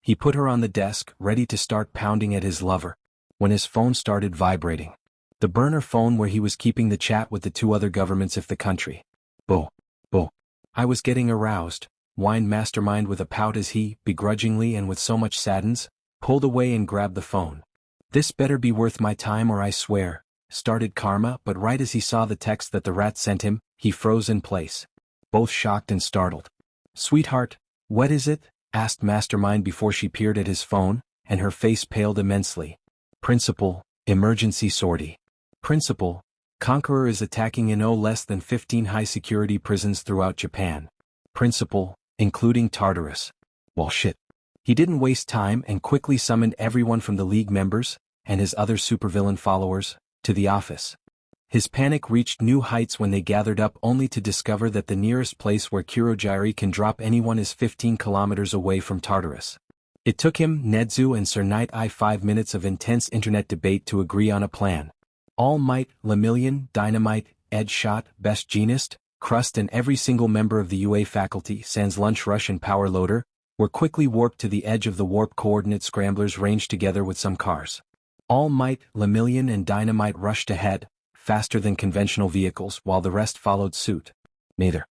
He put her on the desk, ready to start pounding at his lover, when his phone started vibrating. The burner phone where he was keeping the chat with the two other governments of the country. Bo. I was getting aroused, whined Mastermind with a pout as he, begrudgingly and with so much sadness, pulled away and grabbed the phone. This better be worth my time or I swear, started Karma, but right as he saw the text that the rat sent him, he froze in place. Both shocked and startled. Sweetheart, what is it? Asked Mastermind before she peered at his phone, and her face paled immensely. Principal, emergency sortie. Principal, Conqueror is attacking in no less than 15 high-security prisons throughout Japan. Principal, including Tartarus. Well shit. He didn't waste time and quickly summoned everyone from the League members, and his other supervillain followers, to the office. His panic reached new heights when they gathered up only to discover that the nearest place where Kurogiri can drop anyone is 15 kilometers away from Tartarus. It took him, Nedzu and Sir Night Eye 5 minutes of intense internet debate to agree on a plan. All Might, Lemillion, Dynamite, Ed Shot, Best Jeanist, Crust and every single member of the UA faculty sans Lunch Rush and Power Loader, were quickly warped to the edge of the warp coordinate scramblers ranged together with some cars. All Might, Lemillion and Dynamite rushed ahead, faster than conventional vehicles, while the rest followed suit. Neither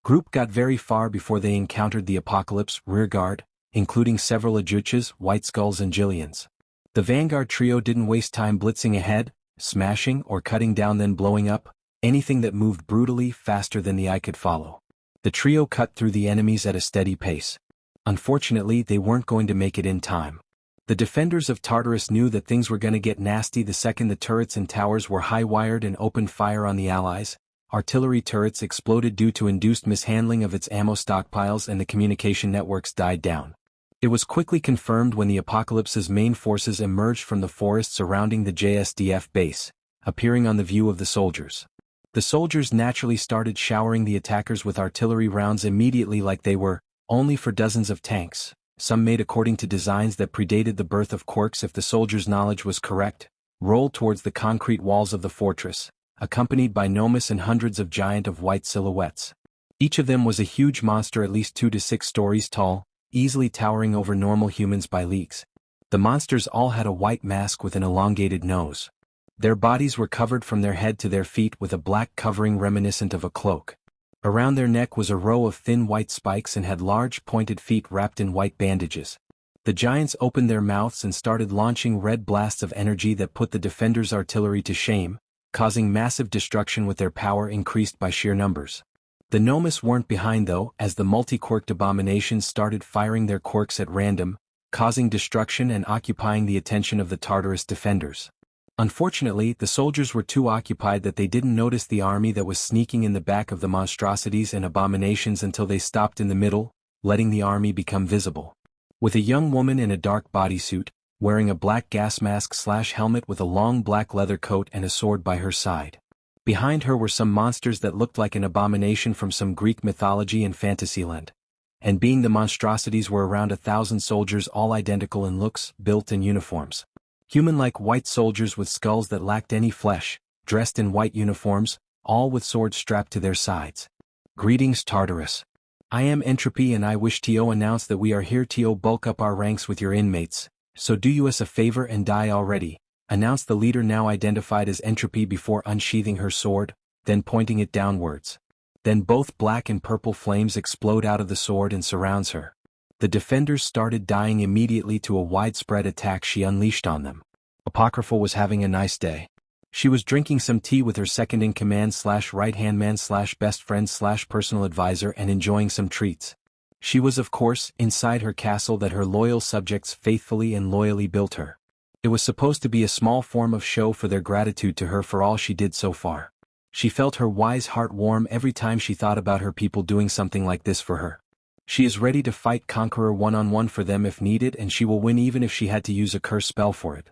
group got very far before they encountered the Apocalypse rearguard, including several Ajuchas, White Skulls and Jillians. The Vanguard trio didn't waste time blitzing ahead, smashing or cutting down then blowing up, anything that moved brutally faster than the eye could follow. The trio cut through the enemies at a steady pace. Unfortunately, they weren't going to make it in time. The defenders of Tartarus knew that things were gonna get nasty the second the turrets and towers were high-wired and opened fire on the Allies. Artillery turrets exploded due to induced mishandling of its ammo stockpiles and the communication networks died down. It was quickly confirmed when the Apocalypse's main forces emerged from the forest surrounding the JSDF base, appearing on the view of the soldiers. The soldiers naturally started showering the attackers with artillery rounds immediately like they were, only for dozens of tanks, some made according to designs that predated the birth of Quirks if the soldiers' knowledge was correct, rolled towards the concrete walls of the fortress, accompanied by Nomus and hundreds of giant of white silhouettes. Each of them was a huge monster at least 2 to 6 stories tall, easily towering over normal humans by leagues. The monsters all had a white mask with an elongated nose. Their bodies were covered from their head to their feet with a black covering reminiscent of a cloak. Around their neck was a row of thin white spikes and had large pointed feet wrapped in white bandages. The giants opened their mouths and started launching red blasts of energy that put the defenders' artillery to shame, causing massive destruction with their power increased by sheer numbers. The Nomus weren't behind though, as the multi-quirked abominations started firing their quirks at random, causing destruction and occupying the attention of the Tartarus defenders. Unfortunately, the soldiers were too occupied that they didn't notice the army that was sneaking in the back of the monstrosities and abominations until they stopped in the middle, letting the army become visible. With a young woman in a dark bodysuit, wearing a black gas mask/helmet with a long black leather coat and a sword by her side. Behind her were some monsters that looked like an abomination from some Greek mythology and fantasyland. And being the monstrosities were around 1,000 soldiers all identical in looks, built and uniforms. Human-like white soldiers with skulls that lacked any flesh, dressed in white uniforms, all with swords strapped to their sides. Greetings Tartarus. I am Entropy and I wish to announce that we are here to bulk up our ranks with your inmates, so do you us a favor and die already, announced the leader now identified as Entropy before unsheathing her sword, then pointing it downwards. Then both black and purple flames explode out of the sword and surrounds her. The defenders started dying immediately to a widespread attack she unleashed on them. Apocrypha was having a nice day. She was drinking some tea with her second-in-command / right-hand man / best friend / personal advisor and enjoying some treats. She was of course inside her castle that her loyal subjects faithfully and loyally built her. It was supposed to be a small form of show for their gratitude to her for all she did so far. She felt her wise heart warm every time she thought about her people doing something like this for her. She is ready to fight Conqueror one-on-one for them if needed, and she will win even if she had to use a curse spell for it.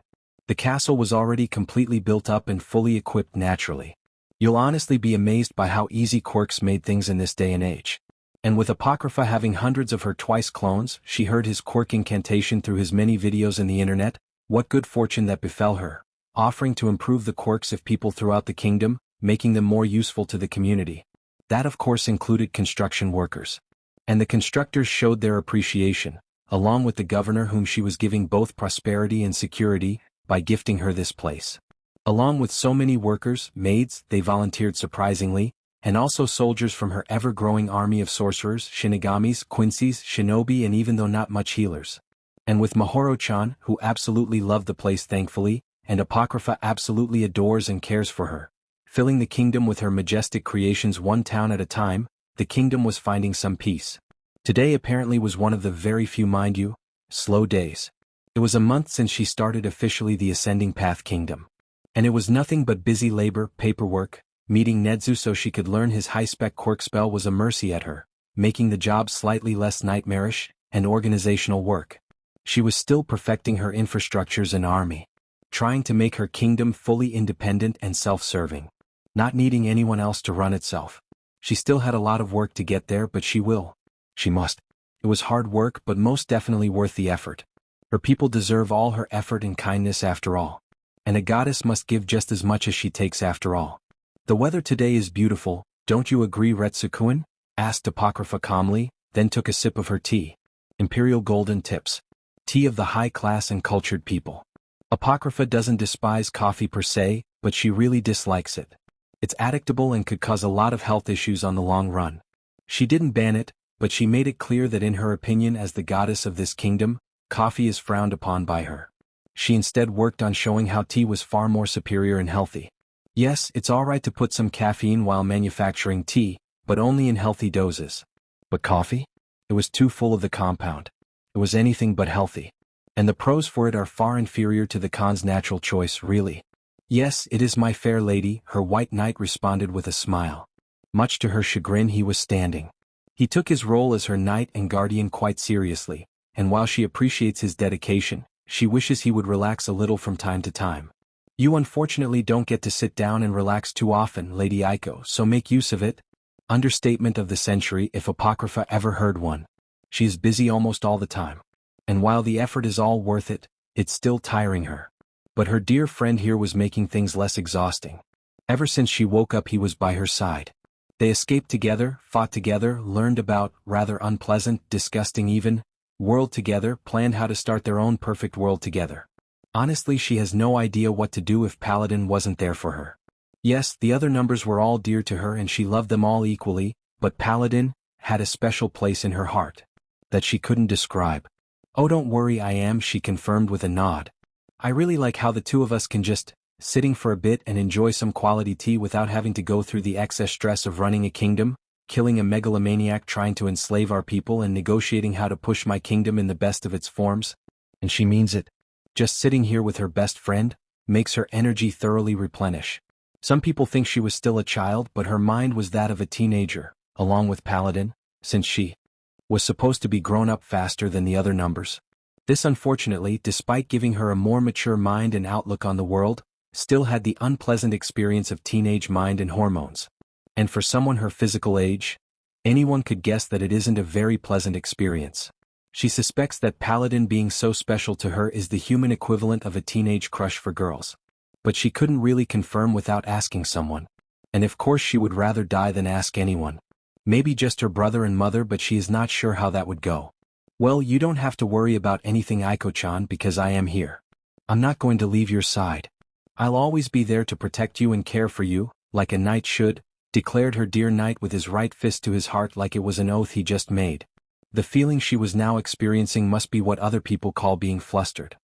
The castle was already completely built up and fully equipped naturally. You'll honestly be amazed by how easy quirks made things in this day and age. And with Apocrypha having hundreds of her twice clones, she heard his quirk incantation through his many videos in the internet. What good fortune that befell her, offering to improve the quirks of people throughout the kingdom, making them more useful to the community. That of course included construction workers. And the constructors showed their appreciation, along with the governor whom she was giving both prosperity and security, by gifting her this place. Along with so many workers, maids, they volunteered surprisingly, and also soldiers from her ever-growing army of sorcerers, shinigamis, quincies, shinobi and even though not much healers. And with Mahoro-chan, who absolutely loved the place thankfully, and Apocrypha absolutely adores and cares for her. Filling the kingdom with her majestic creations one town at a time, the kingdom was finding some peace. Today apparently was one of the very few, mind you, slow days. It was a month since she started officially the Ascending Path Kingdom. And it was nothing but busy labor, paperwork. Meeting Nedzu so she could learn his high-spec quirk spell was a mercy at her, making the job slightly less nightmarish, and organizational work. She was still perfecting her infrastructures and army, trying to make her kingdom fully independent and self-serving, not needing anyone else to run itself. She still had a lot of work to get there, but she will. She must. It was hard work, but most definitely worth the effort. Her people deserve all her effort and kindness after all. And a goddess must give just as much as she takes after all. The weather today is beautiful, don't you agree, Retsukuin? Asked Apocrypha calmly, then took a sip of her tea. Imperial Golden Tips. Tea of the high class and cultured people. Apocrypha doesn't despise coffee per se, but she really dislikes it. It's addictable and could cause a lot of health issues on the long run. She didn't ban it, but she made it clear that in her opinion as the goddess of this kingdom, coffee is frowned upon by her. She instead worked on showing how tea was far more superior and healthy. Yes, it's alright to put some caffeine while manufacturing tea, but only in healthy doses. But coffee? It was too full of the compound. It was anything but healthy. And the pros for it are far inferior to the cons. Natural choice, really. Yes, it is, my fair lady, her white knight responded with a smile. Much to her chagrin, he was standing. He took his role as her knight and guardian quite seriously, and while she appreciates his dedication, she wishes he would relax a little from time to time. You unfortunately don't get to sit down and relax too often, Lady Aiko, so make use of it. Understatement of the century if Apocrypha ever heard one. She is busy almost all the time. And while the effort is all worth it, it's still tiring her. But her dear friend here was making things less exhausting. Ever since she woke up he was by her side. They escaped together, fought together, learned about, rather unpleasant, disgusting even, world together, planned how to start their own perfect world together. Honestly, she has no idea what to do if Paladin wasn't there for her. Yes, the other numbers were all dear to her and she loved them all equally, but Paladin had a special place in her heart that she couldn't describe. Oh, don't worry, I am, she confirmed with a nod. I really like how the two of us can just sitting for a bit and enjoy some quality tea without having to go through the excess stress of running a kingdom, killing a megalomaniac trying to enslave our people and negotiating how to push my kingdom in the best of its forms. And she means it. Just sitting here with her best friend makes her energy thoroughly replenish. Some people think she was still a child, but her mind was that of a teenager, along with Paladin, since she was supposed to be grown up faster than the other numbers. This unfortunately, despite giving her a more mature mind and outlook on the world, still had the unpleasant experience of teenage mind and hormones. And for someone her physical age, anyone could guess that it isn't a very pleasant experience. She suspects that Paladin being so special to her is the human equivalent of a teenage crush for girls. But she couldn't really confirm without asking someone. And of course she would rather die than ask anyone. Maybe just her brother and mother, but she is not sure how that would go. Well, you don't have to worry about anything, Aiko-chan, because I am here. I'm not going to leave your side. I'll always be there to protect you and care for you, like a knight should, declared her dear knight with his right fist to his heart like it was an oath he just made. The feeling she was now experiencing must be what other people call being flustered.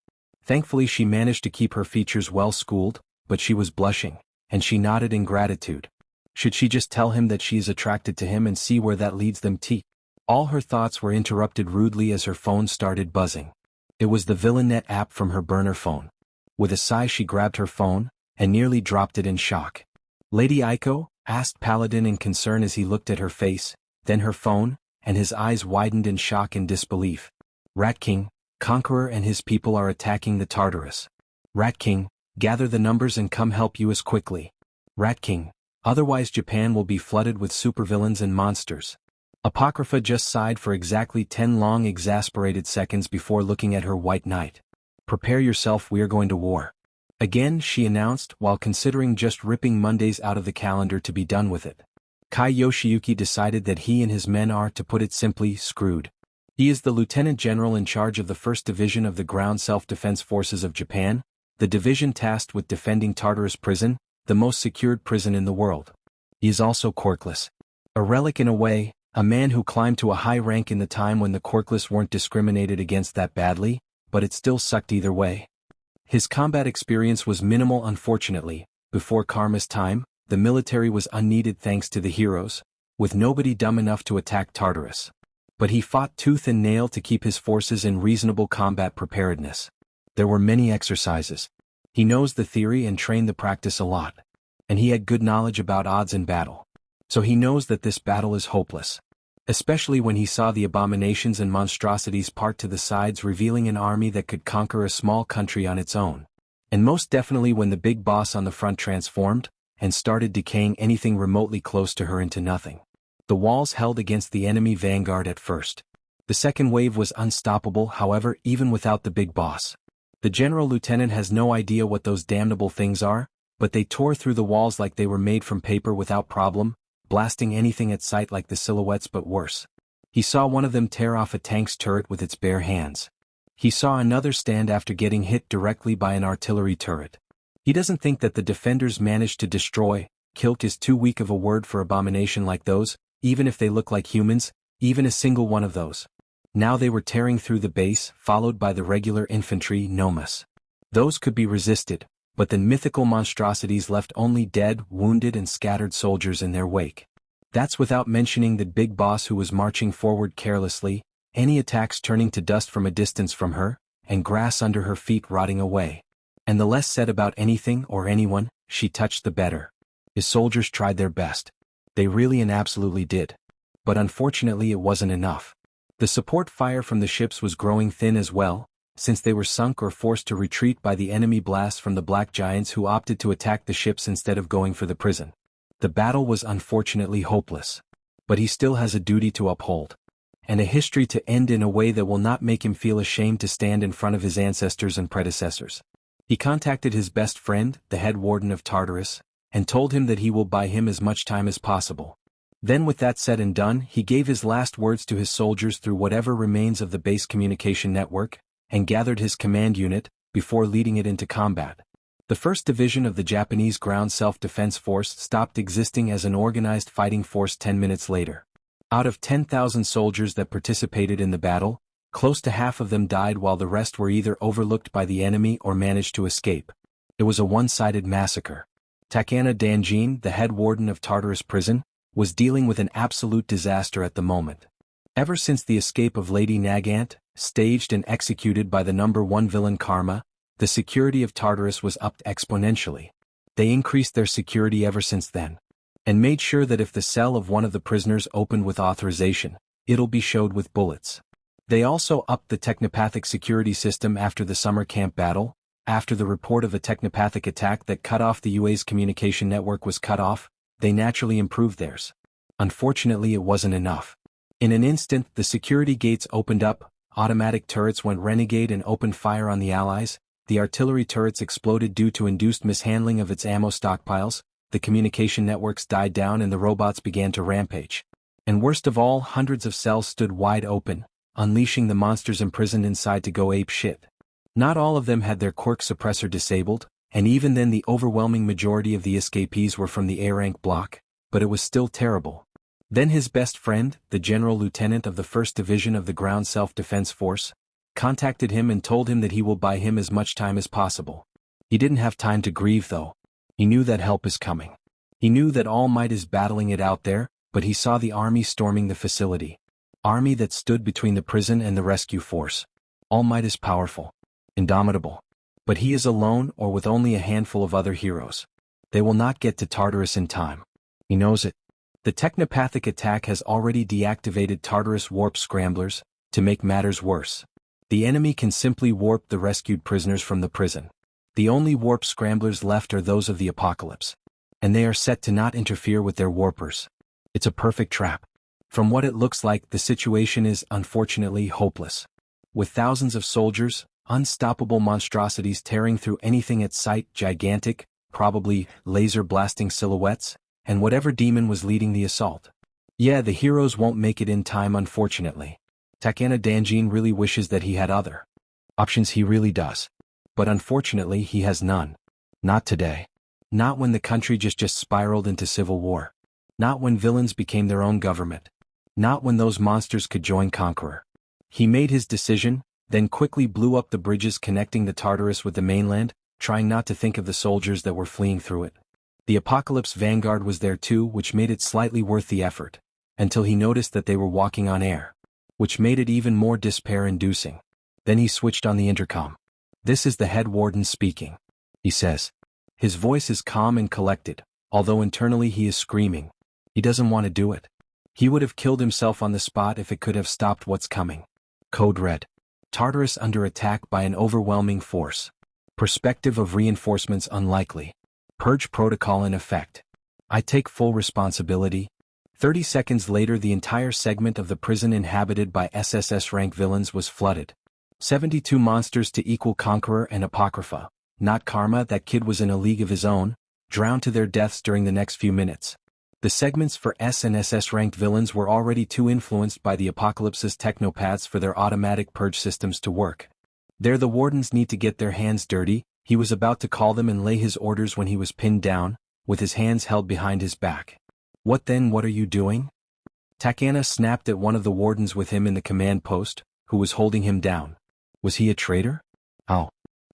Thankfully she managed to keep her features well schooled, but she was blushing, and she nodded in gratitude. Should she just tell him that she is attracted to him and see where that leads them? All her thoughts were interrupted rudely as her phone started buzzing. It was the VillainNet app from her burner phone. With a sigh she grabbed her phone, and nearly dropped it in shock. "Lady Aiko?" asked Paladin in concern as he looked at her face, then her phone, and his eyes widened in shock and disbelief. "Rat King, Conqueror and his people are attacking the Tartarus. Rat King, gather the numbers and come help us quickly. Rat King, otherwise Japan will be flooded with supervillains and monsters." Apocrypha just sighed for exactly 10 long exasperated seconds before looking at her white knight. "Prepare yourself, we are going to war. Again," she announced, while considering just ripping Mondays out of the calendar to be done with it. Kai Yoshiyuki decided that he and his men are, to put it simply, screwed. He is the lieutenant general in charge of the 1st Division of the Ground Self-Defense Forces of Japan, the division tasked with defending Tartarus Prison, the most secured prison in the world. He is also quirkless. A relic in a way, a man who climbed to a high rank in the time when the quirkless weren't discriminated against that badly, but it still sucked either way. His combat experience was minimal unfortunately. Before Karma's time, the military was unneeded thanks to the heroes, with nobody dumb enough to attack Tartarus. But he fought tooth and nail to keep his forces in reasonable combat preparedness. There were many exercises. He knows the theory and trained the practice a lot. And he had good knowledge about odds in battle. So he knows that this battle is hopeless. Especially when he saw the abominations and monstrosities part to the sides, revealing an army that could conquer a small country on its own. And most definitely when the big boss on the front transformed, and started decaying anything remotely close to her into nothing. The walls held against the enemy vanguard at first. The second wave was unstoppable, however, even without the big boss. The general lieutenant has no idea what those damnable things are, but they tore through the walls like they were made from paper without problem, blasting anything at sight like the silhouettes but worse. He saw one of them tear off a tank's turret with its bare hands. He saw another stand after getting hit directly by an artillery turret. He doesn't think that the defenders managed to destroy. Kilk is too weak of a word for abomination like those, even if they look like humans, even a single one of those. Now they were tearing through the base, followed by the regular infantry nomas. Those could be resisted, but the mythical monstrosities left only dead, wounded and scattered soldiers in their wake. That's without mentioning the big boss who was marching forward carelessly, any attacks turning to dust from a distance from her, and grass under her feet rotting away. And the less said about anything or anyone she touched the better. His soldiers tried their best. They really and absolutely did. But unfortunately it wasn't enough. The support fire from the ships was growing thin as well, since they were sunk or forced to retreat by the enemy blasts from the black giants who opted to attack the ships instead of going for the prison. The battle was unfortunately hopeless. But he still has a duty to uphold. And a history to end in a way that will not make him feel ashamed to stand in front of his ancestors and predecessors. He contacted his best friend, the head warden of Tartarus, and told him that he will buy him as much time as possible. Then with that said and done, he gave his last words to his soldiers through whatever remains of the base communication network, and gathered his command unit, before leading it into combat. The 1st Division of the Japanese Ground Self-Defense Force stopped existing as an organized fighting force 10 minutes later. Out of 10,000 soldiers that participated in the battle, close to half of them died while the rest were either overlooked by the enemy or managed to escape. It was a one-sided massacre. Takana Danjin, the head warden of Tartarus Prison, was dealing with an absolute disaster at the moment. Ever since the escape of Lady Nagant, staged and executed by the #1 villain Karma, the security of Tartarus was upped exponentially. They increased their security ever since then. And made sure that if the cell of one of the prisoners opened with authorization, it'll be showed with bullets. They also upped the technopathic security system after the summer camp battle. After the report of a technopathic attack that cut off the UA's communication network was cut off, they naturally improved theirs. Unfortunately it wasn't enough. In an instant the security gates opened up, automatic turrets went renegade and opened fire on the Allies, the artillery turrets exploded due to induced mishandling of its ammo stockpiles, the communication networks died down and the robots began to rampage. And worst of all, hundreds of cells stood wide open, unleashing the monsters imprisoned inside to go ape shit. Not all of them had their quirk suppressor disabled, and even then the overwhelming majority of the escapees were from the A-rank block, but it was still terrible. Then his best friend, the general lieutenant of the 1st Division of the Ground Self-Defense Force, contacted him and told him that he will buy him as much time as possible. He didn't have time to grieve though. He knew that help is coming. He knew that All Might is battling it out there, but he saw the army storming the facility. Army that stood between the prison and the rescue force. All Might is powerful, indomitable. But he is alone or with only a handful of other heroes. They will not get to Tartarus in time. He knows it. The technopathic attack has already deactivated Tartarus warp scramblers. To make matters worse, the enemy can simply warp the rescued prisoners from the prison. The only warp scramblers left are those of the Apocalypse. And they are set to not interfere with their warpers. It's a perfect trap. From what it looks like, the situation is, unfortunately, hopeless. With thousands of soldiers, unstoppable monstrosities tearing through anything at sight, gigantic, probably laser-blasting silhouettes, and whatever demon was leading the assault. Yeah, the heroes won't make it in time, unfortunately. Takana Danjin really wishes that he had other options. He really does. But unfortunately he has none. Not today. Not when the country just spiraled into civil war. Not when villains became their own government. Not when those monsters could join Conqueror. He made his decision, then quickly blew up the bridges connecting the Tartarus with the mainland, trying not to think of the soldiers that were fleeing through it. The Apocalypse Vanguard was there too, which made it slightly worth the effort, until he noticed that they were walking on air, which made it even more despair-inducing. Then he switched on the intercom. "This is the head warden speaking," he says. His voice is calm and collected, although internally he is screaming. He doesn't want to do it. He would have killed himself on the spot if it could have stopped what's coming. Code Red. Tartarus under attack by an overwhelming force. Perspective of reinforcements unlikely. Purge protocol in effect. I take full responsibility. 30 seconds later, the entire segment of the prison inhabited by SSS rank villains was flooded. 72 monsters to equal Conqueror and Apocrypha, not Karma, that kid was in a league of his own, drowned to their deaths during the next few minutes. The segments for S and SS ranked villains were already too influenced by the Apocalypse's technopaths for their automatic purge systems to work. There the wardens need to get their hands dirty. He was about to call them and lay his orders when he was pinned down, with his hands held behind his back. "What then? What are you doing?" Takana snapped at one of the wardens with him in the command post, who was holding him down. Was he a traitor? "Oh.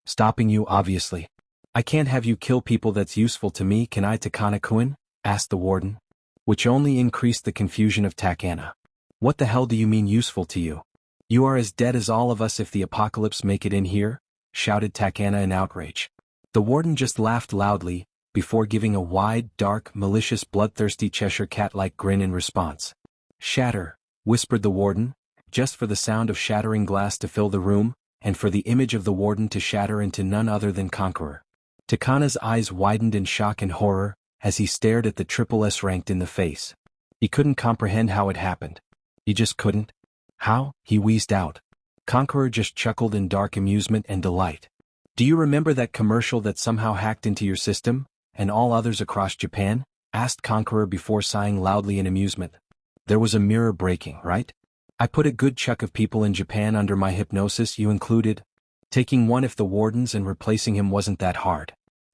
Stopping you, obviously. I can't have you kill people that's useful to me, can I, Takana-kun?" asked the warden. Which only increased the confusion of Takana. "What the hell do you mean useful to you? You are as dead as all of us if the Apocalypse make it in here," shouted Takana in outrage. The warden just laughed loudly, before giving a wide, dark, malicious, bloodthirsty Cheshire cat-like grin in response. "Shatter," whispered the warden, just for the sound of shattering glass to fill the room, and for the image of the warden to shatter into none other than Conqueror. Takana's eyes widened in shock and horror, as he stared at the Triple S ranked in the face. He couldn't comprehend how it happened. He just couldn't. "How?" he wheezed out. Conqueror just chuckled in dark amusement and delight. "Do you remember that commercial that somehow hacked into your system, and all others across Japan?" asked Conqueror before sighing loudly in amusement. "There was a mirror breaking, right? I put a good chunk of people in Japan under my hypnosis, you included. Taking one of the wardens and replacing him wasn't that hard.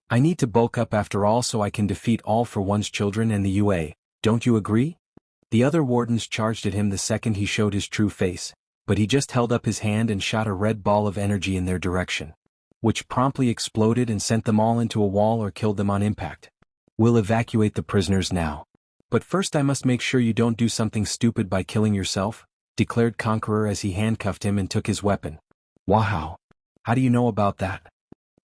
I need to bulk up after all so I can defeat all for one's children and the UA, don't you agree?" The other wardens charged at him the second he showed his true face, but he just held up his hand and shot a red ball of energy in their direction, which promptly exploded and sent them all into a wall or killed them on impact. "We'll evacuate the prisoners now. But first I must make sure you don't do something stupid by killing yourself," declared Conqueror as he handcuffed him and took his weapon. "Wow. How do you know about that?"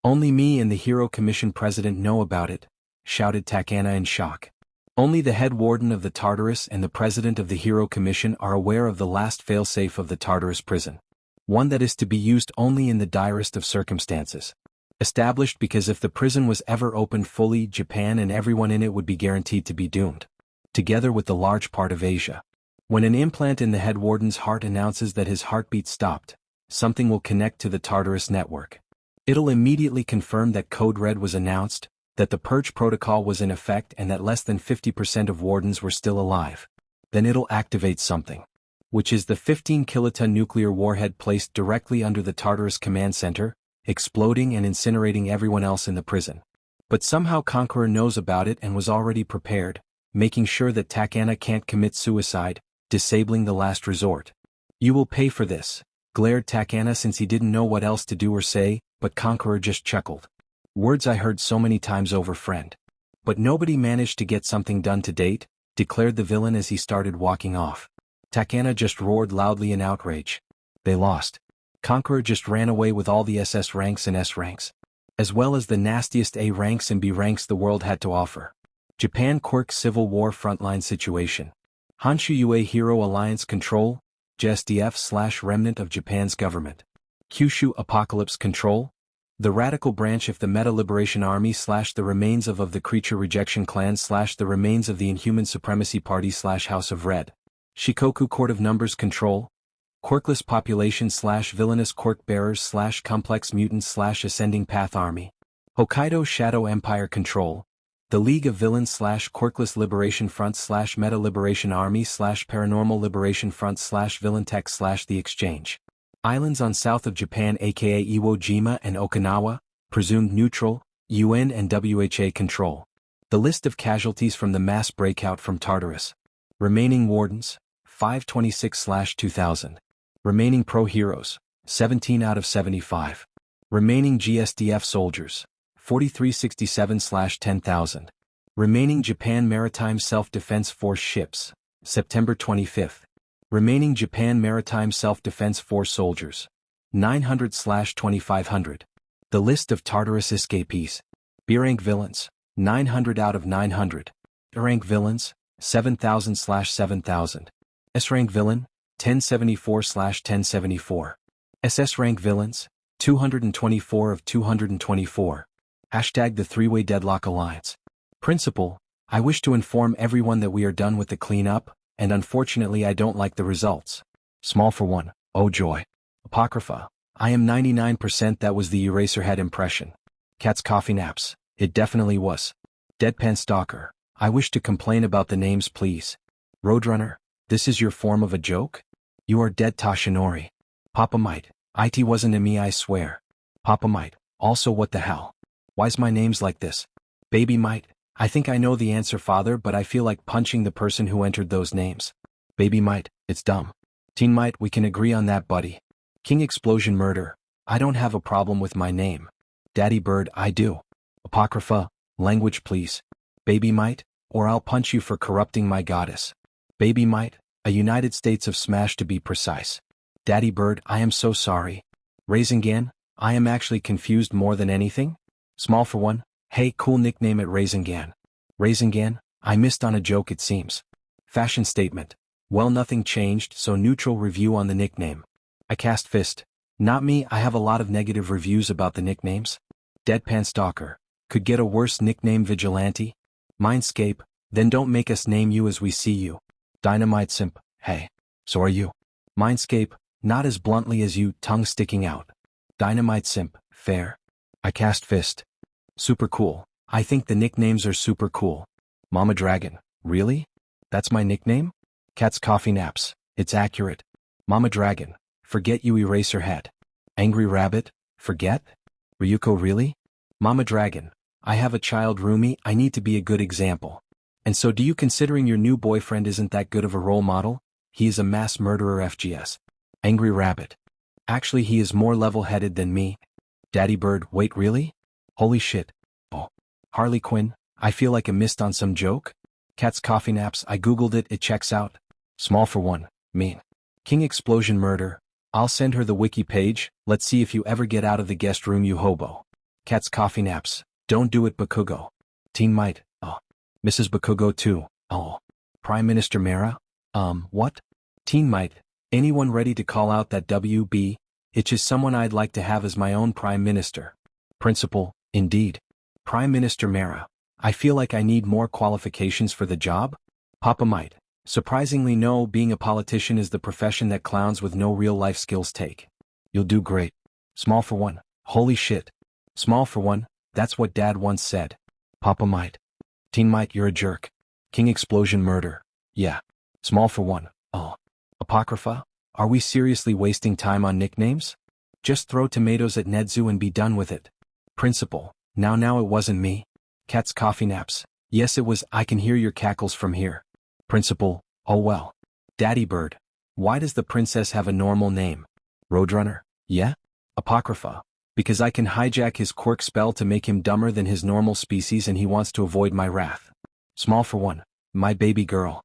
"Only me and the Hero Commission president know about it," shouted Takana in shock. "Only the head warden of the Tartarus and the president of the Hero Commission are aware of the last failsafe of the Tartarus prison. One that is to be used only in the direst of circumstances. Established because if the prison was ever opened fully, Japan and everyone in it would be guaranteed to be doomed. Together with the large part of Asia. When an implant in the head warden's heart announces that his heartbeat stopped, something will connect to the Tartarus network. It'll immediately confirm that Code Red was announced, that the purge protocol was in effect and that less than 50% of wardens were still alive. Then it'll activate something, which is the 15-kiloton nuclear warhead placed directly under the Tartarus command center, exploding and incinerating everyone else in the prison. But somehow Conqueror knows about it and was already prepared, making sure that Takana can't commit suicide, disabling the last resort. You will pay for this, glared Takana since he didn't know what else to do or say, but Conqueror just chuckled. Words I heard so many times over, friend. But nobody managed to get something done to date, declared the villain as he started walking off. Takana just roared loudly in outrage. They lost. Conqueror just ran away with all the SS ranks and S ranks, as well as the nastiest A ranks and B ranks the world had to offer. Japan Quirk Civil War Frontline Situation. Honshu Yue Hero Alliance Control, JSDF/Remnant of Japan's Government. Kyushu Apocalypse Control, the Radical Branch of the Meta Liberation Army / the remains of the Creature Rejection Clan / the remains of the Inhuman Supremacy Party / House of Red. Shikoku Court of Numbers Control, Quirkless Population / Villainous Quirk Bearers / Complex Mutants / Ascending Path Army. Hokkaido Shadow Empire Control, the League of Villains / Quirkless Liberation Front / Meta Liberation Army / Paranormal Liberation Front / Villain Tech / The Exchange. Islands on south of Japan aka Iwo Jima and Okinawa, presumed neutral, UN and WHA control. The list of casualties from the mass breakout from Tartarus. Remaining wardens, 526/2000. Remaining pro-heroes, 17 out of 75. Remaining GSDF soldiers, 4367/10,000. Remaining Japan Maritime Self-Defense Force ships, September 25. Remaining Japan Maritime Self-Defense Force soldiers, 900/2500. The list of Tartarus escapees. B-rank villains, 900 out of 900. A-rank villains, 7000/7000. S-rank villain, 1074/1074. SS-rank villains, 224 of 224. Hashtag the Three-Way Deadlock Alliance. Principal, I wish to inform everyone that we are done with the cleanup, and unfortunately I don't like the results. Small for one, oh joy. Apocrypha, I am 99% that was the Eraserhead impression. Cat's coffee naps, it definitely was. Deadpan Stalker, I wish to complain about the names please. Roadrunner, this is your form of a joke? You are dead Tashinori. Papa Might, it wasn't a me I swear. Papa Might, also what the hell? Why's my name's like this? Baby Might, I think I know the answer father but I feel like punching the person who entered those names. Baby Might, it's dumb. Teen Might, we can agree on that buddy. King Explosion Murder, I don't have a problem with my name. Daddy Bird, I do. Apocrypha, language please. Baby Might, or I'll punch you for corrupting my goddess. Baby Might, a United States of Smash to be precise. Daddy Bird, I am so sorry. Raisingan, I am actually confused more than anything. Small for one, hey cool nickname at Raisingan. Raisingan, I missed on a joke it seems. Fashion statement. Well nothing changed so neutral review on the nickname. I cast fist. Not me, I have a lot of negative reviews about the nicknames. Deadpan Stalker. Could get a worse nickname Vigilante? Mindscape, then don't make us name you as we see you. Dynamite Simp, hey. So are you. Mindscape, not as bluntly as you, tongue sticking out. Dynamite Simp, fair. I cast fist. Super cool. I think the nicknames are super cool. Mama Dragon, really? That's my nickname? Cat's coffee naps, it's accurate. Mama Dragon, forget you Eraserhead. Angry Rabbit, forget? Ryuko really? Mama Dragon, I have a child Rumi, I need to be a good example. And so do you considering your new boyfriend isn't that good of a role model? He is a mass murderer FGS. Angry Rabbit. Actually he is more level-headed than me. Daddy Bird, wait really? Holy shit. Oh. Harley Quinn, I feel like I missed on some joke. Cat's coffee naps, I googled it, it checks out. Small for one, mean. King Explosion Murder, I'll send her the wiki page, let's see if you ever get out of the guest room you hobo. Cat's coffee naps, don't do it Bakugo. Teen Might, oh. Mrs. Bakugo too, oh. Prime Minister Mara, what? Teen Might, anyone ready to call out that WB? It's just someone I'd like to have as my own Prime Minister. Principal, indeed. Prime Minister Mara, I feel like I need more qualifications for the job? Papa Might, surprisingly no, being a politician is the profession that clowns with no real-life skills take. You'll do great. Small for one, holy shit. Small for one, that's what Dad once said. Papa Might. Teen Might, you're a jerk. King Explosion Murder, yeah. Small for one, oh. Apocrypha, are we seriously wasting time on nicknames? Just throw tomatoes at Nedzu and be done with it. Principal, now it wasn't me. Cat's coffee naps, Yes it was, I can hear your cackles from here. Principal, oh well. Daddy Bird. Why does the princess have a normal name? Roadrunner, yeah? Apocrypha. Because I can hijack his quirk spell to make him dumber than his normal species and he wants to avoid my wrath. Small for one. My baby girl.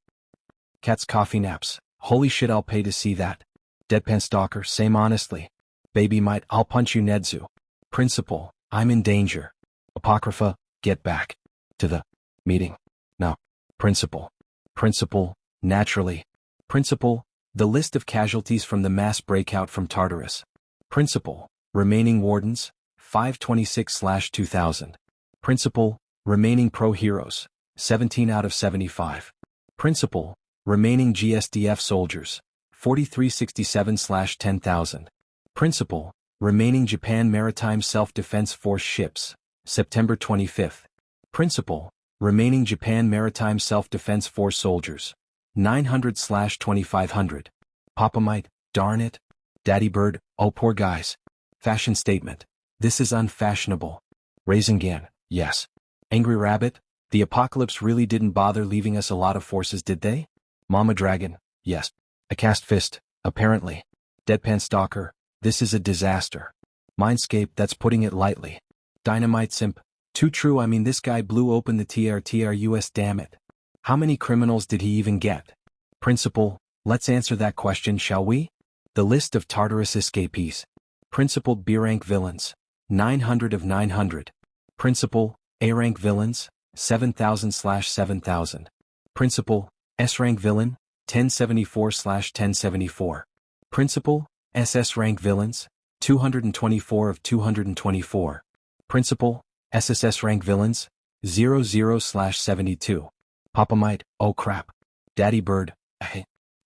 Cat's coffee naps. Holy shit, I'll pay to see that. Deadpan Stalker, same honestly. Baby might, I'll punch you Nedzu. Principal, I'm in danger. Apocrypha, get back. To the meeting. No. Principal. Principal, naturally. Principal, the list of casualties from the mass breakout from Tartarus. Principal, remaining wardens, 526/2000. Principal, remaining pro-heroes, 17 out of 75. Principal, remaining GSDF soldiers, 4367/10,000. Principal, remaining Japan Maritime Self-Defense Force ships, September 25th. Principal, remaining Japan Maritime Self-Defense Force soldiers, 900/2500. Papa might, darn it. Daddy Bird, oh poor guys. Fashion statement. This is unfashionable. Raisingan, yes. Angry Rabbit, the apocalypse really didn't bother leaving us a lot of forces, did they? Mama Dragon, yes. I cast fist, apparently. Deadpan Stalker, this is a disaster. Mindscape, that's putting it lightly. Dynamite Simp, too true, I mean this guy blew open the TRTRUS, damn it. How many criminals did he even get? Principal, let's answer that question, shall we? The list of Tartarus escapees. Principal B-rank villains, 900 of 900. Principal, A-rank villains, 7000/7000. Principal, S-rank villain, 1074/1074. Principal, SS rank villains, 224 of 224. Principal, SSS rank villains, 00/72. Papa might, oh crap. Daddy Bird,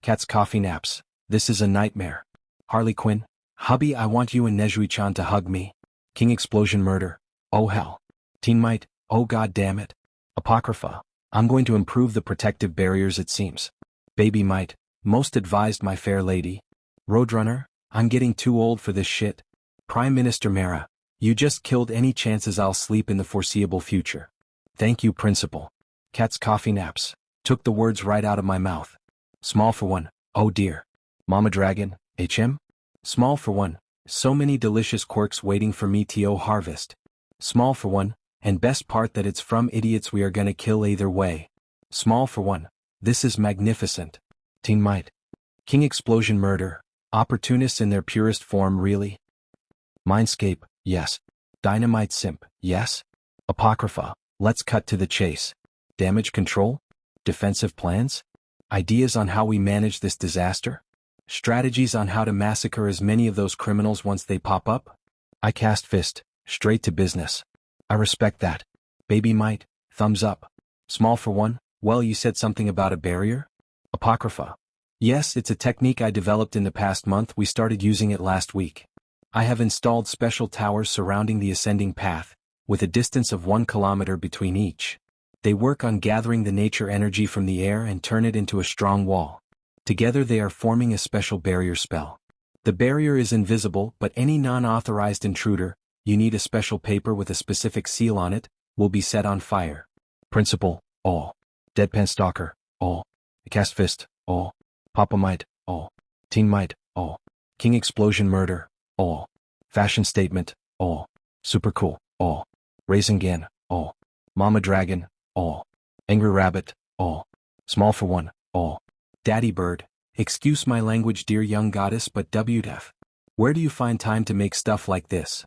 Cat's coffee naps, this is a nightmare. Harley Quinn, hubby I want you and Nezui-chan to hug me. King Explosion Murder, oh hell. Teen Might, oh god damn it. Apocrypha, I'm going to improve the protective barriers it seems. Baby Might, most advised my fair lady. Roadrunner, I'm getting too old for this shit. Prime Minister Mara, you just killed any chances I'll sleep in the foreseeable future. Thank you Principal. Cat's coffee naps, took the words right out of my mouth. Small for one, oh dear. Mama Dragon, HM? Small for one, so many delicious quirks waiting for me to harvest. Small for one, and best part that it's from idiots we are gonna kill either way. Small for one, this is magnificent. Teen Might. King Explosion Murder, opportunists in their purest form really? Mindscape, yes. Dynamite Simp, yes. Apocrypha, let's cut to the chase. Damage control? Defensive plans? Ideas on how we manage this disaster? Strategies on how to massacre as many of those criminals once they pop up? I cast fist, straight to business. I respect that. Baby Might, thumbs up. Small for one, well you said something about a barrier? Apocrypha. Yes, it's a technique I developed in the past month, we started using it last week. I have installed special towers surrounding the ascending path, with a distance of 1 kilometer between each. They work on gathering the nature energy from the air and turn it into a strong wall. Together they are forming a special barrier spell. The barrier is invisible, but any non-authorized intruder, you need a special paper with a specific seal on it, will be set on fire. Principal, all. Deadpan Stalker, all. Cast Fist, all. Papa Might, all. Teen Might, all. King Explosion Murder, all. Fashion Statement, all. Super Cool, all. Raisingan, all. Mama Dragon, all. Angry Rabbit, all. Small for one, all. Daddy Bird, excuse my language dear young goddess but WTF. Where do you find time to make stuff like this?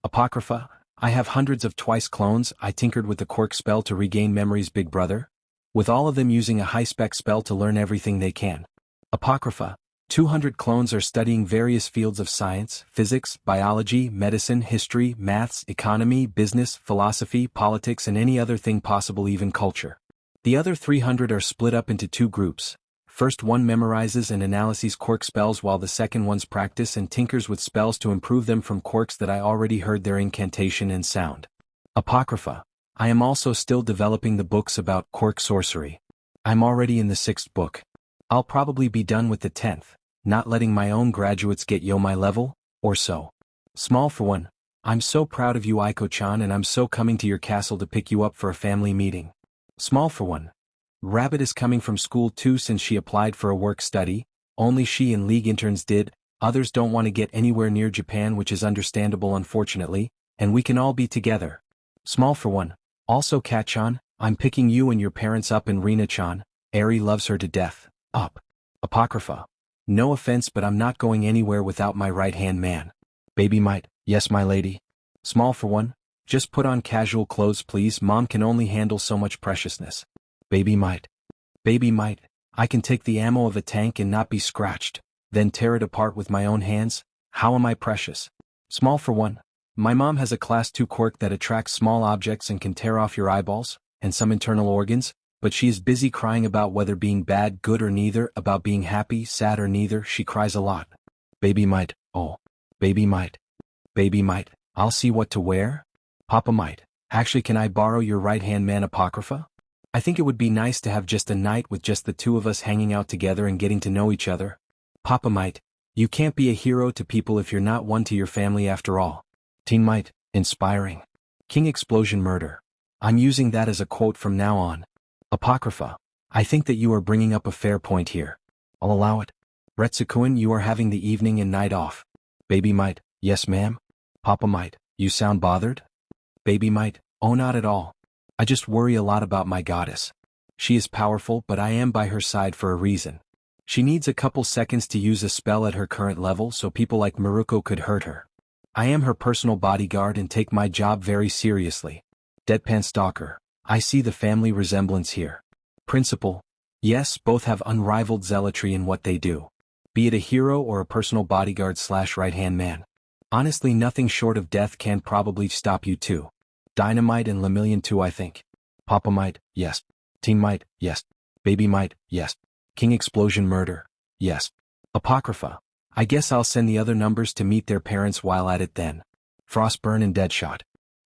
Apocrypha, I have hundreds of twice clones, I tinkered with the quirk spell to regain memories big brother. With all of them using a high-spec spell to learn everything they can. Apocrypha, 200 clones are studying various fields of science, physics, biology, medicine, history, maths, economy, business, philosophy, politics and any other thing possible, even culture. The other 300 are split up into 2 groups. First one memorizes and analyzes quirk spells while the second one's practice and tinkers with spells to improve them from quirks that I already heard their incantation and sound. Apocrypha, I am also still developing the books about quirk sorcery. I'm already in the 6th book. I'll probably be done with the 10th, not letting my own graduates get my level, or so. Small for one, I'm so proud of you Aiko-chan and I'm so coming to your castle to pick you up for a family meeting. Small for one. Rabbit is coming from school too since she applied for a work study. Only she and league interns did. Others don't want to get anywhere near Japan, which is understandable unfortunately, and we can all be together. Small for one. Also Kat-chan, I'm picking you and your parents up in Rina-chan. Eri loves her to death. Up. Apocrypha. No offense but I'm not going anywhere without my right-hand man. Baby might, yes my lady. Small for one. Just put on casual clothes please, mom can only handle so much preciousness. Baby might. Baby might, I can take the ammo of a tank and not be scratched, then tear it apart with my own hands. How am I precious? Small for one. My mom has a class 2 quirk that attracts small objects and can tear off your eyeballs, and some internal organs, but she is busy crying about whether being bad, good or neither, about being happy, sad or neither, she cries a lot. Baby might, oh. Baby might. Baby might, I'll see what to wear? Papa might, actually can I borrow your right-hand man Apocrypha? I think it would be nice to have just a night with just the two of us hanging out together and getting to know each other. Papa might, you can't be a hero to people if you're not one to your family after all. Teen might, inspiring. King Explosion Murder. I'm using that as a quote from now on. Apocrypha. I think that you are bringing up a fair point here. I'll allow it. Retsukuin, you are having the evening and night off. Baby might, yes ma'am. Papa might, you sound bothered? Baby might, oh not at all. I just worry a lot about my goddess. She is powerful but I am by her side for a reason. She needs a couple seconds to use a spell at her current level so people like Maruko could hurt her. I am her personal bodyguard and take my job very seriously. Deadpan Stalker. I see the family resemblance here. Principal. Yes, both have unrivaled zealotry in what they do. Be it a hero or a personal bodyguard / right-hand man. Honestly, nothing short of death can probably stop you too. Dynamite and Lemillion too, I think. Papa might, yes. Teen might, yes. Baby might, yes. King Explosion Murder, yes. Apocrypha. I guess I'll send the other numbers to meet their parents while at it then. Frostburn and Deadshot.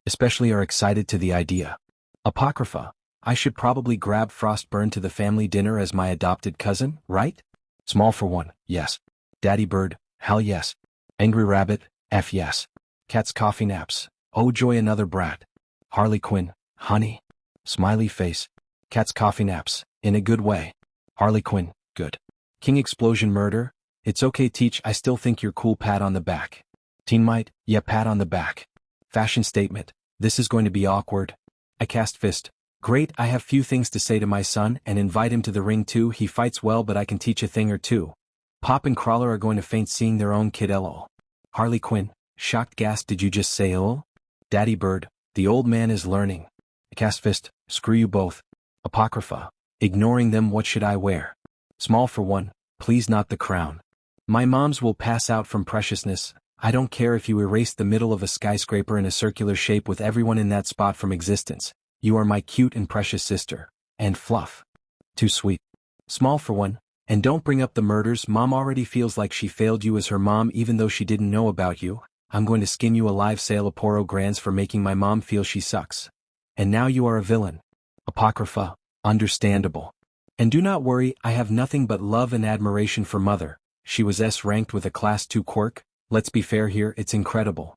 Especially are excited to the idea. Apocrypha. I should probably grab Frostburn to the family dinner as my adopted cousin, right? Small for one, yes. Daddy Bird, hell yes. Angry Rabbit, F yes. Cat's Coffee Naps, oh joy another brat. Harley Quinn, honey. Smiley face. Cat's Coffee Naps, in a good way. Harley Quinn, good. King Explosion Murder, it's okay Teach, I still think you're cool, pat on the back. Teen might, yeah pat on the back. Fashion statement, this is going to be awkward. I cast fist. Great, I have few things to say to my son and invite him to the ring too, he fights well but I can teach a thing or two. Pop and Crawler are going to faint seeing their own kid lol. Harley Quinn, shocked gasp, did you just say lol? Daddy Bird, the old man is learning. I cast fist, screw you both. Apocrypha, ignoring them what should I wear? Small for one, please not the crown. My moms will pass out from preciousness. I don't care if you erase the middle of a skyscraper in a circular shape with everyone in that spot from existence. You are my cute and precious sister. And fluff. Too sweet. Small for one. And don't bring up the murders, mom already feels like she failed you as her mom even though she didn't know about you. I'm going to skin you alive, say Sailaporo Grands, for making my mom feel she sucks. And now you are a villain. Apocrypha. Understandable. And do not worry, I have nothing but love and admiration for mother. She was S-ranked with a class 2 quirk. Let's be fair here, it's incredible.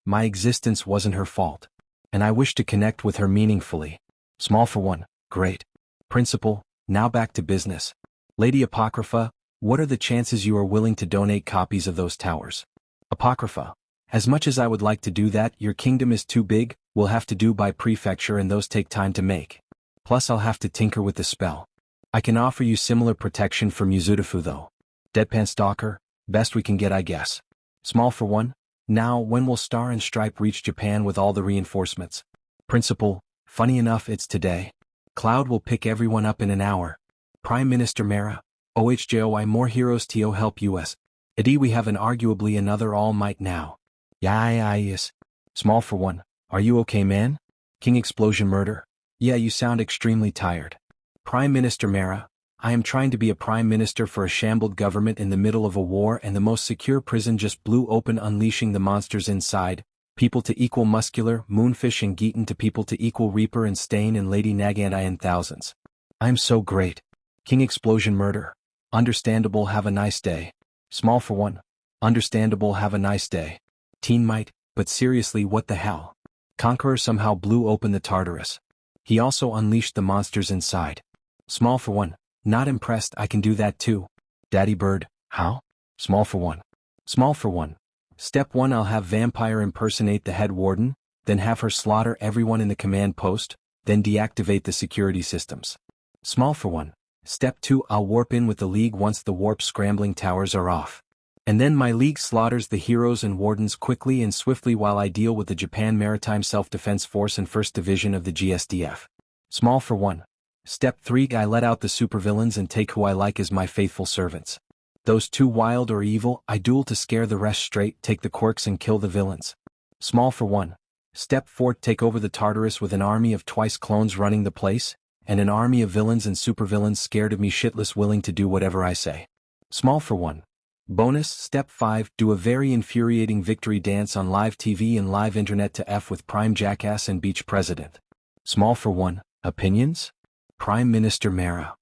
My existence wasn't her fault. And I wish to connect with her meaningfully. Small for one, great. Principal, now back to business. Lady Apocrypha, what are the chances you are willing to donate copies of those towers? Apocrypha, as much as I would like to do that, your kingdom is too big, we'll have to do by prefecture and those take time to make. Plus I'll have to tinker with the spell. I can offer you similar protection from Yuzudafu though. Deadpan Stalker, best we can get I guess. Small for one. Now, when will Star and Stripe reach Japan with all the reinforcements? Principal, funny enough it's today. Cloud will pick everyone up in an hour. Prime Minister Mara, OHJOI more heroes to help US. Adi we have an arguably another All Might now. Yes. Small for one, are you okay man? King Explosion Murder? Yeah you sound extremely tired. Prime Minister Mara, I am trying to be a prime minister for a shambled government in the middle of a war and the most secure prison just blew open unleashing the monsters inside, people to equal Muscular, Moonfish and Geeton to people to equal Reaper and Stain and Lady Nagant in thousands. I'm so great. King Explosion Murder. Understandable, have a nice day. Small for one. Understandable, have a nice day. Teen might, but seriously what the hell? Conqueror somehow blew open the Tartarus. He also unleashed the monsters inside. Small for one. Not impressed, I can do that too. Daddy Bird, how? Small for one. Small for one. Step 1, I'll have Vampire impersonate the head warden, then have her slaughter everyone in the command post, then deactivate the security systems. Small for one. Step 2, I'll warp in with the League once the warp scrambling towers are off. And then my League slaughters the heroes and wardens quickly and swiftly while I deal with the Japan Maritime Self-Defense Force and 1st Division of the GSDF. Small for one. Step 3, I let out the supervillains and take who I like as my faithful servants. Those too wild or evil, I duel to scare the rest straight, take the quirks and kill the villains. Small for one. Step 4, take over the Tartarus with an army of twice clones running the place, and an army of villains and supervillains scared of me shitless willing to do whatever I say. Small for one. Bonus, Step 5, do a very infuriating victory dance on live TV and live internet to F with Prime Jackass and Beach President. Small for one. Opinions? Prime Minister Mara.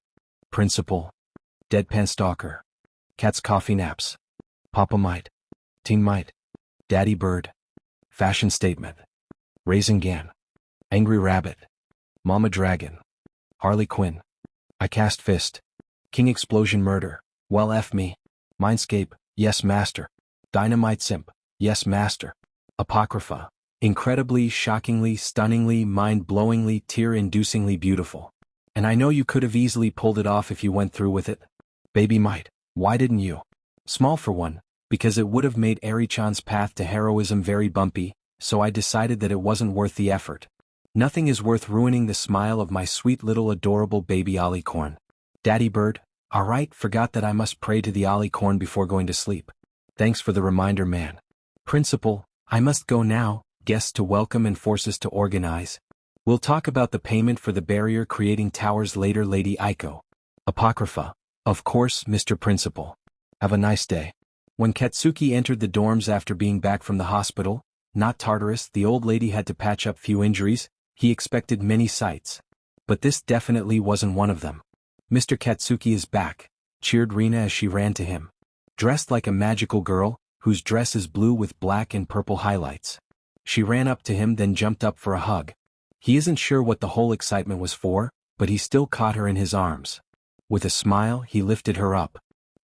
Principal. Deadpan Stalker. Cat's Coffee Naps. Papa Might. Teen Might. Daddy Bird. Fashion Statement. Raisin Gan. Angry Rabbit. Mama Dragon. Harley Quinn. I Cast Fist. King Explosion Murder. Well F me. Mindscape, yes master. Dynamite Simp, yes master. Apocrypha, incredibly, shockingly, stunningly, mind-blowingly, tear-inducingly beautiful. And I know you could have easily pulled it off if you went through with it. Baby Might, why didn't you? Small for one, because it would have made Eri-chan's path to heroism very bumpy, so I decided that it wasn't worth the effort. Nothing is worth ruining the smile of my sweet little adorable baby Alicorn. Daddy Bird, alright, forgot that I must pray to the Alicorn before going to sleep. Thanks for the reminder, man. Principal, I must go now, guests to welcome and forces to organize. We'll talk about the payment for the barrier creating towers later, Lady Aiko. Apocrypha. Of course, Mr. Principal. Have a nice day. When Katsuki entered the dorms after being back from the hospital, not Tartarus, the old lady had to patch up few injuries, he expected many sights. But this definitely wasn't one of them. Mr. Katsuki is back, cheered Rina as she ran to him. Dressed like a magical girl, whose dress is blue with black and purple highlights. She ran up to him then jumped up for a hug. He isn't sure what the whole excitement was for, but he still caught her in his arms. With a smile, he lifted her up.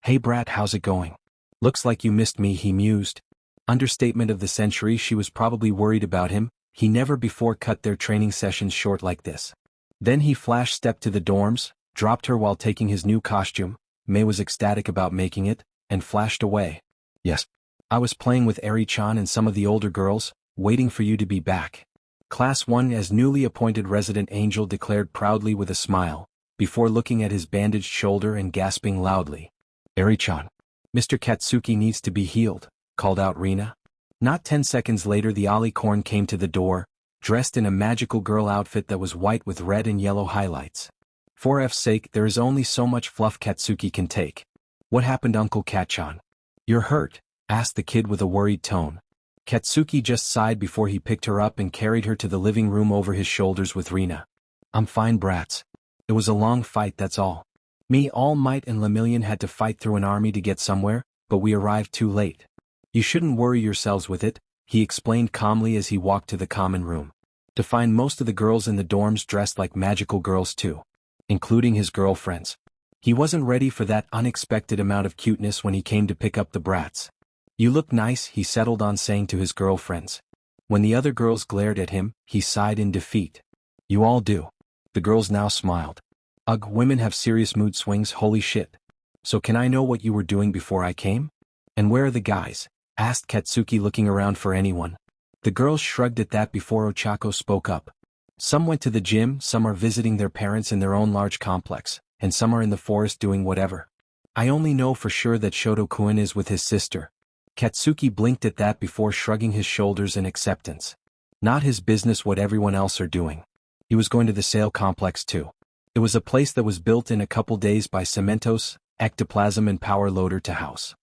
Hey brat, how's it going? Looks like you missed me, he mused. Understatement of the century, she was probably worried about him, he never before cut their training sessions short like this. Then he flash-stepped to the dorms, dropped her while taking his new costume, Mei was ecstatic about making it, and flashed away. Yes. I was playing with Eri-chan and some of the older girls, waiting for you to be back. Class 1 as newly appointed resident angel declared proudly with a smile, before looking at his bandaged shoulder and gasping loudly. Eri-chan. Mr. Katsuki needs to be healed, called out Rina. Not 10 seconds later the Alicorn came to the door, dressed in a magical girl outfit that was white with red and yellow highlights. For F's sake, there is only so much fluff Katsuki can take. What happened, Uncle Kat-chan? You're hurt? Asked the kid with a worried tone. Katsuki just sighed before he picked her up and carried her to the living room over his shoulders with Rina. I'm fine, brats. It was a long fight, that's all. Me, All Might and Lemillion had to fight through an army to get somewhere, but we arrived too late. You shouldn't worry yourselves with it, he explained calmly as he walked to the common room. To find most of the girls in the dorms dressed like magical girls too. Including his girlfriends. He wasn't ready for that unexpected amount of cuteness when he came to pick up the brats. You look nice, he settled on saying to his girlfriends. When the other girls glared at him, he sighed in defeat. You all do. The girls now smiled. Ugh, women have serious mood swings, holy shit. So can I know what you were doing before I came? And where are the guys? Asked Katsuki looking around for anyone. The girls shrugged at that before Ochako spoke up. Some went to the gym, some are visiting their parents in their own large complex, and some are in the forest doing whatever. I only know for sure that Shoto-kun is with his sister. Katsuki blinked at that before shrugging his shoulders in acceptance. Not his business what everyone else are doing. He was going to the sale complex too. It was a place that was built in a couple days by Cementos, Ectoplasm and Power Loader to house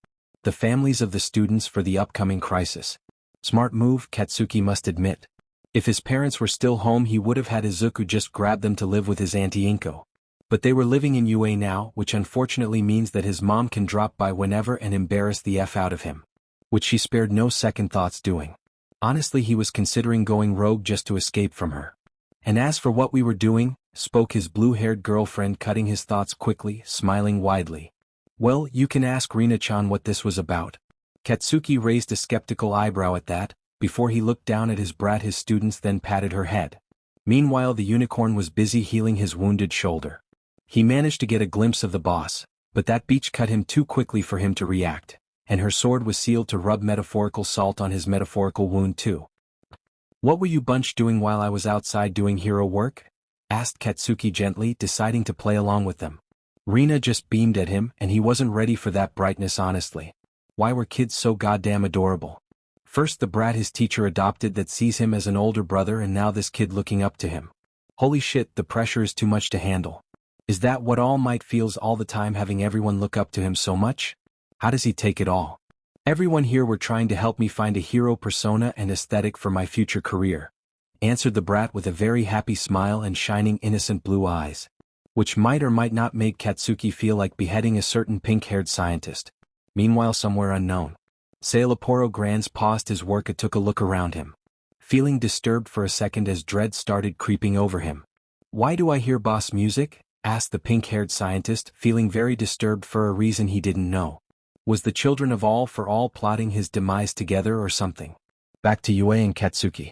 the families of the students for the upcoming crisis. Smart move, Katsuki must admit. If his parents were still home he would have had Izuku just grab them to live with his Auntie Inko. But they were living in UA now, which unfortunately means that his mom can drop by whenever and embarrass the F out of him. Which she spared no second thoughts doing. Honestly, he was considering going rogue just to escape from her. And as for what we were doing, spoke his blue-haired girlfriend, cutting his thoughts quickly, smiling widely. Well, you can ask Rina-chan what this was about. Katsuki raised a skeptical eyebrow at that, before he looked down at his brat. His students then patted her head. Meanwhile, the unicorn was busy healing his wounded shoulder. He managed to get a glimpse of the boss, but that beach cut him too quickly for him to react, and her sword was sealed to rub metaphorical salt on his metaphorical wound too. What were you bunch doing while I was outside doing hero work? Asked Katsuki gently, deciding to play along with them. Rina just beamed at him, and he wasn't ready for that brightness. Honestly, why were kids so goddamn adorable? First the brat his teacher adopted that sees him as an older brother, and now this kid looking up to him. Holy shit, the pressure is too much to handle. Is that what All Might feels all the time, having everyone look up to him so much? How does he take it all? Everyone here were trying to help me find a hero persona and aesthetic for my future career, answered the brat with a very happy smile and shining innocent blue eyes, which might or might not make Katsuki feel like beheading a certain pink-haired scientist. Meanwhile, somewhere unknown, Sailaporo Grands paused his work and took a look around him, feeling disturbed for a second as dread started creeping over him. Why do I hear boss music? Asked the pink-haired scientist, feeling very disturbed for a reason he didn't know. Was the children of All for All plotting his demise together or something? Back to Yue and Katsuki.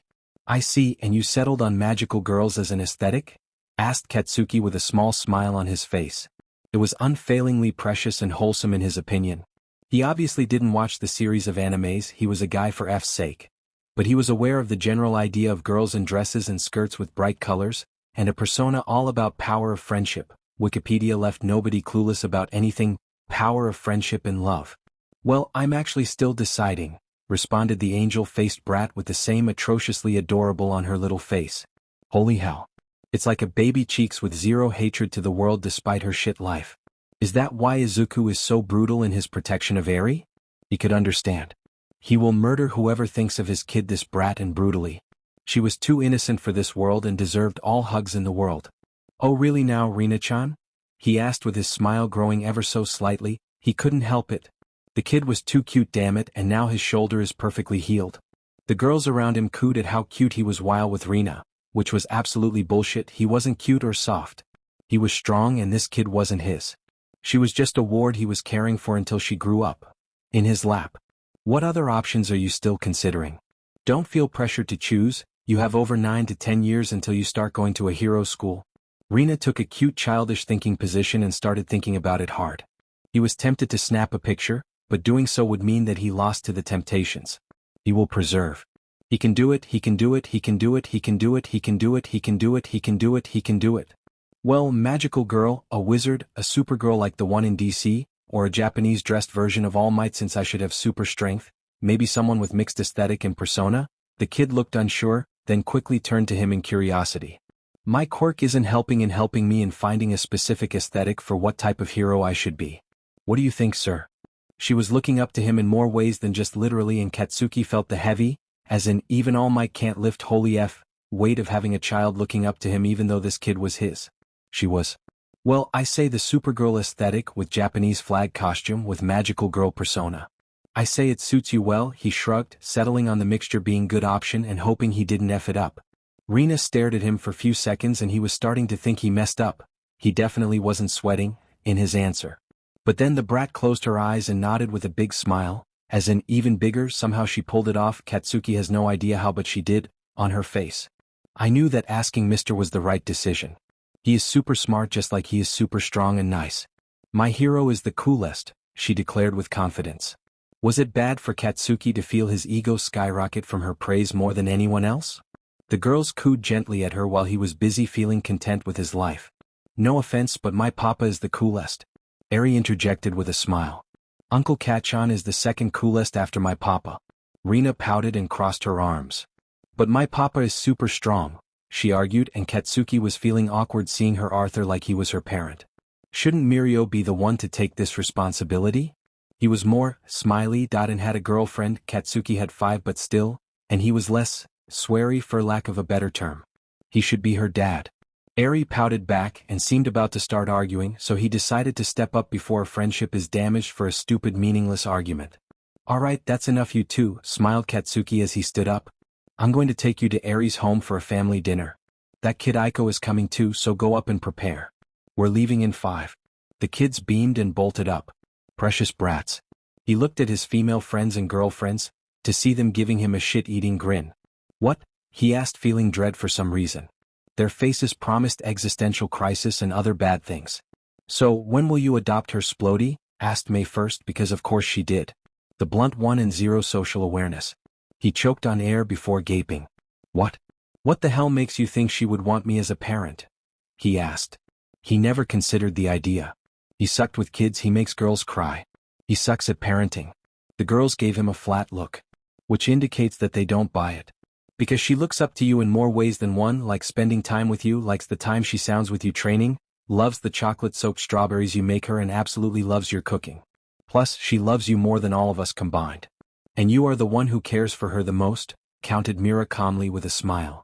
I see, and you settled on magical girls as an aesthetic? Asked Katsuki with a small smile on his face. It was unfailingly precious and wholesome in his opinion. He obviously didn't watch the series of animes, he was a guy for F's sake. But he was aware of the general idea of girls in dresses and skirts with bright colors, and a persona all about power of friendship. Wikipedia left nobody clueless about anything, power of friendship and love. Well, I'm actually still deciding, responded the angel-faced brat with the same atrociously adorable on her little face. Holy hell. It's like a baby cheeks with zero hatred to the world despite her shit life. Is that why Izuku is so brutal in his protection of Eri? He could understand. He will murder whoever thinks of his kid this brat and brutally. She was too innocent for this world and deserved all hugs in the world. Oh really now, Rina-chan? He asked with his smile growing ever so slightly. He couldn't help it. The kid was too cute, damn it, and now his shoulder is perfectly healed. The girls around him cooed at how cute he was while with Rina, which was absolutely bullshit. He wasn't cute or soft. He was strong, and this kid wasn't his. She was just a ward he was caring for until she grew up in his lap. What other options are you still considering? Don't feel pressured to choose. You have over 9 to 10 years until you start going to a hero school. Rina took a cute childish thinking position and started thinking about it hard. He was tempted to snap a picture, but doing so would mean that he lost to the temptations. He will preserve. He can do it, he can do it, he can do it, he can do it, he can do it, he can do it, he can do it, he can do it. Well, magical girl, a wizard, a supergirl like the one in DC, or a Japanese dressed version of All Might since I should have super strength, maybe someone with mixed aesthetic and persona? The kid looked unsure, then quickly turned to him in curiosity. My quirk isn't helping me in finding a specific aesthetic for what type of hero I should be. What do you think, sir? She was looking up to him in more ways than just literally, and Katsuki felt the heavy, as in even All Might can't lift holy F, weight of having a child looking up to him even though this kid was his. She was. Well, I say the Supergirl aesthetic with Japanese flag costume with magical girl persona. I say it suits you well, he shrugged, settling on the mixture being good option and hoping he didn't F it up. Rina stared at him for a few seconds and he was starting to think he messed up. He definitely wasn't sweating in his answer. But then the brat closed her eyes and nodded with a big smile, as in even bigger. Somehow she pulled it off. Katsuki has no idea how, but she did, on her face. I knew that asking Mr. was the right decision. He is super smart just like he is super strong and nice. My hero is the coolest, she declared with confidence. Was it bad for Katsuki to feel his ego skyrocket from her praise more than anyone else? The girls cooed gently at her while he was busy feeling content with his life. No offense, but my papa is the coolest. Eri interjected with a smile. Uncle Kachan is the second coolest after my papa. Rina pouted and crossed her arms. But my papa is super strong, she argued, and Katsuki was feeling awkward seeing her Arthur like he was her parent. Shouldn't Mirio be the one to take this responsibility? He was more smiley and had a girlfriend. Katsuki had 5 but still, and he was less sweary for lack of a better term. He should be her dad. Eri pouted back and seemed about to start arguing, so he decided to step up before a friendship is damaged for a stupid meaningless argument. Alright, that's enough you two, smiled Katsuki as he stood up. I'm going to take you to Eri's home for a family dinner. That kid Aiko is coming too, so go up and prepare. We're leaving in 5. The kids beamed and bolted up. Precious brats. He looked at his female friends and girlfriends, to see them giving him a shit-eating grin. What? He asked, feeling dread for some reason. Their faces promised existential crisis and other bad things. So, when will you adopt her, Splody? Asked May first, because of course she did. The blunt one and zero social awareness. He choked on air before gaping. What? What the hell makes you think she would want me as a parent? He asked. He never considered the idea. He sucked with kids, he makes girls cry. He sucks at parenting. The girls gave him a flat look, which indicates that they don't buy it. Because she looks up to you in more ways than one, like spending time with you, likes the time she sounds with you training, loves the chocolate-soaked strawberries you make her, and absolutely loves your cooking. Plus, she loves you more than all of us combined. And you are the one who cares for her the most, counted Mira calmly with a smile.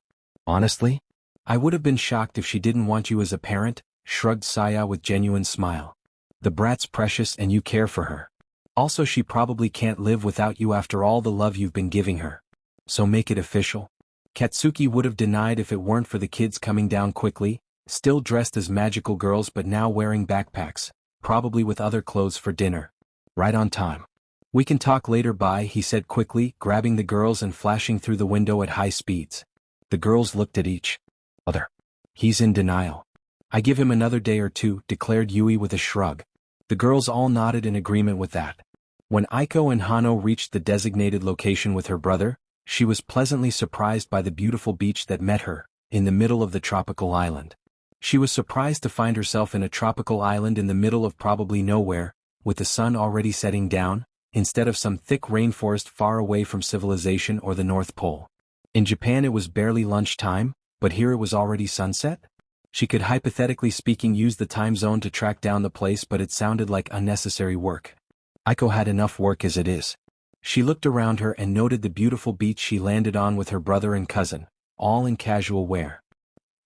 Honestly? I would have been shocked if she didn't want you as a parent, shrugged Saya with genuine smile. The brat's precious and you care for her. Also, she probably can't live without you after all the love you've been giving her. So make it official. Katsuki would have denied if it weren't for the kids coming down quickly, still dressed as magical girls but now wearing backpacks, probably with other clothes for dinner. Right on time. We can talk later, bye, he said quickly, grabbing the girls and flashing through the window at high speeds. The girls looked at each other. He's in denial. I give him another day or two, declared Yui with a shrug. The girls all nodded in agreement with that. When Aiko and Hano reached the designated location with her brother, she was pleasantly surprised by the beautiful beach that met her, in the middle of the tropical island. She was surprised to find herself in a tropical island in the middle of probably nowhere, with the sun already setting down, instead of some thick rainforest far away from civilization or the North Pole. In Japan it was barely lunchtime, but here it was already sunset? She could hypothetically speaking use the time zone to track down the place, but it sounded like unnecessary work. Aiko had enough work as it is. She looked around her and noted the beautiful beach she landed on with her brother and cousin, all in casual wear.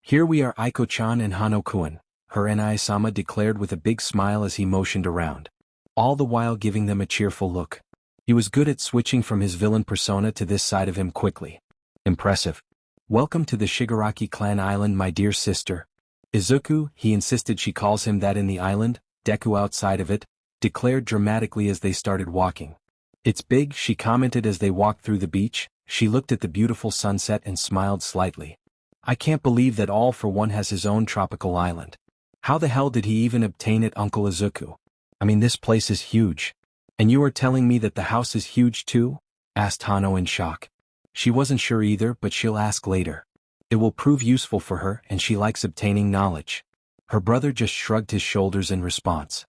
Here we are, Aiko-chan and Hano-kun, her Nai-sama declared with a big smile as he motioned around, all the while giving them a cheerful look. He was good at switching from his villain persona to this side of him quickly. Impressive. Welcome to the Shigaraki clan island, my dear sister. Izuku, he insisted she calls him that in the island, Deku outside of it, declared dramatically as they started walking. It's big, she commented as they walked through the beach. She looked at the beautiful sunset and smiled slightly. I can't believe that all for one has his own tropical island. How the hell did he even obtain it, Uncle Izuku? I mean, this place is huge. And you are telling me that the house is huge too? Asked Hano in shock. She wasn't sure either, but she'll ask later. It will prove useful for her, and she likes obtaining knowledge. Her brother just shrugged his shoulders in response.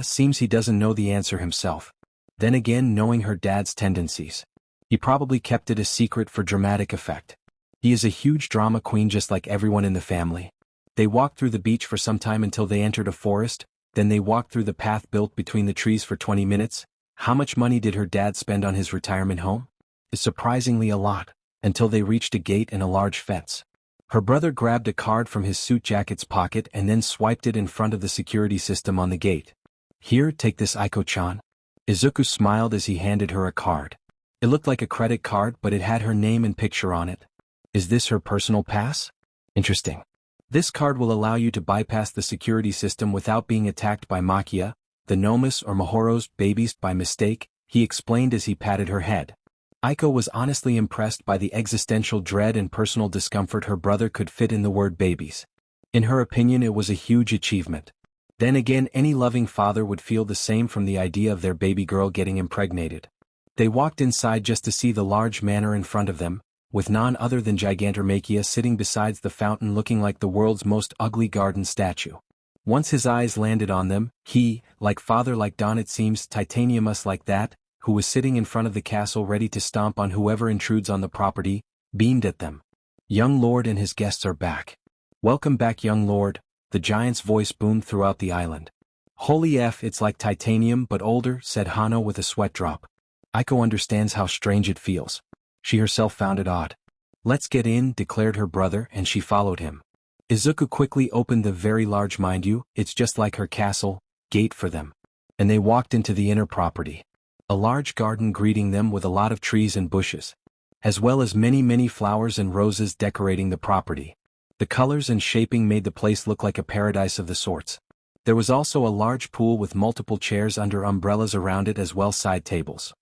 Seems he doesn't know the answer himself. Then again, knowing her dad's tendencies, he probably kept it a secret for dramatic effect. He is a huge drama queen just like everyone in the family. They walked through the beach for some time until they entered a forest, then they walked through the path built between the trees for 20 minutes. How much money did her dad spend on his retirement home? Surprisingly a lot, until they reached a gate and a large fence. Her brother grabbed a card from his suit jacket's pocket and then swiped it in front of the security system on the gate. Here, take this, Aiko-chan. Izuku smiled as he handed her a card. It looked like a credit card, but it had her name and picture on it. Is this her personal pass? Interesting. This card will allow you to bypass the security system without being attacked by Makia, the Nomus or Mahoro's babies by mistake, he explained as he patted her head. Aiko was honestly impressed by the existential dread and personal discomfort her brother could fit in the word babies. In her opinion, it was a huge achievement. Then again, any loving father would feel the same from the idea of their baby girl getting impregnated. They walked inside just to see the large manor in front of them, with none other than Gigantormakia sitting beside the fountain looking like the world's most ugly garden statue. Once his eyes landed on them, he, like father like Don it seems, Titaniumus like that, who was sitting in front of the castle ready to stomp on whoever intrudes on the property, beamed at them. Young Lord and his guests are back. Welcome back, young Lord, the giant's voice boomed throughout the island. Holy F, it's like titanium but older, said Hano with a sweat drop. Aiko understands how strange it feels. She herself found it odd. Let's get in, declared her brother, and she followed him. Izuku quickly opened the very large, mind you, it's just like her castle, gate for them. And they walked into the inner property. A large garden greeting them with a lot of trees and bushes, as well as many flowers and roses decorating the property. The colors and shaping made the place look like a paradise of the sorts. There was also a large pool with multiple chairs under umbrellas around it as well side tables.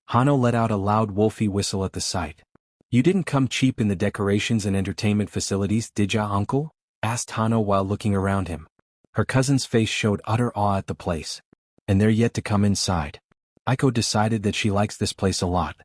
Hano let out a loud wolfy whistle at the sight. "You didn't come cheap in the decorations and entertainment facilities, did ya, uncle?" asked Hano while looking around him. Her cousin's face showed utter awe at the place. "And they're yet to come inside." Aiko decided that she likes this place a lot.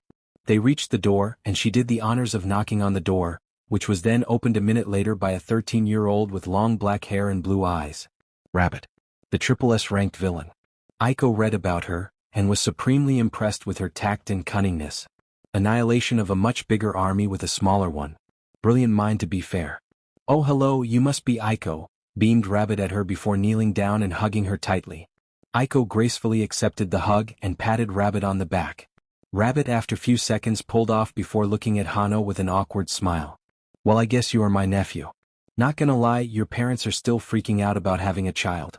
They reached the door, and she did the honors of knocking on the door, which was then opened a minute later by a 13-year-old with long black hair and blue eyes. Rabbit. The Triple S ranked villain. Aiko read about her, and was supremely impressed with her tact and cunningness. Annihilation of a much bigger army with a smaller one. Brilliant mind to be fair. "Oh hello, you must be Aiko," beamed Rabbit at her before kneeling down and hugging her tightly. Aiko gracefully accepted the hug and patted Rabbit on the back. Rabbit after few seconds pulled off before looking at Hano with an awkward smile. "Well, I guess you are my nephew. Not gonna lie, your parents are still freaking out about having a child.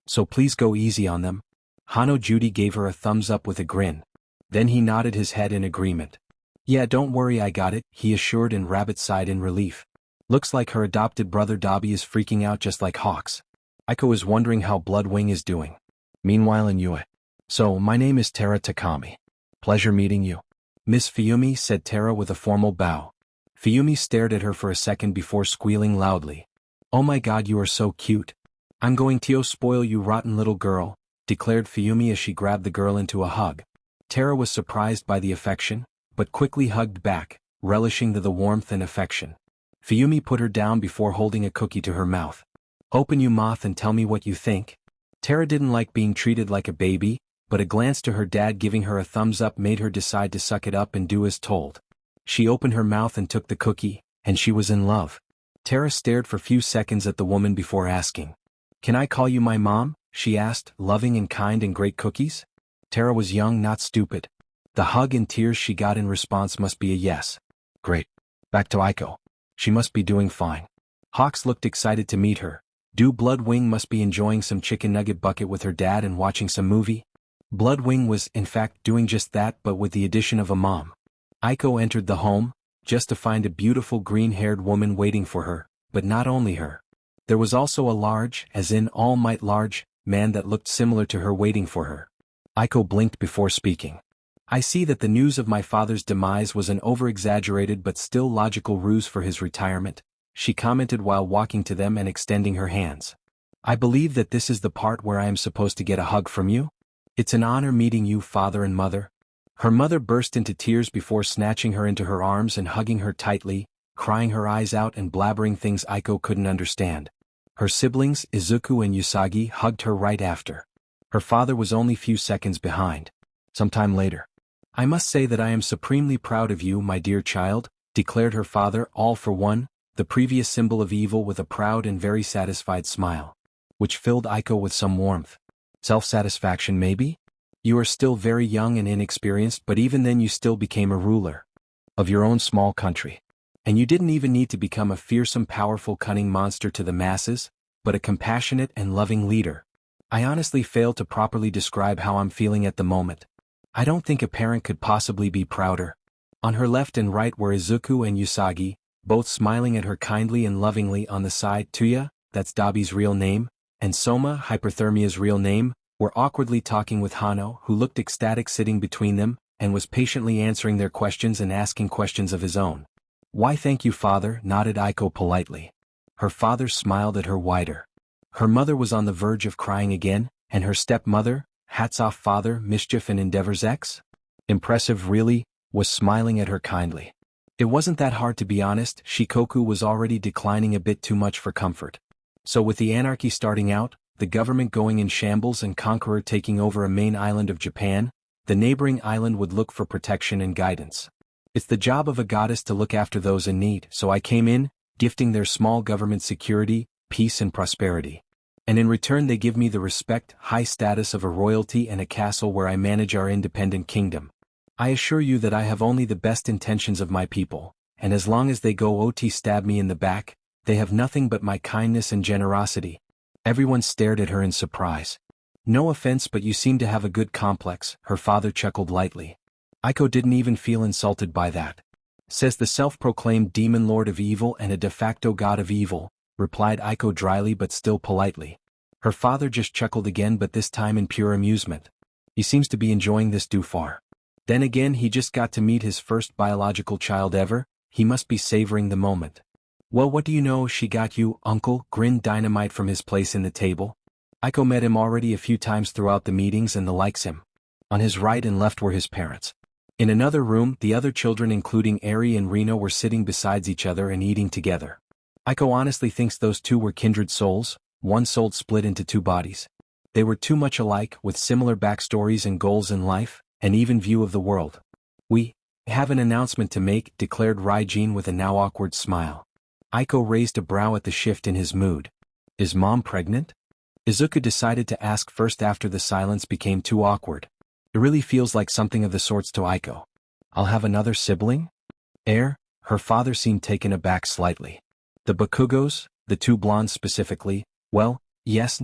So please go easy on them." Hano Judy gave her a thumbs up with a grin. Then he nodded his head in agreement. "Yeah, don't worry, I got it," he assured, and Rabbit sighed in relief. Looks like her adopted brother Dobby is freaking out just like Hawks. Aiko is wondering how Bloodwing is doing. Meanwhile in Yue. "So, my name is Tara Takami. Pleasure meeting you." "Miss Fuyumi," said Tara with a formal bow. Fuyumi stared at her for a second before squealing loudly. "Oh my god, you are so cute. I'm going to spoil you, rotten little girl," declared Fuyumi as she grabbed the girl into a hug. Tara was surprised by the affection, but quickly hugged back, relishing the warmth and affection. Fuyumi put her down before holding a cookie to her mouth. "Open your mouth and tell me what you think." Tara didn't like being treated like a baby, but a glance to her dad giving her a thumbs up made her decide to suck it up and do as told. She opened her mouth and took the cookie, and she was in love. Tara stared for few seconds at the woman before asking, "Can I call you my mom?" she asked, "loving and kind and great cookies?" Tara was young, not stupid. The hug and tears she got in response must be a yes. Great. Back to Aiko. She must be doing fine. Hawks looked excited to meet her. Bloodwing must be enjoying some chicken nugget bucket with her dad and watching some movie. Bloodwing was, in fact, doing just that, but with the addition of a mom. Aiko entered the home, just to find a beautiful green-haired woman waiting for her, but not only her. There was also a large, as in all might large, man that looked similar to her waiting for her. Aiko blinked before speaking. "I see that the news of my father's demise was an over-exaggerated but still logical ruse for his retirement," she commented while walking to them and extending her hands. "I believe that this is the part where I am supposed to get a hug from you. It's an honor meeting you, father and mother." Her mother burst into tears before snatching her into her arms and hugging her tightly, crying her eyes out and blabbering things Aiko couldn't understand. Her siblings, Izuku and Usagi, hugged her right after. Her father was only few seconds behind. Sometime later. "I must say that I am supremely proud of you, my dear child," declared her father, all for one, the previous symbol of evil, with a proud and very satisfied smile, which filled Aiko with some warmth. Self-satisfaction maybe? "You are still very young and inexperienced, but even then you still became a ruler of your own small country. And you didn't even need to become a fearsome, powerful, cunning monster to the masses, but a compassionate and loving leader. I honestly fail to properly describe how I'm feeling at the moment. I don't think a parent could possibly be prouder." On her left and right were Izuku and Usagi, both smiling at her kindly and lovingly. On the side, Tuya, that's Dabi's real name, and Soma, Hyperthermia's real name, were awkwardly talking with Hano, who looked ecstatic sitting between them, and was patiently answering their questions and asking questions of his own. "Why thank you, father," nodded Aiko politely. Her father smiled at her wider. Her mother was on the verge of crying again, and her stepmother, hats off father, Mischief and Endeavor's ex? Impressive really, was smiling at her kindly. It wasn't that hard, to be honest. Shikoku was already declining a bit too much for comfort. So with the anarchy starting out, the government going in shambles and Conqueror taking over a main island of Japan, the neighboring island would look for protection and guidance. It's the job of a goddess to look after those in need, so I came in, gifting their small government security, peace and prosperity. And in return they give me the respect, high status of a royalty and a castle where I manage our independent kingdom. I assure you that I have only the best intentions of my people, and as long as they go OT stab me in the back, they have nothing but my kindness and generosity." Everyone stared at her in surprise. "No offense, but you seem to have a good complex," her father chuckled lightly. Aiko didn't even feel insulted by that. Says the self-proclaimed demon lord of evil and a de facto god of evil, replied Aiko dryly but still politely. Her father just chuckled again, but this time in pure amusement. He seems to be enjoying this too far. Then again, he just got to meet his first biological child ever, he must be savoring the moment. Well, what do you know she got you, uncle, grinned Dynamite from his place in the table. Aiko met him already a few times throughout the meetings and likes him. On his right and left were his parents. In another room, the other children including Eri and Reno were sitting beside each other and eating together. Aiko honestly thinks those two were kindred souls, one soul split into two bodies. They were too much alike, with similar backstories and goals in life, and even view of the world. We have an announcement to make, declared Raijin with a now awkward smile. Aiko raised a brow at the shift in his mood. Is mom pregnant? Izuku decided to ask first after the silence became too awkward. It really feels like something of the sorts to Aiko. I'll have another sibling? Her father seemed taken aback slightly. The Bakugos, the two blondes specifically, well, yes.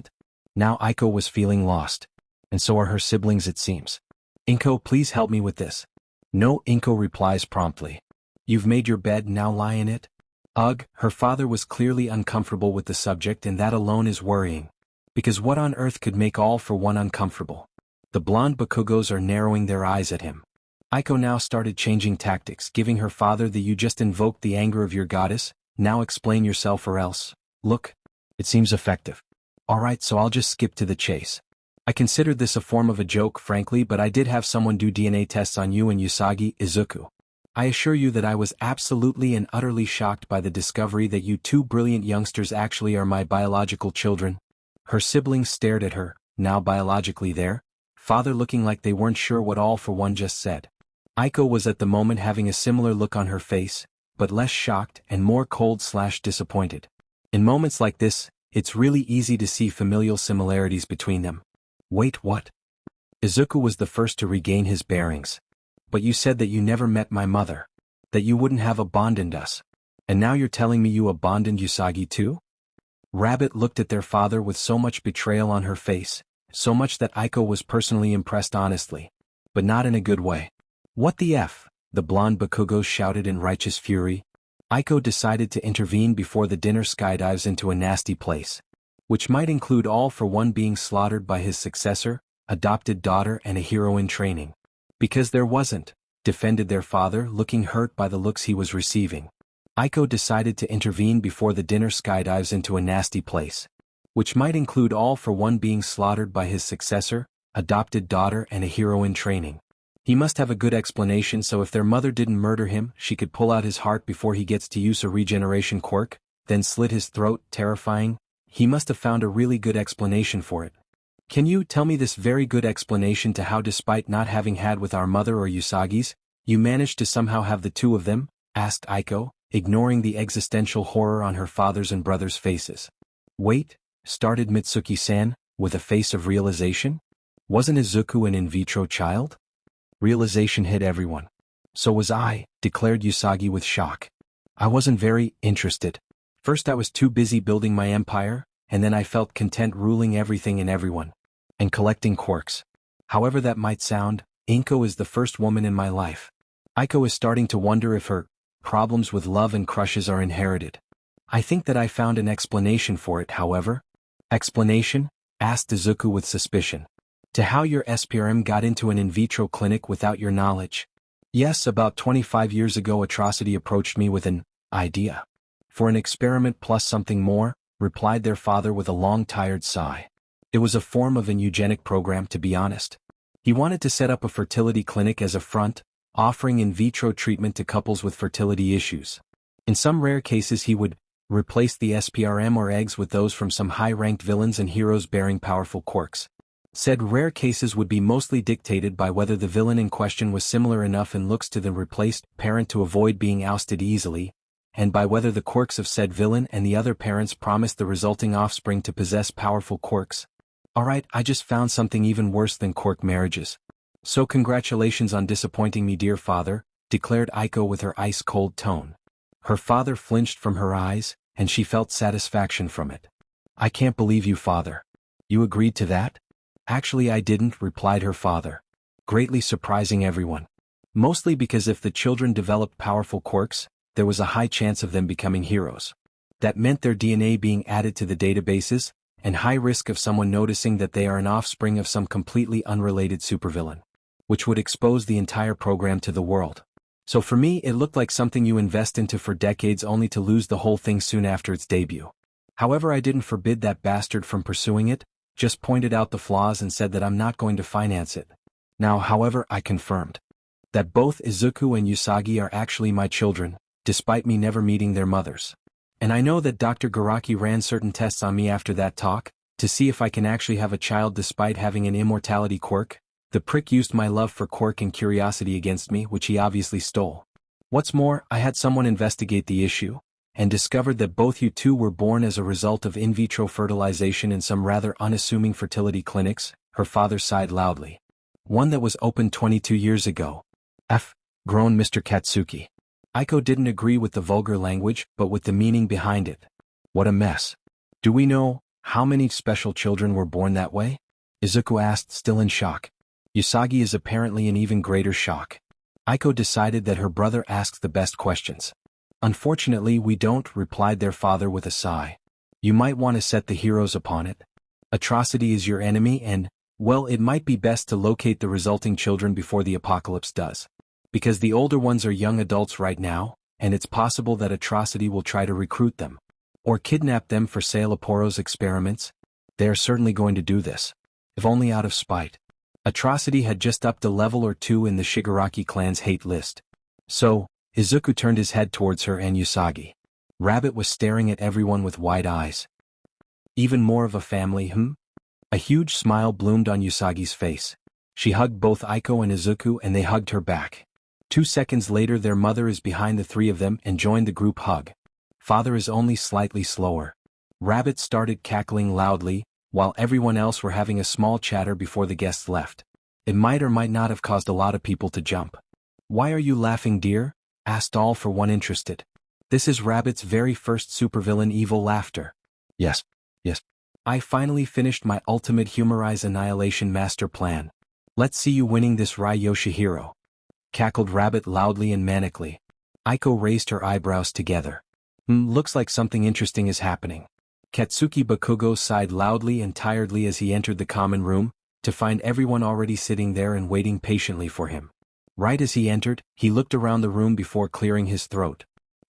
Now Aiko was feeling lost. And so are her siblings, it seems. Inko, please help me with this. No, Inko replies promptly. You've made your bed, now lie in it? Ugh, her father was clearly uncomfortable with the subject, and that alone is worrying. Because what on earth could make all for one uncomfortable? The blonde Bakugos are narrowing their eyes at him. Aiko now started changing tactics, giving her father the "you just invoked the anger of your goddess, now explain yourself or else." Look, it seems effective. Alright, so I'll just skip to the chase. I considered this a form of a joke, frankly, but I did have someone do DNA tests on you and Usagi, Izuku. I assure you that I was absolutely and utterly shocked by the discovery that you two brilliant youngsters actually are my biological children. Her siblings stared at her, now biologically their father, looking like they weren't sure what all for one just said. Aiko was at the moment having a similar look on her face, but less shocked and more cold/disappointed. In moments like this, it's really easy to see familial similarities between them. Wait, what? Izuku was the first to regain his bearings. But you said that you never met my mother. That you wouldn't have abandoned us. And now you're telling me you abandoned Usagi too? Rabbit looked at their father with so much betrayal on her face, so much that Aiko was personally impressed, honestly. But not in a good way. What the F? The blonde Bakugo shouted in righteous fury. Aiko decided to intervene before the dinner skydives into a nasty place. Which might include all for one being slaughtered by his successor, adopted daughter and a hero in training. Because there wasn't, defended their father, looking hurt by the looks he was receiving. Aiko decided to intervene before the dinner skydives into a nasty place. Which might include all for one being slaughtered by his successor, adopted daughter and a hero in training. He must have a good explanation, so if their mother didn't murder him, she could pull out his heart before he gets to use a regeneration quirk, then slit his throat, terrifying. He must have found a really good explanation for it. Can you tell me this very good explanation to how, despite not having had with our mother or Usagi's, you managed to somehow have the two of them? Asked Aiko, ignoring the existential horror on her father's and brother's faces. Wait, started Mitsuki-san, with a face of realization. Wasn't Izuku an in vitro child? Realization hit everyone. So was I, declared Usagi with shock. I wasn't very interested. First I was too busy building my empire, and then I felt content ruling everything and everyone. And collecting quirks. However that might sound, Inko is the first woman in my life. Aiko is starting to wonder if her problems with love and crushes are inherited. I think that I found an explanation for it, however. Explanation? Asked Izuku with suspicion. To how your SPRM got into an in vitro clinic without your knowledge. Yes, about 25 years ago Atrocity approached me with an idea. For an experiment plus something more, replied their father with a long tired sigh. It was a form of an eugenic program, to be honest. He wanted to set up a fertility clinic as a front, offering in vitro treatment to couples with fertility issues. In some rare cases he would replace the SPRM or eggs with those from some high-ranked villains and heroes bearing powerful quirks. Said rare cases would be mostly dictated by whether the villain in question was similar enough in looks to the replaced parent to avoid being ousted easily, and by whether the quirks of said villain and the other parents promised the resulting offspring to possess powerful quirks. Alright, I just found something even worse than quirk marriages. So congratulations on disappointing me, dear father, declared Aiko with her ice-cold tone. Her father flinched from her eyes, and she felt satisfaction from it. I can't believe you, father. You agreed to that? Actually I didn't, replied her father. Greatly surprising everyone. Mostly because if the children developed powerful quirks, there was a high chance of them becoming heroes. That meant their DNA being added to the databases, and high risk of someone noticing that they are an offspring of some completely unrelated supervillain, which would expose the entire program to the world. So for me, it looked like something you invest into for decades only to lose the whole thing soon after its debut. However, I didn't forbid that bastard from pursuing it, just pointed out the flaws and said that I'm not going to finance it. Now, however, I confirmed that both Izuku and Usagi are actually my children, despite me never meeting their mothers. And I know that Dr. Garaki ran certain tests on me after that talk, to see if I can actually have a child despite having an immortality quirk. The prick used my love for quirk and curiosity against me, which he obviously stole. What's more, I had someone investigate the issue, and discovered that both you two were born as a result of in vitro fertilization in some rather unassuming fertility clinics. Her father sighed loudly. One that was opened 22 years ago. Groaned Mr. Katsuki. Aiko didn't agree with the vulgar language, but with the meaning behind it. What a mess. Do we know how many special children were born that way? Izuku asked, still in shock. Usagi is apparently in even greater shock. Aiko decided that her brother asks the best questions. Unfortunately, we don't, replied their father with a sigh. You might want to set the heroes upon it. Atrocity is your enemy and, well, it might be best to locate the resulting children before the apocalypse does. Because the older ones are young adults right now, and it's possible that Atrocity will try to recruit them. Or kidnap them for Sailaporo's experiments. They are certainly going to do this. If only out of spite. Atrocity had just upped a level or two in the Shigaraki clan's hate list. So, Izuku turned his head towards her and Usagi. Rabbit was staring at everyone with wide eyes. Even more of a family, A huge smile bloomed on Usagi's face. She hugged both Aiko and Izuku and they hugged her back. 2 seconds later their mother is behind the three of them and joined the group hug. Father is only slightly slower. Rabbit started cackling loudly, while everyone else were having a small chatter before the guests left. It might or might not have caused a lot of people to jump. Why are you laughing, dear? Asked all for one interested. This is Rabbit's very first supervillain evil laughter. Yes. I finally finished my ultimate humorize annihilation master plan. Let's see you winning this Rai Yoshihiro. Cackled Rabbit loudly and manically. Aiko raised her eyebrows together. Looks like something interesting is happening. Katsuki Bakugo sighed loudly and tiredly as he entered the common room, to find everyone already sitting there and waiting patiently for him. Right as he entered, he looked around the room before clearing his throat.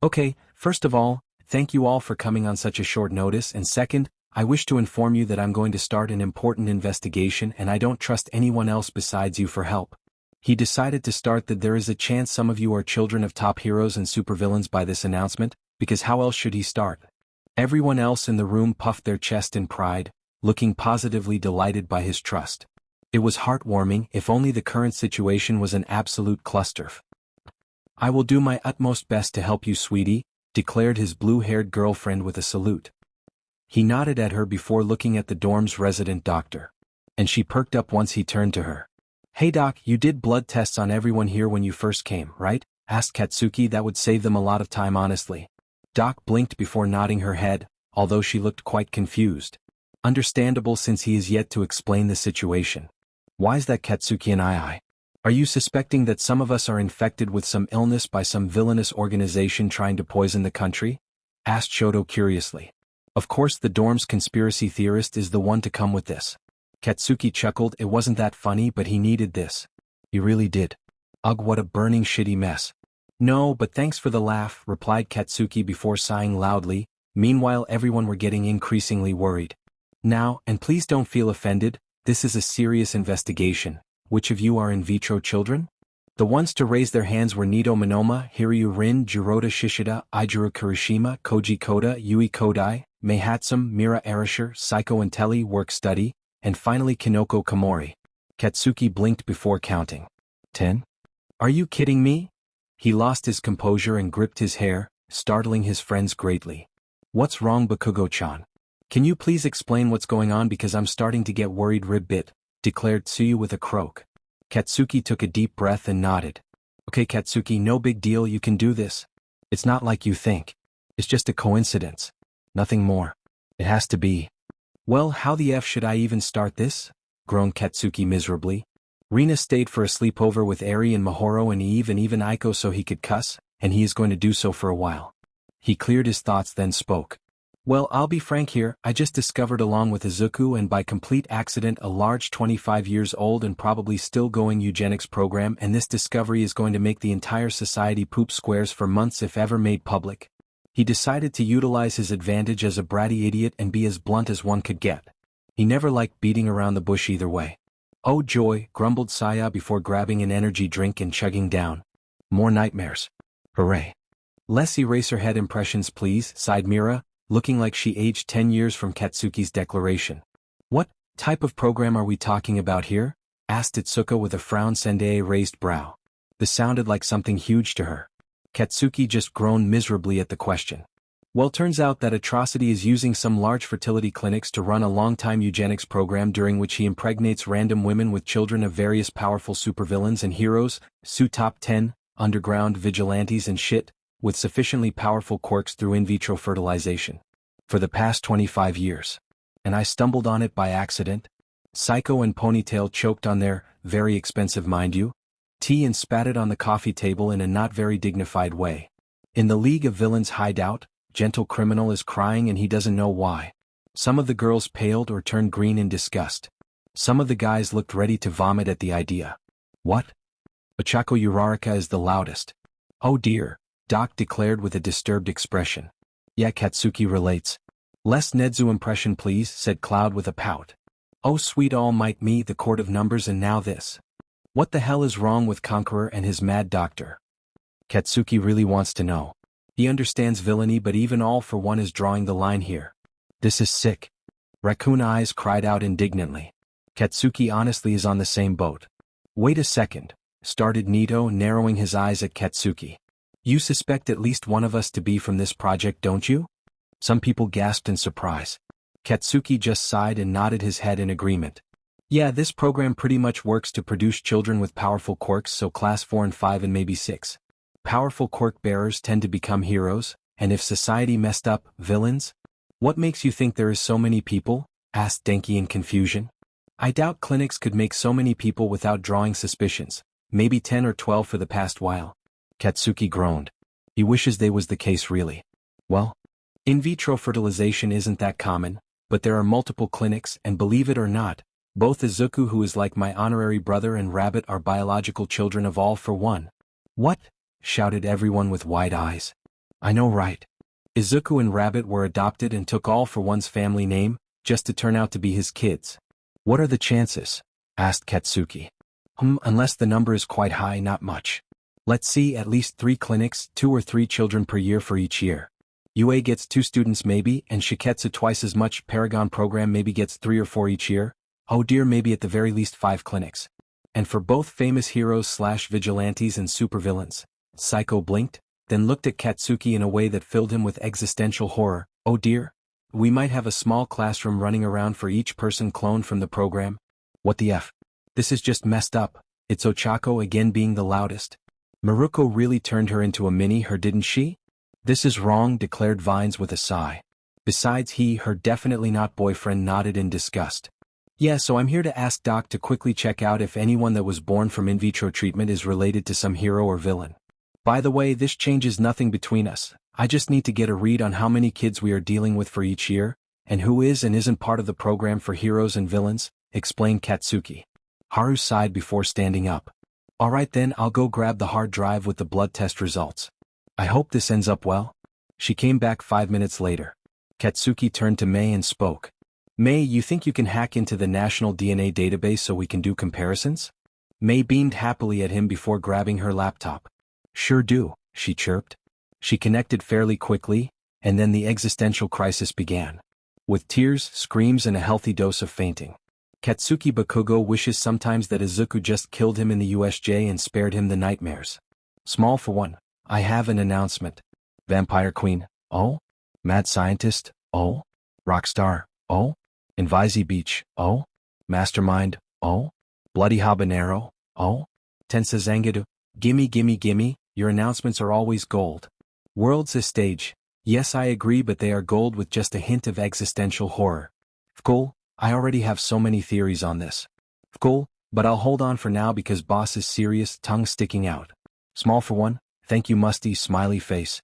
Okay, first of all, thank you all for coming on such a short notice, and second, I wish to inform you that I'm going to start an important investigation and I don't trust anyone else besides you for help. He decided to start that there is a chance some of you are children of top heroes and supervillains by this announcement, because how else should he start? Everyone else in the room puffed their chest in pride, looking positively delighted by his trust. It was heartwarming, if only the current situation was an absolute clusterf. I will do my utmost best to help you, sweetie, declared his blue-haired girlfriend with a salute. He nodded at her before looking at the dorm's resident doctor. And she perked up once he turned to her. Hey doc, you did blood tests on everyone here when you first came, right? Asked Katsuki. That would save them a lot of time, honestly. Doc blinked before nodding her head, although she looked quite confused. Understandable since he is yet to explain the situation. Why's that, Katsuki and I? Are you suspecting that some of us are infected with some illness by some villainous organization trying to poison the country? Asked Shoto curiously. Of course the dorm's conspiracy theorist is the one to come with this. Katsuki chuckled. It wasn't that funny, but he needed this. You really did. Ugh, what a burning shitty mess. No, but thanks for the laugh, replied Katsuki before sighing loudly. Meanwhile everyone were getting increasingly worried. Now, and please don't feel offended, this is a serious investigation. Which of you are in vitro children? The ones to raise their hands were Nito Monoma, Hiryu Rin, Jirota Shishida, Ijiro Kirishima, Koji Koda, Yui Kodai, Mei Hatsum, Mira Arashir, Saiko Intelli, Work Study, and finally Kinoko Komori. Katsuki blinked before counting. 10? Are you kidding me? He lost his composure and gripped his hair, startling his friends greatly. What's wrong, Bakugo-chan? Can you please explain what's going on, because I'm starting to get worried, Ribbit, declared Tsuyu with a croak. Katsuki took a deep breath and nodded. Okay Katsuki, no big deal, you can do this. It's not like you think. It's just a coincidence. Nothing more. It has to be. Well, how the F should I even start this? Groaned Katsuki miserably. Rina stayed for a sleepover with Eri and Mahoro and Eve and even Aiko so he could cuss, and he is going to do so for a while. He cleared his thoughts then spoke. Well, I'll be frank here, I just discovered along with Izuku and by complete accident a large 25 years old and probably still going eugenics program, and this discovery is going to make the entire society poop squares for months if ever made public. He decided to utilize his advantage as a bratty idiot and be as blunt as one could get. He never liked beating around the bush either way. Oh joy, grumbled Saya before grabbing an energy drink and chugging down. More nightmares. Hooray. Less Eraserhead impressions please, sighed Mira, looking like she aged 10 years from Katsuki's declaration. What type of program are we talking about here? Asked Itsuka with a frown. Sendai raised brow. This sounded like something huge to her. Katsuki just groaned miserably at the question. Well, turns out that Atrocity is using some large fertility clinics to run a long-time eugenics program during which he impregnates random women with children of various powerful supervillains and heroes, top 10, underground vigilantes and shit, with sufficiently powerful quirks through in vitro fertilization. For the past 25 years. And I stumbled on it by accident. Psycho and Ponytail choked on their, very expensive mind you, tea and spat it on the coffee table in a not very dignified way. In the League of Villains hideout, Gentle Criminal is crying and he doesn't know why. Some of the girls paled or turned green in disgust. Some of the guys looked ready to vomit at the idea. What? Ochako Uraraka is the loudest. Oh dear, Doc declared with a disturbed expression. Yeah, Katsuki relates. Less Nedzu impression please, said Cloud with a pout. Oh sweet all might me, the court of numbers, and now this. What the hell is wrong with Conqueror and his mad doctor? Katsuki really wants to know. He understands villainy, but even All for One is drawing the line here. This is sick. Raccoon Eyes cried out indignantly. Katsuki honestly is on the same boat. Wait a second, started Nito, narrowing his eyes at Katsuki. You suspect at least one of us to be from this project, don't you? Some people gasped in surprise. Katsuki just sighed and nodded his head in agreement. Yeah, this program pretty much works to produce children with powerful quirks, so class 4 and 5 and maybe 6. Powerful quirk bearers tend to become heroes, and if society messed up, villains? What makes you think there is so many people? Asked Denki in confusion. I doubt clinics could make so many people without drawing suspicions, maybe 10 or 12 for the past while. Katsuki groaned. He wishes they was the case really. Well, in vitro fertilization isn't that common, but there are multiple clinics, and believe it or not, both Izuku, who is like my honorary brother, and Rabbit are biological children of All for One. What? Shouted everyone with wide eyes. I know right. Izuku and Rabbit were adopted and took All for One's family name, just to turn out to be his kids. What are the chances? Asked Katsuki. Unless the number is quite high, not much. Let's see, at least 3 clinics, 2 or 3 children per year for each year. UA gets 2 students maybe, and Shiketsu twice as much. Paragon program maybe gets 3 or 4 each year. Oh dear, maybe at the very least 5 clinics. And for both famous heroes / vigilantes and supervillains. Psycho blinked, then looked at Katsuki in a way that filled him with existential horror. Oh dear. We might have a small classroom running around for each person cloned from the program. What the F? This is just messed up. It's Ochako again being the loudest. Maruko really turned her into a mini-her, didn't she? This is wrong, declared Vines with a sigh. Besides, her definitely not boyfriend nodded in disgust. Yeah, so I'm here to ask Doc to quickly check out if anyone that was born from in vitro treatment is related to some hero or villain. By the way, this changes nothing between us. I just need to get a read on how many kids we are dealing with for each year, and who is and isn't part of the program for heroes and villains, explained Katsuki. Haru sighed before standing up. Alright then, I'll go grab the hard drive with the blood test results. I hope this ends up well. She came back 5 minutes later. Katsuki turned to Mei and spoke. Mei, you think you can hack into the national DNA database so we can do comparisons? Mei beamed happily at him before grabbing her laptop. Sure do, she chirped. She connected fairly quickly, and then the existential crisis began. With tears, screams, and a healthy dose of fainting. Katsuki Bakugo wishes sometimes that Izuku just killed him in the USJ and spared him the nightmares. Small for one, I have an announcement. Vampire Queen, oh? Mad Scientist, oh? Rockstar, oh? Invisi Beach, oh? Mastermind, oh? Bloody Habanero, oh? Tensa Zangidu, gimme, your announcements are always gold. World's a stage. Yes, I agree, but they are gold with just a hint of existential horror. Fkul, I already have so many theories on this. Fkul, But I'll hold on for now because boss is serious, tongue sticking out. Small for one, thank you musty smiley face.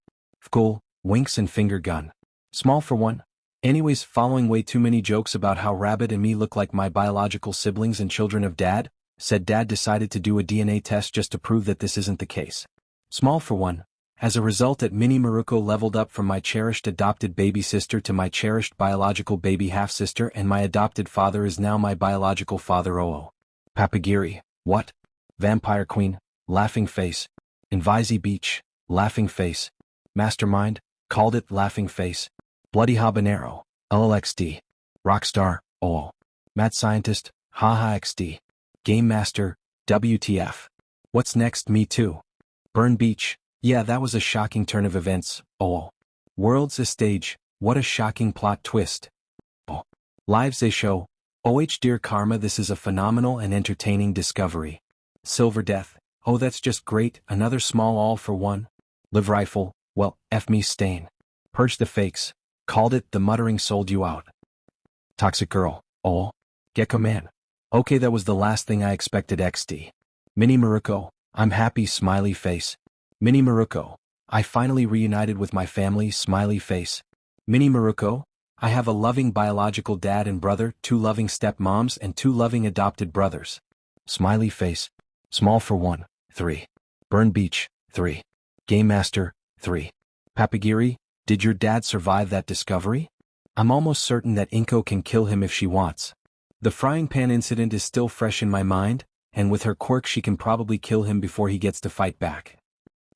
Cool, winks and finger gun. Small for one. Anyways, following way too many jokes about how Rabbit and me look like my biological siblings and children of Dad, said Dad decided to do a DNA test just to prove that this isn't the case. Small for one. As a result, Mini Maruko leveled up from my cherished adopted baby sister to my cherished biological baby half-sister, and my adopted father is now my biological father. Oh. Papagiri, what? Vampire Queen, laughing face. Invisi Beach, laughing face. Mastermind, called it laughing face. Bloody Habanero, LLXD. Rockstar, oh. Mad Scientist, haha XD. Game Master, WTF. What's next? Me too. Burn Beach, yeah, that was a shocking turn of events. Oh. World's a stage, what a shocking plot twist. Oh. Lives a show. Oh dear karma, this is a phenomenal and entertaining discovery. Silver Death, oh that's just great, another small all for one. Live Rifle, well, F me stain. Purge the fakes, called it, the muttering sold you out. Toxic Girl, oh. Gecko Man. Okay, that was the last thing I expected. XD. Mini Maruko, I'm happy smiley face. Mini Maruko, I finally reunited with my family smiley face. Mini Maruko, I have a loving biological dad and brother, 2 loving stepmoms and 2 loving adopted brothers. Smiley face. Small for one, 3. Burn Beach, 3. Game Master, 3. Papagiri, did your dad survive that discovery? I'm almost certain that Inko can kill him if she wants. The frying pan incident is still fresh in my mind, and with her quirk she can probably kill him before he gets to fight back.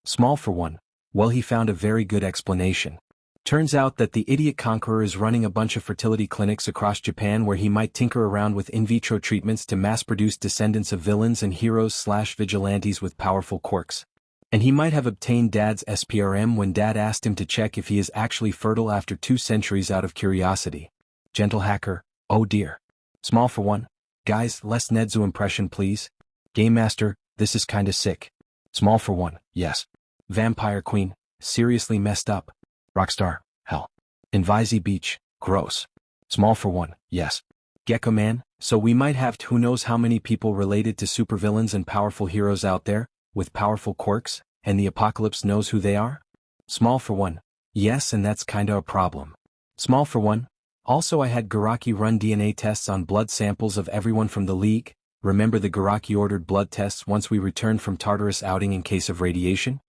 Small for one, well, he found a very good explanation. Turns out that the idiot conqueror is running a bunch of fertility clinics across Japan where he might tinker around with in vitro treatments to mass-produce descendants of villains and heroes/vigilantes with powerful quirks. And he might have obtained Dad's SPRM when Dad asked him to check if he is actually fertile after 2 centuries out of curiosity. Gentle hacker, oh dear. Small for one. Guys, less Nedzu impression please. Game Master, this is kinda sick. Small for one, yes. Vampire Queen, seriously messed up. Rockstar, hell. Invisi Beach, gross. Small for one, yes. Gecko Man, so we might have who knows how many people related to supervillains and powerful heroes out there, with powerful quirks, and the apocalypse knows who they are? Small for one, yes, and that's kinda a problem. Small for one. Also, I had Garaki run DNA tests on blood samples of everyone from the League. Remember the Garaki ordered blood tests once we returned from Tartarus outing in case of radiation?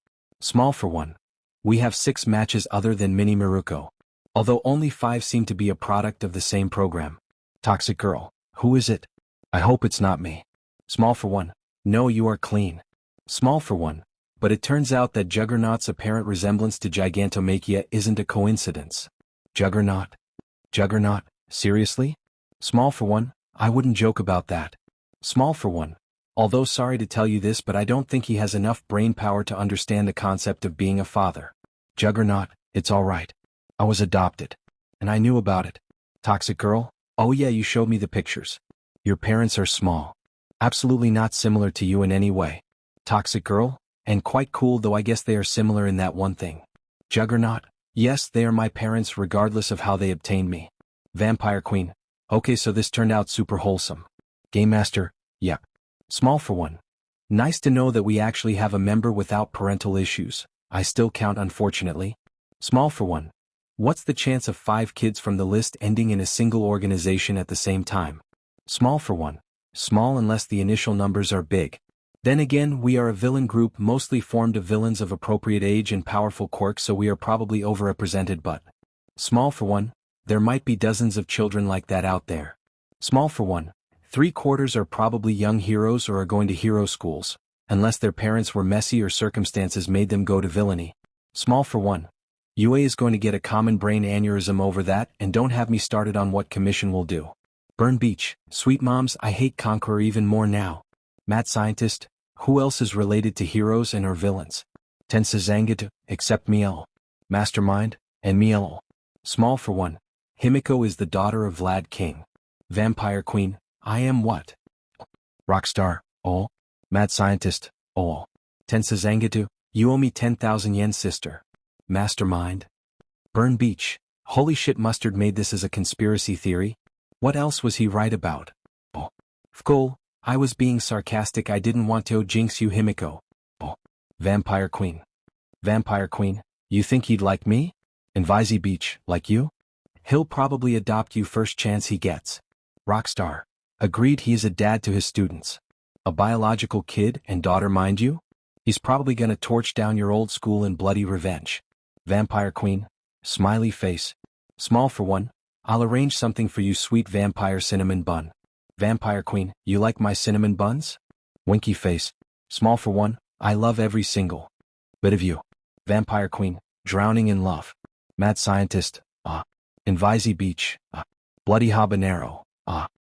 Small for one. We have 6 matches other than Mini Maruko. Although only 5 seem to be a product of the same program. Toxic Girl, who is it? I hope it's not me. Small for one. No, you are clean. Small for one. But it turns out that Juggernaut's apparent resemblance to Gigantomachia isn't a coincidence. Juggernaut? Juggernaut, seriously? Small for one, I wouldn't joke about that. Small for one. Although sorry to tell you this, but I don't think he has enough brain power to understand the concept of being a father. Juggernaut, it's alright. I was adopted. And I knew about it. Toxic Girl, oh yeah, you showed me the pictures. Your parents are small. Absolutely not similar to you in any way. Toxic Girl, and quite cool, though I guess they are similar in that one thing. Juggernaut, yes, they are my parents regardless of how they obtained me. Vampire Queen, okay, so this turned out super wholesome. Game Master, yep. Small for one. Nice to know that we actually have a member without parental issues. I still count unfortunately. Small for one. What's the chance of 5 kids from the list ending in a single organization at the same time? Small for one. Small unless the initial numbers are big. Then again, we are a villain group mostly formed of villains of appropriate age and powerful quirks, so we are probably overrepresented, but small for one. There might be dozens of children like that out there. Small for one. 3/4 are probably young heroes or are going to hero schools, unless their parents were messy or circumstances made them go to villainy. Small for one. UA is going to get a common brain aneurysm over that, and don't have me started on what commission will do. Burn Beach, sweet moms, I hate Conqueror even more now. Mad Scientist, who else is related to heroes and or villains? Tensa Zangetsu, except Miel. Mastermind, and Miel. Small for one. Himiko is the daughter of Vlad King. Vampire Queen, I am what? Rockstar, oh. Mad Scientist, oh. Tensa Zangetsu, you owe me 10,000 yen sister. Mastermind. Burn Beach, holy shit, Mustard made this as a conspiracy theory? What else was he right about? Oh. Fkul, I was being sarcastic, I didn't want to jinx you Himiko. Oh. Vampire Queen. Vampire Queen, you think he'd like me? In Vizy Beach, like you? He'll probably adopt you first chance he gets. Rockstar. Agreed, he's a dad to his students. A biological kid and daughter, mind you? He's probably gonna torch down your old school in bloody revenge. Vampire Queen. Smiley face. Small for one. I'll arrange something for you, sweet vampire cinnamon bun. Vampire Queen, you like my cinnamon buns? Winky face. Small for one. I love every single bit of you. Vampire Queen. Drowning in love. Mad scientist. In Vizy Beach. Bloody habanero.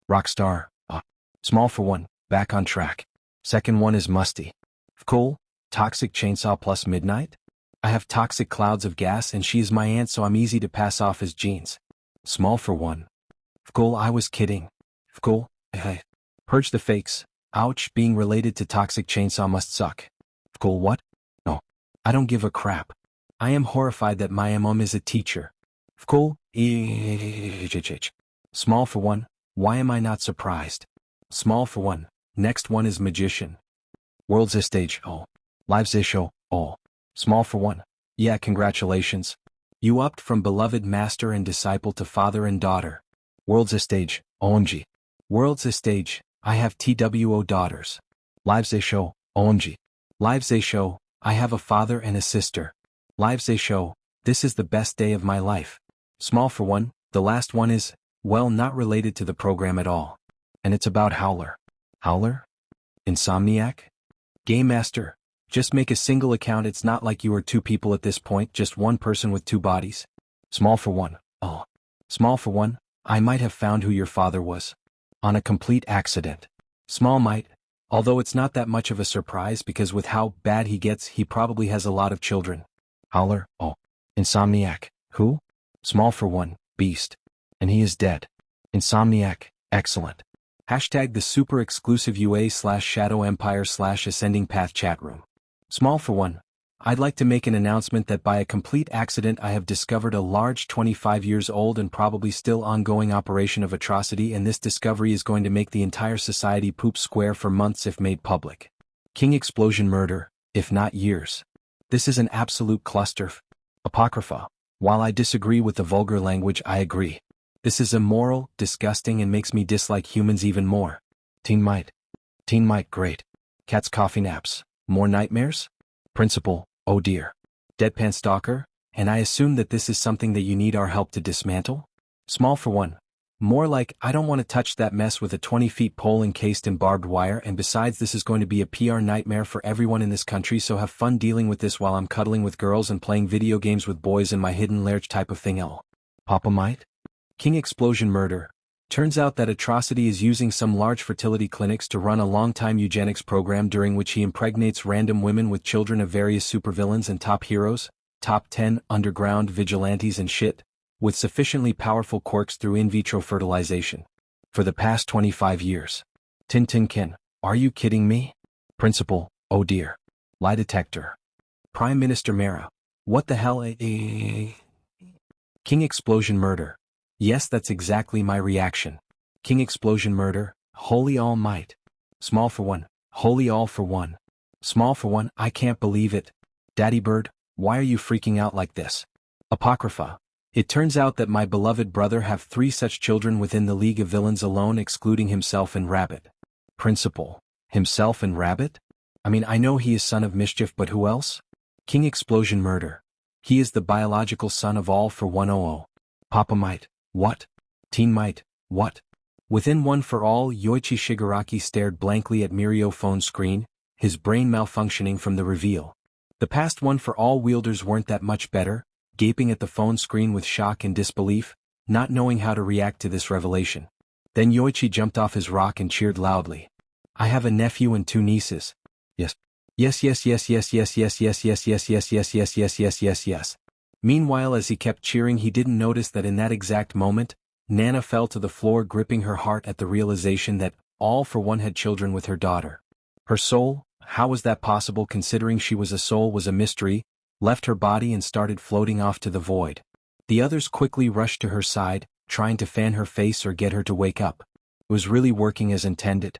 Rockstar. Small for one. Back on track. Second one is musty. Cool. Toxic chainsaw plus midnight? I have toxic clouds of gas and she is my aunt, so I'm easy to pass off as jeans. Small for one. Cool, I was kidding. Cool. Hey. Purge the fakes. Ouch, being related to toxic chainsaw must suck. Cool, what? No. I don't give a crap. I am horrified that my mom is a teacher. Cool. Small for one. Why am I not surprised? Small for one. Next one is magician. World's a stage. Oh. Lives a show. Oh. Small for one. Yeah, congratulations. You upped from beloved master and disciple to father and daughter. World's a stage. OMG. World's a stage. I have TWO daughters. Lives a show. OMG. Lives a show. I have a father and a sister. Lives a show. This is the best day of my life. Small for one. The last one is, well, not related to the program at all. And it's about Howler. Howler? Insomniac? Game Master. Just make a single account, it's not like you are two people at this point, just one person with two bodies. Small for one. Oh. Small for one. I might have found who your father was. On a complete accident. Small might. Although it's not that much of a surprise because with how bad he gets, he probably has a lot of children. Howler. Oh. Insomniac. Who? Small for one. Beast. And he is dead. Insomniac. Excellent. Hashtag the super exclusive UA/Shadow Empire/Ascending Path chatroom. Small for one. I'd like to make an announcement that by a complete accident I have discovered a large 25 years old and probably still ongoing operation of atrocity, and this discovery is going to make the entire society poop square for months if made public. King Explosion murder, if not years. This is an absolute cluster. Apocrypha. While I disagree with the vulgar language, I agree. This is immoral, disgusting, and makes me dislike humans even more. Teen Might. Teen Might, great. Cat's coffee naps. More nightmares? Principal, oh dear. Deadpan Stalker, and I assume that this is something that you need our help to dismantle? Small for one. More like, I don't want to touch that mess with a 20-foot pole encased in barbed wire, and besides this is going to be a PR nightmare for everyone in this country, so have fun dealing with this while I'm cuddling with girls and playing video games with boys in my hidden lair type of thing. Papa Might? King Explosion murder. Turns out that Atrocity is using some large fertility clinics to run a long-time eugenics program during which he impregnates random women with children of various supervillains and top heroes, top 10 underground vigilantes and shit, with sufficiently powerful quirks through in vitro fertilization. For the past 25 years. Tintinkin, are you kidding me? Principal, oh dear. Lie detector. Prime Minister Mara. What the hell? King Explosion murder. Yes, that's exactly my reaction. King Explosion murder, holy all might. Small for one, holy all for one. Small for one, I can't believe it. Daddy Bird, why are you freaking out like this? Apocrypha. It turns out that my beloved brother have 3 such children within the League of Villains alone, excluding himself and Rabbit. Principal. Himself and Rabbit? I mean, I know he is son of mischief, but who else? King Explosion murder. He is the biological son of all for 100. Papa Might. What? Teen Might, what? Within One for All, Yoichi Shigaraki stared blankly at Mirio phone's screen, his brain malfunctioning from the reveal. The past One for All wielders weren't that much better, gaping at the phone screen with shock and disbelief, not knowing how to react to this revelation. Then Yoichi jumped off his rock and cheered loudly. I have a nephew and 2 nieces. Yes. Yes, yes, yes, yes, yes, yes, yes, yes, yes, yes, yes, yes, yes, yes, yes, yes. Meanwhile, as he kept cheering, he didn't notice that in that exact moment, Nana fell to the floor, gripping her heart at the realization that All for One had children with her daughter. Her soul, how was that possible considering she was a soul, was a mystery, left her body and started floating off to the void. The others quickly rushed to her side, trying to fan her face or get her to wake up. It was really working as intended.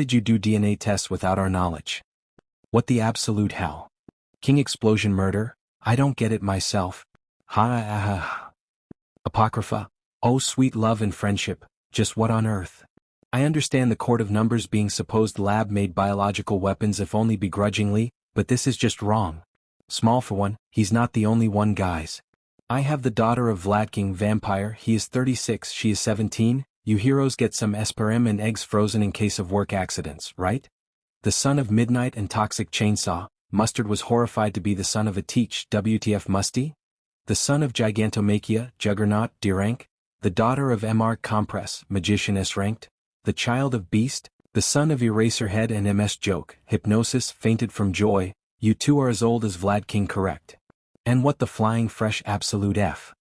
did you do DNA tests without our knowledge? What the absolute hell? King Explosion Murder? I don't get it myself. Ha ha ha ha. Apocrypha? Oh sweet love and friendship, just what on earth? I understand the court of numbers being supposed lab-made biological weapons if only begrudgingly, but this is just wrong. Small for one, he's not the only one guys. I have the daughter of Vlad King Vampire, he is 36, she is 17, you heroes get some esperem and eggs frozen in case of work accidents, right? The son of Midnight and Toxic Chainsaw, Mustard was horrified to be the son of a Teach, WTF Musty? The son of Gigantomachia, Juggernaut, D-Rank? The daughter of MR Compress, Magician S-Ranked? The child of Beast? The son of Eraserhead and MS Joke, Hypnosis, fainted from joy, you two are as old as Vlad King correct. And what the flying fresh absolute F?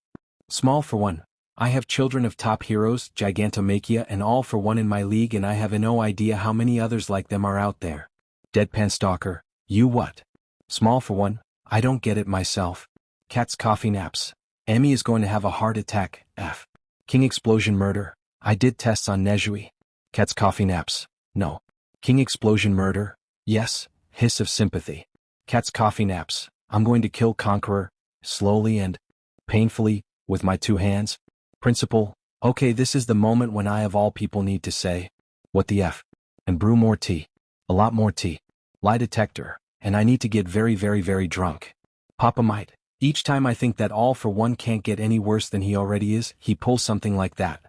Small for one, I have children of top heroes, Gigantomachia and all for one in my league and I have no idea how many others like them are out there. Deadpan Stalker, you what? Small for one, I don't get it myself. Cat's coffee naps. Emmy is going to have a heart attack, F. King Explosion Murder, I did tests on Nejui. Cat's coffee naps, no. King Explosion Murder, yes, hiss of sympathy. Cat's coffee naps, I'm going to kill Conqueror, slowly and painfully, with my two hands. Principal, okay this is the moment when I of all people need to say, what the F? And brew more tea. A lot more tea. Lie detector, and I need to get very very very drunk. Papa might. Each time I think that all for one can't get any worse than he already is, he pulls something like that.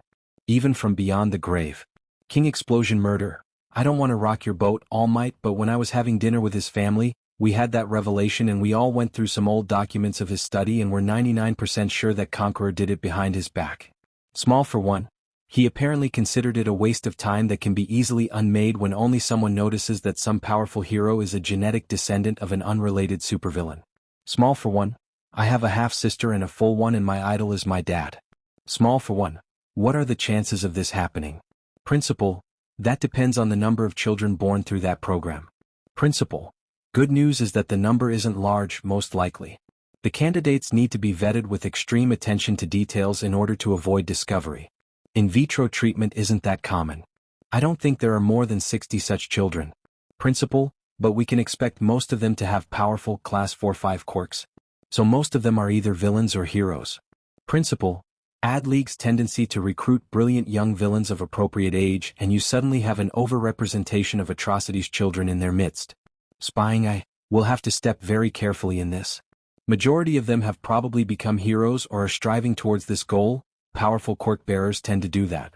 Even from beyond the grave. King Explosion Murder, I don't want to rock your boat, All Might, but when I was having dinner with his family, we had that revelation and we all went through some old documents of his study and we're 99% sure that Conqueror did it behind his back. Small for one, he apparently considered it a waste of time that can be easily unmade when only someone notices that some powerful hero is a genetic descendant of an unrelated supervillain. Small for one, I have a half-sister and a full one and my idol is my dad. Small for one, what are the chances of this happening? Principal, that depends on the number of children born through that program. Principal, good news is that the number isn't large, most likely. The candidates need to be vetted with extreme attention to details in order to avoid discovery. In vitro treatment isn't that common. I don't think there are more than 60 such children. Principal, but we can expect most of them to have powerful Class 4-5 quirks. So most of them are either villains or heroes. Principal, Ad League's tendency to recruit brilliant young villains of appropriate age and you suddenly have an overrepresentation of atrocities children in their midst. Spying We'll have to step very carefully in this. Majority of them have probably become heroes or are striving towards this goal. Powerful quirk bearers tend to do that.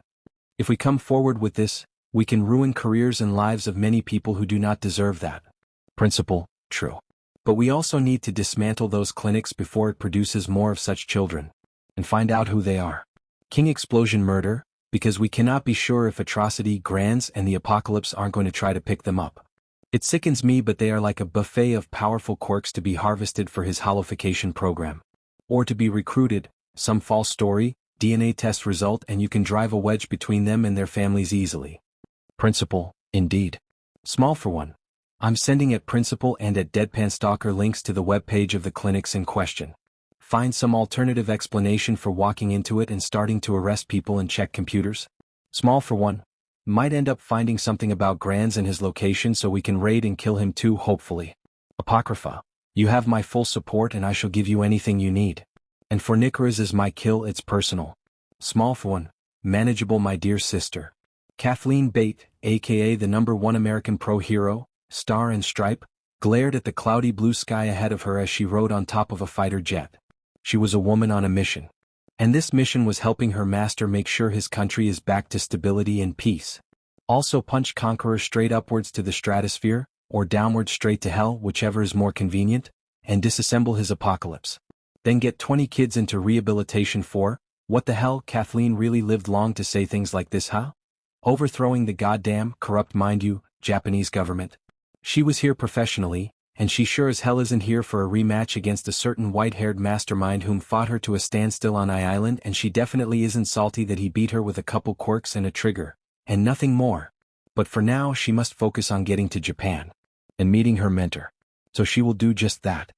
If we come forward with this, we can ruin careers and lives of many people who do not deserve that. Principle, true. But we also need to dismantle those clinics before it produces more of such children. And find out who they are. King Explosion Murder, because we cannot be sure if Atrocity, Grands and the Apocalypse aren't going to try to pick them up. It sickens me, but they are like a buffet of powerful quirks to be harvested for his holification program. Or to be recruited, some false story, DNA test result, and you can drive a wedge between them and their families easily. Principle, indeed. Small for one. I'm sending at Principal and at Deadpan Stalker links to the webpage of the clinics in question. Find some alternative explanation for walking into it and starting to arrest people and check computers. Small for one. Might end up finding something about Grands and his location so we can raid and kill him too, hopefully. Apocrypha. You have my full support and I shall give you anything you need. And for Nicaraz is my kill, it's personal. Small for one. Manageable, my dear sister. Kathleen Bate, aka the #1 American pro hero, Star and Stripe, glared at the cloudy blue sky ahead of her as she rode on top of a fighter jet. She was a woman on a mission. And this mission was helping her master make sure his country is back to stability and peace. Also punch Conqueror straight upwards to the stratosphere, or downward straight to hell, whichever is more convenient, and disassemble his apocalypse. Then get 20 kids into rehabilitation for, what the hell, Kathleen really lived long to say things like this, huh? Overthrowing the goddamn, corrupt mind you, Japanese government. She was here professionally, and she sure as hell isn't here for a rematch against a certain white-haired mastermind whom fought her to a standstill on Island, and she definitely isn't salty that he beat her with a couple quirks and a trigger, and nothing more. But for now she must focus on getting to Japan, and meeting her mentor. So she will do just that.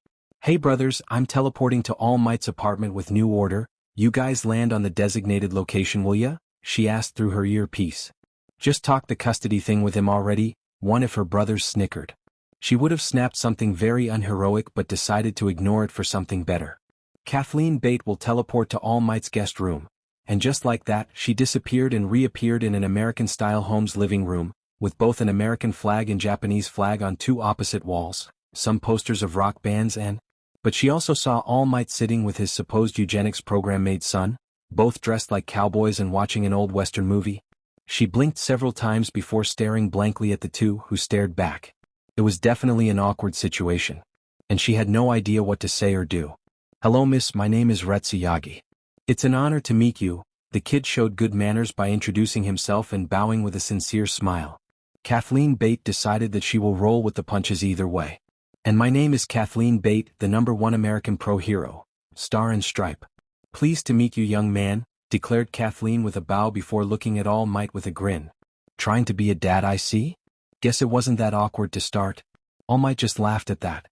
Hey brothers, I'm teleporting to All Might's apartment with new order. You guys land on the designated location, will ya? She asked through her earpiece. Just talked the custody thing with him already. One if her brothers snickered. She would have snapped something very unheroic but decided to ignore it for something better. Kathleen Bate will teleport to All Might's guest room. And just like that, she disappeared and reappeared in an American-style home's living room, with both an American flag and Japanese flag on two opposite walls, some posters of rock bands and... But she also saw All Might sitting with his supposed eugenics program-made son, both dressed like cowboys and watching an old Western movie. She blinked several times before staring blankly at the two who stared back. It was definitely an awkward situation. And she had no idea what to say or do. Hello miss, my name is Retsuyagi. It's an honor to meet you. The kid showed good manners by introducing himself and bowing with a sincere smile. Kathleen Bate decided that she will roll with the punches either way. And my name is Kathleen Bate, the #1 American pro hero, Star and Stripe. Pleased to meet you, young man, declared Kathleen with a bow before looking at All Might with a grin. Trying to be a dad, I see? Guess it wasn't that awkward to start. All Might just laughed at that.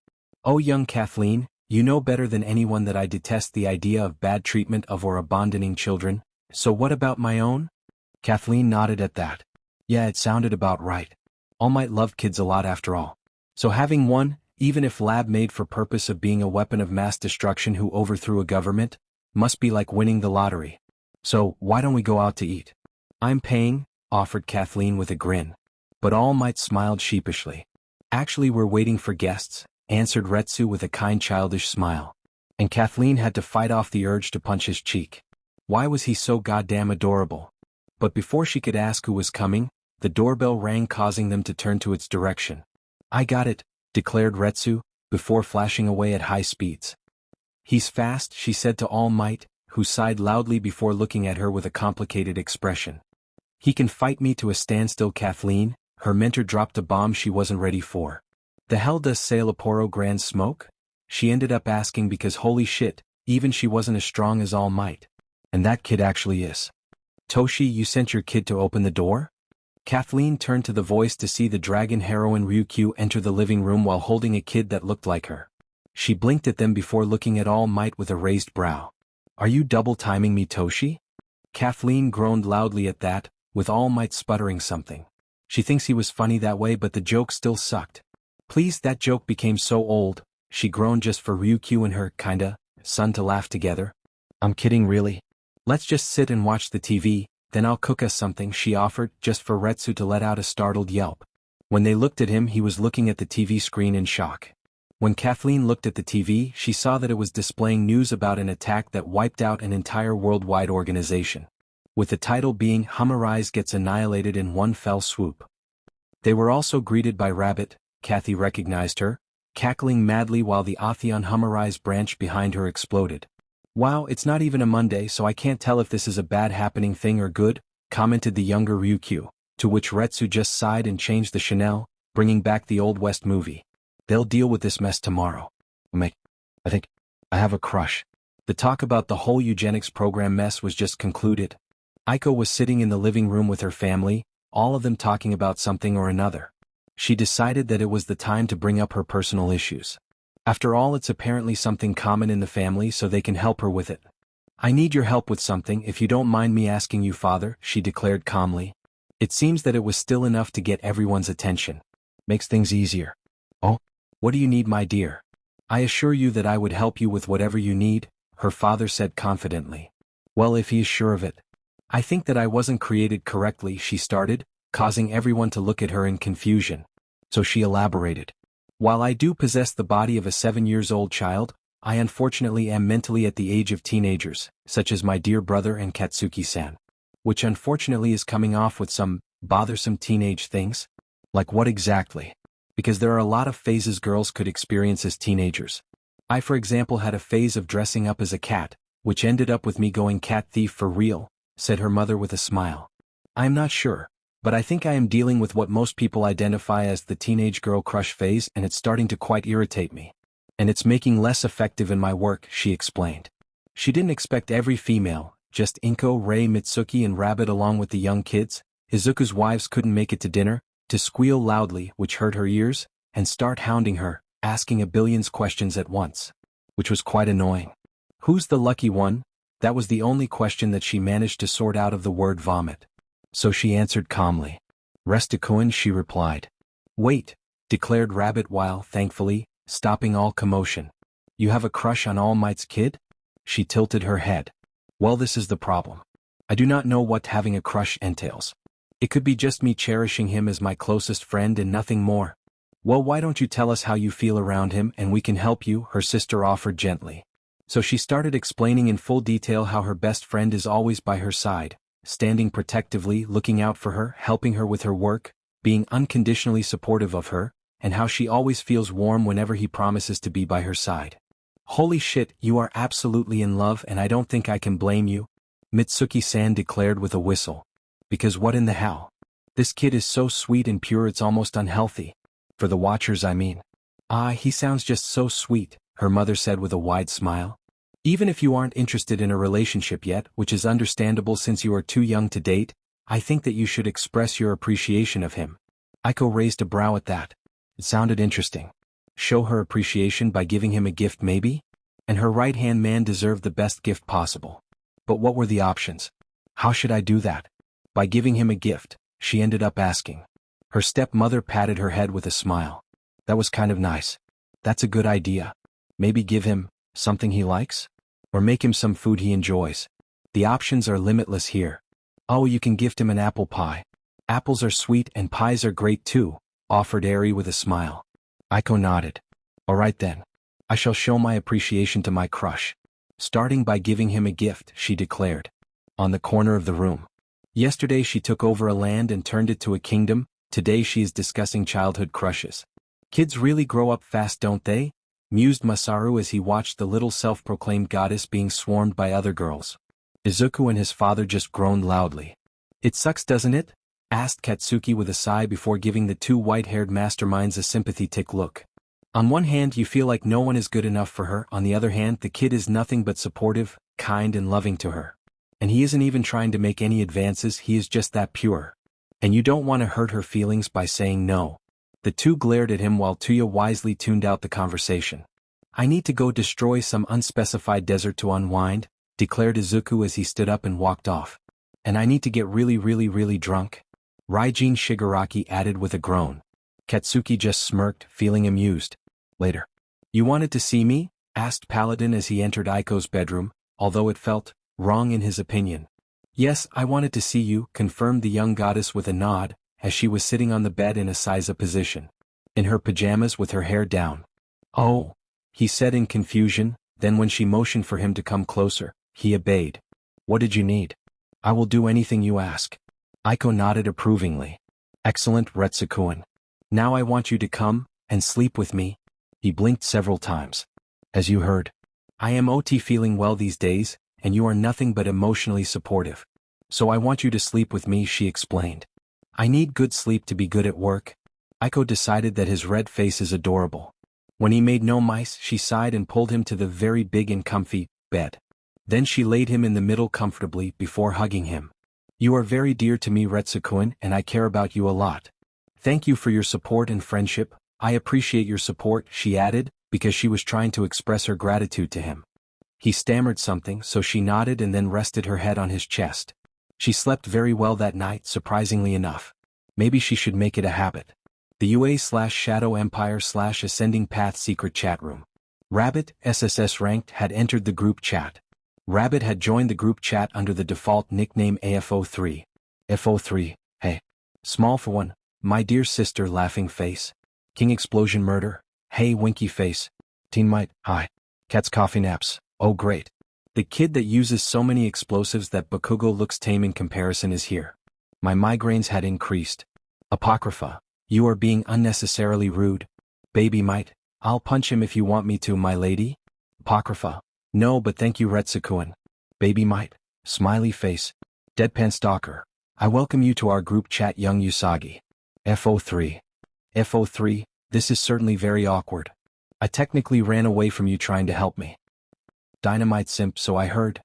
Oh young Kathleen, you know better than anyone that I detest the idea of bad treatment of or abandoning children, so what about my own? Kathleen nodded at that. Yeah, it sounded about right. All Might loved kids a lot after all. So having one, even if lab made for purpose of being a weapon of mass destruction who overthrew a government, must be like winning the lottery. So, why don't we go out to eat? I'm paying, offered Kathleen with a grin. But All Might smiled sheepishly. Actually, we're waiting for guests, answered Retsu with a kind childish smile. And Kathleen had to fight off the urge to punch his cheek. Why was he so goddamn adorable? But before she could ask who was coming, the doorbell rang, causing them to turn to its direction. I got it, declared Retsu, before flashing away at high speeds. He's fast, she said to All Might, who sighed loudly before looking at her with a complicated expression. He can fight me to a standstill, Kathleen. Her mentor dropped a bomb she wasn't ready for. The hell does Sailaporo Grand smoke? She ended up asking because holy shit, even she wasn't as strong as All Might. And that kid actually is. Toshi, you sent your kid to open the door? Kathleen turned to the voice to see the dragon heroine Ryukyu enter the living room while holding a kid that looked like her. She blinked at them before looking at All Might with a raised brow. Are you double-timing me, Toshi? Kathleen groaned loudly at that, with All Might sputtering something. She thinks he was funny that way, but the joke still sucked. Please, that joke became so old, she groaned just for Ryukyu and her, kinda, son to laugh together. I'm kidding, really. Let's just sit and watch the TV, then I'll cook us something, she offered, just for Retsu to let out a startled yelp. When they looked at him, he was looking at the TV screen in shock. When Kathleen looked at the TV, she saw that it was displaying news about an attack that wiped out an entire worldwide organization, with the title being Humorize Gets Annihilated in One Fell Swoop. They were also greeted by Rabbit. Kathy recognized her, cackling madly while the Atheon Humorize branch behind her exploded. "Wow, it's not even a Monday, so I can't tell if this is a bad happening thing or good," commented the younger Ryukyu, to which Retsu just sighed and changed the Chanel, bringing back the Old West movie. "They'll deal with this mess tomorrow. I think I have a crush." The talk about the whole eugenics program mess was just concluded. Aiko was sitting in the living room with her family, all of them talking about something or another. She decided that it was the time to bring up her personal issues. After all, it's apparently something common in the family, so they can help her with it. "I need your help with something, if you don't mind me asking you, father," she declared calmly. It seems that it was still enough to get everyone's attention. "Makes things easier." "Oh? What do you need, my dear?" "I assure you that I would help you with whatever you need," her father said confidently. "Well, if he is sure of it." "I think that I wasn't created correctly," she started, causing everyone to look at her in confusion. So she elaborated. "While I do possess the body of a 7-year-old child, I unfortunately am mentally at the age of teenagers, such as my dear brother and Katsuki-san. Which unfortunately is coming off with some bothersome teenage things." "Like what exactly?" "Because there are a lot of phases girls could experience as teenagers. I, for example, had a phase of dressing up as a cat, which ended up with me going cat thief for real," said her mother with a smile. "I am not sure, but I think I am dealing with what most people identify as the teenage girl crush phase, and it's starting to quite irritate me. And it's making less effective in my work," she explained. She didn't expect every female, just Inko, Rei, Mitsuki and Rabbit along with the young kids. Izuku's wives couldn't make it to dinner, to squeal loudly, which hurt her ears, and start hounding her, asking a billion questions at once. Which was quite annoying. "Who's the lucky one?" That was the only question that she managed to sort out of the word vomit. So she answered calmly. "Restakuin," she replied. "Wait," declared Rabbit while, thankfully, stopping all commotion. "You have a crush on All Might's kid?" She tilted her head. "Well, this is the problem. I do not know what having a crush entails. It could be just me cherishing him as my closest friend and nothing more." "Well, why don't you tell us how you feel around him and we can help you," her sister offered gently. So she started explaining in full detail how her best friend is always by her side, standing protectively, looking out for her, helping her with her work, being unconditionally supportive of her, and how she always feels warm whenever he promises to be by her side. "Holy shit, you are absolutely in love, and I don't think I can blame you," Mitsuki-san declared with a whistle. "Because what in the hell? This kid is so sweet and pure it's almost unhealthy. For the watchers, I mean." "Ah, he sounds just so sweet," her mother said with a wide smile. "Even if you aren't interested in a relationship yet, which is understandable since you are too young to date, I think that you should express your appreciation of him." Aiko raised a brow at that. It sounded interesting. Show her appreciation by giving him a gift maybe? And her right-hand man deserved the best gift possible. But what were the options? How should I do that? By giving him a gift, she ended up asking. Her stepmother patted her head with a smile. That was kind of nice. That's a good idea. Maybe give him something he likes? Or make him some food he enjoys. The options are limitless here. Oh, you can gift him an apple pie. Apples are sweet and pies are great too, offered Eri with a smile. Aiko nodded. All right then. I shall show my appreciation to my crush. Starting by giving him a gift, she declared. On the corner of the room. Yesterday she took over a land and turned it to a kingdom. Today she is discussing childhood crushes. Kids really grow up fast, don't they? Mused Masaru as he watched the little self-proclaimed goddess being swarmed by other girls. Izuku and his father just groaned loudly. It sucks, doesn't it? Asked Katsuki with a sigh before giving the two white-haired masterminds a sympathetic look. On one hand, you feel like no one is good enough for her, on the other hand, the kid is nothing but supportive, kind and loving to her. And he isn't even trying to make any advances, he is just that pure. And you don't want to hurt her feelings by saying no. The two glared at him while Tuya wisely tuned out the conversation. I need to go destroy some unspecified desert to unwind, declared Izuku as he stood up and walked off. And I need to get really drunk. Raijin Shigaraki added with a groan. Katsuki just smirked, feeling amused. Later. You wanted to see me? Asked Paladin as he entered Aiko's bedroom, although it felt wrong in his opinion. Yes, I wanted to see you, confirmed the young goddess with a nod, as she was sitting on the bed in a Seiza position. In her pajamas with her hair down. Oh, he said in confusion, then when she motioned for him to come closer, he obeyed. What did you need? I will do anything you ask. Aiko nodded approvingly. Excellent, Retsuko-kun. Now I want you to come and sleep with me. He blinked several times. As you heard, I am OT feeling well these days, and you are nothing but emotionally supportive. So I want you to sleep with me, she explained. I need good sleep to be good at work. Aiko decided that his red face is adorable. When he made no mice, she sighed and pulled him to the very big and comfy bed. Then she laid him in the middle comfortably before hugging him. You are very dear to me, Retsuko-kun, and I care about you a lot. Thank you for your support and friendship. I appreciate your support, she added, because she was trying to express her gratitude to him. He stammered something, so she nodded and then rested her head on his chest. She slept very well that night, surprisingly enough. Maybe she should make it a habit. The UA/Shadow Empire/Ascending Path secret chat room. Rabbit, SSS ranked, had entered the group chat. Rabbit had joined the group chat under the default nickname AFO3. FO3, hey. Small for one, my dear sister, laughing face. King Explosion Murder, hey winky face. Teen Might, hi. Cat's coffee naps, oh great. The kid that uses so many explosives that Bakugo looks tame in comparison is here. My migraines had increased. Apocrypha, you are being unnecessarily rude. Baby Might, I'll punch him if you want me to, my lady. Apocrypha, no but thank you, Retsuko-kun. Baby Might, smiley face. Deadpan Stalker, I welcome you to our group chat, young Usagi. FO3. FO3, this is certainly very awkward. I technically ran away from you trying to help me. Dynamite Simp, so I heard.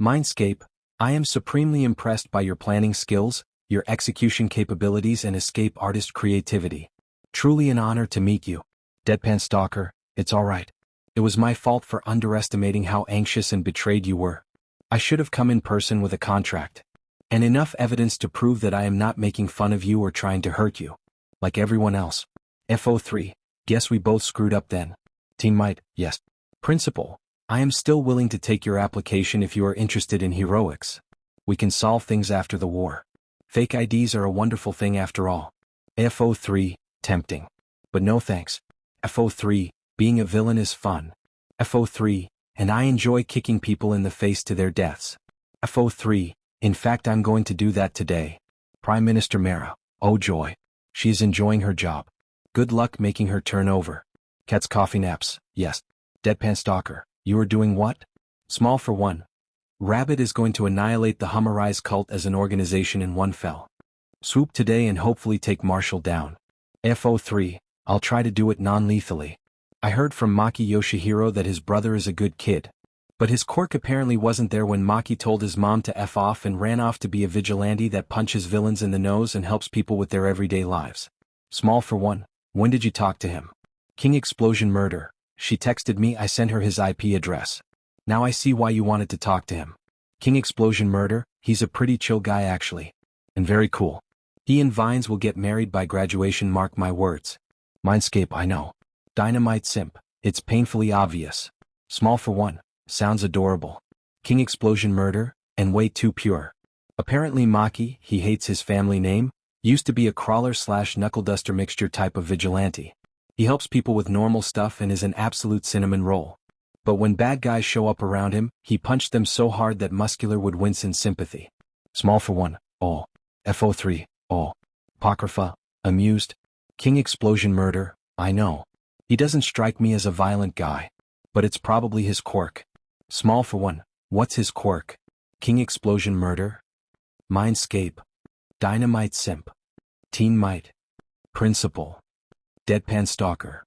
Mindscape, I am supremely impressed by your planning skills, your execution capabilities and escape artist creativity. Truly an honor to meet you. Deadpan Stalker, it's alright. It was my fault for underestimating how anxious and betrayed you were. I should have come in person with a contract. And enough evidence to prove that I am not making fun of you or trying to hurt you. Like everyone else. FO3, guess we both screwed up then. Teen Might, yes. Principal, I am still willing to take your application if you are interested in heroics. We can solve things after the war. Fake IDs are a wonderful thing after all. FO3, tempting. But no thanks. FO3, being a villain is fun. FO3, and I enjoy kicking people in the face to their deaths. FO3, in fact I'm going to do that today. Prime Minister Mara, oh joy. She is enjoying her job. Good luck making her turn over. Cat's coffee naps, yes. Deadpan Stalker, you are doing what? Small for one. Rabbit is going to annihilate the Humorize cult as an organization in one fell. Swoop today and hopefully take Marshall down. FO3, I'll try to do it non-lethally. I heard from Maki Yoshihiro that his brother is a good kid. But his quirk apparently wasn't there when Maki told his mom to F off and ran off to be a vigilante that punches villains in the nose and helps people with their everyday lives. Small for one, when did you talk to him? King Explosion Murder, she texted me, I sent her his IP address. Now I see why you wanted to talk to him. King Explosion Murder, he's a pretty chill guy actually. And very cool. He and Vines will get married by graduation, mark my words. Mindscape, I know. Dynamite Simp, it's painfully obvious. Small for one. Sounds adorable. King Explosion Murder, and way too pure. Apparently Maki, he hates his family name, used to be a crawler/knuckle duster mixture type of vigilante. He helps people with normal stuff and is an absolute cinnamon roll. But when bad guys show up around him, he punched them so hard that Muscular would wince in sympathy. Small for one, oh. FO3, oh. Apocrypha, amused. King Explosion Murder, I know. He doesn't strike me as a violent guy. But it's probably his quirk. Small for one, what's his quirk? King Explosion Murder? Mindscape. Dynamite Simp. Teen Might. Principal. Deadpan Stalker.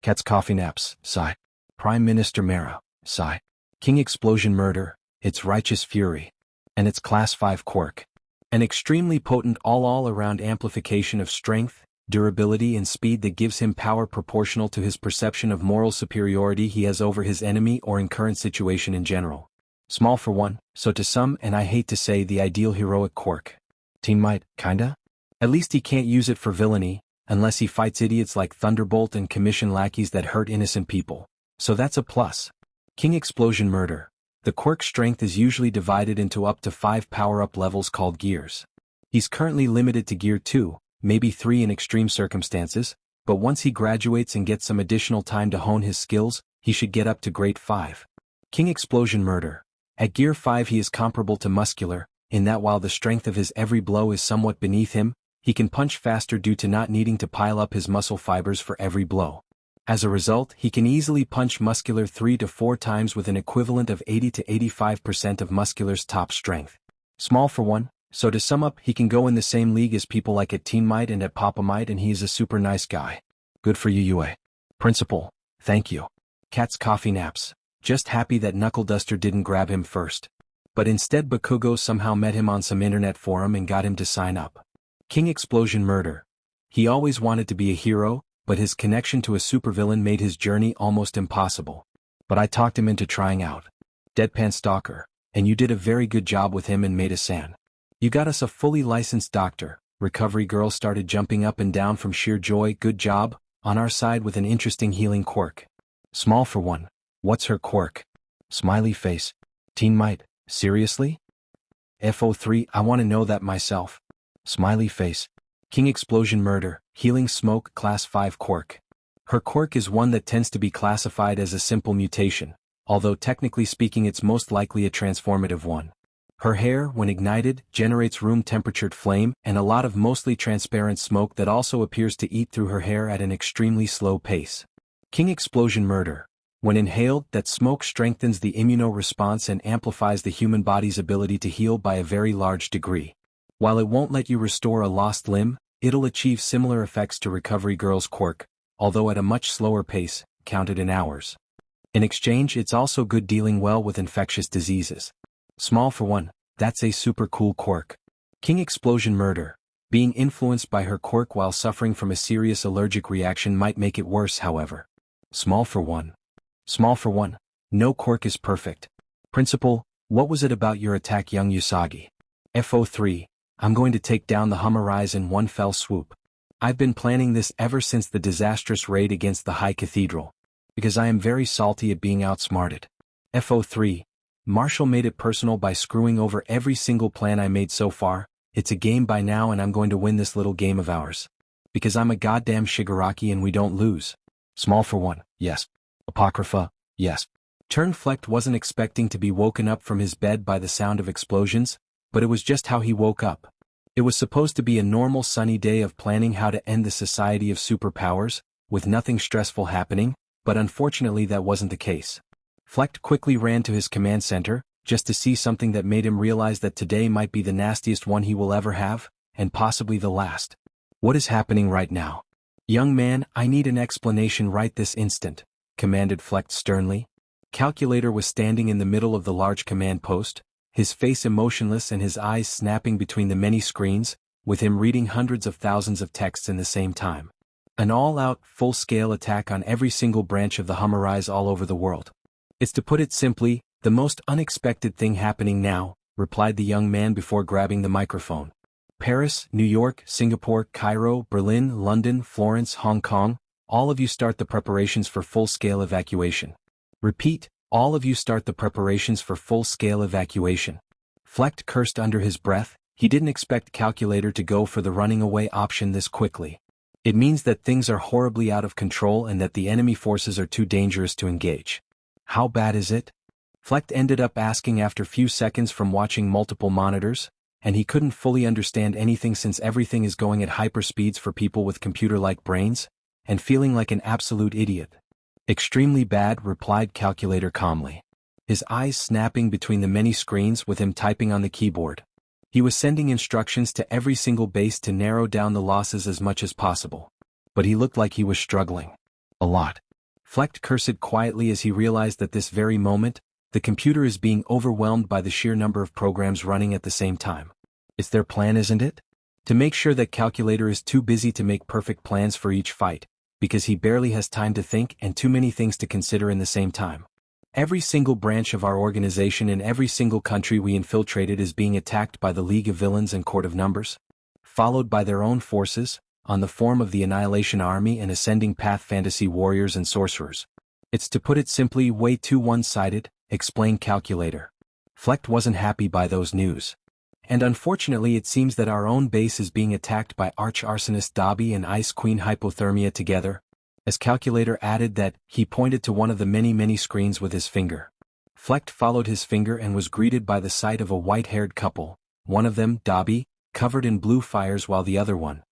Cat's coffee naps, sigh. Prime Minister Mara, sigh. King Explosion Murder, it's righteous fury. And it's class 5 quirk. An extremely potent all-around amplification of strength, durability and speed that gives him power proportional to his perception of moral superiority he has over his enemy or in current situation in general. Small for one, so to some, and I hate to say, the ideal heroic quirk. Teen Might, kinda? At least he can't use it for villainy, unless he fights idiots like Thunderbolt and commission lackeys that hurt innocent people. So that's a plus. King Explosion Murder. The quirk strength is usually divided into up to 5 power-up levels called gears. He's currently limited to Gear 2, maybe 3 in extreme circumstances, but once he graduates and gets some additional time to hone his skills, he should get up to Grade 5. King Explosion Murder. At Gear 5 he is comparable to Muscular, in that while the strength of his every blow is somewhat beneath him, he can punch faster due to not needing to pile up his muscle fibers for every blow. As a result, he can easily punch Muscular 3 to 4 times with an equivalent of 80 to 85% of Muscular's top strength. Small for one, so to sum up, he can go in the same league as people like at Teen Might and at Papa Might, and he is a super nice guy. Good for you, UA. Principal, thank you. Cat's coffee naps. Just happy that Knuckle Duster didn't grab him first. But instead Bakugo somehow met him on some internet forum and got him to sign up. King Explosion Murder. He always wanted to be a hero, but his connection to a supervillain made his journey almost impossible. But I talked him into trying out. Deadpan Stalker, and you did a very good job with him and Maida-san. You got us a fully licensed doctor. Recovery Girl started jumping up and down from sheer joy. Good job, on our side with an interesting healing quirk. Small for one. What's her quirk? Smiley face. Teen Might, seriously? FO3, I want to know that myself. Smiley face. King Explosion Murder, Healing Smoke Class 5 quirk. Her quirk is one that tends to be classified as a simple mutation, although technically speaking it's most likely a transformative one. Her hair, when ignited, generates room-temperatured flame and a lot of mostly transparent smoke that also appears to eat through her hair at an extremely slow pace. King Explosion Murder. When inhaled, that smoke strengthens the immunoresponse and amplifies the human body's ability to heal by a very large degree. While it won't let you restore a lost limb, it'll achieve similar effects to Recovery Girl's quirk, although at a much slower pace, counted in hours. In exchange, it's also good dealing well with infectious diseases. Small for one, that's a super cool quirk. King Explosion Murder. Being influenced by her quirk while suffering from a serious allergic reaction might make it worse, however. Small for one. Small for one. No quirk is perfect. Principal, what was it about your attack, young Usagi? FO3. I'm going to take down the Hummer in one fell swoop. I've been planning this ever since the disastrous raid against the High Cathedral. Because I am very salty at being outsmarted. FO3. Marshall made it personal by screwing over every single plan I made so far. It's a game by now and I'm going to win this little game of ours. Because I'm a goddamn Shigaraki and we don't lose. Small for one, yes. Apocrypha, yes. Turnflecht wasn't expecting to be woken up from his bed by the sound of explosions, but it was just how he woke up. It was supposed to be a normal sunny day of planning how to end the Society of Superpowers, with nothing stressful happening, but unfortunately that wasn't the case. Flecht quickly ran to his command center, just to see something that made him realize that today might be the nastiest one he will ever have, and possibly the last. What is happening right now? Young man, I need an explanation right this instant, commanded Flecht sternly. Calculator was standing in the middle of the large command post, his face emotionless and his eyes snapping between the many screens, with him reading hundreds of thousands of texts in the same time. An all-out, full-scale attack on every single branch of the Hummer all over the world. It's to put it simply, the most unexpected thing happening now, replied the young man before grabbing the microphone. Paris, New York, Singapore, Cairo, Berlin, London, Florence, Hong Kong, all of you start the preparations for full-scale evacuation. Repeat, all of you start the preparations for full-scale evacuation. Flecht cursed under his breath. He didn't expect Calculator to go for the running away option this quickly. It means that things are horribly out of control and that the enemy forces are too dangerous to engage. How bad is it? Flecht ended up asking after few seconds from watching multiple monitors, and he couldn't fully understand anything since everything is going at hyperspeeds for people with computer-like brains, and feeling like an absolute idiot. Extremely bad, replied Calculator calmly. His eyes snapping between the many screens with him typing on the keyboard. He was sending instructions to every single base to narrow down the losses as much as possible. But he looked like he was struggling. A lot. Flecht cursed quietly as he realized that this very moment, the computer is being overwhelmed by the sheer number of programs running at the same time. It's their plan, isn't it? To make sure that Calculator is too busy to make perfect plans for each fight, because he barely has time to think and too many things to consider in the same time. Every single branch of our organization in every single country we infiltrated is being attacked by the League of Villains and Court of Numbers, followed by their own forces, on the form of the Annihilation Army and Ascending Path Fantasy Warriors and Sorcerers. It's to put it simply way too one-sided, explained Calculator. Flecht wasn't happy by those news. And unfortunately it seems that our own base is being attacked by Arch-Arsonist Dabi and Ice Queen Hypothermia together. As Calculator added that, he pointed to one of the many screens with his finger. Flecht followed his finger and was greeted by the sight of a white-haired couple, one of them, Dabi, covered in blue fires while the other one,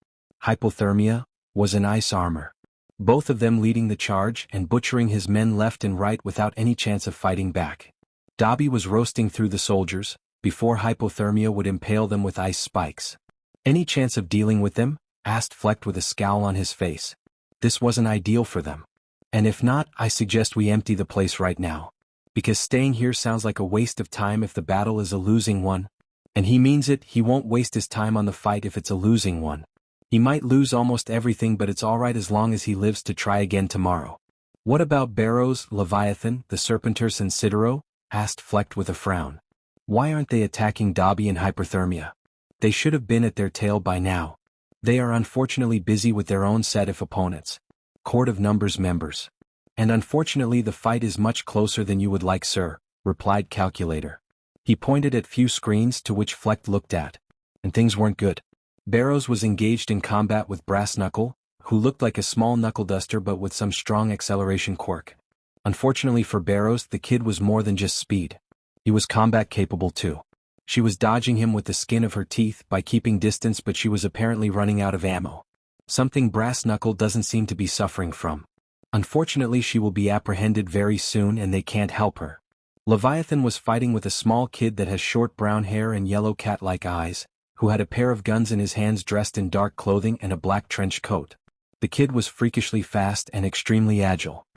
Hypothermia, was in ice armor. Both of them leading the charge and butchering his men left and right without any chance of fighting back. Dabi was roasting through the soldiers, before Hypothermia would impale them with ice spikes. Any chance of dealing with them? Asked Flecht with a scowl on his face. This wasn't ideal for them. And if not, I suggest we empty the place right now. Because staying here sounds like a waste of time if the battle is a losing one. And he means it, he won't waste his time on the fight if it's a losing one. He might lose almost everything, but it's alright as long as he lives to try again tomorrow. What about Barrows, Leviathan, the Serpenters and Citero? Asked Flecht with a frown. Why aren't they attacking Dabi and Hypothermia? They should have been at their tail by now. They are unfortunately busy with their own set of opponents. Court of Numbers members. And unfortunately the fight is much closer than you would like, sir, replied Calculator. He pointed at few screens to which Flecht looked at. And things weren't good. Barrows was engaged in combat with Brass Knuckle, who looked like a small knuckle duster but with some strong acceleration quirk. Unfortunately for Barrows, the kid was more than just speed. He was combat capable too. She was dodging him with the skin of her teeth by keeping distance, but she was apparently running out of ammo. Something Brass Knuckle doesn't seem to be suffering from. Unfortunately she will be apprehended very soon and they can't help her. Leviathan was fighting with a small kid that has short brown hair and yellow cat-like eyes, who had a pair of guns in his hands, dressed in dark clothing and a black trench coat. The kid was freakishly fast and extremely agile.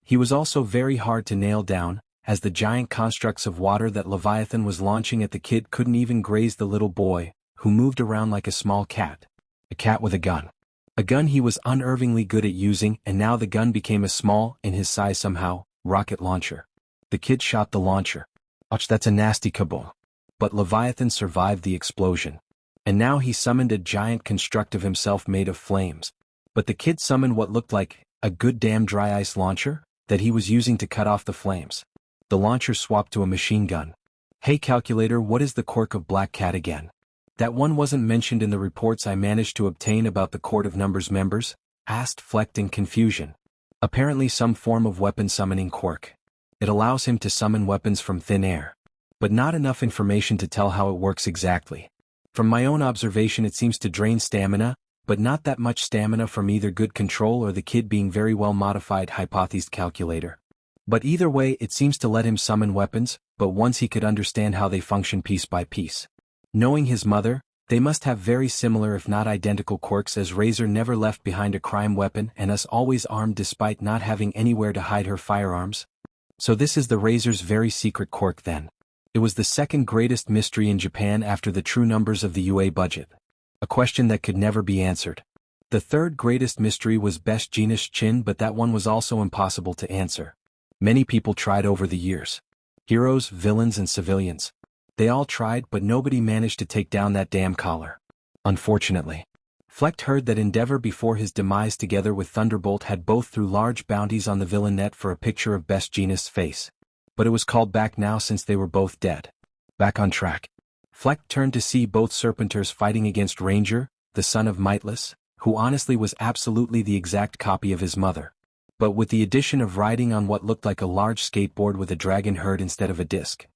He was also very hard to nail down, as the giant constructs of water that Leviathan was launching at the kid couldn't even graze the little boy, who moved around like a small cat. A cat with a gun. A gun he was unervingly good at using, and now the gun became a small, in his size somehow, rocket launcher. The kid shot the launcher. Ouch, that's a nasty kaboom. But Leviathan survived the explosion. And now he summoned a giant construct of himself made of flames. But the kid summoned what looked like a good damn dry ice launcher that he was using to cut off the flames. The launcher swapped to a machine gun. Hey Calculator, what is the quirk of Black Cat again? That one wasn't mentioned in the reports I managed to obtain about the Court of Numbers members? Asked Flecht in confusion. Apparently some form of weapon summoning quirk. It allows him to summon weapons from thin air. But not enough information to tell how it works exactly. From my own observation it seems to drain stamina, but not that much stamina from either good control or the kid being very well modified, hypothesized Calculator. But either way it seems to let him summon weapons, but once he could understand how they function piece by piece. Knowing his mother, they must have very similar if not identical quirks, as Razor never left behind a crime weapon and us always armed despite not having anywhere to hide her firearms. So this is the Razor's very secret quirk then. It was the second greatest mystery in Japan after the true numbers of the UA budget. A question that could never be answered. The third greatest mystery was Best Jeanist Chin, but that one was also impossible to answer. Many people tried over the years. Heroes, villains and civilians. They all tried, but nobody managed to take down that damn collar. Unfortunately. Flecht heard that Endeavor before his demise together with Thunderbolt had both threw large bounties on the villain net for a picture of Best Jeanist's face. But it was called back now since they were both dead. Back on track. Flecht turned to see both Serpenters fighting against Ranger, the son of Mightless, who honestly was absolutely the exact copy of his mother. But with the addition of riding on what looked like a large skateboard with a dragon herd instead of a disc.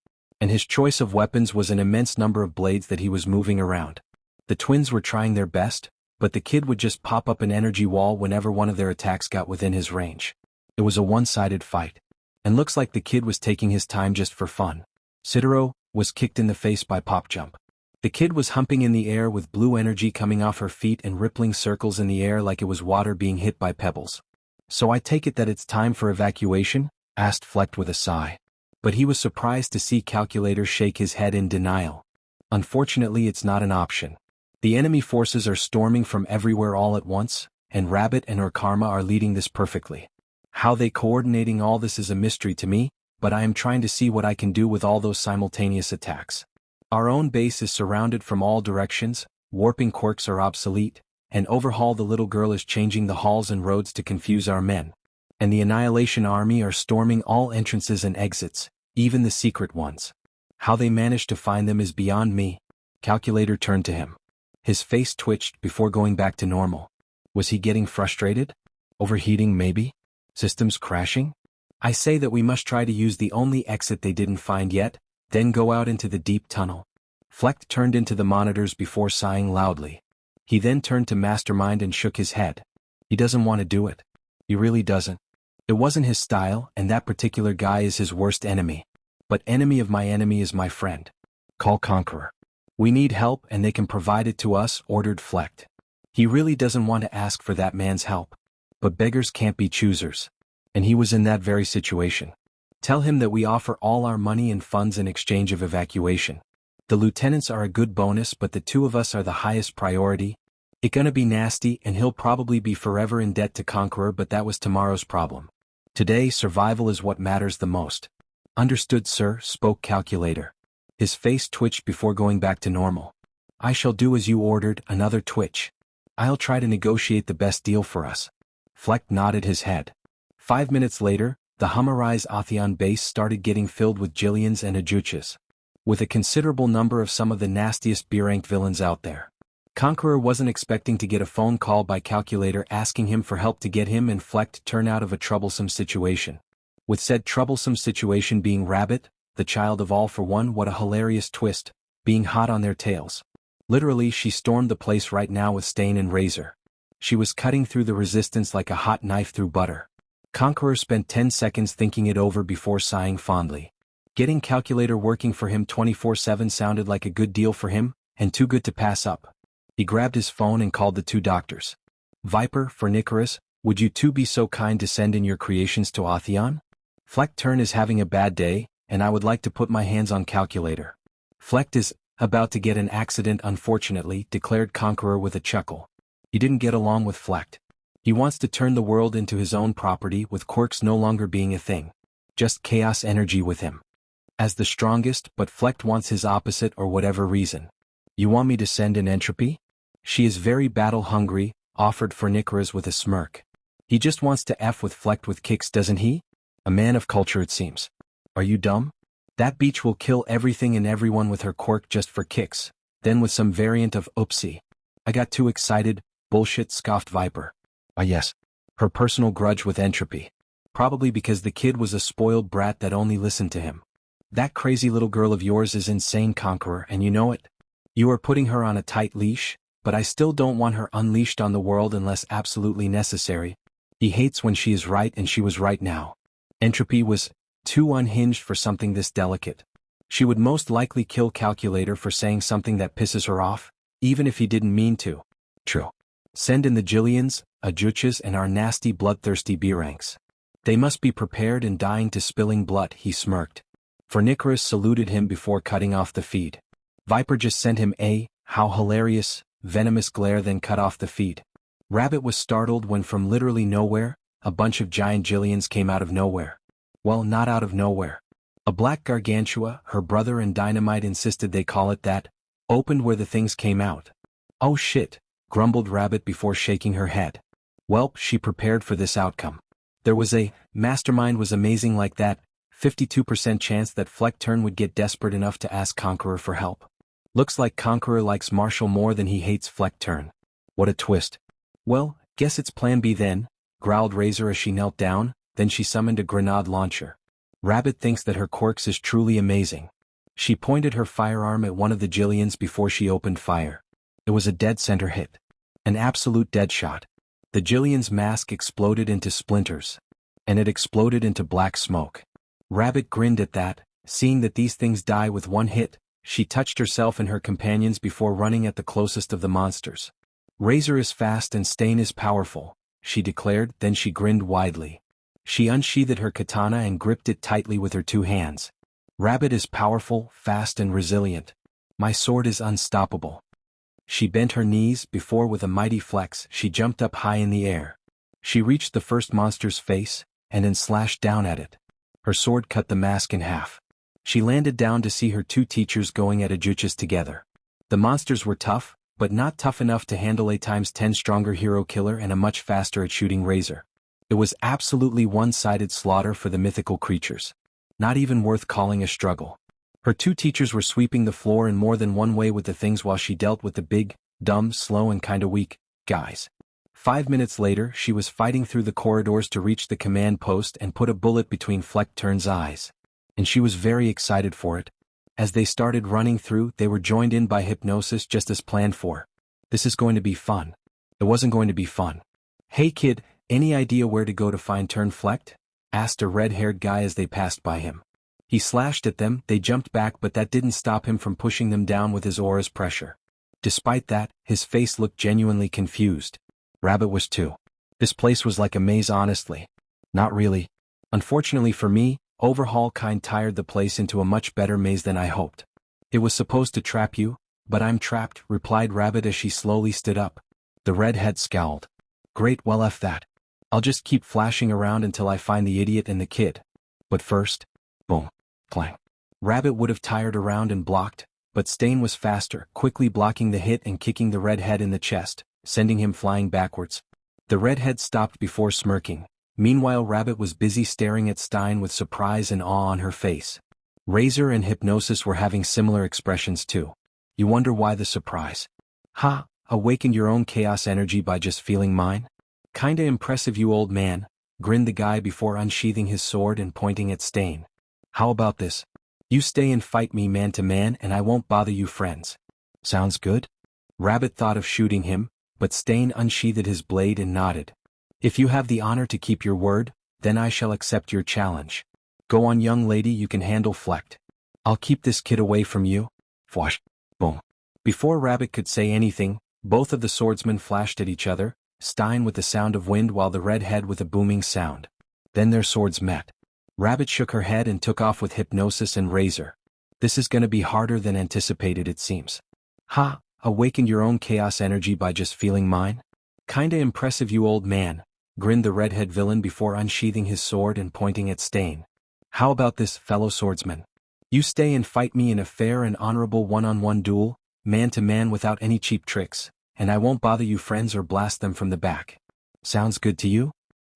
And his choice of weapons was an immense number of blades that he was moving around. The twins were trying their best, but the kid would just pop up an energy wall whenever one of their attacks got within his range. It was a one-sided fight. And looks like the kid was taking his time just for fun. Citero was kicked in the face by Pop Jump. The kid was humping in the air with blue energy coming off her feet and rippling circles in the air like it was water being hit by pebbles. So I take it that it's time for evacuation? Asked Flecht with a sigh. But he was surprised to see Calculator shake his head in denial. Unfortunately it's not an option. The enemy forces are storming from everywhere all at once, and Rabbit and Orkarma are leading this perfectly. How they coordinating all this is a mystery to me, but I am trying to see what I can do with all those simultaneous attacks. Our own base is surrounded from all directions, warping quirks are obsolete, and Overhaul the little girl is changing the halls and roads to confuse our men. And the Annihilation Army are storming all entrances and exits, even the secret ones. How they manage to find them is beyond me. Calculator turned to him. His face twitched before going back to normal. Was he getting frustrated? Overheating maybe? Systems crashing? I say that we must try to use the only exit they didn't find yet, then go out into the deep tunnel. Fleck turned into the monitors before sighing loudly. He then turned to Mastermind and shook his head. He doesn't want to do it. He really doesn't. It wasn't his style, and that particular guy is his worst enemy. But enemy of my enemy is my friend. Call Conqueror. We need help and they can provide it to us, ordered Fleck. He really doesn't want to ask for that man's help. But beggars can't be choosers. And he was in that very situation. Tell him that we offer all our money and funds in exchange of evacuation. The lieutenants are a good bonus, but the two of us are the highest priority. It gonna be nasty and he'll probably be forever in debt to Conqueror, but that was tomorrow's problem. Today, survival is what matters the most. Understood, sir, spoke Calculator. His face twitched before going back to normal. I shall do as you ordered, another twitch. I'll try to negotiate the best deal for us. Fleck nodded his head. 5 minutes later, the Hummerized Atheon base started getting filled with Jillians and Ajuchas. With a considerable number of some of the nastiest B-ranked villains out there. Conqueror wasn't expecting to get a phone call by Calculator asking him for help to get him and Fleck to turn out of a troublesome situation. With said troublesome situation being Rabbit, the child of All for One. What a hilarious twist, being hot on their tails. Literally, she stormed the place right now with Stain and Razor. She was cutting through the resistance like a hot knife through butter. Conqueror spent 10 seconds thinking it over before sighing fondly. Getting Calculator working for him 24/7 sounded like a good deal for him, and too good to pass up. He grabbed his phone and called the two doctors. Viper, for Nicholas, would you two be so kind to send in your creations to Atheon? Fleck Turn is having a bad day, and I would like to put my hands on Calculator. Fleck is about to get an accident unfortunately, declared Conqueror with a chuckle. He didn't get along with Fleck. He wants to turn the world into his own property with quirks no longer being a thing. Just chaos energy with him. As the strongest, but Fleck wants his opposite or whatever reason. You want me to send in Entropy? She is very battle-hungry, offered Nicholas with a smirk. He just wants to F with Fleck with kicks, doesn't he? A man of culture it seems. Are you dumb? That beach will kill everything and everyone with her quirk just for kicks, then with some variant of oopsie. I got too excited, bullshit, scoffed Viper. Ah yes. Her personal grudge with Entropy. Probably because the kid was a spoiled brat that only listened to him. That crazy little girl of yours is insane, Conqueror, and you know it. You are putting her on a tight leash, but I still don't want her unleashed on the world unless absolutely necessary. He hates when she is right, and she was right now. Entropy was too unhinged for something this delicate. She would most likely kill Calculator for saying something that pisses her off, even if he didn't mean to. True. Send in the Jillians, Ajuchas, and our nasty bloodthirsty B-ranks. They must be prepared and dying to spilling blood, he smirked. Nicholas saluted him before cutting off the feed. Viper just sent him a, how hilarious, venomous glare, then cut off the feed. Rabbit was startled when from literally nowhere, a bunch of giant Jillians came out of nowhere. Well, not out of nowhere. A black gargantua, her brother and Dynamite insisted they call it that, opened where the things came out. Oh shit, grumbled Rabbit before shaking her head. Welp, she prepared for this outcome. There was a, Mastermind was amazing like that, 52% chance that Fleck Turn would get desperate enough to ask Conqueror for help. Looks like Conqueror likes Marshall more than he hates Fleck Turn. What a twist. Well, guess it's plan B then, growled Razor as she knelt down, then she summoned a grenade launcher. Rabbit thinks that her quirks is truly amazing. She pointed her firearm at one of the Jillians before she opened fire. It was a dead center hit. An absolute dead shot. The Jillian's mask exploded into splinters. And it exploded into black smoke. Rabbit grinned at that, seeing that these things die with one hit. She touched herself and her companions before running at the closest of the monsters. Razor is fast and Stain is powerful, she declared, then she grinned widely. She unsheathed her katana and gripped it tightly with her two hands. Rabbit is powerful, fast and resilient. My sword is unstoppable. She bent her knees before with a mighty flex she jumped up high in the air. She reached the first monster's face, and then slashed down at it. Her sword cut the mask in half. She landed down to see her two teachers going at Ajuchas together. The monsters were tough, but not tough enough to handle a ×10 stronger hero killer and a much faster at shooting Razor. It was absolutely one-sided slaughter for the mythical creatures. Not even worth calling a struggle. Her two teachers were sweeping the floor in more than one way with the things while she dealt with the big, dumb, slow and kinda weak guys. 5 minutes later, she was fighting through the corridors to reach the command post and put a bullet between Fleck Turn's eyes. And she was very excited for it. As they started running through, they were joined in by hypnosis just as planned for. This is going to be fun. It wasn't going to be fun. Hey kid, any idea where to go to find Turn Flecked? Asked a red-haired guy as they passed by him. He slashed at them, they jumped back but that didn't stop him from pushing them down with his aura's pressure. Despite that, his face looked genuinely confused. Rabbit was too. This place was like a maze honestly. Not really. Unfortunately for me, Overhaul kind tired the place into a much better maze than I hoped. It was supposed to trap you, but I'm trapped, replied Rabbit as she slowly stood up. The redhead scowled. Great, well F that. I'll just keep flashing around until I find the idiot and the kid. But first, boom, clang. Rabbit would have tired around and blocked, but Stain was faster, quickly blocking the hit and kicking the redhead in the chest, sending him flying backwards. The redhead stopped before smirking. Meanwhile, Rabbit was busy staring at Stein with surprise and awe on her face. Razor and Hypnosis were having similar expressions too. You wonder why the surprise? Ha, awakened your own chaos energy by just feeling mine? Kinda impressive you old man, grinned the guy before unsheathing his sword and pointing at Stain. How about this? You stay and fight me man to man and I won't bother you friends. Sounds good? Rabbit thought of shooting him, but Stain unsheathed his blade and nodded. If you have the honor to keep your word, then I shall accept your challenge. Go on young lady, you can handle Flecked. I'll keep this kid away from you. Fwash. Boom. Before Rabbit could say anything, both of the swordsmen flashed at each other, Stein with the sound of wind while the redhead with a booming sound. Then their swords met. Rabbit shook her head and took off with Hypnosis and Razor. This is gonna be harder than anticipated it seems. Ha, awakened your own chaos energy by just feeling mine? Kinda impressive you old man, grinned the redhead villain before unsheathing his sword and pointing at Stain. How about this, fellow swordsman? You stay and fight me in a fair and honorable one-on-one duel, man to man without any cheap tricks, and I won't bother you friends or blast them from the back. Sounds good to you?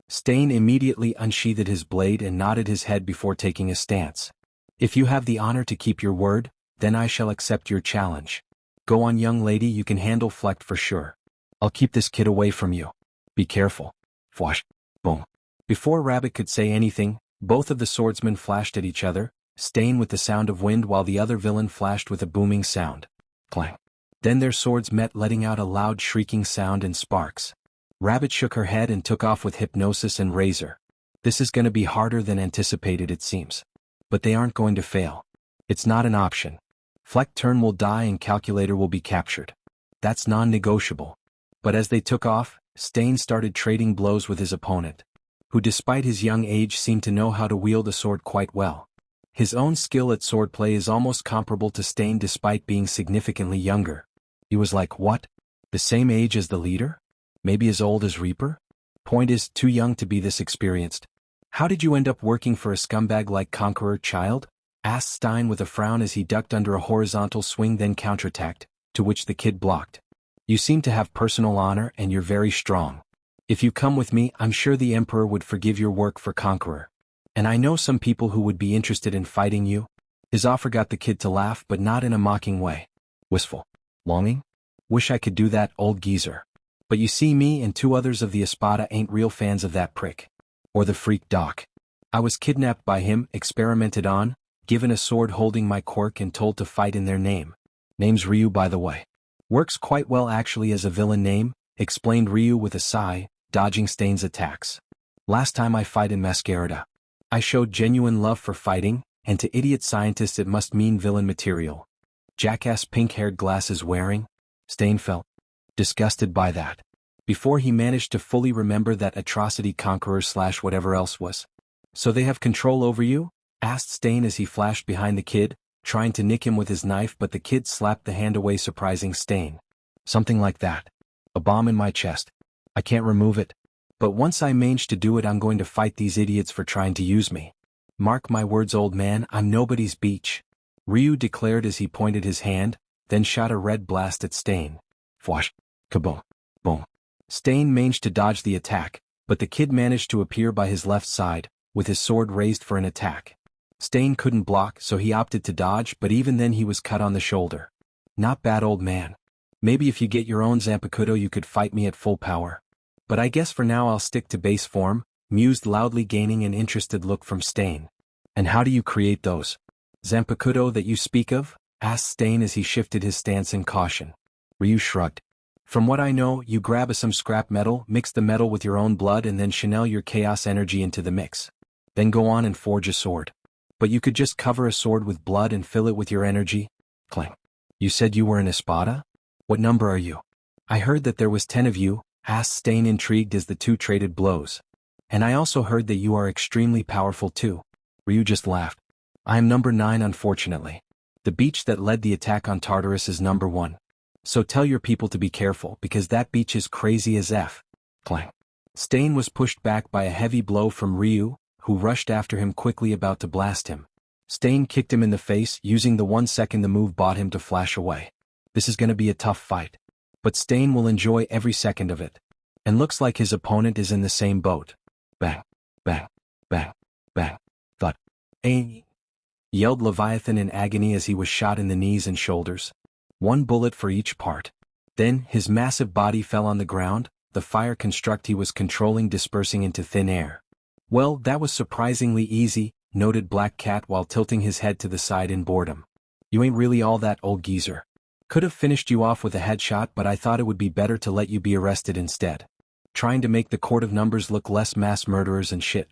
Stain immediately unsheathed his blade and nodded his head before taking a stance. If you have the honor to keep your word, then I shall accept your challenge. Go on young lady, you can handle Flecked for sure. I'll keep this kid away from you. Be careful. Fwash. Boom. Before Rabbit could say anything, both of the swordsmen flashed at each other, Stain with the sound of wind while the other villain flashed with a booming sound. Clang. Then their swords met, letting out a loud shrieking sound and sparks. Rabbit shook her head and took off with Hypnosis and Razor. This is gonna be harder than anticipated it seems. But they aren't going to fail. It's not an option. Fleck Turn will die and Calculator will be captured. That's non-negotiable. But as they took off, Stain started trading blows with his opponent, who despite his young age seemed to know how to wield a sword quite well. His own skill at swordplay is almost comparable to Stain despite being significantly younger. He was like, what? The same age as the leader? Maybe as old as Reaper? Point is, too young to be this experienced. How did you end up working for a scumbag like Conqueror, child? Asked Stein with a frown as he ducked under a horizontal swing then counterattacked, to which the kid blocked. You seem to have personal honor and you're very strong. If you come with me, I'm sure the Emperor would forgive your work for Conqueror. And I know some people who would be interested in fighting you. His offer got the kid to laugh but not in a mocking way. Wistful. Longing? Wish I could do that, old geezer. But you see, me and two others of the Espada ain't real fans of that prick. Or the freak Doc. I was kidnapped by him, experimented on, given a sword holding my quirk and told to fight in their name. Name's Ryu by the way. Works quite well actually as a villain name, explained Ryu with a sigh, dodging Stain's attacks. Last time I fight in Masquerada. I showed genuine love for fighting, and to idiot scientists it must mean villain material. Jackass pink-haired glasses wearing? Stain felt disgusted by that. Before he managed to fully remember that atrocity Conqueror / whatever else was. So they have control over you? Asked Stain as he flashed behind the kid, trying to nick him with his knife but the kid slapped the hand away surprising Stain. Something like that. A bomb in my chest. I can't remove it. But once I manage to do it I'm going to fight these idiots for trying to use me. Mark my words old man, I'm nobody's beach. Ryu declared as he pointed his hand, then shot a red blast at Stain. Fwash. Kaboom. Boom. Stain managed to dodge the attack, but the kid managed to appear by his left side, with his sword raised for an attack. Stain couldn't block, so he opted to dodge, but even then he was cut on the shoulder. Not bad, old man. Maybe if you get your own Zanpakuto you could fight me at full power. But I guess for now I'll stick to base form, mused loudly, gaining an interested look from Stain. And how do you create those Zanpakuto that you speak of? Asked Stain as he shifted his stance in caution. Ryu shrugged. From what I know, you grab some scrap metal, mix the metal with your own blood and then channel your chaos energy into the mix. Then go on and forge a sword. But you could just cover a sword with blood and fill it with your energy? Clang. You said you were an Espada? What number are you? I heard that there was 10 of you, asked Stain, intrigued as the two traded blows. And I also heard that you are extremely powerful too. Ryu just laughed. I am number 9, unfortunately. The beach that led the attack on Tartarus is number 1. So tell your people to be careful because that beach is crazy as F. Clang. Stain was pushed back by a heavy blow from Ryu, who rushed after him quickly, about to blast him. Stain kicked him in the face, using the 1 second the move bought him to flash away. This is gonna be a tough fight. But Stain will enjoy every second of it. And looks like his opponent is in the same boat. Bang, bang, bang, bang, thud. Aim! Yelled Leviathan in agony as he was shot in the knees and shoulders. 1 bullet for each part. Then, his massive body fell on the ground, the fire construct he was controlling dispersing into thin air. Well, that was surprisingly easy, noted Black Cat while tilting his head to the side in boredom. You ain't really all that, old geezer. Could have finished you off with a headshot, but I thought it would be better to let you be arrested instead. Trying to make the court of numbers look less mass murderers and shit.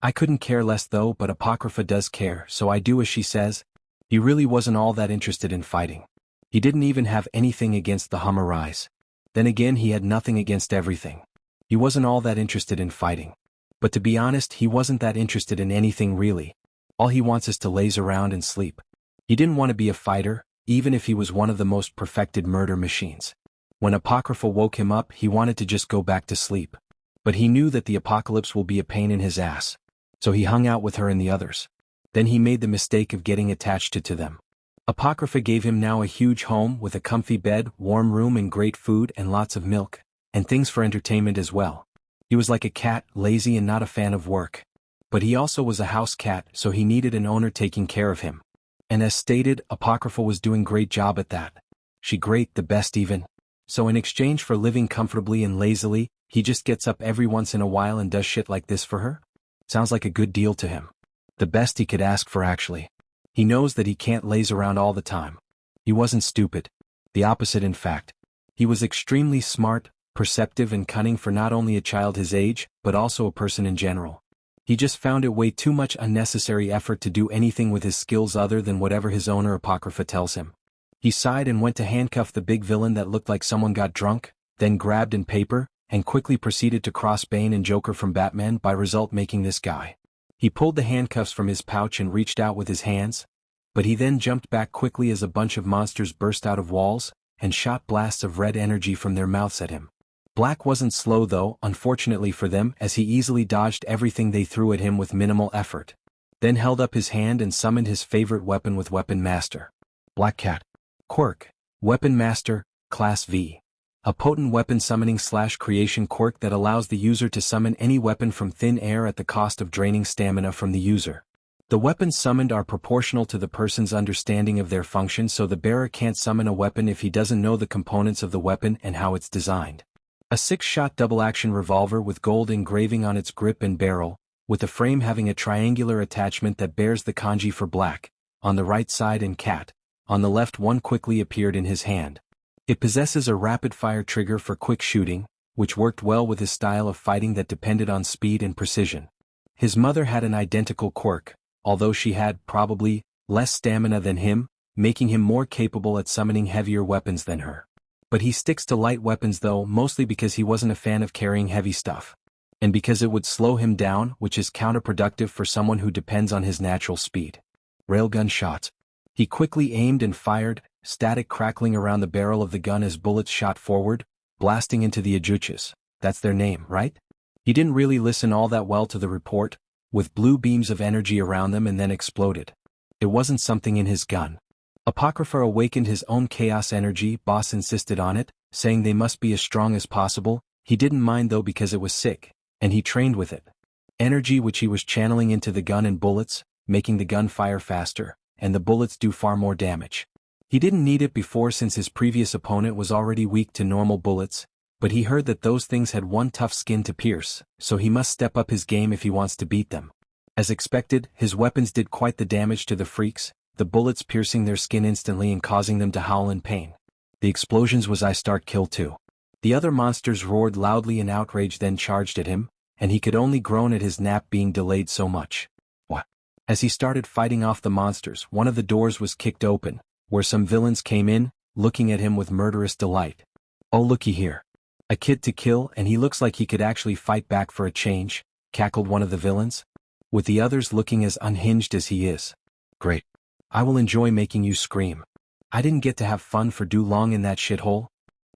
I couldn't care less though, but Apocrypha does care, so I do as she says. He really wasn't all that interested in fighting. He didn't even have anything against the Hummerais. Then again, he had nothing against everything. He wasn't all that interested in fighting. But to be honest, he wasn't that interested in anything really. All he wants is to laze around and sleep. He didn't want to be a fighter, even if he was one of the most perfected murder machines. When Apocrypha woke him up, he wanted to just go back to sleep. But he knew that the apocalypse will be a pain in his ass. So he hung out with her and the others. Then he made the mistake of getting attached to them. Apocrypha gave him now a huge home with a comfy bed, warm room and great food and lots of milk, and things for entertainment as well. He was like a cat, lazy and not a fan of work. But he also was a house cat, so he needed an owner taking care of him. And as stated, Apocrypha was doing great job at that. She great, the best even. So in exchange for living comfortably and lazily, he just gets up every once in a while and does shit like this for her? Sounds like a good deal to him. The best he could ask for actually. He knows that he can't laze around all the time. He wasn't stupid. The opposite in fact. He was extremely smart, perceptive and cunning for not only a child his age, but also a person in general. He just found it way too much unnecessary effort to do anything with his skills other than whatever his owner Apocrypha tells him. He sighed and went to handcuff the big villain that looked like someone got drunk, then grabbed in paper, and quickly proceeded to cross Bane and Joker from Batman, by result making this guy. He pulled the handcuffs from his pouch and reached out with his hands, but he then jumped back quickly as a bunch of monsters burst out of walls, and shot blasts of red energy from their mouths at him. Black wasn't slow though, unfortunately for them, as he easily dodged everything they threw at him with minimal effort. Then held up his hand and summoned his favorite weapon with Weapon Master. Black Cat. Quirk. Weapon Master, Class V. A potent weapon summoning / creation quirk that allows the user to summon any weapon from thin air at the cost of draining stamina from the user. The weapons summoned are proportional to the person's understanding of their function, so the bearer can't summon a weapon if he doesn't know the components of the weapon and how it's designed. A 6-shot double-action revolver with gold engraving on its grip and barrel, with the frame having a triangular attachment that bears the kanji for black, on the right side and cat, on the left one quickly appeared in his hand. It possesses a rapid-fire trigger for quick shooting, which worked well with his style of fighting that depended on speed and precision. His mother had an identical quirk, although she had, probably, less stamina than him, making him more capable at summoning heavier weapons than her. But he sticks to light weapons though, mostly because he wasn't a fan of carrying heavy stuff. And because it would slow him down, which is counterproductive for someone who depends on his natural speed. Railgun shots. He quickly aimed and fired, static crackling around the barrel of the gun as bullets shot forward, blasting into the Ajuchas. That's their name, right? He didn't really listen all that well to the report, with blue beams of energy around them and then exploded. It wasn't something in his gun. Apocrypha awakened his own chaos energy, boss insisted on it, saying they must be as strong as possible. He didn't mind though because it was sick, and he trained with it. Energy which he was channeling into the gun and bullets, making the gun fire faster, and the bullets do far more damage. He didn't need it before since his previous opponent was already weak to normal bullets, but he heard that those things had one tough skin to pierce, so he must step up his game if he wants to beat them. As expected, his weapons did quite the damage to the freaks, the bullets piercing their skin instantly and causing them to howl in pain. The explosions was I start kill too. The other monsters roared loudly in outrage, then charged at him, and he could only groan at his nap being delayed so much. What? As he started fighting off the monsters, one of the doors was kicked open, where some villains came in, looking at him with murderous delight. "Oh, looky here. A kid to kill, and he looks like he could actually fight back for a change," cackled one of the villains, with the others looking as unhinged as he is. "Great. I will enjoy making you scream. I didn't get to have fun for too long in that shithole.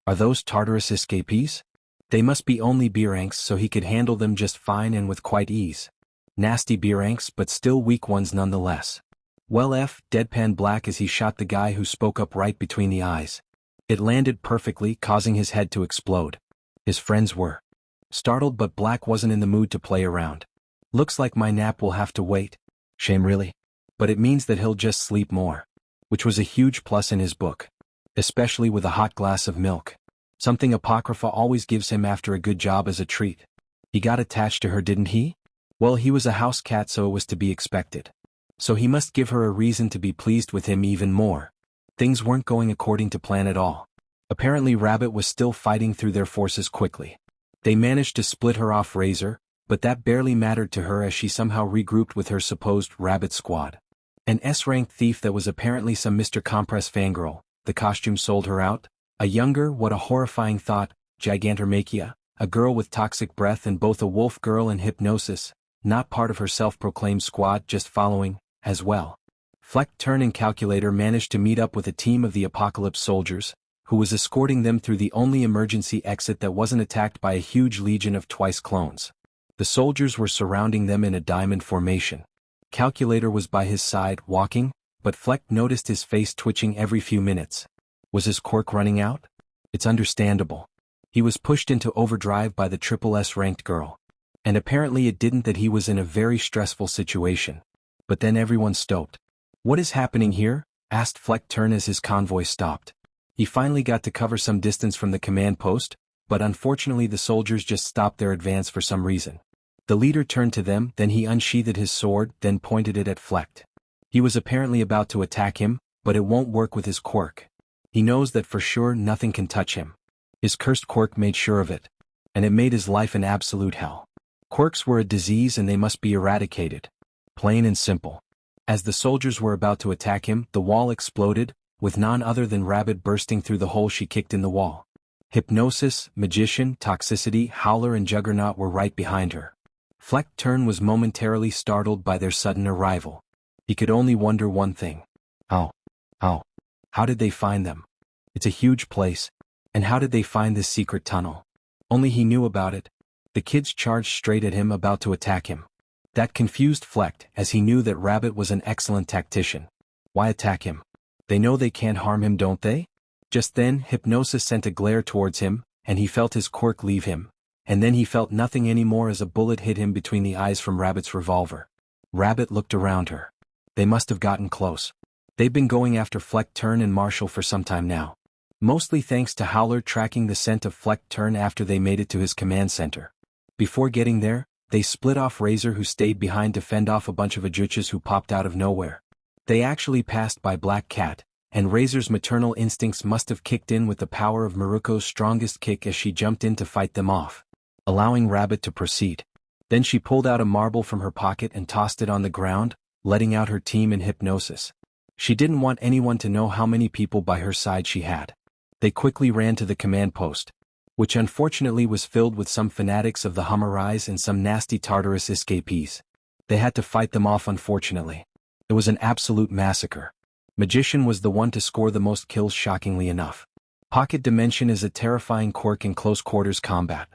Are those Tartarus escapees? They must be only Biranks, so he could handle them just fine and with quite ease. Nasty Biranks, but still weak ones nonetheless." Well, deadpan black as he shot the guy who spoke up right between the eyes. It landed perfectly, causing his head to explode. His friends were startled, but Black wasn't in the mood to play around. "Looks like my nap will have to wait." Shame really. But it means that he'll just sleep more. Which was a huge plus in his book. Especially with a hot glass of milk. Something Apocrypha always gives him after a good job as a treat. He got attached to her, didn't he? Well, he was a house cat, so it was to be expected. So he must give her a reason to be pleased with him even more. Things weren't going according to plan at all. Apparently Rabbit was still fighting through their forces quickly. They managed to split her off Razor, but that barely mattered to her as she somehow regrouped with her supposed Rabbit squad. An S-rank thief that was apparently some Mr. Compress fangirl, the costume sold her out. A younger, what a horrifying thought, Gigantomachia, a girl with toxic breath and both a wolf girl and hypnosis, not part of her self-proclaimed squad, just following, as well. Fleck Turn and Calculator managed to meet up with a team of the Apocalypse soldiers, who was escorting them through the only emergency exit that wasn't attacked by a huge legion of twice clones. The soldiers were surrounding them in a diamond formation. Calculator was by his side, walking, but Fleck noticed his face twitching every few minutes. Was his quirk running out? It's understandable. He was pushed into overdrive by the triple S-ranked girl. And apparently it didn't, that he was in a very stressful situation. But then everyone stopped. "What is happening here?" asked Fleck Turn as his convoy stopped. He finally got to cover some distance from the command post, but unfortunately the soldiers just stopped their advance for some reason. The leader turned to them, then he unsheathed his sword, then pointed it at Fleck. He was apparently about to attack him, but it won't work with his quirk. He knows that for sure nothing can touch him. His cursed quirk made sure of it. And it made his life an absolute hell. Quirks were a disease and they must be eradicated. Plain and simple. As the soldiers were about to attack him, the wall exploded, with none other than Rabbit bursting through the hole she kicked in the wall. Hypnosis, Magician, Toxicity, Howler and Juggernaut were right behind her. Fleck Turn was momentarily startled by their sudden arrival. He could only wonder one thing. How did they find them? It's a huge place. And how did they find this secret tunnel? Only he knew about it. The kids charged straight at him, about to attack him. That confused Fleck, as he knew that Rabbit was an excellent tactician. Why attack him? They know they can't harm him, don't they? Just then, Hypnosis sent a glare towards him, and he felt his quirk leave him. And then he felt nothing anymore as a bullet hit him between the eyes from Rabbit's revolver. Rabbit looked around her. They must have gotten close. They've been going after Fleck Turn and Marshall for some time now. Mostly thanks to Howler tracking the scent of Fleck Turn after they made it to his command center. Before getting there, they split off Razor, who stayed behind to fend off a bunch of Ajuchas who popped out of nowhere. They actually passed by Black Cat, and Razor's maternal instincts must have kicked in with the power of Maruko's strongest kick as she jumped in to fight them off, allowing Rabbit to proceed. Then she pulled out a marble from her pocket and tossed it on the ground, letting out her team in hypnosis. She didn't want anyone to know how many people by her side she had. They quickly ran to the command post, which unfortunately was filled with some fanatics of the Hummerais and some nasty Tartarus escapees. They had to fight them off, unfortunately. It was an absolute massacre. Magician was the one to score the most kills, shockingly enough. Pocket Dimension is a terrifying quirk in close quarters combat.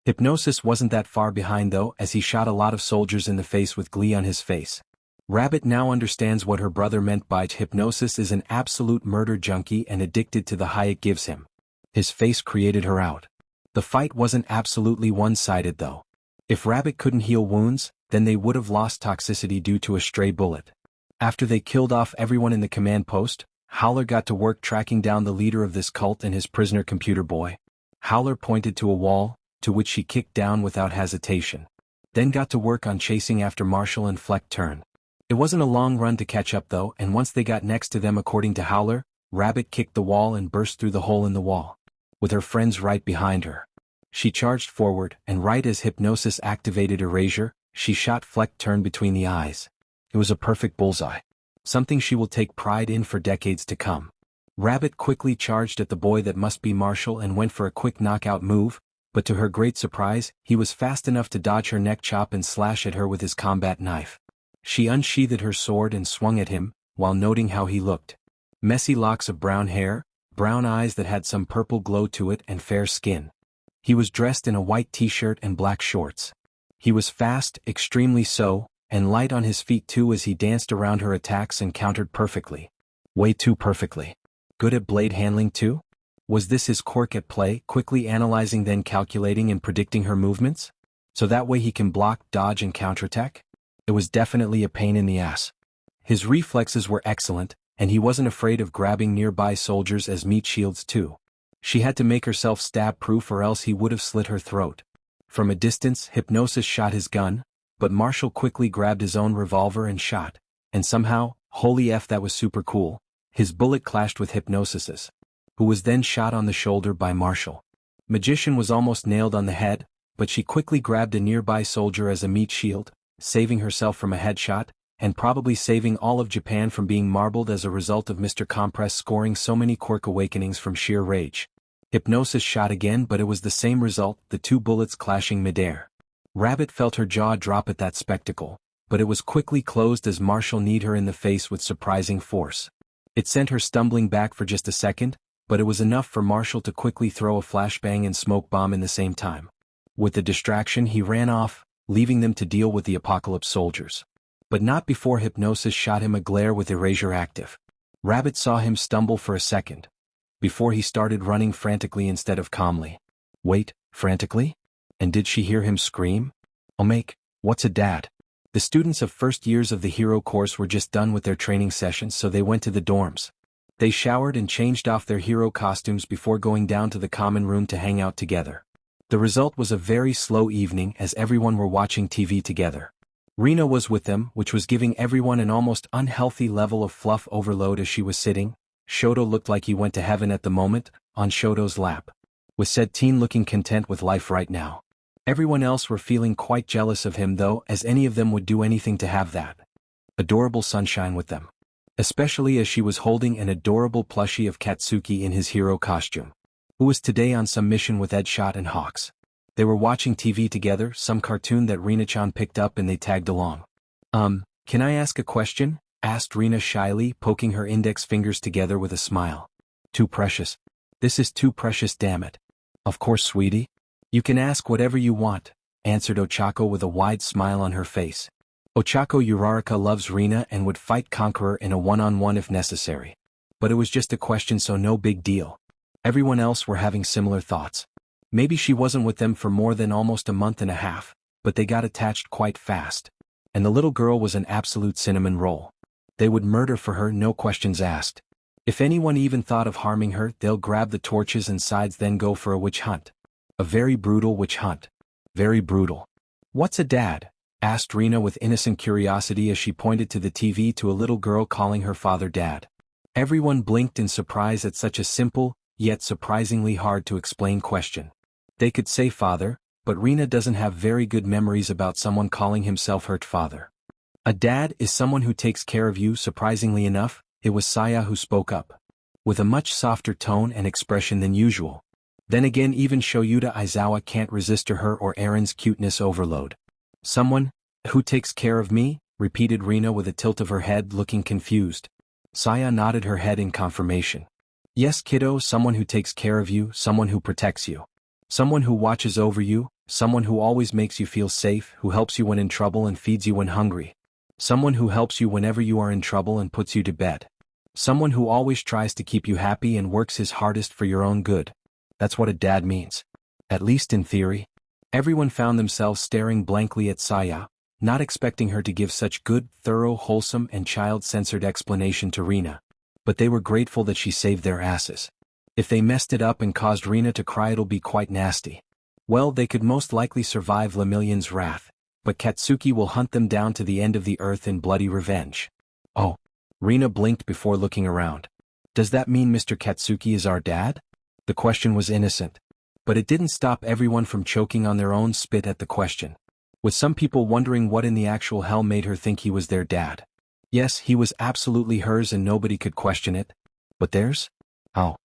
Hypnosis wasn't that far behind though, as he shot a lot of soldiers in the face with glee on his face. Rabbit now understands what her brother meant by Hypnosis is an absolute murder junkie and addicted to the high it gives him. His face created her out. The fight wasn't absolutely one-sided though. If Rabbit couldn't heal wounds, then they would have lost toxicity due to a stray bullet. After they killed off everyone in the command post, Howler got to work tracking down the leader of this cult and his prisoner computer boy. Howler pointed to a wall, to which she kicked down without hesitation. Then got to work on chasing after Marshall and Fleck Turn. It wasn't a long run to catch up though, and once they got next to them according to Howler, Rabbit kicked the wall and burst through the hole in the wall, with her friends right behind her. She charged forward, and right as Hypnosis activated Erasure, she shot Fleck Turn between the eyes. It was a perfect bullseye. Something she will take pride in for decades to come. Rabbit quickly charged at the boy that must be Marshall and went for a quick knockout move, but to her great surprise, he was fast enough to dodge her neck chop and slash at her with his combat knife. She unsheathed her sword and swung at him, while noting how he looked. Messy locks of brown hair, brown eyes that had some purple glow to it, and fair skin. He was dressed in a white t-shirt and black shorts. He was fast, extremely so, and light on his feet too as he danced around her attacks and countered perfectly. Way too perfectly. Good at blade handling too? Was this his quirk at play, quickly analyzing then calculating and predicting her movements? So that way he can block, dodge and counterattack? It was definitely a pain in the ass. His reflexes were excellent, and he wasn't afraid of grabbing nearby soldiers as meat shields too. She had to make herself stab-proof or else he would have slit her throat. From a distance, Hypnosis shot his gun, but Marshall quickly grabbed his own revolver and shot, and somehow, holy F, that was super cool, his bullet clashed with Hypnosis's, who was then shot on the shoulder by Marshall. Magician was almost nailed on the head, but she quickly grabbed a nearby soldier as a meat shield, saving herself from a headshot, and probably saving all of Japan from being marbled as a result of Mr. Compress scoring so many quirk awakenings from sheer rage. Hypnosis shot again, but it was the same result, the two bullets clashing midair. Rabbit felt her jaw drop at that spectacle, but it was quickly closed as Marshall kneed her in the face with surprising force. It sent her stumbling back for just a second, but it was enough for Marshall to quickly throw a flashbang and smoke bomb in the same time. With the distraction, he ran off, leaving them to deal with the Apocalypse soldiers. But not before Hypnosis shot him a glare with Erasure active. Rabbit saw him stumble for a second, before he started running frantically instead of calmly. Wait, frantically? And did she hear him scream? "Omake, what's a dad?" The students of first years of the hero course were just done with their training sessions, so they went to the dorms. They showered and changed off their hero costumes before going down to the common room to hang out together. The result was a very slow evening as everyone were watching TV together. Rina was with them, which was giving everyone an almost unhealthy level of fluff overload as she was sitting. Shoto looked like he went to heaven at the moment, on Shoto's lap, with said teen looking content with life right now. Everyone else were feeling quite jealous of him though, as any of them would do anything to have that adorable sunshine with them. Especially as she was holding an adorable plushie of Katsuki in his hero costume, who was today on some mission with Edshot and Hawks. They were watching TV together, some cartoon that Rina-chan picked up, and they tagged along. Can I ask a question?" asked Rina shyly, poking her index fingers together with a smile. "Too precious. This is too precious, damn it." "Of course, sweetie. You can ask whatever you want," answered Ochako with a wide smile on her face. Ochako Uraraka loves Rina and would fight Conqueror in a one-on-one if necessary. But it was just a question, so no big deal. Everyone else were having similar thoughts. Maybe she wasn't with them for more than almost a month and a half, but they got attached quite fast. And the little girl was an absolute cinnamon roll. They would murder for her, no questions asked. If anyone even thought of harming her, they'll grab the torches and sides, then go for a witch hunt. A very brutal witch hunt. Very brutal. "What's a dad?" asked Rina with innocent curiosity as she pointed to the TV to a little girl calling her father dad. Everyone blinked in surprise at such a simple, yet surprisingly hard to explain question. They could say father, but Rina doesn't have very good memories about someone calling himself her father. "A dad is someone who takes care of you." Surprisingly enough, it was Saya who spoke up, with a much softer tone and expression than usual. Then again, even Shoyuta Aizawa can't resist her or Aaron's cuteness overload. "Someone who takes care of me?" repeated Rina with a tilt of her head, looking confused. Saya nodded her head in confirmation. "Yes, kiddo, someone who takes care of you, someone who protects you. Someone who watches over you, someone who always makes you feel safe, who helps you when in trouble and feeds you when hungry. Someone who helps you whenever you are in trouble and puts you to bed. Someone who always tries to keep you happy and works his hardest for your own good. That's what a dad means. At least in theory." Everyone found themselves staring blankly at Saya, not expecting her to give such good, thorough, wholesome and child-censored explanation to Rina. But they were grateful that she saved their asses. If they messed it up and caused Rina to cry, it'll be quite nasty. Well, they could most likely survive Lemillion's wrath, but Katsuki will hunt them down to the end of the earth in bloody revenge. Oh. Rina blinked before looking around. Does that mean Mr. Katsuki is our dad? The question was innocent. But it didn't stop everyone from choking on their own spit at the question. With some people wondering what in the actual hell made her think he was their dad. Yes, he was absolutely hers and nobody could question it. But theirs? Oh.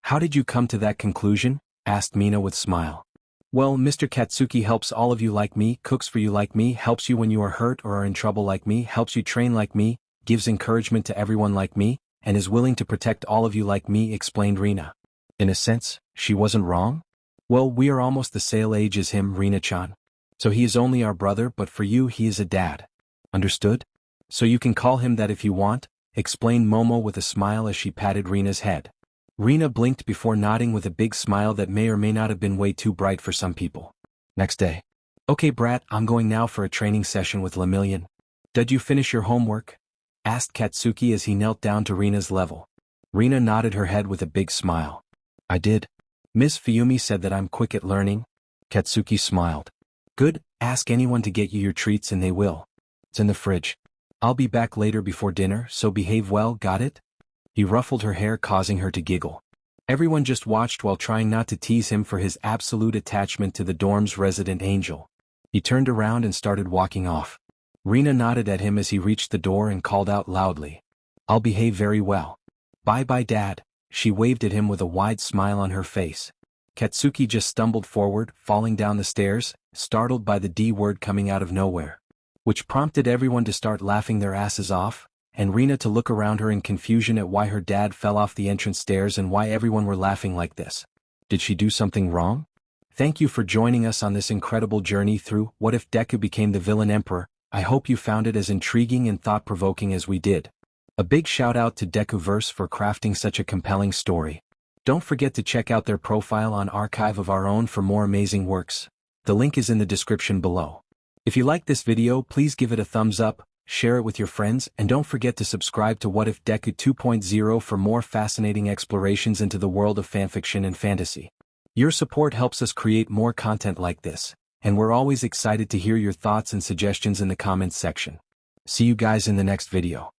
How did you come to that conclusion? Asked Mina with smile. Well, Mr. Katsuki helps all of you like me, cooks for you like me, helps you when you are hurt or are in trouble like me, helps you train like me, gives encouragement to everyone like me, and is willing to protect all of you like me, explained Rina. In a sense, she wasn't wrong? Well, we are almost the same age as him, Rina-chan. So he is only our brother, but for you he is a dad. Understood? So you can call him that if you want, explained Momo with a smile as she patted Rina's head. Rina blinked before nodding with a big smile that may or may not have been way too bright for some people. Next day. Okay brat, I'm going now for a training session with Lemillion. Did you finish your homework? Asked Katsuki as he knelt down to Rina's level. Rina nodded her head with a big smile. I did. Miss Fuyumi said that I'm quick at learning. Katsuki smiled. Good, ask anyone to get you your treats and they will. It's in the fridge. I'll be back later before dinner, so behave well, got it? He ruffled her hair, causing her to giggle. Everyone just watched while trying not to tease him for his absolute attachment to the dorm's resident angel. He turned around and started walking off. Rina nodded at him as he reached the door and called out loudly. I'll behave very well. Bye-bye, Dad. She waved at him with a wide smile on her face. Katsuki just stumbled forward, falling down the stairs, startled by the D word coming out of nowhere. Which prompted everyone to start laughing their asses off, and Rina to look around her in confusion at why her dad fell off the entrance stairs and why everyone were laughing like this. Did she do something wrong? Thank you for joining us on this incredible journey through What If Deku Became the Villain Emperor. I hope you found it as intriguing and thought-provoking as we did. A big shout out to DekuVerse for crafting such a compelling story. Don't forget to check out their profile on Archive of Our Own for more amazing works. The link is in the description below. If you liked this video, please give it a thumbs up, share it with your friends, and don't forget to subscribe to What If Deku 2.0 for more fascinating explorations into the world of fanfiction and fantasy. Your support helps us create more content like this, and we're always excited to hear your thoughts and suggestions in the comments section. See you guys in the next video.